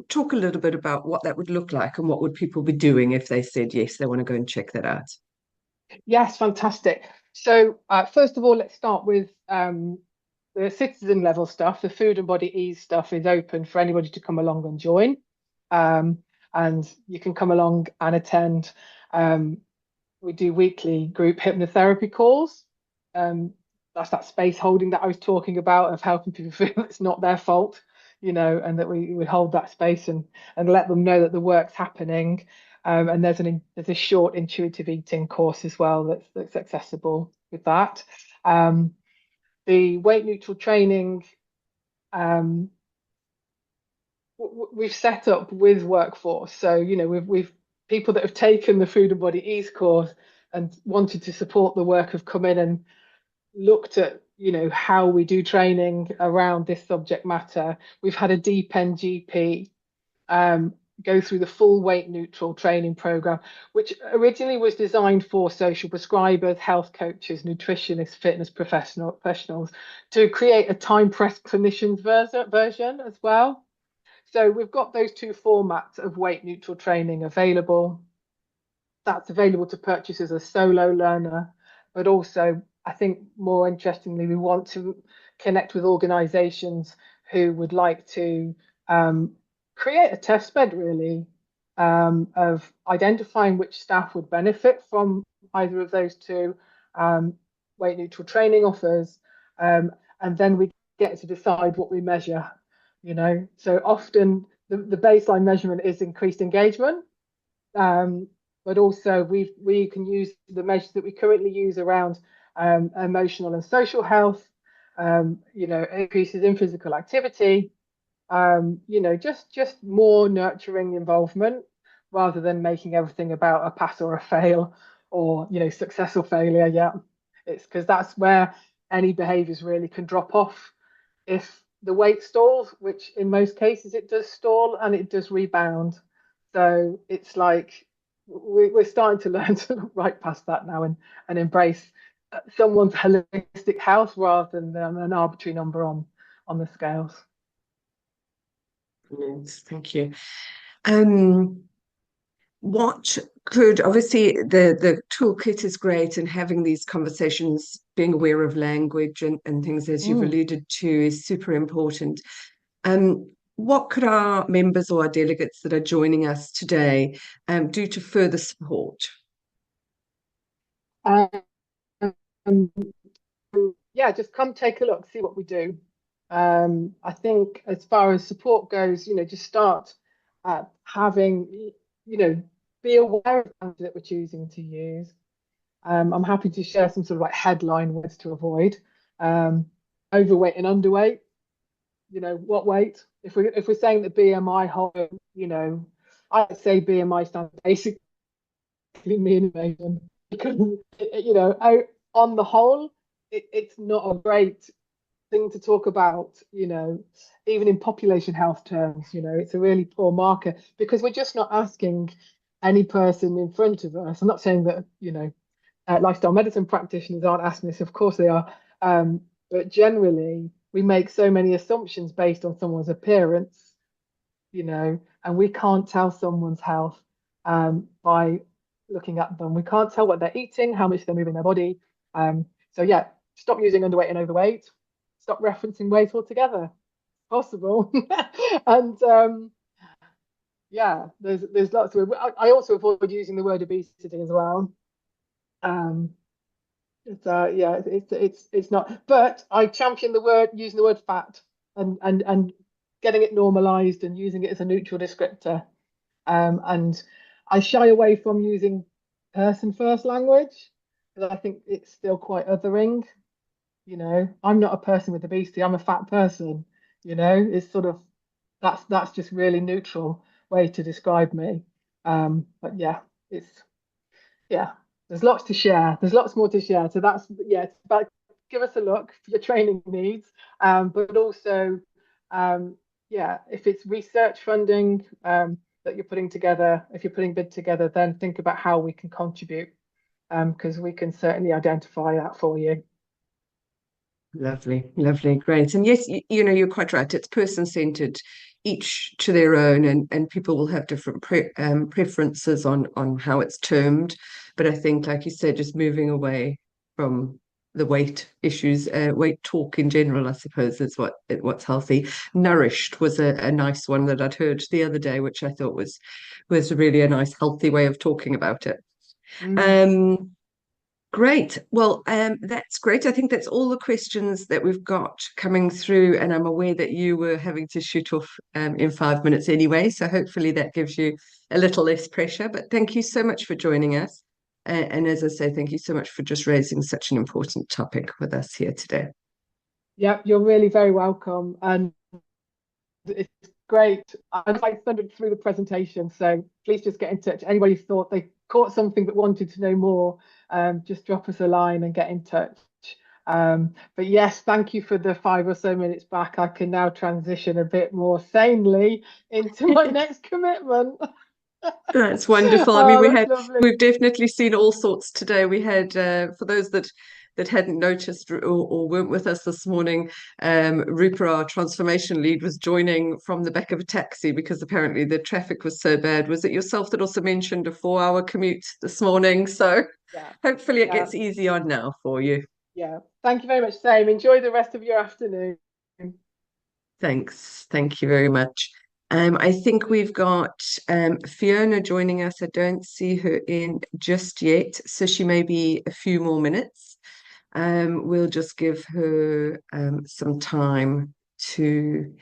talk a little bit about what that would look like and what would people be doing if they said yes, they want to go and check that out? Yes, fantastic. So first of all, let's start with the citizen level stuff. The food and body ease stuff is open for anybody to come along and join. And you can come along and attend. We do weekly group hypnotherapy calls. That's that space holding that I was talking about, of helping people feel it's not their fault, you know, and that we hold that space and let them know that the work's happening. And there's a short intuitive eating course as well that's accessible with that. The weight neutral training we've set up with workforce. So, you know, we've people that have taken the food and body ease course and wanted to support the work have come in and looked at, you know, how we do training around this subject matter. We've had a deep NGP go through the full weight neutral training program, which originally was designed for social prescribers, health coaches, nutritionists, fitness professionals, to create a time pressed clinicians version as well. So we've got those 2 formats of weight neutral training available. That's available to purchase as a solo learner, but also, I think more interestingly, we want to connect with organisations who would like to create a test bed, really, of identifying which staff would benefit from either of those 2 weight neutral training offers, and then we get to decide what we measure. You know, so often the baseline measurement is increased engagement, but also we can use the measures that we currently use around emotional and social health, you know, increases in physical activity, you know, just more nurturing involvement rather than making everything about a pass or a fail or, you know, success or failure. Yeah, it's because that's where any behaviours really can drop off if the weight stalls, which in most cases it does stall and it does rebound. So it's like we're starting to learn to look right past that now and embrace someone's holistic health rather than an arbitrary number on the scales. Yes, thank you. What could, obviously the toolkit is great, and having these conversations, being aware of language and things, as you've alluded to, is super important. What could our members or our delegates that are joining us today do to further support? Yeah, just come take a look, see what we do. I think as far as support goes, you know, just start having, you know, be aware of things that we're choosing to use. I'm happy to share some sort of like headline words to avoid. Overweight and underweight. You know, what weight? If we're saying that BMI, you know, I'd say BMI stands basically mean because, you know, on the whole, it's not a great thing to talk about, you know, even in population health terms. You know, it's a really poor marker because we're just not asking any person in front of us. I'm not saying that, you know, lifestyle medicine practitioners aren't asking this, of course they are, but generally we make so many assumptions based on someone's appearance, you know, and we can't tell someone's health by looking at them. We can't tell what they're eating, how much they're moving their body. So yeah, stop using underweight and overweight. Stop referencing weight altogether. Possible. And yeah, there's lots of. I also avoid using the word obesity as well. Yeah, it's not. But I champion using the word fat and getting it normalized and using it as a neutral descriptor. And I shy away from using person first language because I think it's still quite othering. You know, I'm not a person with obesity, I'm a fat person. You know, it's sort of that's just really neutral way to describe me. But yeah, there's lots to share. There's lots more to share. So that's it's about give us a look for your training needs, but also if it's research funding that you're putting together, if you're putting bid together, then think about how we can contribute, because we can certainly identify that for you. Lovely, lovely, great. And yes, you know, you're quite right. It's person-centered, each to their own, and people will have different preferences on how it's termed. But I think, like you said, just moving away from the weight issues, weight talk in general, I suppose, is what's healthy. Nourished was a nice one that I'd heard the other day, which I thought was really a nice, healthy way of talking about it. Great. Well, that's great. I think that's all the questions that we've got coming through, and I'm aware that you were having to shoot off in 5 minutes anyway, so hopefully that gives you a little less pressure. But thank you so much for joining us. And as I say, thank you so much for just raising such an important topic with us here today. Yeah, you're really very welcome. And it's great. I'd like thundered through the presentation, so please just get in touch. Anybody who thought they caught something but wanted to know more, just drop us a line and get in touch. But yes, thank you for the 5 or so minutes back. I can now transition a bit more sanely into my next commitment. That's wonderful. I mean, we've definitely seen all sorts today. We had, for those that hadn't noticed or weren't with us this morning, Rupa, our transformation lead, was joining from the back of a taxi because apparently the traffic was so bad. Was it yourself that also mentioned a 4-hour commute this morning? So hopefully it gets easy on now for you. Yeah. Thank you very much, Sam. Enjoy the rest of your afternoon. Thanks. Thank you very much. I think we've got Fiona joining us. I don't see her in just yet, so she may be a few more minutes. We'll just give her some time to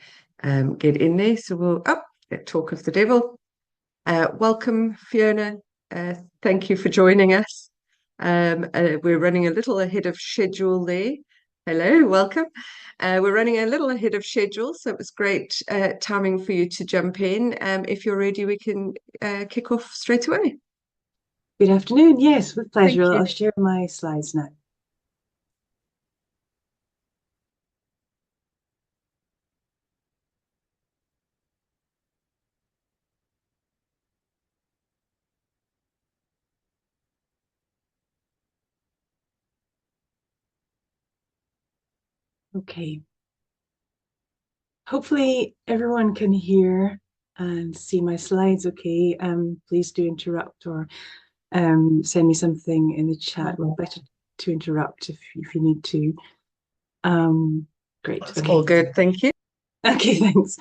get in there. So we'll talk of the devil. Welcome, Fiona. Thank you for joining us. We're running a little ahead of schedule there. Hello, welcome. We're running a little ahead of schedule, so it was great timing for you to jump in. If you're ready, we can kick off straight away. Good afternoon. Yes, with pleasure. I'll share my slides now. Okay. Hopefully everyone can hear and see my slides okay. Please do interrupt or send me something in the chat. Well, better to interrupt if you need to. Great. Okay. All good, thank you. Okay, thanks.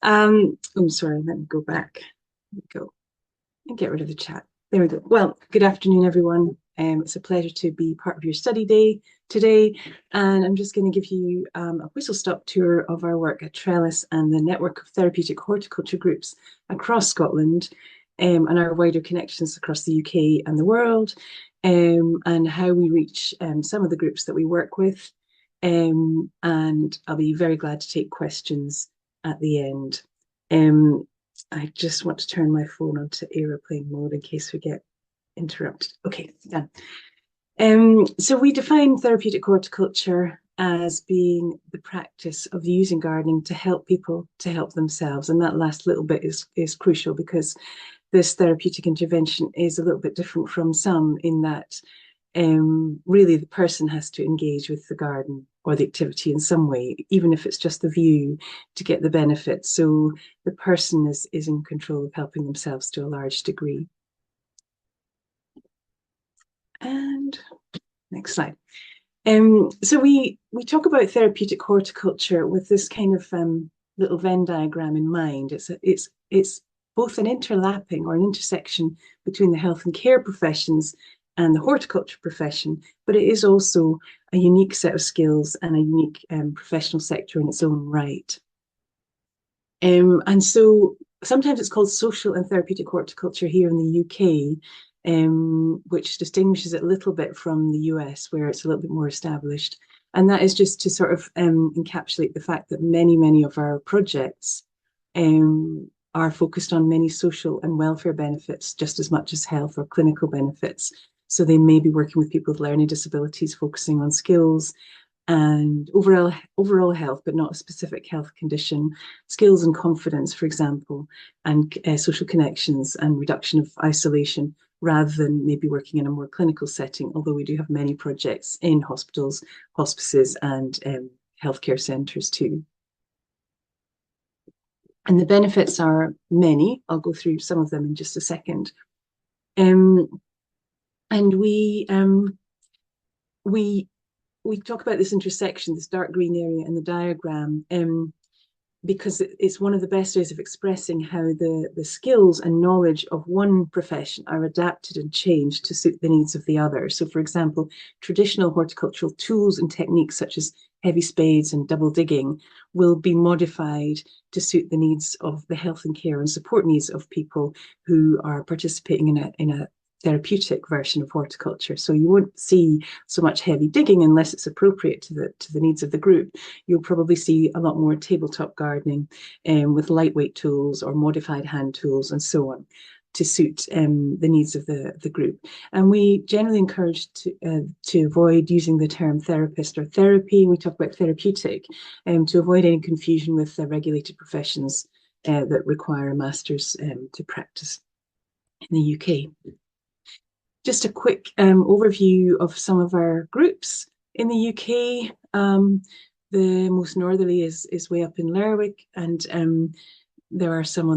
I'm sorry, let me go back. There we go. And get rid of the chat. There we go. Well, good afternoon, everyone. It's a pleasure to be part of your study day today, and I'm just going to give you a whistle-stop tour of our work at Trellis and the network of therapeutic horticulture groups across Scotland, and our wider connections across the UK and the world, and how we reach some of the groups that we work with, and I'll be very glad to take questions at the end. I just want to turn my phone onto aeroplane mode in case we get interrupted. Okay, done. So we define therapeutic horticulture as being the practice of using gardening to help people to help themselves. And that last little bit is crucial, because this therapeutic intervention is a little bit different from some in that really the person has to engage with the garden or the activity in some way, even if it's just the view, to get the benefit. So the person is in control of helping themselves to a large degree. And next slide. So we talk about therapeutic horticulture with this kind of little Venn diagram in mind. It's both an interlapping or an intersection between the health and care professions and the horticulture profession, but it is also a unique set of skills and a unique professional sector in its own right. And so sometimes it's called social and therapeutic horticulture here in the UK, which distinguishes it a little bit from the US, where it's a little bit more established. And that is just to sort of encapsulate the fact that many of our projects are focused on many social and welfare benefits just as much as health or clinical benefits. So they may be working with people with learning disabilities, focusing on skills and overall health, but not a specific health condition, skills and confidence, for example, and social connections and reduction of isolation, rather than maybe working in a more clinical setting, although we do have many projects in hospitals, hospices, and healthcare centres too. And the benefits are many. I'll go through some of them in just a second. And we talk about this intersection, this dark green area in the diagram, because it's one of the best ways of expressing how the skills and knowledge of one profession are adapted and changed to suit the needs of the other. So, for example, traditional horticultural tools and techniques such as heavy spades and double digging will be modified to suit the needs of the health and care and support needs of people who are participating in a therapeutic version of horticulture. So you won't see so much heavy digging unless it's appropriate to the needs of the group. You'll probably see a lot more tabletop gardening with lightweight tools or modified hand tools and so on to suit the needs of the group. And we generally encourage to avoid using the term therapist or therapy. We talk about therapeutic to avoid any confusion with the regulated professions that require a master's to practice in the UK. Just a quick overview of some of our groups in the UK. The most northerly is way up in Lerwick, and there are some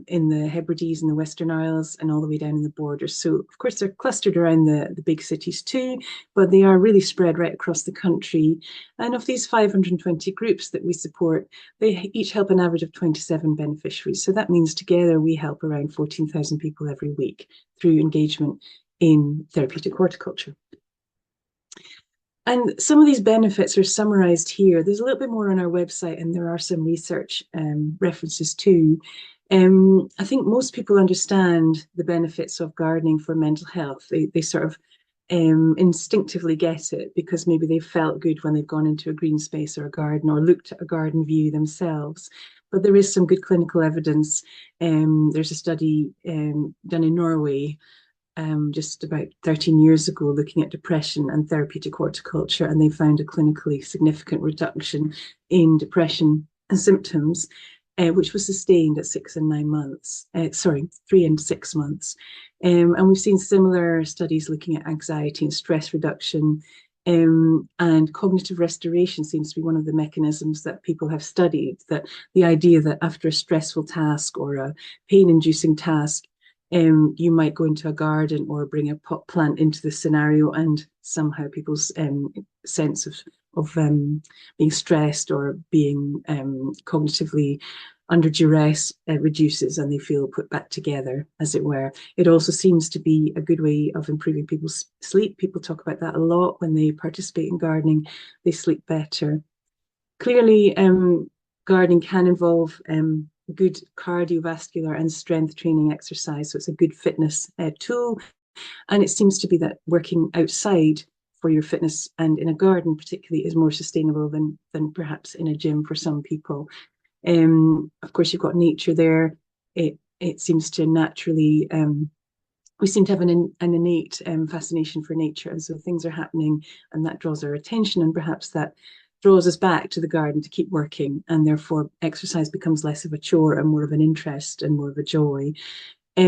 in the Hebrides and the Western Isles and all the way down in the borders. So, of course, they're clustered around the big cities too, but they are really spread right across the country. And of these 520 groups that we support, they each help an average of 27 beneficiaries. So that means together we help around 14,000 people every week through engagement in therapeutic horticulture. And some of these benefits are summarized here. There's a little bit more on our website, and there are some research references too. I think most people understand the benefits of gardening for mental health. They sort of instinctively get it because maybe they felt good when they've gone into a green space or a garden or looked at a garden view themselves. But there is some good clinical evidence. There's a study done in Norway just about 13 years ago looking at depression and therapeutic horticulture, and they found a clinically significant reduction in depression and symptoms, which was sustained at 3 and 6 months. And we've seen similar studies looking at anxiety and stress reduction, and cognitive restoration seems to be one of the mechanisms that people have studied, that the idea that after a stressful task or a pain-inducing task, you might go into a garden or bring a pot plant into the scenario, and somehow people's sense of being stressed or being cognitively under duress reduces, and they feel put back together, as it were. It also seems to be a good way of improving people's sleep. People talk about that a lot when they participate in gardening. They sleep better. Clearly, gardening can involve good cardiovascular and strength training exercise. So it's a good fitness tool. And it seems to be that working outside for your fitness and in a garden particularly is more sustainable than perhaps in a gym for some people. Of course, you've got nature there. It seems to naturally, we seem to have an innate fascination for nature. And so things are happening and that draws our attention, and perhaps that draws us back to the garden to keep working, and therefore exercise becomes less of a chore and more of an interest and more of a joy. By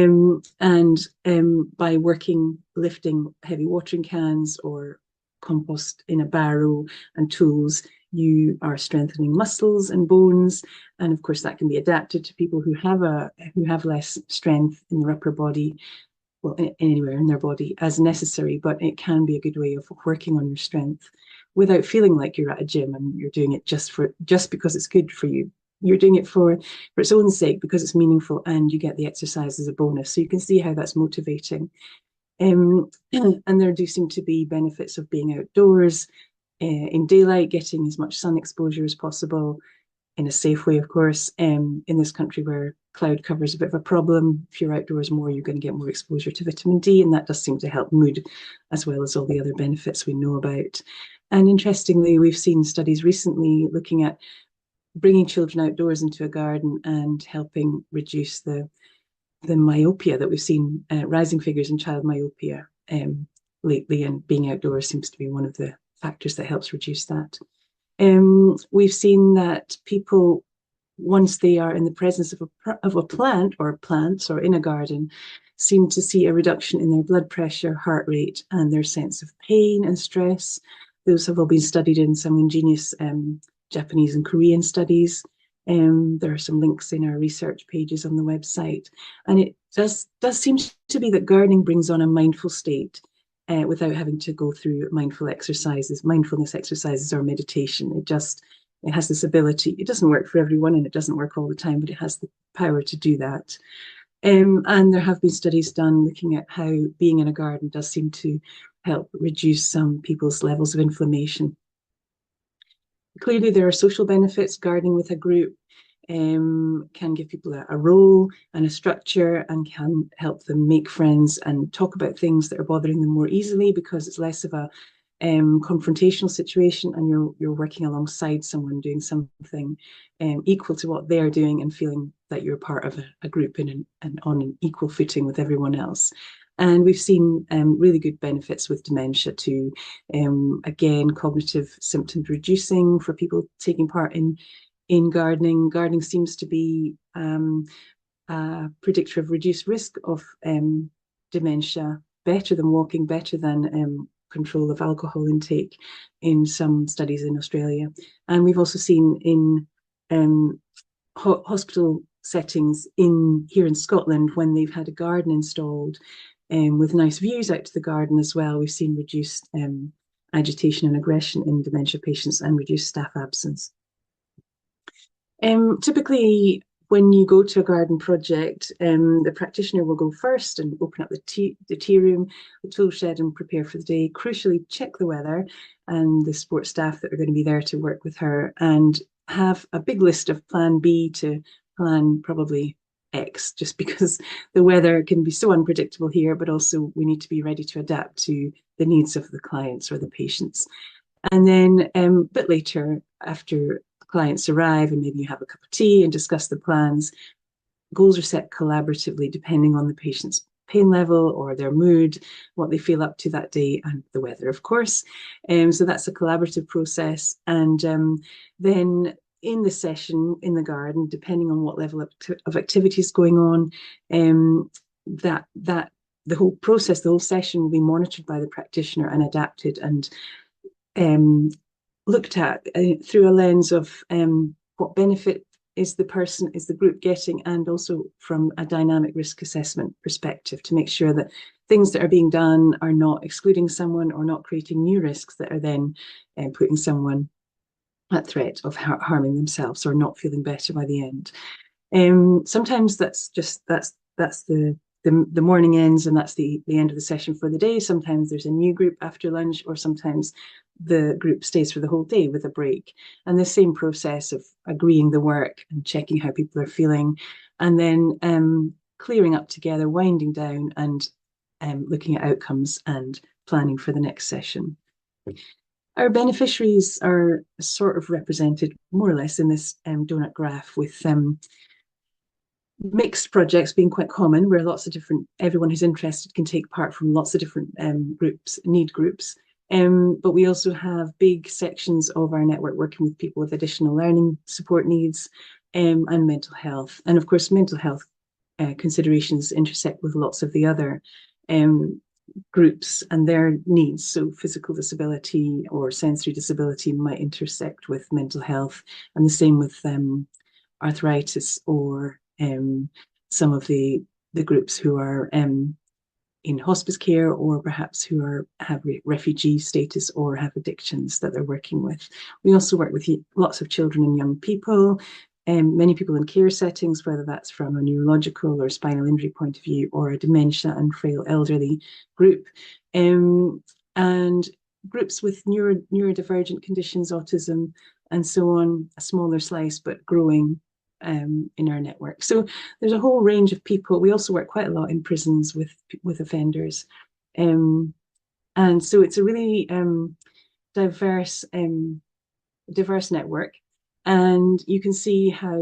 lifting heavy watering cans or compost in a barrow and tools, you are strengthening muscles and bones. And of course, that can be adapted to people who have less strength in their upper body, well, anywhere in their body as necessary. But it can be a good way of working on your strength without feeling like you're at a gym and you're doing it just because it's good for you. You're doing it for its own sake, because it's meaningful, and you get the exercise as a bonus. So you can see how that's motivating. And there do seem to be benefits of being outdoors in daylight, getting as much sun exposure as possible in a safe way, of course. In this country where cloud cover is a bit of a problem, if you're outdoors more, you're going to get more exposure to vitamin D, and that does seem to help mood, as well as all the other benefits we know about. And interestingly, we've seen studies recently looking at bringing children outdoors into a garden and helping reduce the myopia that we've seen, rising figures in child myopia lately, and being outdoors seems to be one of the factors that helps reduce that. We've seen that people, once they are in the presence of a plant or plants or in a garden, seem to see a reduction in their blood pressure, heart rate, and their sense of pain and stress. Those have all been studied in some ingenious Japanese and Korean studies. There are some links in our research pages on the website. And it does seem to be that gardening brings on a mindful state without having to go through mindfulness exercises or meditation. It has this ability. It doesn't work for everyone, and it doesn't work all the time, but it has the power to do that. And there have been studies done looking at how being in a garden does seem to help reduce some people's levels of inflammation. Clearly, there are social benefits. Gardening with a group can give people a role and a structure, and can help them make friends and talk about things that are bothering them more easily, because it's less of a confrontational situation, and you're working alongside someone doing something equal to what they're doing, and feeling that you're part of a group and on an equal footing with everyone else. And we've seen really good benefits with dementia too. Again, cognitive symptoms reducing for people taking part in gardening. Gardening seems to be a predictor of reduced risk of dementia, better than walking, better than control of alcohol intake in some studies in Australia. And we've also seen in hospital settings here in Scotland, when they've had a garden installed with nice views out to the garden as well, we've seen reduced agitation and aggression in dementia patients, and reduced staff absence. Typically, when you go to a garden project, the practitioner will go first and open up the tea room, the tool shed, and prepare for the day. Crucially, check the weather and the support staff that are going to be there to work with her, and have a big list of plan B to plan probably X, just because the weather can be so unpredictable here, but also we need to be ready to adapt to the needs of the clients or the patients. And then a bit later, after clients arrive and maybe you have a cup of tea and discuss the plans, goals are set collaboratively depending on the patient's pain level or their mood, what they feel up to that day, and the weather, of course. So that's a collaborative process. And then in the session in the garden, depending on what level of activity is going on, that the whole process, the whole session will be monitored by the practitioner and adapted and looked at through a lens of what benefit is the group getting, and also from a dynamic risk assessment perspective, to make sure that things that are being done are not excluding someone or not creating new risks that are then putting someone at threat of harming themselves or not feeling better by the end. Sometimes that's the morning ends, and that's the end of the session for the day. Sometimes there's a new group after lunch, or sometimes the group stays for the whole day with a break. And the same process of agreeing the work and checking how people are feeling, and then clearing up together, winding down, and looking at outcomes and planning for the next session. Our beneficiaries are sort of represented more or less in this donut graph, with mixed projects being quite common, where everyone who's interested can take part from lots of different need groups. But we also have big sections of our network working with people with additional learning support needs and mental health. And of course, mental health considerations intersect with lots of the other groups and their needs. So physical disability or sensory disability might intersect with mental health, and the same with arthritis or some of the groups who are in hospice care, or perhaps who have refugee status or have addictions that they're working with. We also work with lots of children and young people, many people in care settings, whether that's from a neurological or spinal injury point of view, or a dementia and frail elderly group, and groups with neurodivergent conditions, autism, and so on, a smaller slice, but growing in our network. So there's a whole range of people. We also work quite a lot in prisons with offenders. And so it's a really diverse network. And you can see how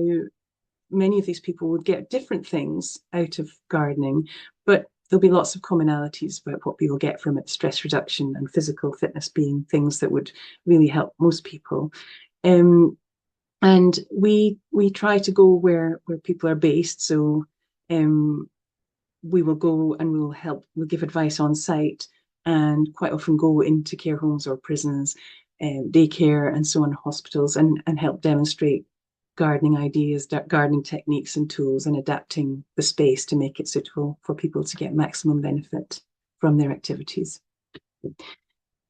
many of these people would get different things out of gardening, but there'll be lots of commonalities about what people get from it, stress reduction and physical fitness being things that would really help most people. And we try to go where people are based. So we will go and we'll give advice on site, and quite often go into care homes or prisons, daycare and so on, hospitals, and help demonstrate gardening ideas, gardening techniques and tools, and adapting the space to make it suitable for people to get maximum benefit from their activities.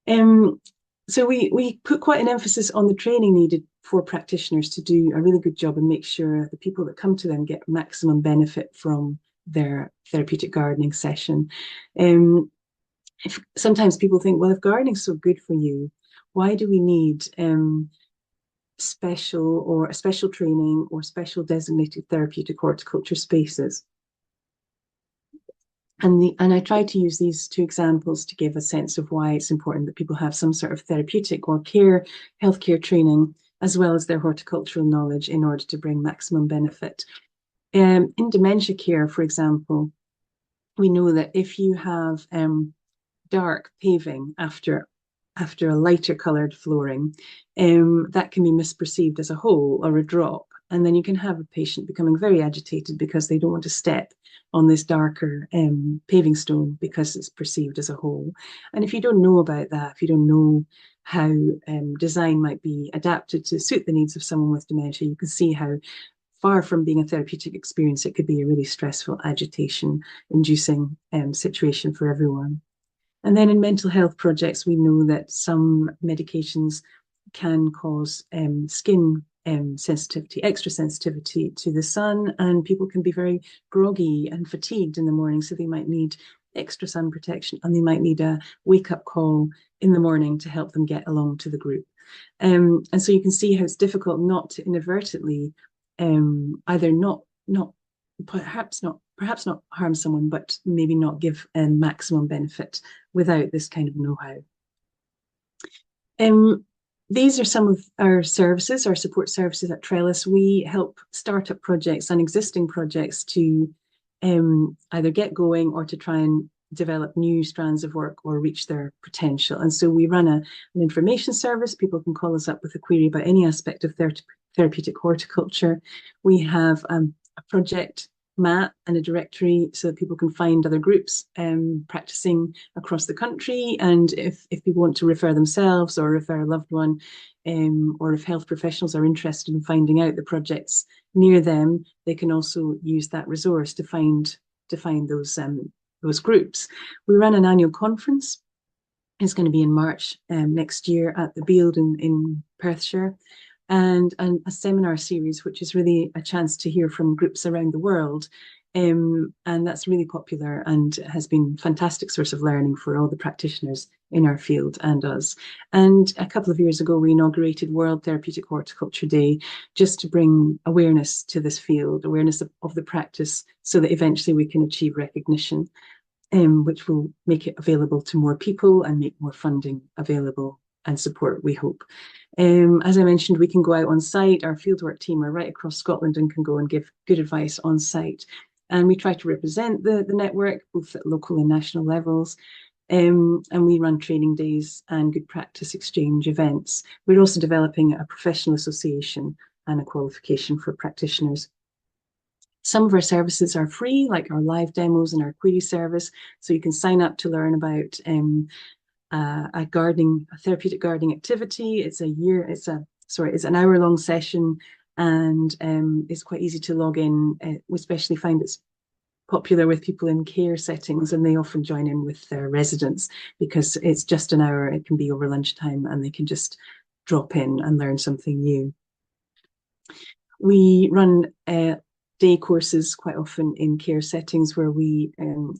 So we put quite an emphasis on the training needed for practitioners to do a really good job and make sure the people that come to them get maximum benefit from their therapeutic gardening session. Sometimes people think, well, if gardening's so good for you, why do we need special training or special designated therapeutic horticulture spaces? And I try to use these two examples to give a sense of why it's important that people have some sort of therapeutic or healthcare training, as well as their horticultural knowledge, in order to bring maximum benefit. In dementia care, for example, we know that if you have dark paving after a lighter coloured flooring, that can be misperceived as a hole or a drop. And then you can have a patient becoming very agitated because they don't want to step on this darker paving stone because it's perceived as a hole. And if you don't know about that, if you don't know how design might be adapted to suit the needs of someone with dementia, you can see how far from being a therapeutic experience, it could be a really stressful, agitation-inducing situation for everyone. And then in mental health projects, we know that some medications can cause skin sensitivity, extra sensitivity to the sun, and people can be very groggy and fatigued in the morning, so they might need extra sun protection, and they might need a wake-up call in the morning to help them get along to the group. And so you can see how it's difficult not to inadvertently either perhaps not harm someone, but maybe not give maximum benefit without this kind of know-how. These are some of our services, our support services at Trellis. We help startup projects and existing projects to either get going or to try and develop new strands of work or reach their potential. And so we run an information service. People can call us up with a query about any aspect of therapeutic horticulture. We have a project map and a directory so that people can find other groups practicing across the country. And if people want to refer themselves or refer a loved one, or if health professionals are interested in finding out the projects near them, they can also use that resource to find those groups. We run an annual conference. It's going to be in March next year at the Beeld in Perthshire. And a seminar series, which is really a chance to hear from groups around the world. And that's really popular and has been a fantastic source of learning for all the practitioners in our field and us. And a couple of years ago, we inaugurated World Therapeutic Horticulture Day, just to bring awareness to this field, awareness of the practice, so that eventually we can achieve recognition, which will make it available to more people and make more funding available and support, we hope. As I mentioned, we can go out on site. Our fieldwork team are right across Scotland and can go and give good advice on site. And we try to represent the network, both at local and national levels. And we run training days and good practice exchange events. We're also developing a professional association and a qualification for practitioners. Some of our services are free, like our live demos and our query service. So you can sign up to learn about a therapeutic gardening activity. It's an hour-long session, and it's quite easy to log in. We especially find it's popular with people in care settings, and they often join in with their residents because it's just an hour. It can be over lunchtime, and they can just drop in and learn something new. We run day courses quite often in care settings where we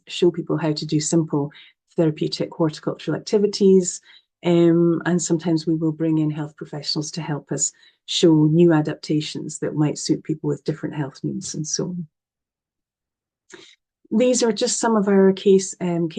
show people how to do simple therapeutic horticultural activities, and sometimes we will bring in health professionals to help us show new adaptations that might suit people with different health needs and so on. These are just some of our case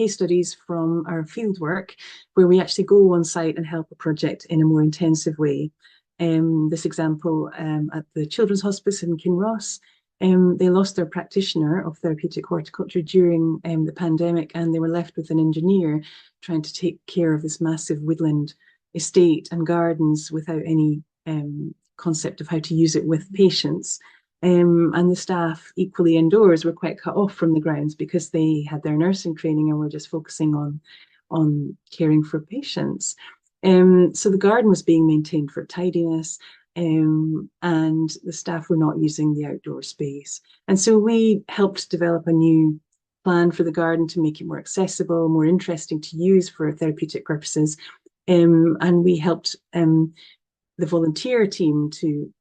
studies from our fieldwork, where we actually go on site and help a project in a more intensive way. This example at the Children's Hospice in Kinross, they lost their practitioner of therapeutic horticulture during the pandemic, and they were left with an engineer trying to take care of this massive woodland estate and gardens without any concept of how to use it with patients. And the staff equally indoors were quite cut off from the grounds because they had their nursing training and were just focusing on caring for patients. So the garden was being maintained for tidiness, and the staff were not using the outdoor space. And so we helped develop a new plan for the garden to make it more accessible, more interesting to use for therapeutic purposes. And we helped the volunteer team to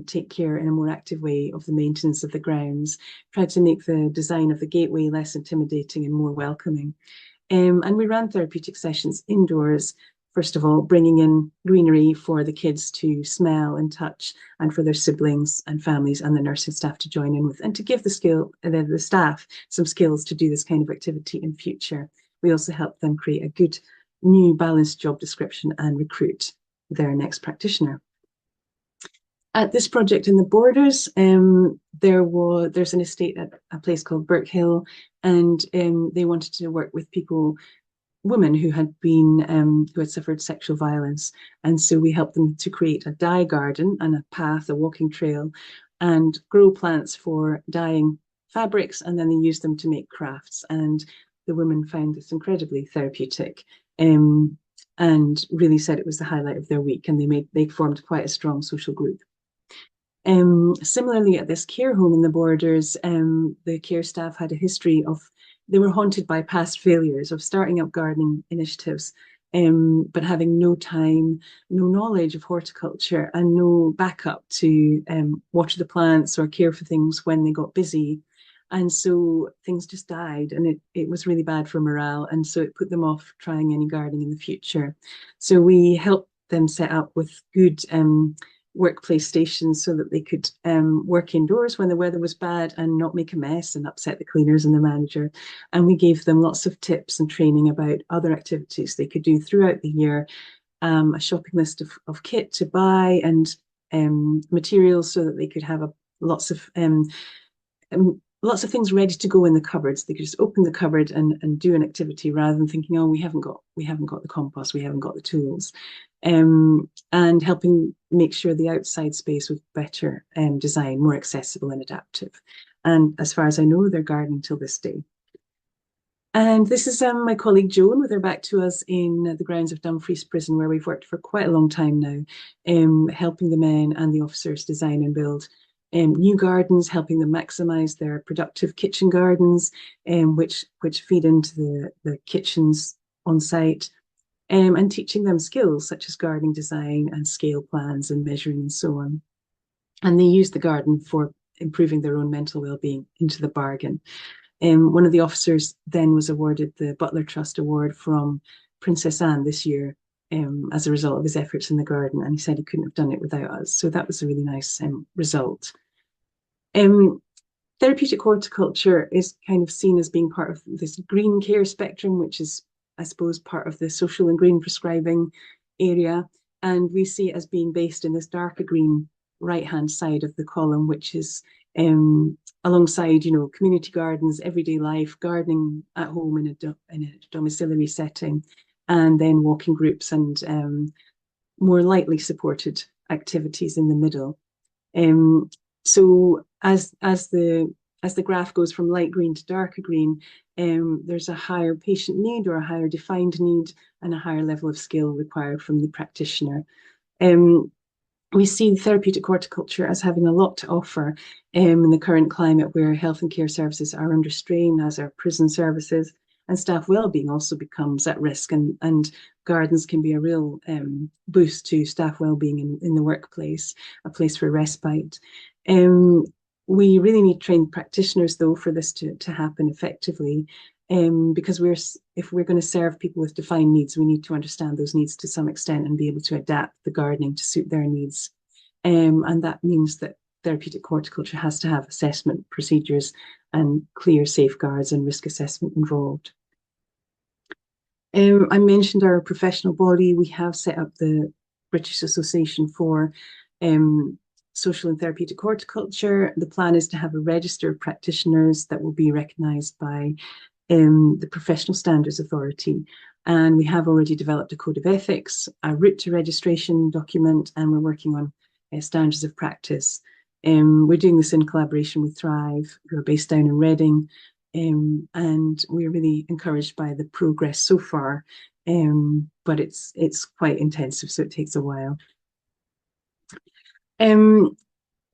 take care in a more active way of the maintenance of the grounds, tried to make the design of the gateway less intimidating and more welcoming. And we ran therapeutic sessions indoors, first of all, bringing in greenery for the kids to smell and touch, and for their siblings and families and the nursing staff to join in with, and to give the staff some skills to do this kind of activity in future. We also helped them create a good new balanced job description and recruit their next practitioner. At this project in the Borders, there's an estate at a place called Birkhill, and they wanted to work with women who had suffered sexual violence, and so we helped them to create a dye garden and a path, a walking trail, and grow plants for dyeing fabrics, and then they used them to make crafts. And the women found this incredibly therapeutic, and really said it was the highlight of their week, and they formed quite a strong social group. Similarly, at this care home in the Borders, the care staff had a history of, they were haunted by past failures of starting up gardening initiatives, but having no time, no knowledge of horticulture, and no backup to water the plants or care for things when they got busy. And so things just died, and it was really bad for morale, and so it put them off trying any gardening in the future. So we helped them set up with good workplace stations so that they could work indoors when the weather was bad and not make a mess and upset the cleaners and the manager. And we gave them lots of tips and training about other activities they could do throughout the year, a shopping list of kit to buy and materials so that they could have lots of things ready to go in the cupboards. They could just open the cupboard and do an activity rather than thinking, oh, we haven't got the compost, we haven't got the tools. And helping make sure the outside space was better designed, more accessible and adaptive. And as far as I know, they're gardening till this day. And this is my colleague Joan with her back to us in the grounds of Dumfries Prison, where we've worked for quite a long time now, helping the men and the officers design and build new gardens, helping them maximise their productive kitchen gardens, which feed into the kitchens on site, and teaching them skills such as gardening design and scale plans and measuring and so on. And they use the garden for improving their own mental well-being into the bargain. One of the officers then was awarded the Butler Trust Award from Princess Anne this year as a result of his efforts in the garden, and he said he couldn't have done it without us. So that was a really nice result. Therapeutic horticulture is kind of seen as being part of this green care spectrum, which is, I suppose, part of the social and green prescribing area. And we see it as being based in this darker green right-hand side of the column, which is alongside, community gardens, everyday life, gardening at home in a domiciliary setting, and then walking groups and more lightly supported activities in the middle. So as the graph goes from light green to darker green, there's a higher patient need or a higher defined need and a higher level of skill required from the practitioner. We see therapeutic horticulture as having a lot to offer in the current climate where health and care services are under strain, as are prison services, and staff wellbeing also becomes at risk, and gardens can be a real boost to staff wellbeing in the workplace, a place for respite. We really need trained practitioners, though, for this to happen effectively, because if we're going to serve people with defined needs, we need to understand those needs to some extent and be able to adapt the gardening to suit their needs. And that means that therapeutic horticulture has to have assessment procedures and clear safeguards and risk assessment involved. I mentioned our professional body. We have set up the British Association for Social and Therapeutic Horticulture. The plan is to have a register of practitioners that will be recognised by the Professional Standards Authority. And we have already developed a code of ethics, a route to registration document, and we're working on standards of practice. We're doing this in collaboration with Thrive, who are based down in Reading, and we're really encouraged by the progress so far, but it's quite intensive, so it takes a while.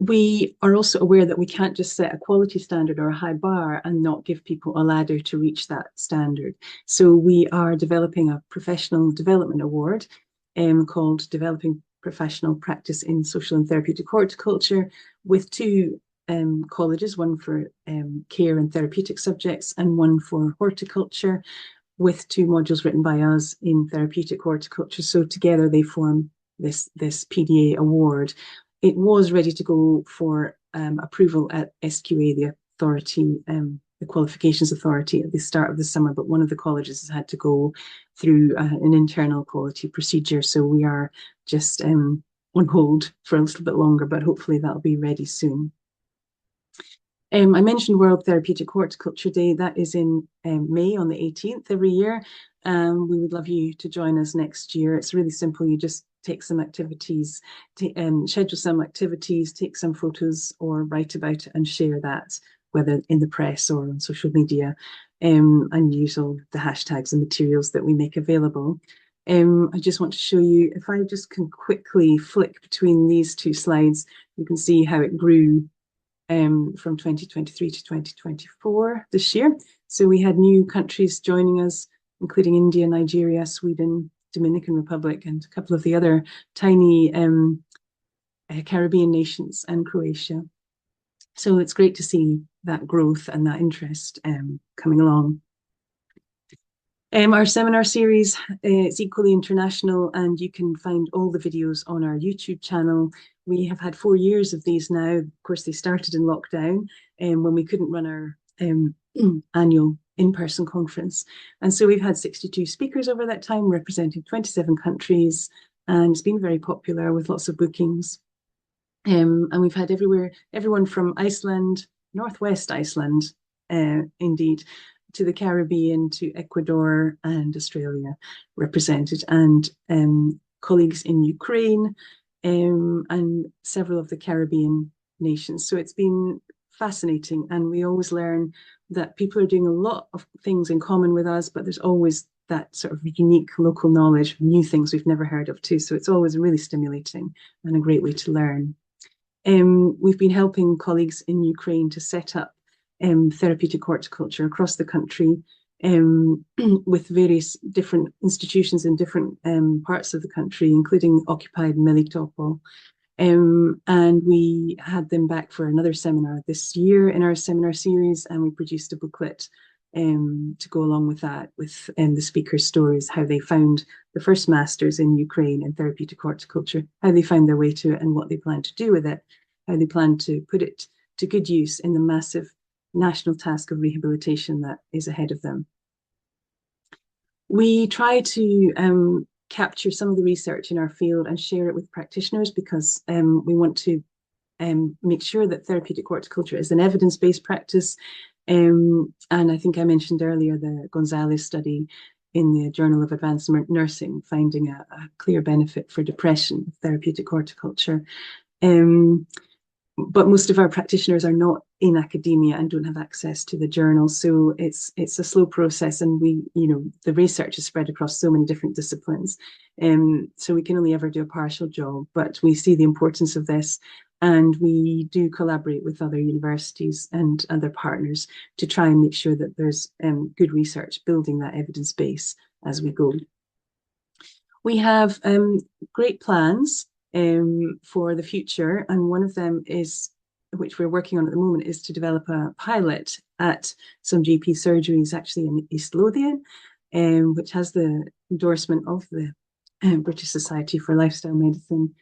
We are also aware that we can't just set a quality standard or a high bar and not give people a ladder to reach that standard. So we are developing a professional development award called Developing Professional Practice in Social and Therapeutic Horticulture, with two colleges, one for care and therapeutic subjects and one for horticulture, with two modules written by us in therapeutic horticulture. So together they form this PDA award. It was ready to go for approval at SQA, the authority, the qualifications authority, at the start of the summer, but one of the colleges has had to go through an internal quality procedure. So we are just on hold for a little bit longer, but hopefully that'll be ready soon. I mentioned World Therapeutic Horticulture Day. That is in May on the 18th every year. We would love you to join us next year. It's really simple. You just take some activities, schedule some activities, take some photos or write about it and share that, whether in the press or on social media, and use all the hashtags and materials that we make available. I just want to show you, if I just can quickly flick between these two slides, you can see how it grew from 2023 to 2024 this year. So we had new countries joining us, including India, Nigeria, Sweden, Dominican Republic, and a couple of the other tiny Caribbean nations, and Croatia. So it's great to see that growth and that interest coming along. Our seminar series is equally international, and you can find all the videos on our YouTube channel. We have had 4 years of these now. Of course, they started in lockdown when we couldn't run our annual in-person conference. And so we've had 62 speakers over that time, representing 27 countries, and it's been very popular with lots of bookings. And we've had everyone from Iceland, Northwest Iceland, indeed, to the Caribbean, to Ecuador and Australia represented, and colleagues in Ukraine and several of the Caribbean nations. So it's been fascinating, and we always learn that people are doing a lot of things in common with us, but there's always that sort of unique local knowledge, new things we've never heard of too. So it's always really stimulating and a great way to learn. We've been helping colleagues in Ukraine to set up therapeutic horticulture across the country with various different institutions in different parts of the country, including occupied Melitopol. And we had them back for another seminar this year in our seminar series, and we produced a booklet to go along with that, with the speakers' stories, how they found the first masters in Ukraine in therapeutic horticulture, how they found their way to it and what they plan to do with it, how they plan to put it to good use in the massive national task of rehabilitation that is ahead of them. We try to capture some of the research in our field and share it with practitioners, because we want to make sure that therapeutic horticulture is an evidence-based practice. And I think I mentioned earlier the Gonzalez study in the Journal of Advanced Nursing, finding a clear benefit for depression, therapeutic horticulture. but most of our practitioners are not in academia and don't have access to the journals, so it's a slow process, and the research is spread across so many different disciplines, so we can only ever do a partial job, but we see the importance of this, and we do collaborate with other universities and other partners to try and make sure that there's good research building that evidence base as we go. We have great plans for the future, and one of them is, which we're working on at the moment, is to develop a pilot at some GP surgeries actually in East Lothian, which has the endorsement of the British Society for Lifestyle Medicine,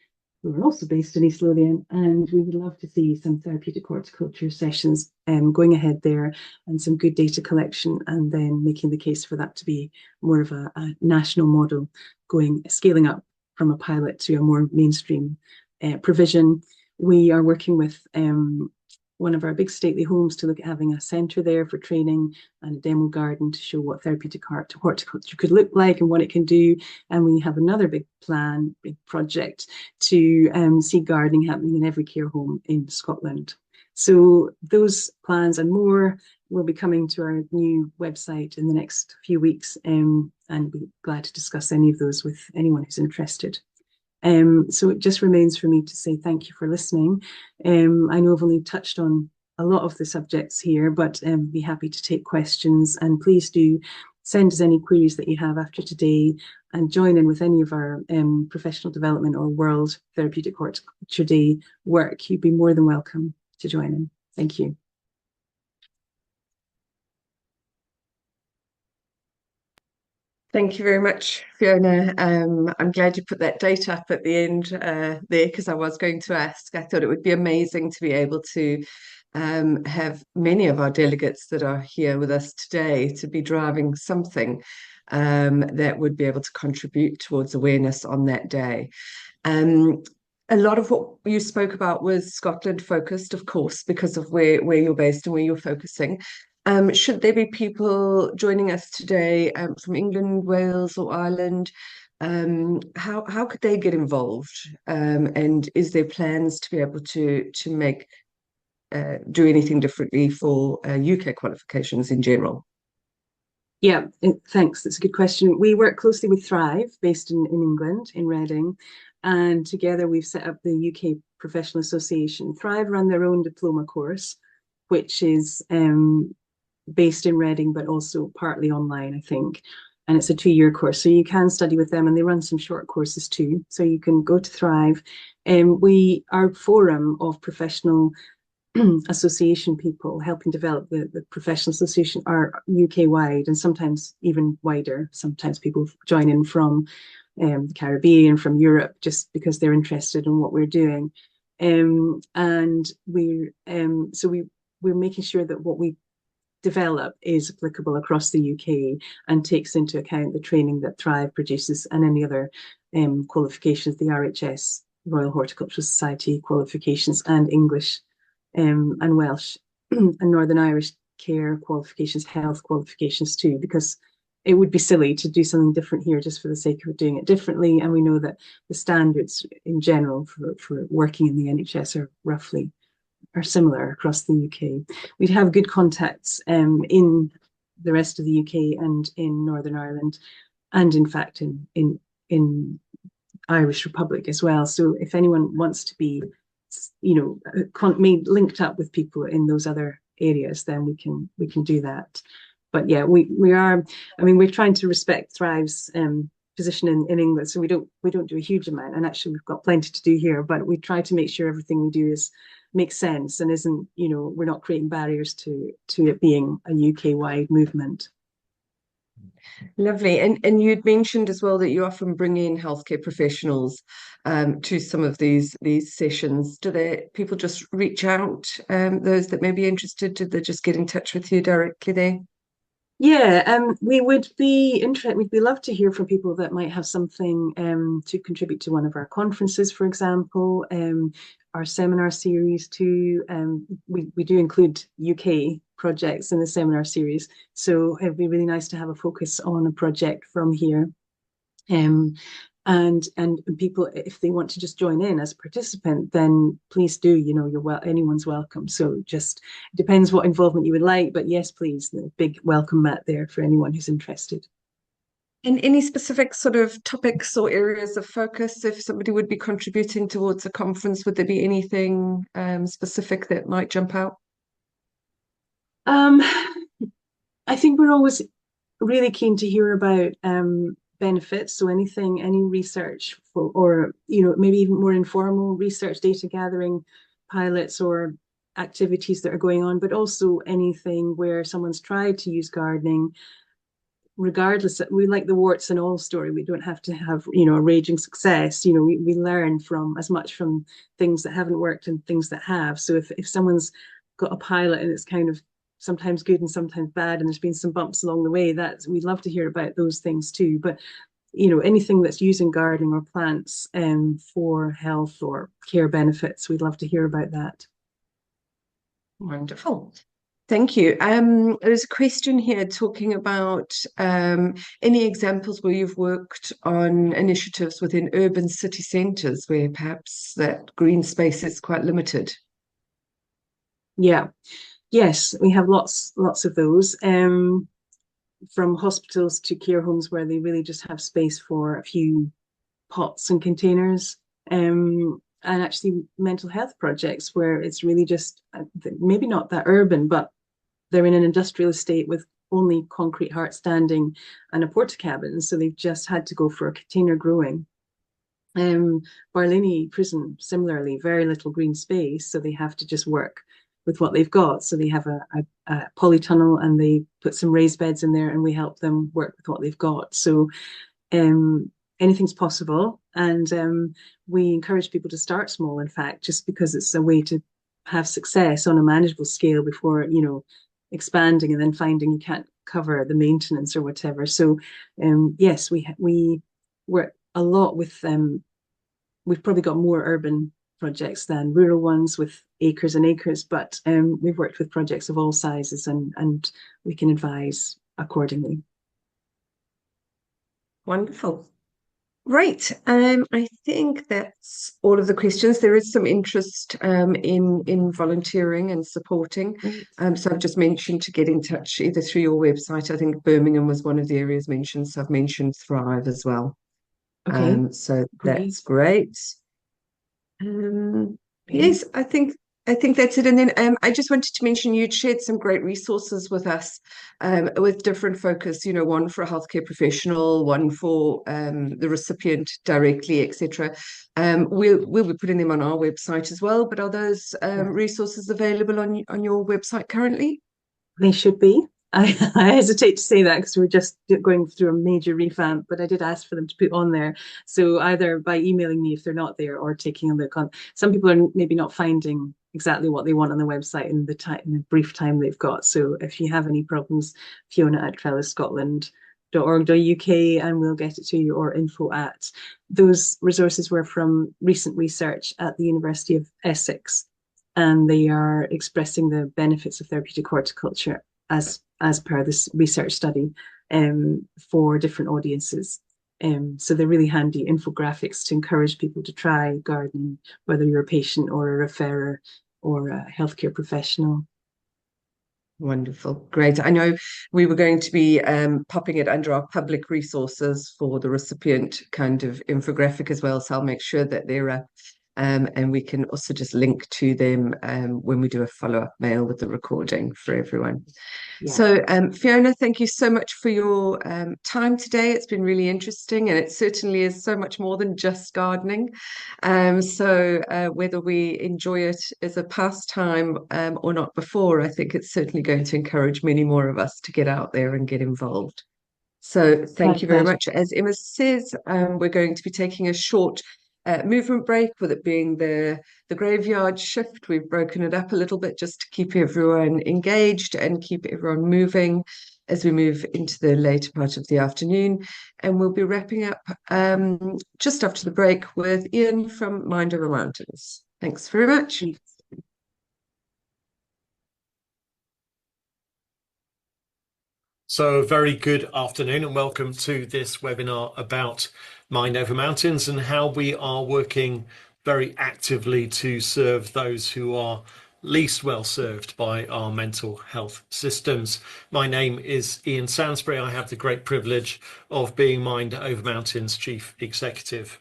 who are also based in East Lothian, and we would love to see some therapeutic horticulture sessions going ahead there, and some good data collection, and then making the case for that to be more of a national model, scaling up from a pilot to a more mainstream provision. We are working with one of our big stately homes to look at having a centre there for training, and a demo garden to show what therapeutic horticulture could look like and what it can do. And we have another big project to see gardening happening in every care home in Scotland. So those plans and more will be coming to our new website in the next few weeks, and be glad to discuss any of those with anyone who's interested. So it just remains for me to say thank you for listening. I know I've only touched on a lot of the subjects here, but be happy to take questions, and please do send us any queries that you have after today, and join in with any of our professional development or World Therapeutic Horticulture Day work. You'd be more than welcome to join in. Thank you. Thank you very much, Fiona. I'm glad you put that date up at the end there, because I was going to ask. I thought it would be amazing to be able to have many of our delegates that are here with us today to be driving something that would be able to contribute towards awareness on that day. A lot of what you spoke about was Scotland focused, of course, because of where you're based and where you're focusing. Should there be people joining us today from England, Wales, or Ireland? How could they get involved? And is there plans to be able to make do anything differently for UK qualifications in general? Yeah, thanks. That's a good question. We work closely with Thrive, based in England, in Reading, and together we've set up the UK Professional Association. Thrive run their own diploma course, which is based in Reading, but also partly online, I think. And it's a 2-year course, so you can study with them, and they run some short courses too. So you can go to Thrive. Our forum of professional association people helping develop the professional association are UK wide, and sometimes even wider. Sometimes people join in from the Caribbean, from Europe, just because they're interested in what we're doing. And we're making sure that what we develop is applicable across the UK and takes into account the training that Thrive produces and any other qualifications, the RHS, Royal Horticultural Society qualifications, and English and Welsh and Northern Irish care qualifications, health qualifications too, because it would be silly to do something different here just for the sake of doing it differently. And we know that the standards in general for working in the NHS are similar across the UK. We'd have good contacts in the rest of the UK and in Northern Ireland, and in fact in Irish Republic as well. So if anyone wants to be, linked up with people in those other areas, then we can do that. But yeah, we're trying to respect Thrive's position in England, so we don't do a huge amount, and actually we've got plenty to do here, but we try to make sure everything we do makes sense and isn't, we're not creating barriers to it being a UK wide movement. Lovely. And you'd mentioned as well that you often bring in healthcare professionals to some of these sessions. Do people just reach out, those that may be interested, do they just get in touch with you directly there? Yeah, we'd love to hear from people that might have something to contribute to one of our conferences, for example, our seminar series too. We do include UK projects in the seminar series, so it'd be really nice to have a focus on a project from here. And people, if they want to just join in as a participant, then please do. Anyone's welcome. So just it depends what involvement you would like, but yes, please, the big welcome mat there for anyone who's interested. And any specific sort of topics or areas of focus, if somebody would be contributing towards a conference, would there be anything specific that might jump out? I think we're always really keen to hear about benefits. So any research or maybe even more informal research, data gathering, pilots or activities that are going on, but also anything where someone's tried to use gardening. Regardless, we like the warts and all story. We don't have to have, a raging success. We learn from as much from things that haven't worked and things that have. So if someone's got a pilot and it's kind of sometimes good and sometimes bad, and there's been some bumps along the way, we'd love to hear about those things too. But anything that's using gardening or plants for health or care benefits, we'd love to hear about that. Wonderful. Thank you. There's a question here talking about any examples where you've worked on initiatives within urban city centres where perhaps that green space is quite limited. Yeah. Yes, we have lots of those, from hospitals to care homes where they really just have space for a few pots and containers, and actually mental health projects where it's really just maybe not that urban, but they're in an industrial estate with only concrete heart standing and a porta cabin, so they've just had to go for a container growing. Barlini Prison, similarly, very little green space, so they have to just work with what they've got. So they have a polytunnel and they put some raised beds in there, and we help them work with what they've got. So anything's possible, and we encourage people to start small, in fact, just because it's a way to have success on a manageable scale before expanding and then finding you can't cover the maintenance or whatever. So yes, we work a lot with we've probably got more urban projects than rural ones with acres and acres, but we've worked with projects of all sizes, and we can advise accordingly. Wonderful. Right. I think that's all of the questions. There is some interest in volunteering and supporting. So I've just mentioned to get in touch either through your website. I think Birmingham was one of the areas mentioned. So I've mentioned Thrive as well. Okay. So that's great. Yes, I think that's it. And then I just wanted to mention you'd shared some great resources with us with different focus, one for a healthcare professional, one for the recipient directly, etc. We'll be putting them on our website as well. But are those resources available on your website currently? They should be. I hesitate to say that because we're just going through a major revamp, but I did ask for them to put on there. So either by emailing me if they're not there, or taking a look on. Some people are maybe not finding exactly what they want on the website in the brief time they've got. So if you have any problems, fiona@trelliscotland.org.uk and we'll get it to you, or info@. Those resources were from recent research at the University of Essex, and they are expressing the benefits of therapeutic horticulture as per this research study for different audiences. So they're really handy infographics to encourage people to try gardening, whether you're a patient or a referrer or a healthcare professional. Wonderful. Great. I know we were going to be popping it under our public resources for the recipient kind of infographic as well. So I'll make sure that they're up. And we can also just link to them when we do a follow-up mail with the recording for everyone. Yeah. So Fiona, thank you so much for your time today. It's been really interesting, and it certainly is so much more than just gardening. So whether we enjoy it as a pastime or not before, I think it's certainly going to encourage many more of us to get out there and get involved. So thank you very much. As Emma says, we're going to be taking a short movement break, with it being the graveyard shift. We've broken it up a little bit just to keep everyone engaged and keep everyone moving as we move into the later part of the afternoon. And we'll be wrapping up just after the break with Ian from Mind Over Mountains. Thanks very much. So very good afternoon and welcome to this webinar about Mind Over Mountains and how we are working very actively to serve those who are least well served by our mental health systems. My name is Ian Sansbury. I have the great privilege of being Mind Over Mountains Chief Executive.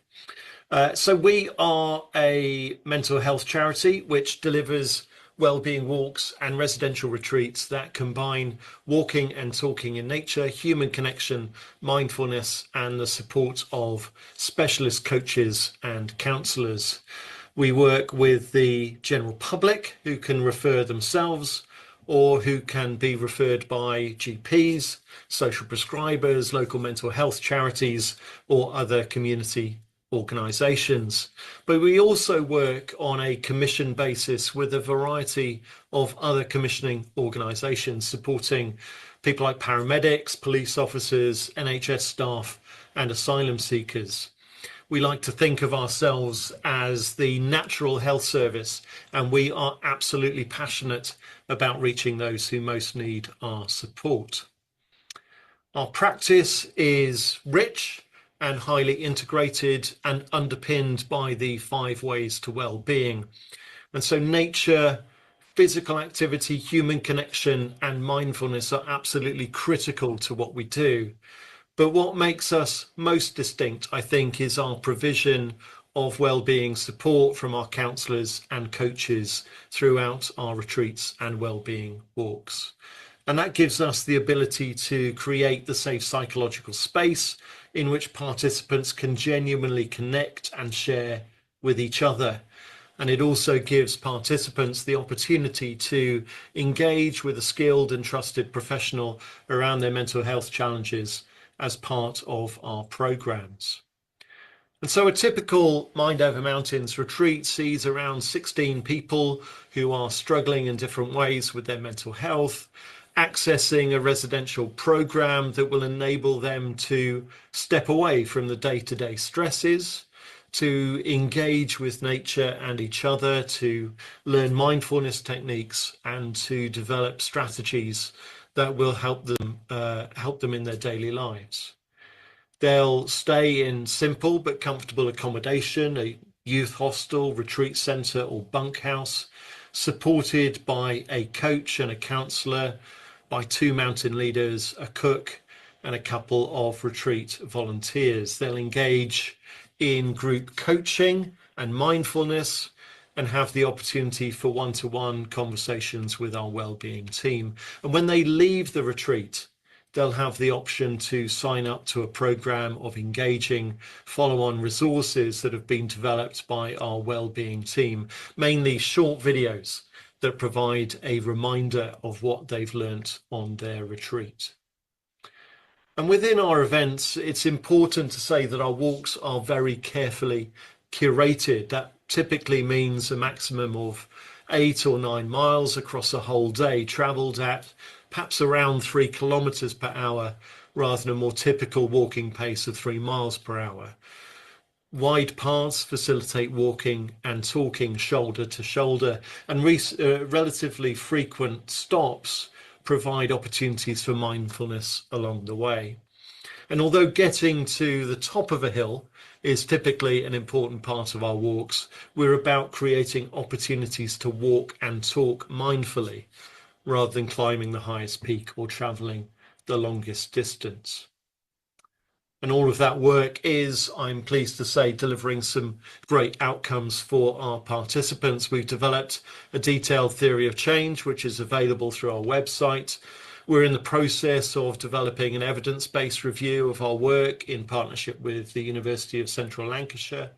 So we are a mental health charity which delivers wellbeing walks and residential retreats that combine walking and talking in nature, human connection, mindfulness, and the support of specialist coaches and counsellors. We work with the general public who can refer themselves or who can be referred by GPs, social prescribers, local mental health charities, or other community organisations. But we also work on a commission basis with a variety of other commissioning organisations supporting people like paramedics, police officers, NHS staff and asylum seekers. We like to think of ourselves as the natural health service, and we are absolutely passionate about reaching those who most need our support. Our practice is rich and highly integrated and underpinned by the 5 ways to well-being. And so nature, physical activity, human connection and mindfulness are absolutely critical to what we do. But what makes us most distinct, I think, is our provision of well-being support from our counsellors and coaches throughout our retreats and well-being walks. And that gives us the ability to create the safe psychological space in which participants can genuinely connect and share with each other. And it also gives participants the opportunity to engage with a skilled and trusted professional around their mental health challenges as part of our programs. And so a typical Mind Over Mountains retreat sees around 16 people who are struggling in different ways with their mental health, accessing a residential program that will enable them to step away from the day-to-day stresses, to engage with nature and each other, to learn mindfulness techniques and to develop strategies that will help them in their daily lives. They'll stay in simple but comfortable accommodation, a youth hostel, retreat centre or bunkhouse, supported by a coach and a counsellor, by 2 mountain leaders, a cook and a couple of retreat volunteers. They'll engage in group coaching and mindfulness and have the opportunity for one-to-one conversations with our wellbeing team. And when they leave the retreat, they'll have the option to sign up to a program of engaging follow-on resources that have been developed by our wellbeing team, mainly short videos that provide a reminder of what they've learnt on their retreat. And within our events, it's important to say that our walks are very carefully curated. That typically means a maximum of 8 or 9 miles across a whole day, travelled at perhaps around 3 kilometres per hour, rather than a more typical walking pace of 3 miles per hour. Wide paths facilitate walking and talking shoulder to shoulder, and relatively frequent stops provide opportunities for mindfulness along the way. And although getting to the top of a hill is typically an important part of our walks, we're about creating opportunities to walk and talk mindfully rather than climbing the highest peak or travelling the longest distance. And all of that work is, I'm pleased to say, delivering some great outcomes for our participants. We've developed a detailed theory of change, which is available through our website. We're in the process of developing an evidence-based review of our work in partnership with the University of Central Lancashire.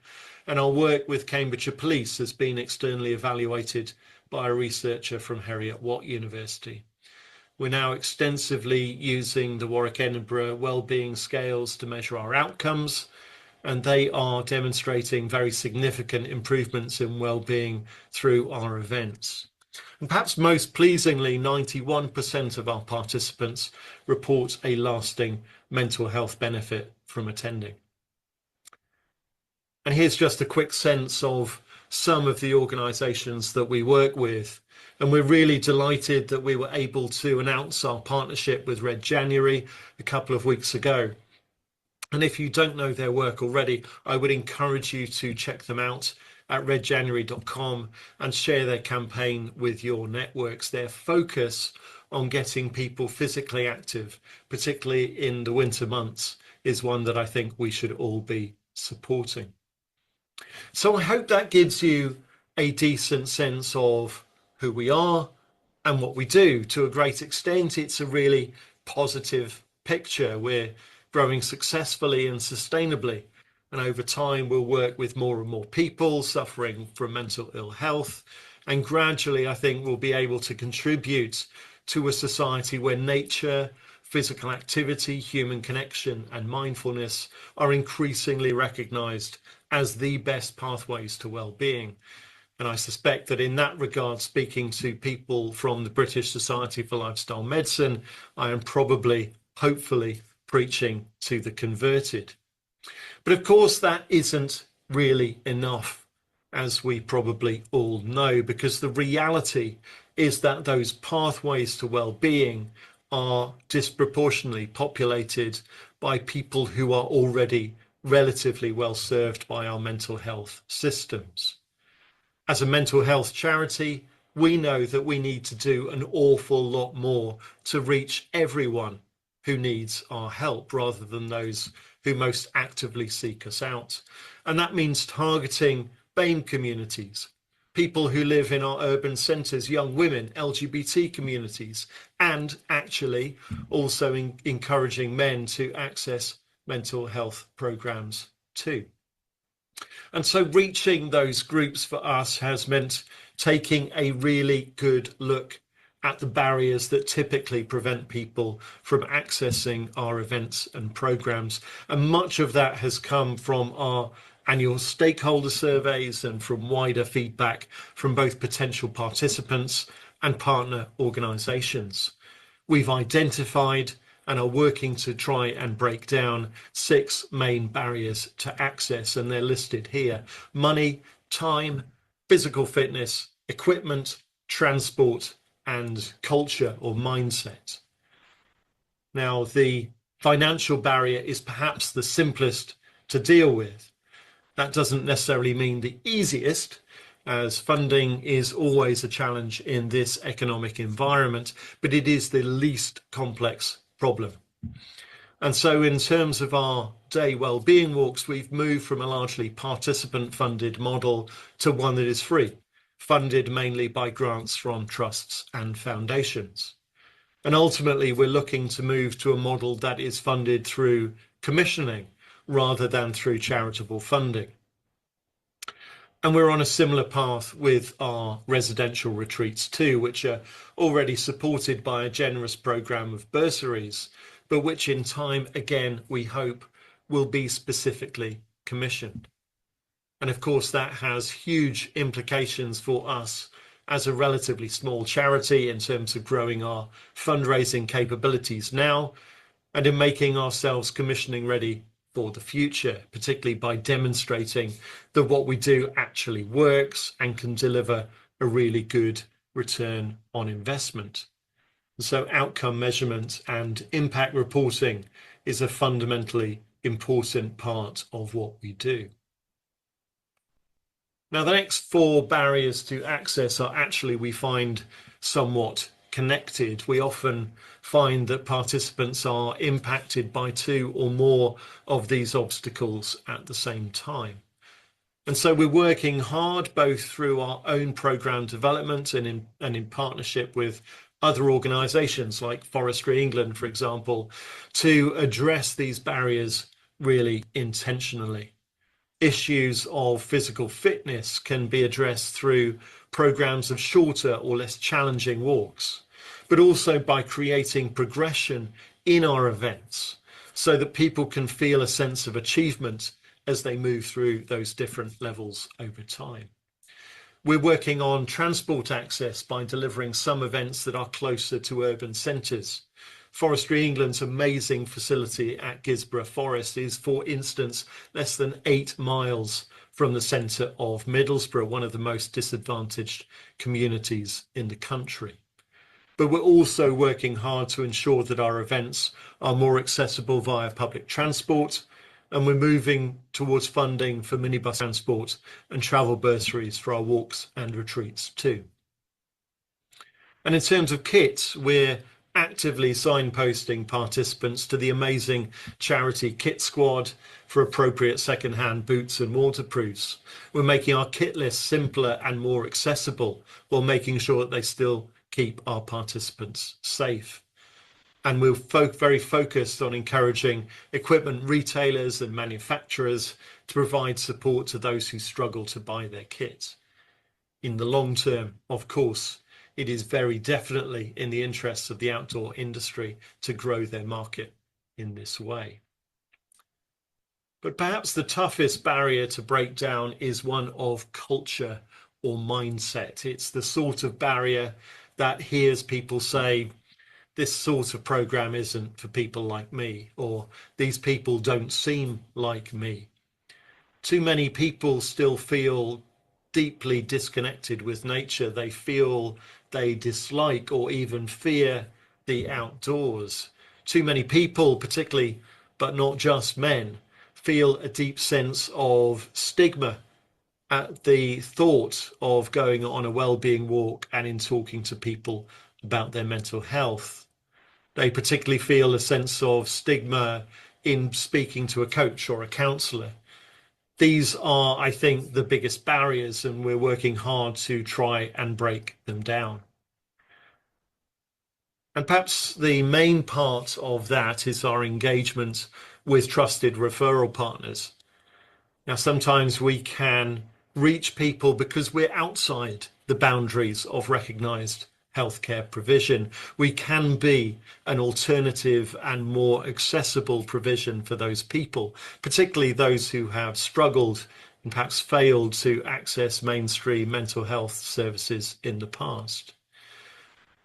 And our work with Cambridgeshire Police has been externally evaluated by a researcher from Heriot-Watt University. We're now extensively using the Warwick-Edinburgh wellbeing scales to measure our outcomes, and they are demonstrating very significant improvements in wellbeing through our events. And perhaps most pleasingly, 91% of our participants report a lasting mental health benefit from attending. And here's just a quick sense of some of the organisations that we work with. And we're really delighted that we were able to announce our partnership with Red January a couple of weeks ago. And if you don't know their work already, I would encourage you to check them out at redjanuary.com and share their campaign with your networks. Their focus on getting people physically active, particularly in the winter months, is one that I think we should all be supporting. So I hope that gives you a decent sense of who we are and what we do. To a great extent, it's a really positive picture. We're growing successfully and sustainably, and over time we'll work with more and more people suffering from mental ill health, and gradually I think we'll be able to contribute to a society where nature, physical activity, human connection and mindfulness are increasingly recognised as the best pathways to well-being. And I suspect that in that regard, speaking to people from the British Society for Lifestyle Medicine, I am probably, hopefully, preaching to the converted. But of course, that isn't really enough, as we probably all know, because the reality is that those pathways to well-being are disproportionately populated by people who are already relatively well served by our mental health systems. As a mental health charity, we know that we need to do an awful lot more to reach everyone who needs our help rather than those who most actively seek us out. And that means targeting BAME communities, people who live in our urban centres, young women, LGBT communities, and actually also encouraging men to access mental health programmes too. And so reaching those groups for us has meant taking a really good look at the barriers that typically prevent people from accessing our events and programs. And much of that has come from our annual stakeholder surveys and from wider feedback from both potential participants and partner organisations. We've identified and are working to try and break down 6 main barriers to access, and they're listed here: money, time, physical fitness, equipment, transport, and culture or mindset. Now, the financial barrier is perhaps the simplest to deal with. That doesn't necessarily mean the easiest, as funding is always a challenge in this economic environment, but it is the least complex problem. And so in terms of our day wellbeing walks, we've moved from a largely participant funded model to one that is free, funded mainly by grants from trusts and foundations. And ultimately, we're looking to move to a model that is funded through commissioning rather than through charitable funding. And we're on a similar path with our residential retreats too, which are already supported by a generous programme of bursaries, but which in time, again, we hope will be specifically commissioned. And of course, that has huge implications for us as a relatively small charity in terms of growing our fundraising capabilities now and in making ourselves commissioning ready for the future, particularly by demonstrating that what we do actually works and can deliver a really good return on investment. So outcome measurement and impact reporting is a fundamentally important part of what we do. Now, the next 4 barriers to access are actually, we find, somewhat connected. We often find that participants are impacted by 2 or more of these obstacles at the same time. And so we're working hard both through our own programme development and in partnership with other organisations like Forestry England, for example, to address these barriers really intentionally. Issues of physical fitness can be addressed through programs of shorter or less challenging walks, but also by creating progression in our events so that people can feel a sense of achievement as they move through those different levels over time. We're working on transport access by delivering some events that are closer to urban centres. Forestry England's amazing facility at Gisborough Forest is, for instance, less than 8 miles from the centre of Middlesbrough, one of the most disadvantaged communities in the country. But we're also working hard to ensure that our events are more accessible via public transport, And we're moving towards funding for minibus transport and travel bursaries for our walks and retreats too. And in terms of kits, we're actively signposting participants to the amazing charity Kit Squad for appropriate second-hand boots and waterproofs. We're making our kit list simpler and more accessible while making sure that they still keep our participants safe. And we're very focused on encouraging equipment retailers and manufacturers to provide support to those who struggle to buy their kit. In the long term, of course, it is very definitely in the interests of the outdoor industry to grow their market in this way. But perhaps the toughest barrier to break down is one of culture or mindset. It's the sort of barrier that hears people say, this sort of program isn't for people like me, or these people don't seem like me. Too many people still feel deeply disconnected with nature. They feel they dislike or even fear the outdoors. Too many people, particularly, but not just men, feel a deep sense of stigma at the thought of going on a wellbeing walk and in talking to people about their mental health. They particularly feel a sense of stigma in speaking to a coach or a counsellor. These are, I think, the biggest barriers, and we're working hard to try and break them down. And perhaps the main part of that is our engagement with trusted referral partners. Now, sometimes we can reach people because we're outside the boundaries of recognised healthcare provision. We can be an alternative and more accessible provision for those people, particularly those who have struggled and perhaps failed to access mainstream mental health services in the past.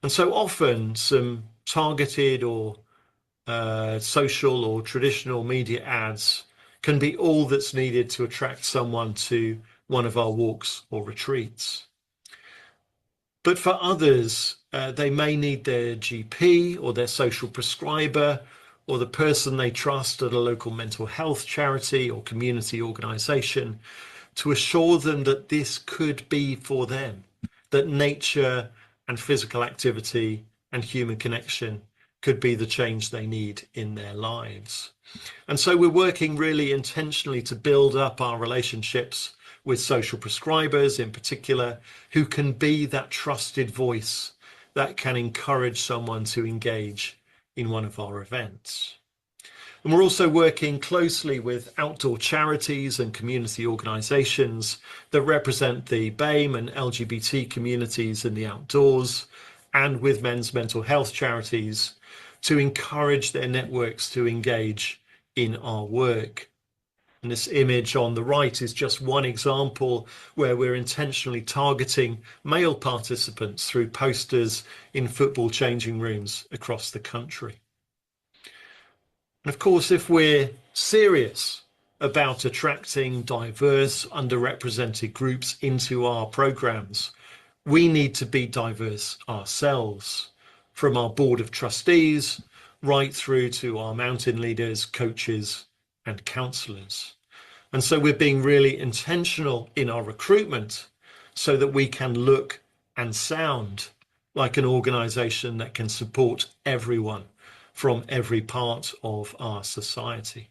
And so often some targeted or social or traditional media ads can be all that's needed to attract someone to one of our walks or retreats. But for others, they may need their GP or their social prescriber or the person they trust at a local mental health charity or community organisation to assure them that this could be for them, that nature and physical activity and human connection could be the change they need in their lives. And so we're working really intentionally to build up our relationships with social prescribers in particular, who can be that trusted voice that can encourage someone to engage in one of our events. And we're also working closely with outdoor charities and community organisations that represent the BAME and LGBT communities in the outdoors, and with men's mental health charities to encourage their networks to engage in our work. And this image on the right is just one example where we're intentionally targeting male participants through posters in football changing rooms across the country. And of course, if we're serious about attracting diverse, underrepresented groups into our programs, we need to be diverse ourselves, from our board of trustees right through to our mountain leaders, coaches, and counsellors. And so we're being really intentional in our recruitment so that we can look and sound like an organisation that can support everyone from every part of our society.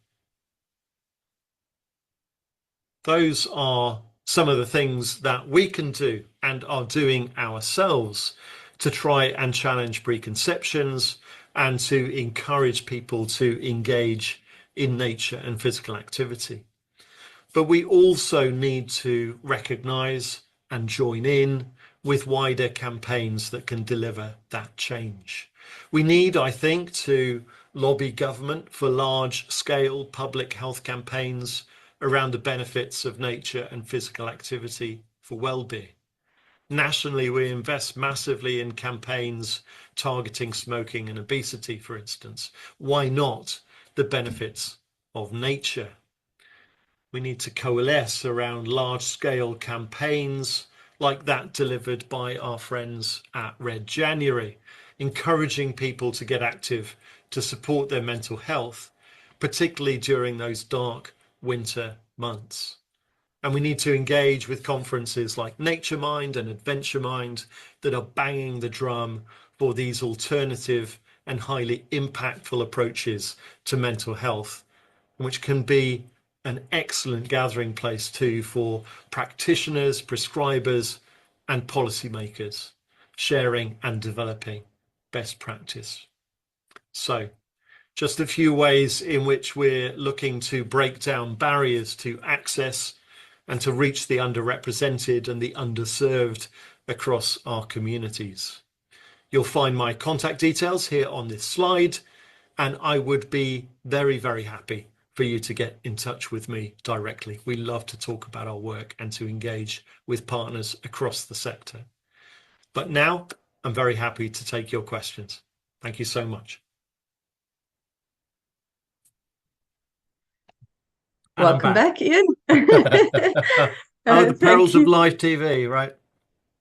Those are some of the things that we can do and are doing ourselves to try and challenge preconceptions and to encourage people to engage in nature and physical activity. But we also need to recognise and join in with wider campaigns that can deliver that change. We need, I think, to lobby government for large-scale public health campaigns around the benefits of nature and physical activity for well-being. Nationally, we invest massively in campaigns targeting smoking and obesity, for instance. Why not the benefits of nature? We need to coalesce around large-scale campaigns like that delivered by our friends at Red January, encouraging people to get active to support their mental health, particularly during those dark winter months. And we need to engage with conferences like Nature Mind and Adventure Mind that are banging the drum for these alternative and highly impactful approaches to mental health, which can be an excellent gathering place too for practitioners, prescribers, and policymakers, sharing and developing best practice. So, just a few ways in which we're looking to break down barriers to access and to reach the underrepresented and the underserved across our communities. You'll find my contact details here on this slide, and I would be very, very happy for you to get in touch with me directly. We love to talk about our work and to engage with partners across the sector. But now I'm very happy to take your questions. Thank you so much. Welcome back, Ian. The perils of live TV, right?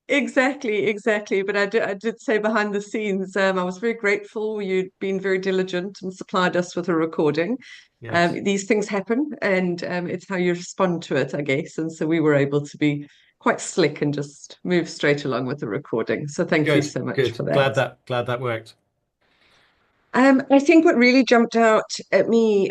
Exactly. But I did say behind the scenes, I was very grateful. You'd been very diligent and supplied us with a recording. Yes. These things happen, and it's how you respond to it, I guess. And so we were able to be quite slick and just move straight along with the recording. So thank you so much for that. Glad that worked. I think what really jumped out at me,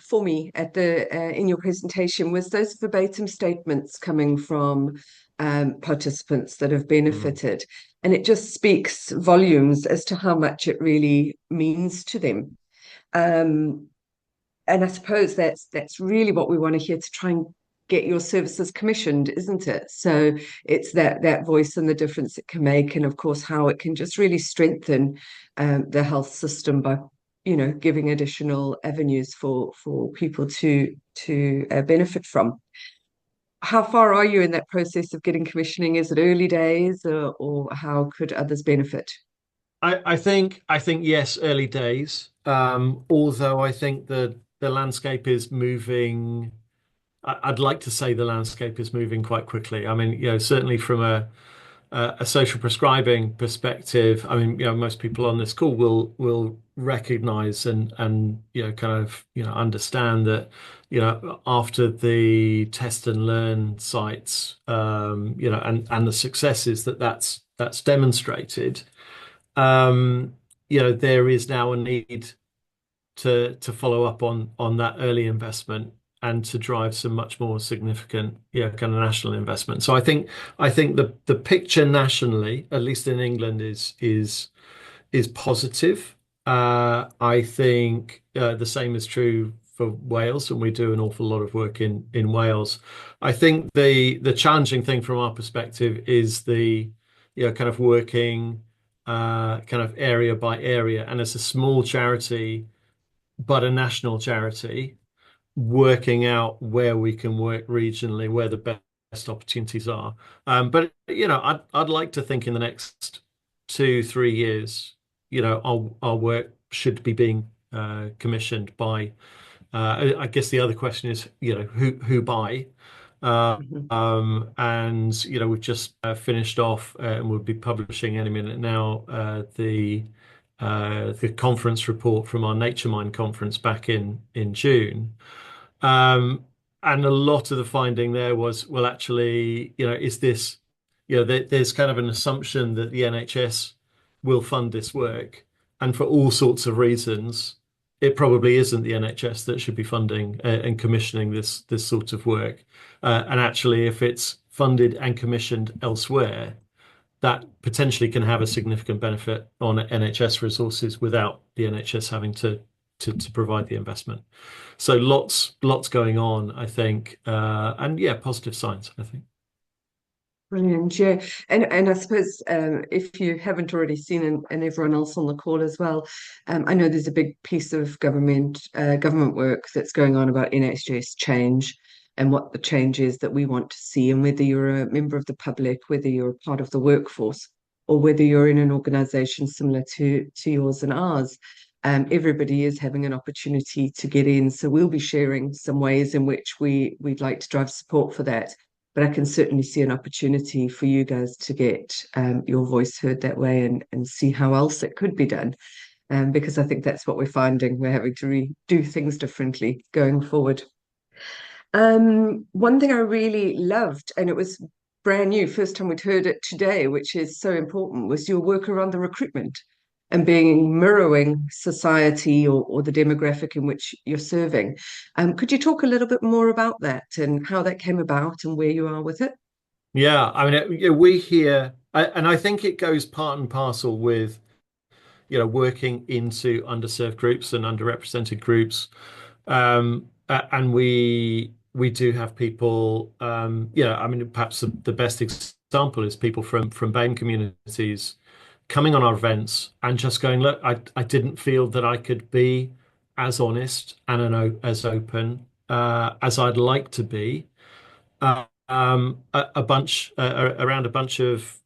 for me, at in your presentation was those verbatim statements coming from participants that have benefited, and it just speaks volumes as to how much it really means to them. And I suppose that's really what we want to hear to try and get your services commissioned, isn't it? So it's that voice and the difference it can make, and of course how it can just really strengthen the health system by giving additional avenues for people to benefit from. How far are you in that process of getting commissioning? Is it early days, or how could others benefit? I think yes, early days. Although I think the landscape is moving. I'd like to say the landscape is moving quite quickly. I mean, certainly from a social prescribing perspective, I mean, most people on this call will recognize and understand that, after the test and learn sites, and the successes that's demonstrated, there is now a need to follow up on that early investment and to drive some much more significant, kind of national investment. So I think the picture nationally, at least in England, is positive. I think the same is true for Wales, and we do an awful lot of work in Wales. I think the challenging thing from our perspective is the kind of working kind of area by area, and as a small charity but a national charity, working out where we can work regionally, where the best opportunities are. But I'd like to think in the next 2-3 years, our work should be being commissioned by. I guess the other question is, who by. And we've just finished off, and we'll be publishing any minute now the conference report from our Nature Mind conference back in June. And a lot of the finding there was, well, actually, is this, there's kind of an assumption that the NHS will fund this work, and for all sorts of reasons, it probably isn't the NHS that should be funding and commissioning this sort of work. And actually, if it's funded and commissioned elsewhere, that potentially can have a significant benefit on NHS resources without the NHS having to provide the investment. So lots going on, I think, and positive signs, I think. Brilliant, yeah. And I suppose if you haven't already seen, and everyone else on the call as well, I know there's a big piece of government work that's going on about NHS change and what the change is that we want to see, and whether you're a member of the public, whether you're part of the workforce, or whether you're in an organisation similar to yours and ours. Everybody is having an opportunity to get in. So we'll be sharing some ways in which we'd like to drive support for that. But I can certainly see an opportunity for you guys to get your voice heard that way, and see how else it could be done. because I think that's what we're finding. We're having to do things differently going forward. One thing I really loved, and it was brand new, first time we'd heard it today, which is so important, was your work around the recruitment and mirroring society or the demographic in which you're serving. Could you talk a little bit more about that and how that came about and where you are with it? Yeah, I mean, we hear, and I think it goes part and parcel with, working into underserved groups and underrepresented groups. And we do have people, I mean, perhaps the best example is people from BAME communities coming on our events and just going, look, I didn't feel that I could be as honest and as open as I'd like to be. Around a bunch of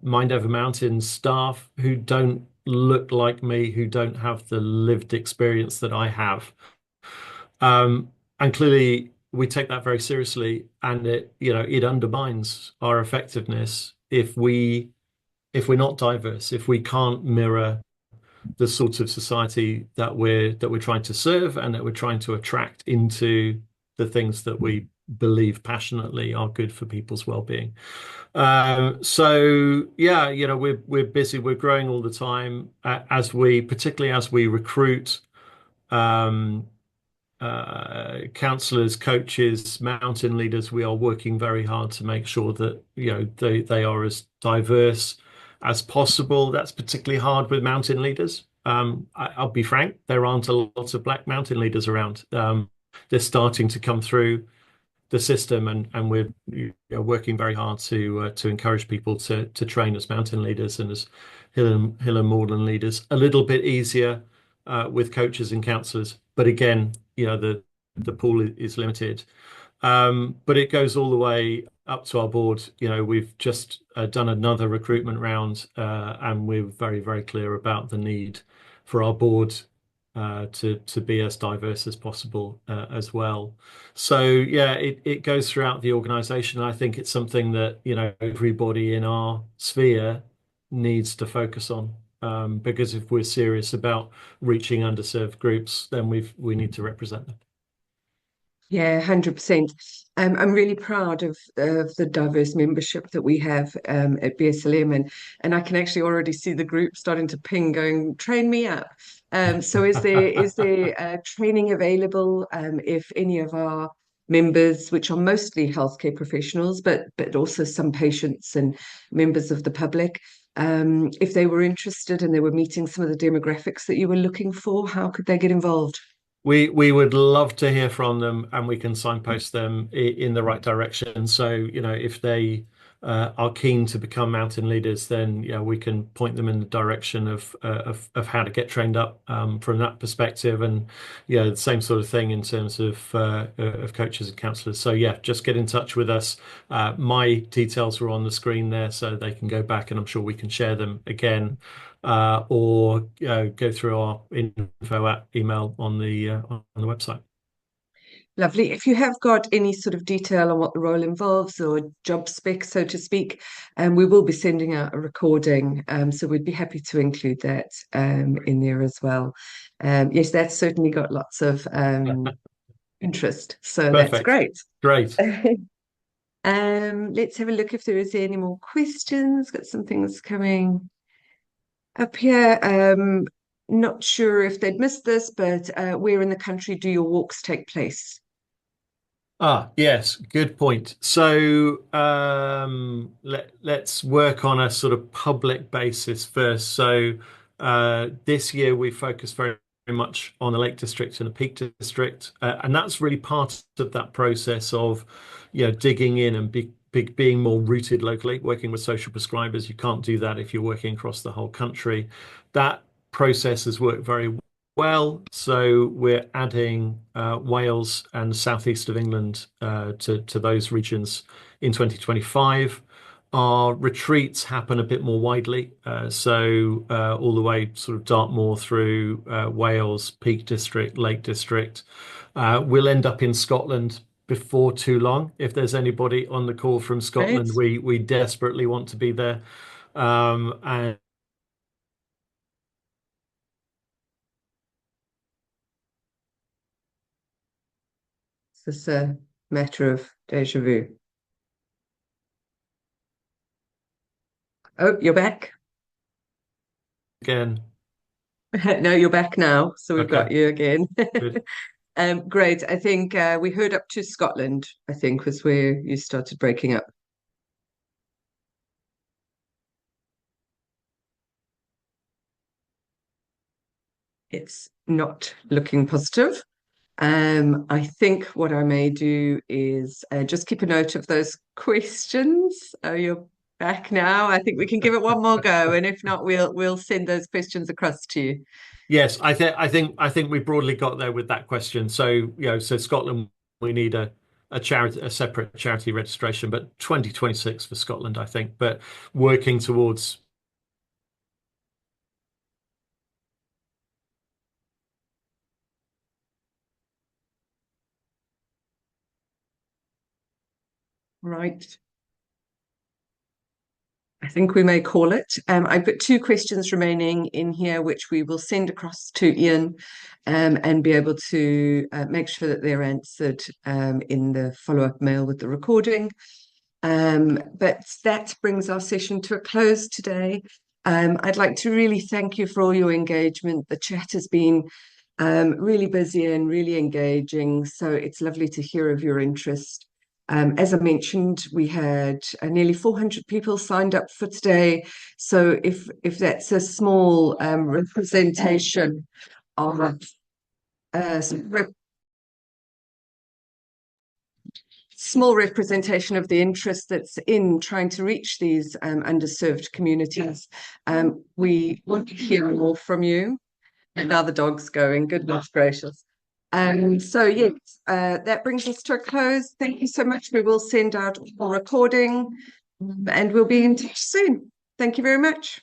Mind Over Mountain staff who don't look like me, who don't have the lived experience that I have. And clearly we take that very seriously, and it undermines our effectiveness if we're not diverse, if we can't mirror the sort of society that we're trying to serve and that we're trying to attract into the things that we believe passionately are good for people's well-being. So yeah, we're busy, we're growing all the time, particularly as we recruit counselors, coaches, mountain leaders. We are working very hard to make sure that they are as diverse as possible. That's particularly hard with mountain leaders. I'll be frank, there aren't a lot of Black mountain leaders around. They're starting to come through the system, and we're working very hard to encourage people to train as mountain leaders and as hill and moorland leaders. A little bit easier with coaches and counsellors, but again, the pool is limited. But it goes all the way up to our board. We've just done another recruitment round, and we're very, very clear about the need for our board to be as diverse as possible as well. So yeah, it goes throughout the organisation. I think it's something that everybody in our sphere needs to focus on, because if we're serious about reaching underserved groups, then we need to represent them. Yeah, 100%. I'm really proud of the diverse membership that we have at BSLM, and I can actually already see the group starting to ping, going, train me up. So is there training available if any of our members, which are mostly healthcare professionals, but also some patients and members of the public, if they were interested and they were meeting some of the demographics that you were looking for, how could they get involved? We would love to hear from them, and we can signpost them in the right direction. So, if they are keen to become mountain leaders, then we can point them in the direction of how to get trained up from that perspective. And the same sort of thing in terms of coaches and counsellors. So yeah, just get in touch with us. My details are on the screen there, so they can go back, and I'm sure we can share them again. Or go through our info email on the website. Lovely. If you have got any sort of detail on what the role involves or job spec, so to speak, we will be sending out a recording. So we'd be happy to include that in there as well. Yes, that's certainly got lots of interest. So Perfect. That's great. Great. Let's have a look if there is any more questions. Got some things coming up here. Not sure if they'd missed this, but where in the country do your walks take place? Yes, good point. So let's work on a sort of public basis first. So this year we focused very much on the Lake District and the Peak District, and that's really part of that process of digging in and being more rooted locally, working with social prescribers. You can't do that if you're working across the whole country. That process has worked very well. So we're adding Wales and southeast of England to those regions in 2025. Our retreats happen a bit more widely. So all the way sort of Dartmoor through Wales, Peak District, Lake District. We'll end up in Scotland before too long. If there's anybody on the call from Scotland, we desperately want to be there. And Is this a matter of deja vu? Oh, you're back again. No, you're back now, so we've Okay. got you again. Good. Great. I think we heard up to Scotland, I think, was where you started breaking up. It's not looking positive. I think what I may do is just keep a note of those questions. Oh, you're back now. I think we can give it one more go, and if not, we'll send those questions across to you. Yes, I think we broadly got there with that question. So so Scotland, we need a separate charity registration, but 2026 for Scotland, I think. But working towards. Right. I think we may call it. I've got 2 questions remaining in here, which we will send across to Ian and be able to make sure that they're answered in the follow-up mail with the recording. But that brings our session to a close today. I'd like to really thank you for all your engagement. The chat has been really busy and really engaging, so it's lovely to hear of your interest. As I mentioned, we had nearly 400 people signed up for today. So if that's a small representation of small representation of the interest that's in trying to reach these underserved communities, we want to hear more from you. And now the dog's going, goodness gracious. So yes, that brings us to a close. Thank you so much. We will send out a recording and we'll be in touch soon. Thank you very much.